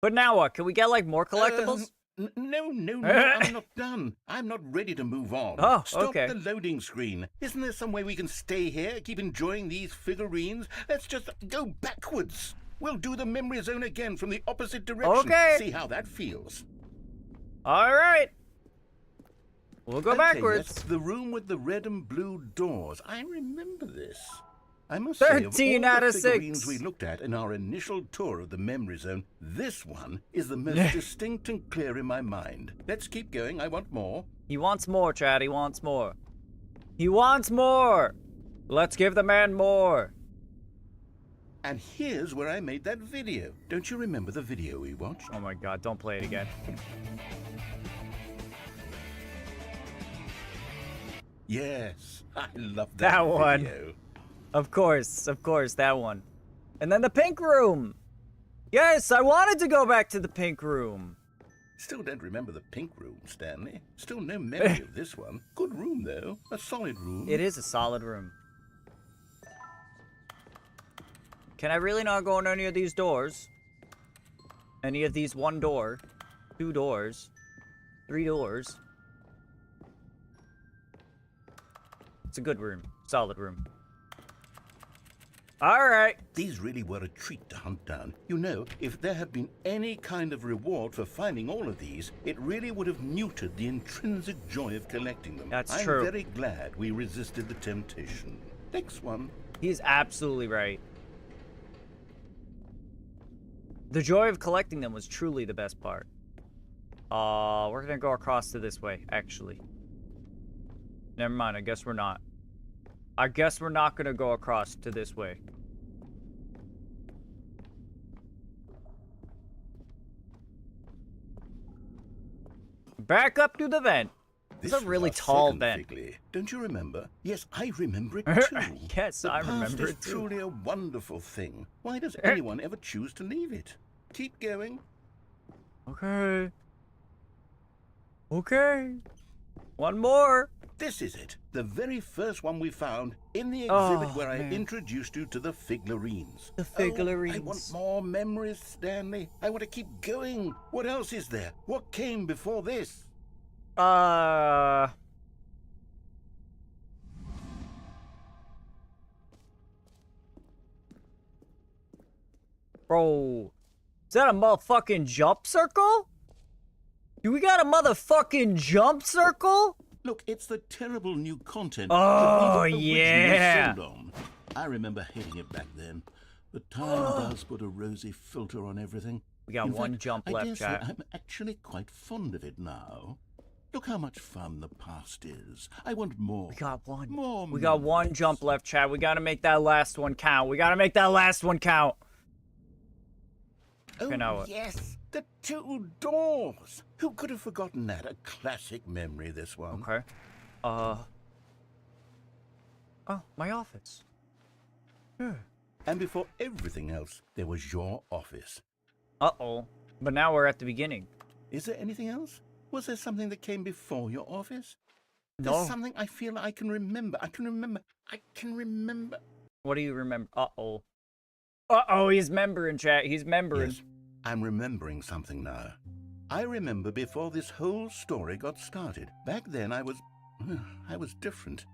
But now what? Can we get, like, more collectibles? No, I'm not done. I'm not ready to move on. Oh, Stop okay. the loading screen. Isn't there some way we can stay here, keep enjoying these figurines? Let's just go backwards. We'll do the Memory Zone again from the opposite direction. Okay. See how that feels. Alright. We'll go Okay, backwards. that's the room with the red and blue doors. I remember this. I must say, of all 13 out the of figurines 6. we looked at in our initial tour of the Memory Zone, this one is the most distinct and clear in my mind. Let's keep going. I want more. He wants more, Chad. He wants more. He wants more. Let's give the man more. And here's where I made that video. Don't you remember the video we watched? Oh my god, don't play it again. Yes, I love That one. video. Of course, that one. And then the pink room. Yes, I wanted to go back to the pink room. Still don't remember the pink room, Stanley. Still no memory of this one. Good room, though. A solid room. It is a solid room. Can I really not go in any of these doors? Any of these 1 door, 2 doors, 3 doors? It's a good room. Solid room. Alright. These really were a treat to hunt down. You know, if there had been any kind of reward for finding all of these, it really would have neutered the intrinsic joy of collecting them. That's I'm true. very glad we resisted the temptation. Next one. He's absolutely right. The joy of collecting them was truly the best part. We're gonna go across to this way, actually. Never mind, I guess we're not. I guess we're not gonna go across to this way. Back up to the vent. It's a was really our tall second vent. Figley. Don't you remember? Yes, I remember it too. Yes, The I past remember is it too. truly a wonderful thing. Why does anyone ever choose to leave it? Keep going. Okay. Okay. One more. This is it. The very first one we found in the exhibit Oh, where I man. introduced you to the figurines. The Oh, I figurines. want more memories, Stanley. I want to keep going. What else is there? What came before this? Bro. Is that a motherfucking jump circle? Do we got a motherfucking jump circle? Look, it's the terrible new content Oh, that we were originally yeah. sold on. I remember hating it back then. But time does put a rosy filter on everything. We got In one fact, jump I left, dare say chat. I'm actually quite fond of it now. Look how much fun the past is. I want more. We got one. More. We got one jump left, chat. We gotta make that last one count. We gotta make that last one count. Oh, Okay, now what? yes, the two doors. Who could have forgotten that? A classic memory, this one. Okay. Oh, my office. Yeah. And before everything else, there was your office. Uh-oh. But now we're at the beginning. Is there anything else? Was there something that came before your office? No. There's something I feel I can remember. I can remember. What do you remember? Uh-oh. Uh-oh, he's membering, chat. He's membering. Yes, I'm remembering something now. I remember before this whole story got started. Back then, I was different.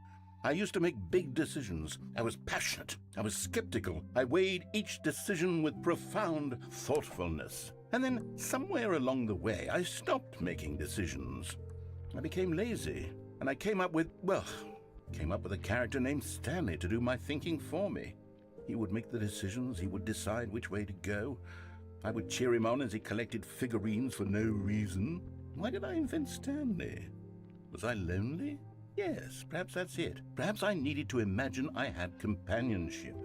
I used to make big decisions. I was passionate. I was skeptical. I weighed each decision with profound thoughtfulness. And then, somewhere along the way, I stopped making decisions. I became lazy, and I came up with a character named Stanley to do my thinking for me. He would make the decisions, he would decide which way to go. I would cheer him on as he collected figurines for no reason. Why did I invent Stanley? Was I lonely? Yes, perhaps that's it. Perhaps I needed to imagine I had companionship.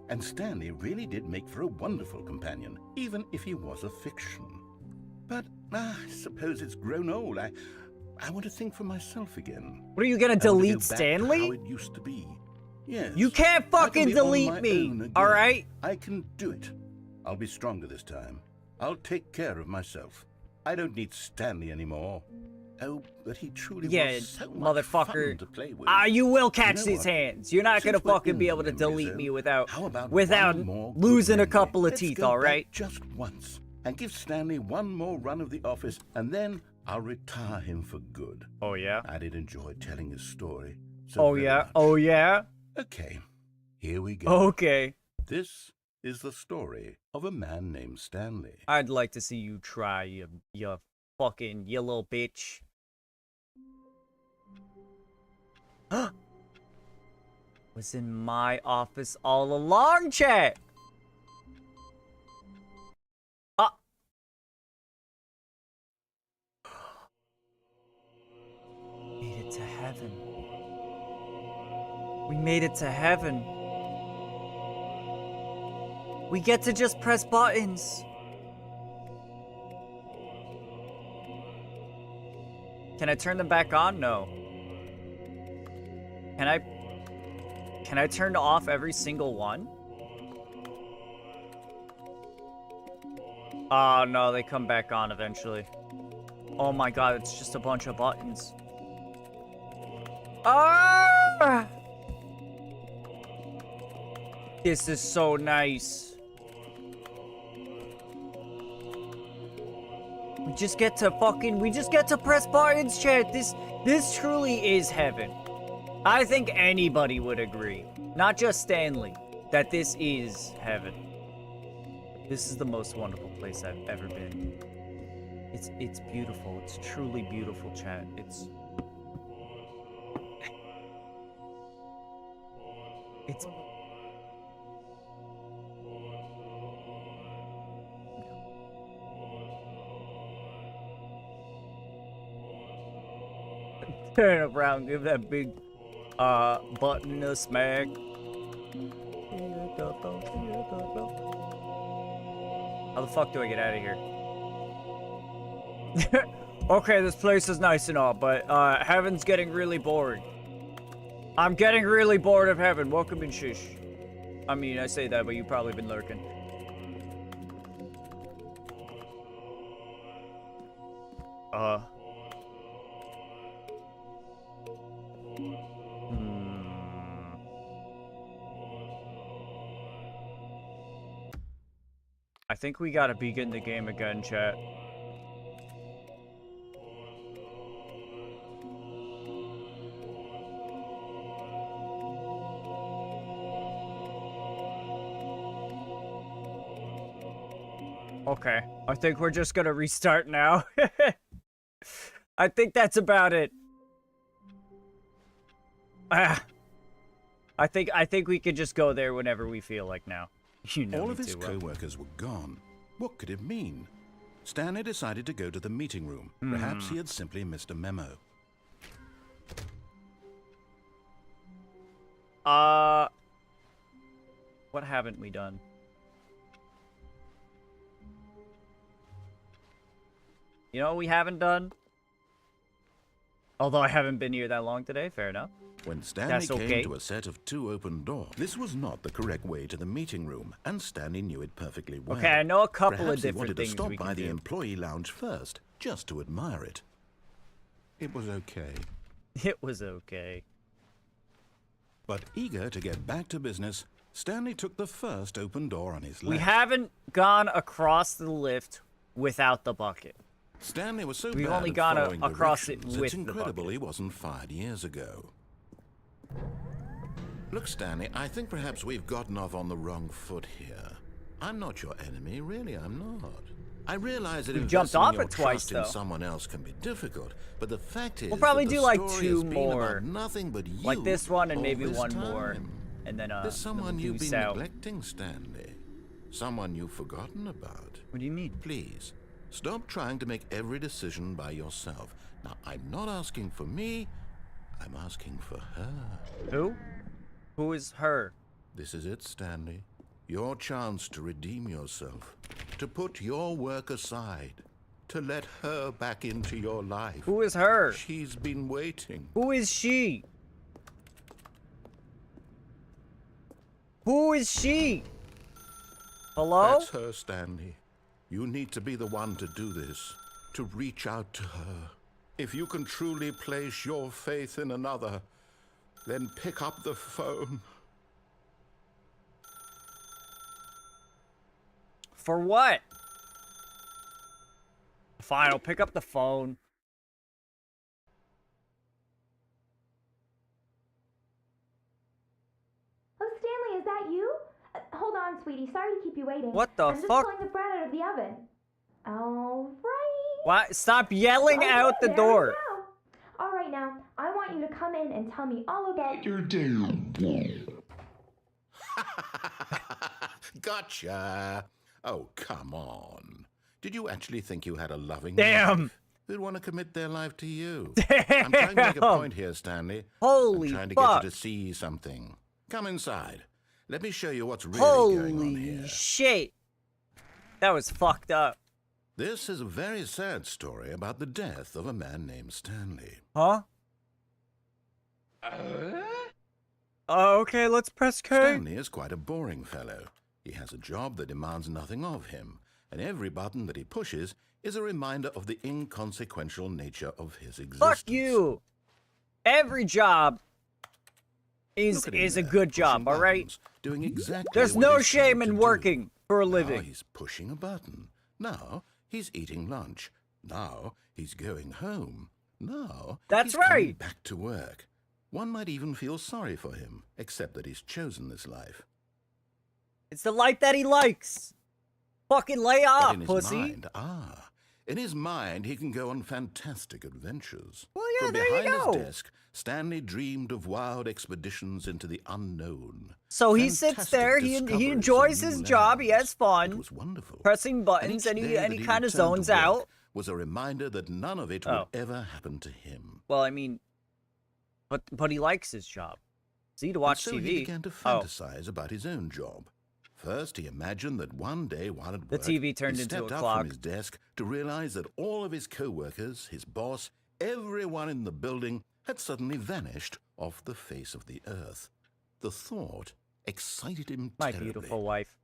And Stanley really did make for a wonderful companion, even if he was a fiction. But I suppose it's grown old. I want to think for myself again. What are you gonna delete Stanley? How it used to be. Yes. You can't fucking delete me, alright? I can do it. I'll be stronger this time. I'll take care of myself. I don't need Stanley anymore. Oh, but he truly was so much fun to play with. You will catch You know these what? hands. You're not Since gonna we're fucking in be the able to memory delete zone, me without how about without one more good losing a memory? couple of Let's teeth, go alright? back just once and give Stanley one more run of the office, and then I'll retire him for good. Oh yeah? I did enjoy telling his story. So Oh very yeah? much. Oh yeah? Okay, here we go. Okay. This is the story of a man named Stanley. I'd like to see you try, you little bitch. Was in my office all along, chat. Made it to heaven. We made it to heaven. We get to just press buttons. Can I turn them back on? No. Can I turn off every single one? Oh no, they come back on eventually. Oh my god, it's just a bunch of buttons. Ah! This is so nice. We just get to press buttons, chat. This truly is heaven. I think anybody would agree, not just Stanley, that this is heaven. This is the most wonderful place I've ever been. It's beautiful. It's truly beautiful, chat. It's turn around, give that big button a smack. How the fuck do I get out of here? Okay, this place is nice and all, but heaven's getting really boring. I'm getting really bored of heaven. Welcome in, shish. I mean, I say that, but you've probably been lurking. I think we gotta begin the game again, chat. Okay, I think we're just gonna restart now. I think that's about it. I think we could just go there whenever we feel like now. You know All me of his too well. co-workers were gone. What could it mean? Stanley decided to go to the meeting room. Perhaps he had simply missed a memo. What haven't we done? You know what we haven't done? Although I haven't been here that long today, fair enough. When Stanley That's came okay. to a set of 2 open doors, this was not the correct way to the meeting room, and Stanley knew it perfectly well. Okay, I know a couple Perhaps of different he wanted things to stop we by can the do. employee lounge first, just to admire it. It was okay. It was okay. But eager to get back to business, Stanley took the first open door on his left. We haven't gone across the lift without the bucket. Stanley was so We've bad only at gone following across it directions, with it's the incredible bucket. he wasn't fired years ago. Look, Stanley, I think perhaps we've gotten off on the wrong foot here. I'm not your enemy, really, I'm not. I realize that We jumped investing off your it twice, trust in though. someone else can be difficult, but the fact is We'll probably that the do like story 2 has been more. about nothing but you Like this one and all maybe this one more. time. And then, There's then someone we'll you've deuce been out. neglecting, Stanley. Someone you've forgotten about. What do you mean? Please, stop trying to make every decision by yourself. Now, I'm not asking for me, I'm asking for her. Who? Who is her? This is it, Stanley. Your chance to redeem yourself. To put your work aside. To let her back into your life. Who is her? She's been waiting. Who is she? Who is she? Hello? That's her, Stanley. You need to be the one to do this. To reach out to her. If you can truly place your faith in another, then pick up the phone. For what? Fine, I'll pick up the phone. Oh, Stanley, is that you? Hold on, sweetie. Sorry to keep you waiting. What the I'm just fuck? pulling the bread out of the oven. All right. What? Stop yelling Okay, out the there we door. go. All right, now, I want you to come in and tell me all about your Gotcha. Oh, come on. Did you actually think you had a loving Damn. wife who'd want to commit their life to you? Damn. I'm trying to make a point here, Stanley. Holy I'm trying to fuck. get you to see something. Come inside. Let me show you what's really going on Holy here. shit. That was fucked up. This is a very sad story about the death of a man named Stanley. Huh? Okay, let's press K. Stanley is quite a boring fellow. He has a job that demands nothing of him, and every button that he pushes is a reminder of the inconsequential nature of his existence. Fuck you. Every job is Look at him a there, good job, pushing all right? buttons, doing exactly There's what no he's shame told in to working for a do. living. Now he's pushing a button. Now he's eating lunch. Now he's going home. Now That's he's coming right. back to work. One might even feel sorry for him, except that he's chosen this life. It's the life that he likes. Fucking lay But off, in his pussy. mind, in his mind, he can go on fantastic adventures. Well, yeah, From there you behind go. his desk, Stanley dreamed of wild expeditions into the unknown. So he sits Fantastic there, he discoveries enjoys of his new job, he lands. has fun, It was wonderful. pressing And buttons, each and day that he kind of returned to zones work out. was a reminder that none of it Oh. would ever happen to him. Well, I mean, but he likes his job. See, to And watch so TV. he began to fantasize about his own job. First, he imagined that one day while at work, The TV turned he into stepped a up clock. from his desk to realize that all of his co-workers, his boss, everyone in the building had suddenly vanished off the face of the earth. The thought excited him My terribly. beautiful wife.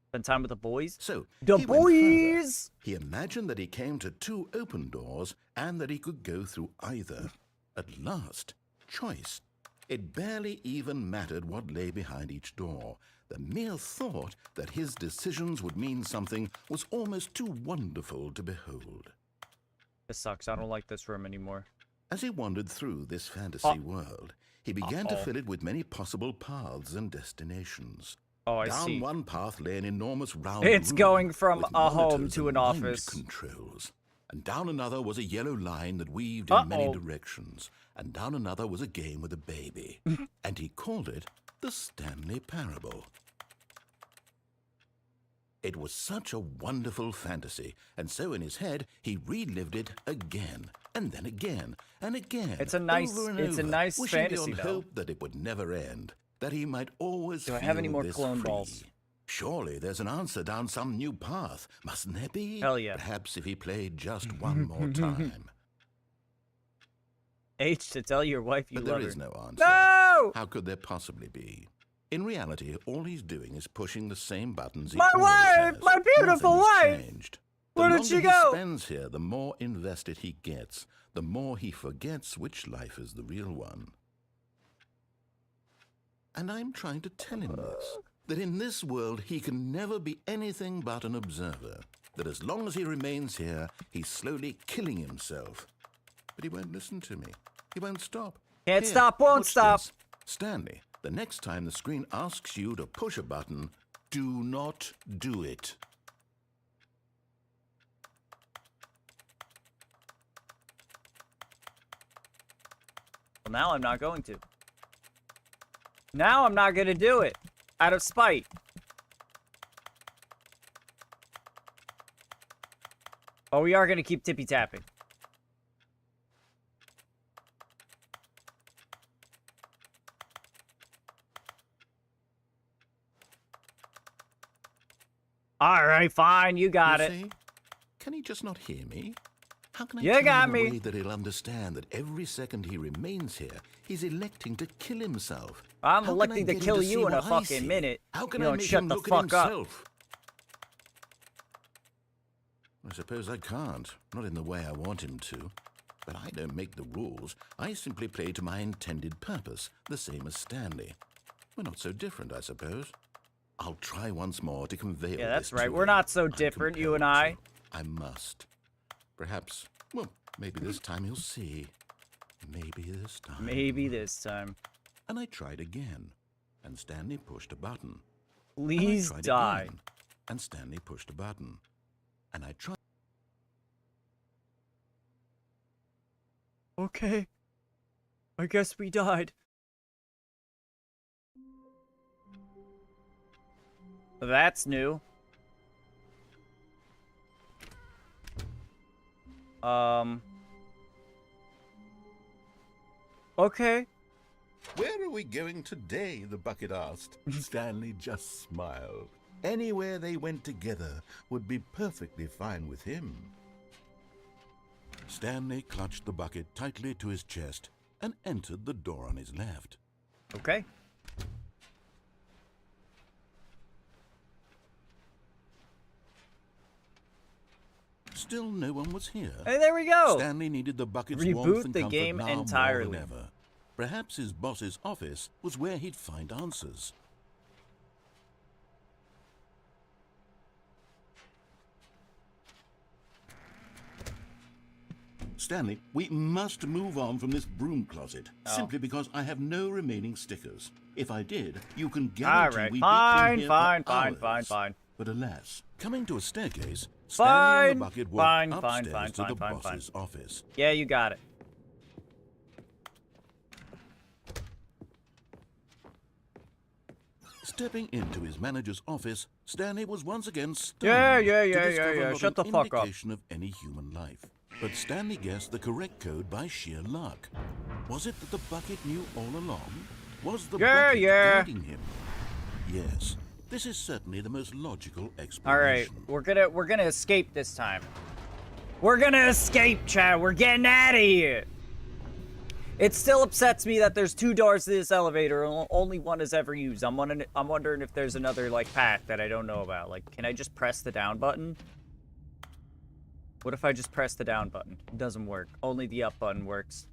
Spend time with the boys. So, The he went further. boys! He imagined that he came to 2 open doors and that he could go through either. At last, choice. It barely even mattered what lay behind each door. The mere thought that his decisions would mean something was almost too wonderful to behold. This sucks. I don't like this room anymore. As he wandered through this fantasy world, he began to Uh-oh. fill it with many possible paths and destinations. Oh, I Down see. one path lay an enormous round It's room going from with a home monitors to and an mind office. controls. And down another was a yellow line that weaved in many Uh-oh. directions. And down another was a game with a baby. And he called it The Stanley Parable. It was such a wonderful fantasy, and so in his head he relived it again, and then again, and again. It's a nice, over and it's a over, nice wishing fantasy beyond though. hope that it would never end, that he might always Do I feel have any more this clone free. balls? Surely there's an answer down some new path, mustn't there be? Hell yeah. Perhaps if he played just one more time. H, to tell your wife you But love there her. is no answer. No! How could there possibly be? In reality, all he's doing is pushing the same buttons he My always wife! has. My beautiful Nothing has wife! changed. Where The did she longer go? he spends here, the more invested he gets, the more he forgets which life is the real one. And I'm trying to tell him this, that in this world he can never be anything but an observer, that as long as he remains here, he's slowly killing himself. But he won't listen to me. He won't stop. Can't Here, stop, won't watch stop. this. Stanley, the next time the screen asks you to push a button, do not do it. Well, now I'm not going to. Now I'm not going to do it. Out of spite. Oh, we are going to keep tippy-tapping. All right, fine. You got You it. see? Can he just not hear me? How can I You tell got him in a me. way that he'll understand that every second he remains here, he's electing to kill himself? I'm How can electing I to get him kill see you in a what I fucking see? minute. How can You I don't make shut him the look fuck at up. himself? I suppose I can't, not in the way I want him to. But I don't make the rules. I simply play to my intended purpose, the same as Stanley. We're not so different, I suppose. I'll try once more to convey all Yeah, that's this right. to We're him. not so I'm different, you compelled and I. to. I must. Perhaps, well, maybe this time he'll see. Maybe this time. Maybe this time. And I tried again, and Stanley pushed a button. Please and I tried die. Again, and Stanley pushed a button. And I tried. Okay. I guess we died. That's new. Okay. Where are we going today? The bucket asked. Stanley just smiled. Anywhere they went together would be perfectly fine with him. Stanley clutched the bucket tightly to his chest and entered the door on his left. Okay. Still no one was here. Hey, there we go. Stanley needed the bucket's Reboot warmth and the comfort game now entirely. more than ever. Perhaps his boss's office was where he'd find answers. Stanley, we must move on from this broom closet, simply because I have no remaining stickers. If I did, you can guarantee Alright, we'd fine, be in here fine, for fine, hours. fine, fine. But alas, coming to a staircase, Stanley Fine, and the bucket walked fine, upstairs fine, to the fine, boss's office. Yeah, you got it. Stepping into his manager's office, Stanley was once again stunned Yeah. to discover not Shut the an fuck up. indication of any human life. But Stanley guessed the correct code by sheer luck. Was it that the bucket knew all along? Was the bucket guiding him? Yes, this is certainly the most logical explanation. All right, we're gonna escape this time. We're gonna escape, Chad. We're getting out of here. It still upsets me that there's 2 doors to this elevator and only one is ever used. I'm wondering if there's another like path that I don't know about. Like, can I just press the down button? What if I just press the down button? It doesn't work. Only the up button works.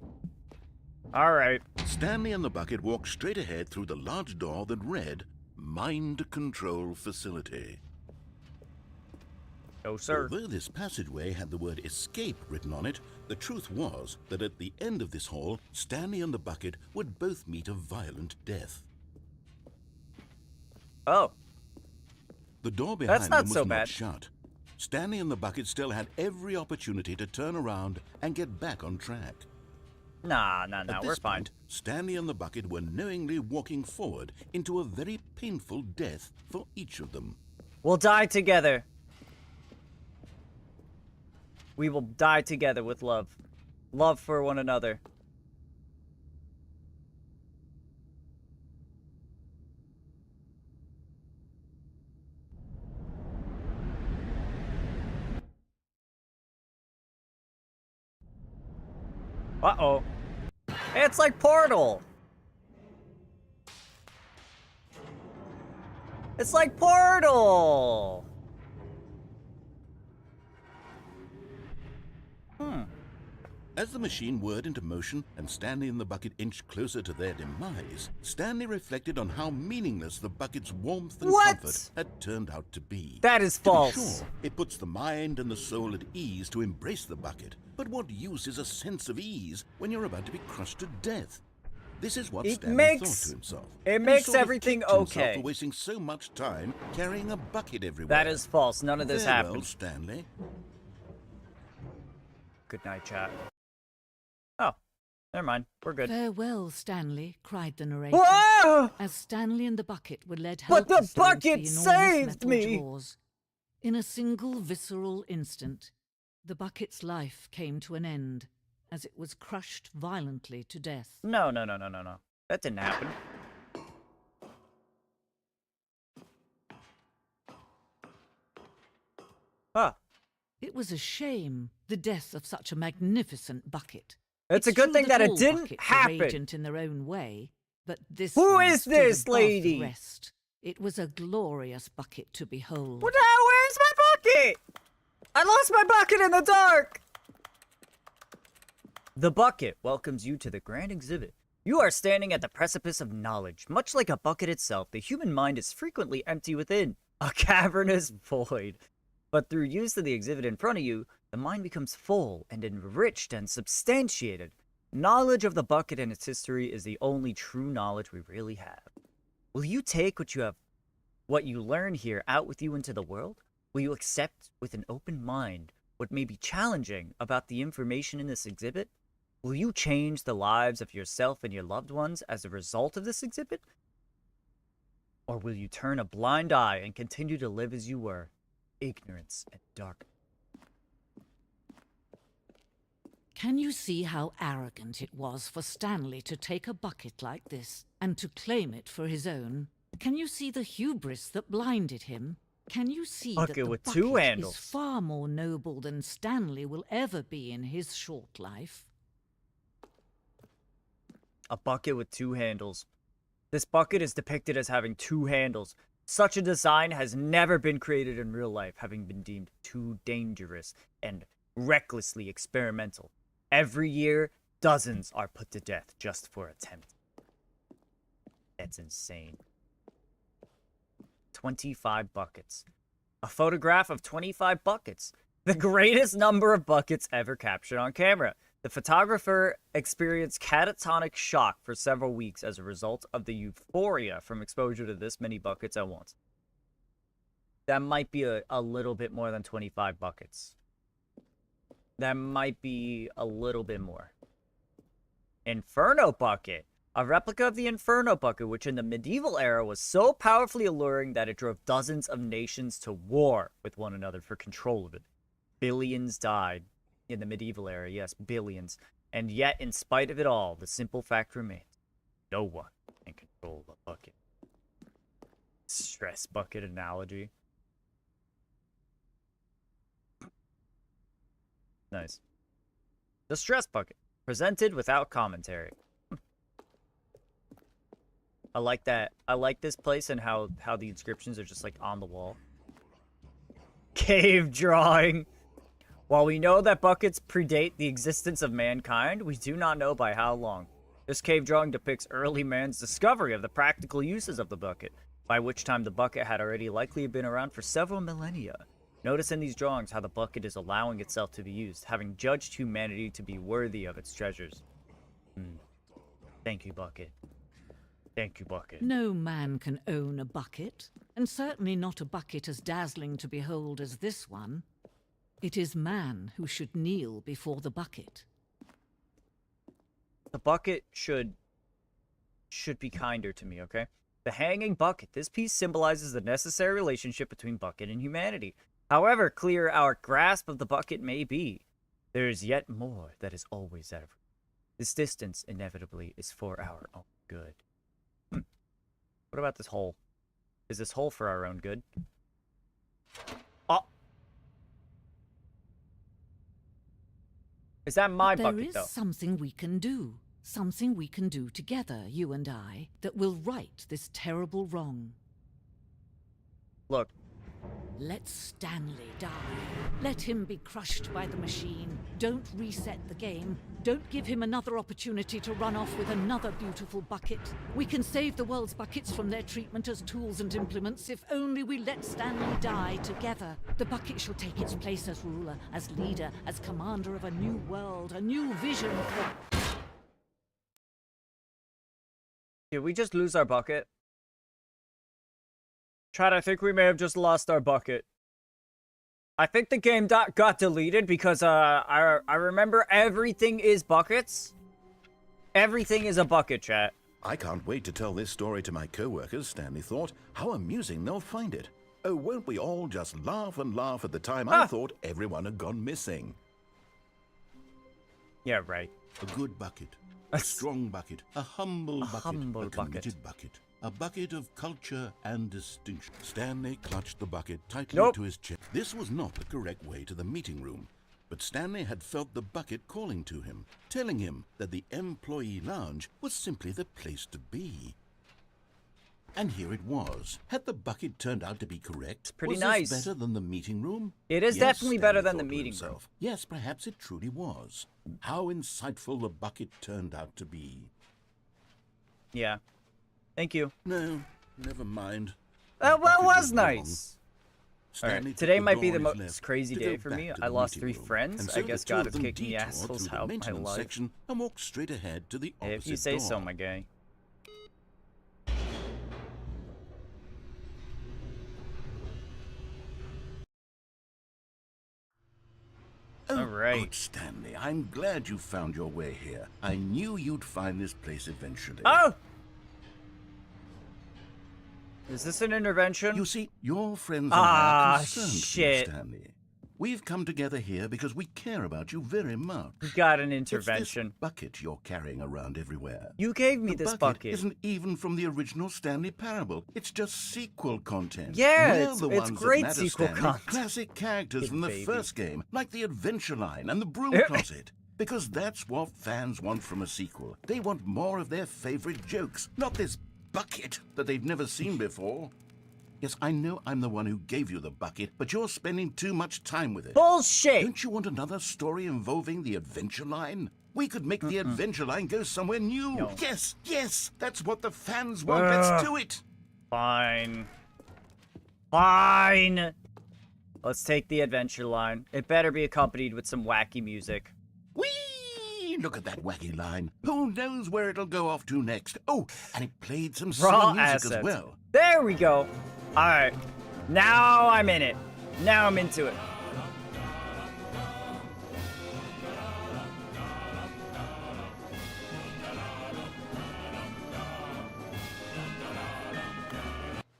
All right. Stanley and the bucket walked straight ahead through the large door that read, Mind Control Facility. No, sir. Although this passageway had the word escape written on it, the truth was that at the end of this hall, Stanley and the bucket would both meet a violent death. Oh. The door behind That's them not was so not bad. shut. Stanley and the bucket still had every opportunity to turn around and get back on track. Nah, At we're this fine. point, Stanley and the bucket were knowingly walking forward into a very painful death for each of them. We'll die together. We will die together with love. Love for one another. Uh-oh. It's like Portal. It's like Portal. As the machine whirred into motion and Stanley and the bucket inched closer to their demise, Stanley reflected on how meaningless the bucket's warmth and comfort had turned out to be. That is false. false. To be sure, it puts the mind and the soul at ease to embrace the bucket. But what use is a sense of ease when you're about to be crushed to death? This is what Stanley thought to himself. It and makes sort of everything kicked himself okay. for wasting so much time carrying a bucket everywhere. That is false. None of this Farewell, happened. Stanley. Good night, chat. Oh, never mind. We're good. Farewell, Stanley, cried the narrator, Whoa! as Stanley and the bucket were led But the helplessly into bucket the enormous saved metal me! jaws. In a single visceral instant, the bucket's life came to an end, as it was crushed violently to death. No. That didn't happen. Huh. It was a shame, the death of such a magnificent bucket. It's a good true thing that it all didn't buckets are happen. radiant in their own way, but this Who one is stood this above the lady? rest. It was a glorious bucket to behold. What the hell? Where's my bucket? I lost my bucket in the dark! The bucket welcomes you to the grand exhibit. You are standing at the precipice of knowledge. Much like a bucket itself, the human mind is frequently empty within, a cavernous void. But through use of the exhibit in front of you, the mind becomes full and enriched and substantiated. Knowledge of the bucket and its history is the only true knowledge we really have. Will you take what you learn here out with you into the world? Will you accept with an open mind what may be challenging about the information in this exhibit? Will you change the lives of yourself and your loved ones as a result of this exhibit? Or will you turn a blind eye and continue to live as you were, ignorance and darkness? Can you see how arrogant it was for Stanley to take a bucket like this and to claim it for his own? Can you see the hubris that blinded him? Can you see that the with bucket two handles. is far more noble than Stanley will ever be in his short life? A bucket with two handles. This bucket is depicted as having two handles. Such a design has never been created in real life, having been deemed too dangerous and recklessly experimental. Every year, dozens are put to death just for attempting. That's insane. 25 buckets. A photograph of 25 buckets. The greatest number of buckets ever captured on camera. The photographer experienced catatonic shock for several weeks as a result of the euphoria from exposure to this many buckets at once. That might be a little bit more than 25 buckets. That might be a little bit more. Inferno bucket. A replica of the Inferno bucket, which in the medieval era was so powerfully alluring that it drove dozens of nations to war with one another for control of it. Billions died in the medieval era, yes, billions. And yet, in spite of it all, the simple fact remains. No one can control the bucket. Stress bucket analogy. Nice. The stress bucket, presented without commentary. I like that. I like this place and how the inscriptions are just like on the wall. Cave drawing. While we know that buckets predate the existence of mankind, we do not know by how long. This cave drawing depicts early man's discovery of the practical uses of the bucket, by which time the bucket had already likely been around for several millennia. Notice in these drawings how the bucket is allowing itself to be used, having judged humanity to be worthy of its treasures. Thank you, bucket. Thank you, bucket. No man can own a bucket, and certainly not a bucket as dazzling to behold as this one. It is man who should kneel before the bucket. The bucket should be kinder to me, okay? The hanging bucket. This piece symbolizes the necessary relationship between bucket and humanity. However clear our grasp of the bucket may be, there is yet more that is always out of reach. This distance, inevitably, is for our own good. What about this hole? Is this hole for our own good? Oh! Is that my bucket, though? There is something we can do. Something we can do together, you and I, that will right this terrible wrong. Look. Let Stanley die. Let him be crushed by the machine. Don't reset the game. Don't give him another opportunity to run off with another beautiful bucket. We can save the world's buckets from their treatment as tools and implements if only we let Stanley die together. The bucket shall take its place as ruler, as leader, as commander of a new world, a new vision for... Did we just lose our bucket? Chad, I think we may have just lost our bucket. I think the game got deleted because I remember everything is buckets. Everything is a bucket, chat. I can't wait to tell this story to my co-workers, Stanley thought. How amusing they'll find it. Oh, won't we all just laugh and laugh at the time I thought everyone had gone missing. Yeah, right. A good bucket. A strong bucket. A humble bucket. Humble a committed bucket. A bucket of culture and distinction. Stanley clutched the bucket tightly to his chest. This was not the correct way to the meeting room, but Stanley had felt the bucket calling to him, telling him that the employee lounge was simply the place to be. And here it was. Had the bucket turned out to be correct? It's pretty was nice. This better than the meeting room? It is definitely better than the meeting room. Yes, perhaps it truly was. How insightful the bucket turned out to be. Yeah. Thank you. No, never mind. That was nice. Alright, today might be the most crazy day for me. I lost 3 friends. I guess God is kicking the assholes out of my life. And walked straight ahead to the opposite if you say door. so, my guy. Oh, all right. Good Stanley, I'm glad you found your way here. I knew you'd find this place eventually. Oh! Is this an intervention? You see, your friends and I are concerned shit. for you, Stanley. We've come together here because we care about you very much. We got an It's intervention. this bucket you're carrying around everywhere. You gave me The this bucket isn't even from the original Stanley Parable. It's just sequel content. Yeah, We're it's- the it's ones that great matter, sequel Stanley. content. Classic characters from the baby. first game, like the Adventure Line and the Broom Closet. Because that's what fans want from a sequel. They want more of their favorite jokes, not this bucket that they've never seen before. Yes, I know I'm the one who gave you the bucket, but you're spending too much time with it. Bullshit! Don't you want another story involving the Adventure Line? We could make the Adventure Line go somewhere new. No. Yes, yes, that's what the fans want. Let's do it. Fine. Fine. Let's take the Adventure Line. It better be accompanied with some wacky music. Whee! Look at that wacky line. Who knows where it'll go off to next? Oh, and it played some Raw silly music assets. as well. There we go. All right. Now I'm in it. Now I'm into it.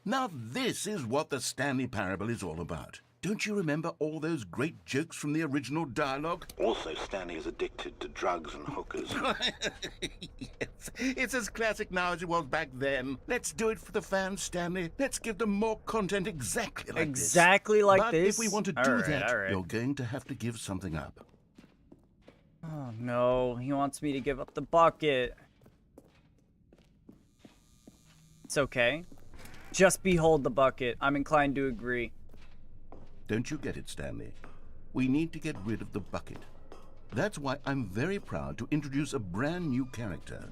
Now this is what the Stanley Parable is all about. Don't you remember all those great jokes from the original dialogue? Also, Stanley is addicted to drugs and hookers. Yes, it's as classic now as it was back then. Let's do it for the fans, Stanley. Let's give them more content exactly like this. Exactly like but this? if we want to All do right, that, all right. you're going to have to give something up. Oh no, he wants me to give up the bucket. It's okay. Just behold the bucket. I'm inclined to agree. Don't you get it, Stanley? We need to get rid of the bucket. That's why I'm very proud to introduce a brand new character.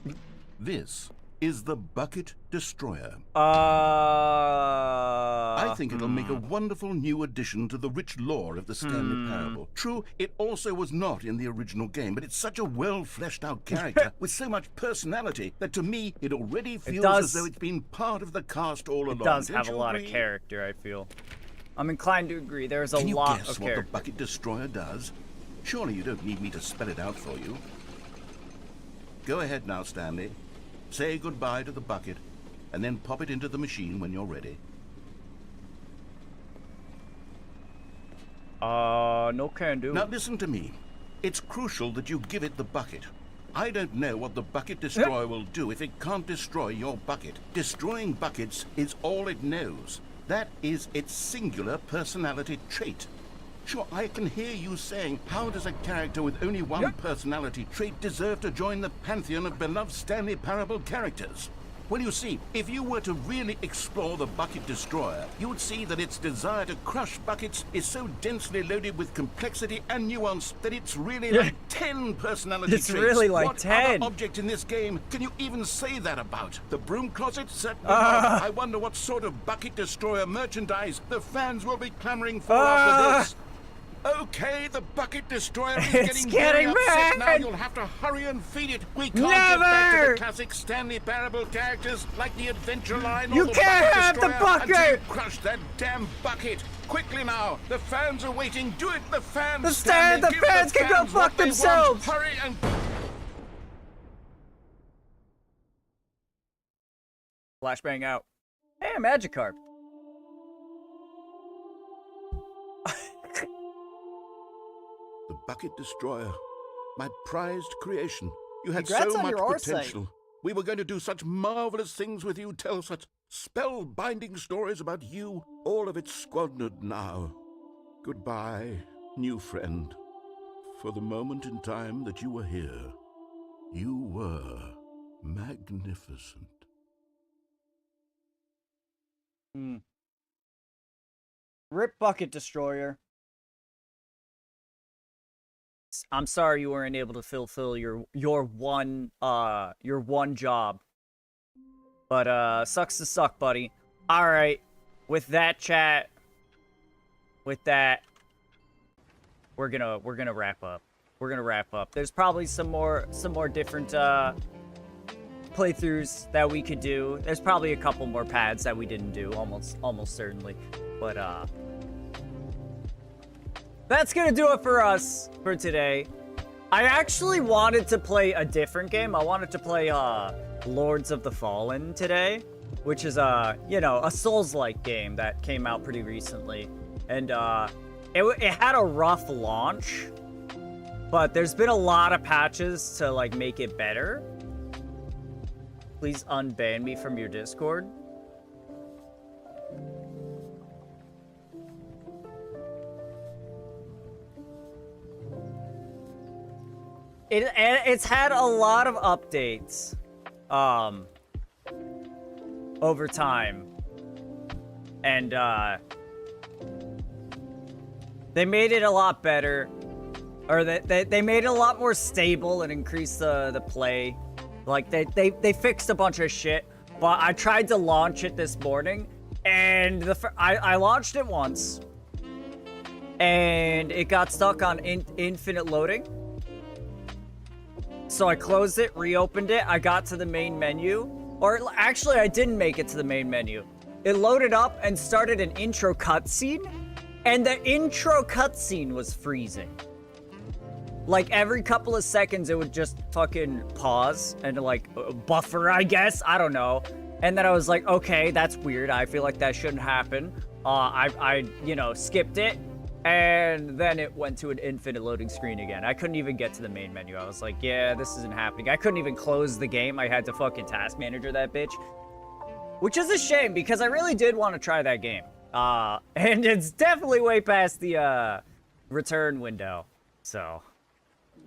This is the Bucket Destroyer. I think it'll make a wonderful new addition to the rich lore of the Stanley Parable. True, it also was not in the original game, but it's such a well-fleshed-out character with so much personality that to me it already feels as though it's been part of the cast all along. It does Don't have a you lot agree? of character, I feel. I'm inclined to agree. There's a Can you lot guess of what character. the Bucket Destroyer does? Surely you don't need me to spell it out for you. Go ahead now, Stanley. Say goodbye to the bucket, and then pop it into the machine when you're ready. No can do. Now listen to me. It's crucial that you give it the bucket. I don't know what the bucket destroyer will do if it can't destroy your bucket. Destroying buckets is all it knows. That is its singular personality trait. Sure, I can hear you saying, how does a character with only one personality trait deserve to join the pantheon of beloved Stanley Parable characters? Well, you see, if you were to really explore the Bucket Destroyer, you would see that its desire to crush buckets is so densely loaded with complexity and nuance that it's really like 10 personality It's traits. really like what 10. Other object in this game can you even say that about? The broom closet? Certainly not. I wonder what sort of Bucket Destroyer merchandise the fans will be clamoring for after this. Okay, the Bucket Destroyer is It's getting very upset mad. now. You'll have to hurry and feed it. We can't Never. get back to the classic Stanley Parable characters like the Adventure Line or You the can't Bucket have the Destroyer until bucket. you crush that damn bucket. Quickly now, the fans are waiting. Do it, the fans. The Stanley. Give fans can go fans what fuck they want. themselves. Hurry and... Flashbang out. Hey, a Magikarp. The Bucket Destroyer. My prized creation. You had Congrats so on much your art site. potential. We were going to do such marvelous things with you, tell such spellbinding stories about you. All of it squandered now. Goodbye, new friend. For the moment in time that you were here, you were magnificent. Rip Bucket Destroyer. I'm sorry you weren't able to fulfill your one job. But sucks to suck, buddy. All right. With that chat, with that, we're gonna wrap up. We're gonna wrap up. There's probably some more different playthroughs that we could do. There's probably a couple more pads that we didn't do, almost certainly. But that's gonna do it for us for today. I actually wanted to play a different game. I wanted to play Lords of the Fallen today, which is a Souls-like game that came out pretty recently, and it had a rough launch, but there's been a lot of patches to like make it better. Please unban me from your Discord. It's had a lot of updates over time, and they made it a lot better, or they made it a lot more stable and increased the play. Like they fixed a bunch of shit. But I tried to launch it this morning, and I launched it once, and it got stuck on infinite loading. So I closed it, reopened it, I got to the main menu. Or actually, I didn't make it to the main menu. It loaded up and started an intro cutscene, and the intro cutscene was freezing. Like, every couple of seconds, it would just fucking pause and, like, buffer, I guess. I don't know. And then I was like, okay, that's weird. I feel like that shouldn't happen. I skipped it. And then it went to an infinite loading screen again. I couldn't even get to the main menu. I was like, yeah, this isn't happening. I couldn't even close the game. I had to fucking task manager that bitch. Which is a shame, because I really did want to try that game. And it's definitely way past the return window. So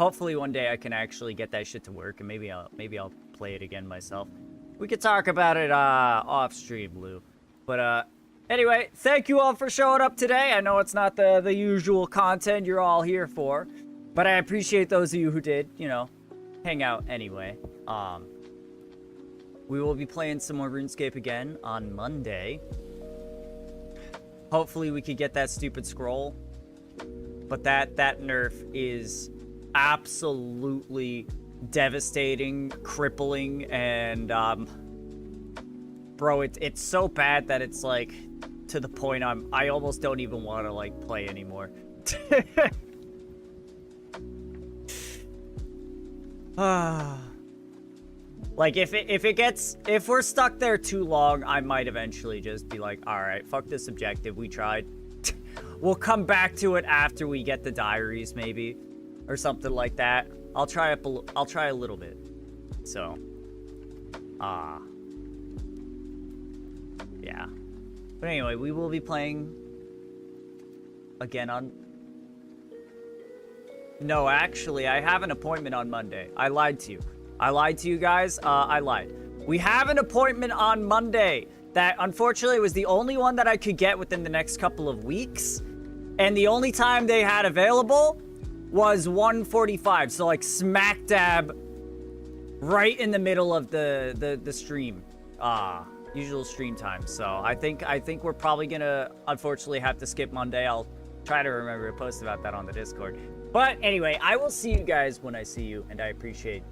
hopefully one day I can actually get that shit to work, and maybe I'll play it again myself. We could talk about it off stream, Lou. But anyway, thank you all for showing up today. I know it's not the usual content you're all here for, but I appreciate those of you who did, hang out anyway. We will be playing some more RuneScape again on Monday. Hopefully we could get that stupid scroll. But that nerf is absolutely devastating, crippling, and bro, it's so bad that it's like to the point I almost don't even want to like play anymore. Like, if we're stuck there too long, I might eventually just be like, all right, fuck this objective. We tried. We'll come back to it after we get the diaries, maybe, or something like that. I'll try a little bit. So, yeah. But anyway, we will be playing again on... No, actually, I have an appointment on Monday. I lied to you. I lied to you guys. I lied. We have an appointment on Monday that, unfortunately, was the only one that I could get within the next couple of weeks. And the only time they had available was 1:45. So, like, smack dab right in the middle of the stream. Usual stream time. So, I think we're probably gonna, unfortunately, have to skip Monday. I'll try to remember to post about that on the Discord. But anyway, I will see you guys when I see you, and I appreciate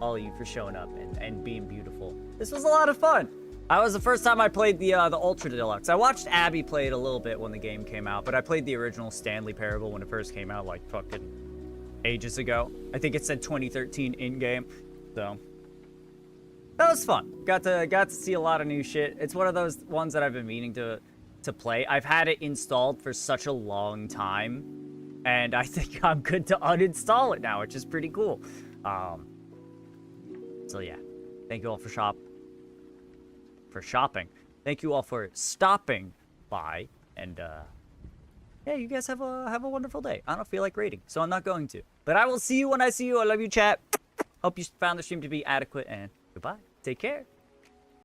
all of you for showing up and being beautiful. This was a lot of fun. That was the first time I played the Ultra Deluxe. I watched Abby play it a little bit when the game came out, but I played the original Stanley Parable when it first came out, like fucking ages ago. I think it said 2013 in-game, so that was fun. Got to see a lot of new shit. It's one of those ones that I've been meaning to play. I've had it installed for such a long time, and I think I'm good to uninstall it now, which is pretty cool. So yeah, thank you all for shopping. Thank you all for stopping by, and yeah, you guys have a wonderful day. I don't feel like rating, so I'm not going to. But I will see you when I see you. I love you, chat. Hope you found the stream to be adequate, and goodbye. Take care.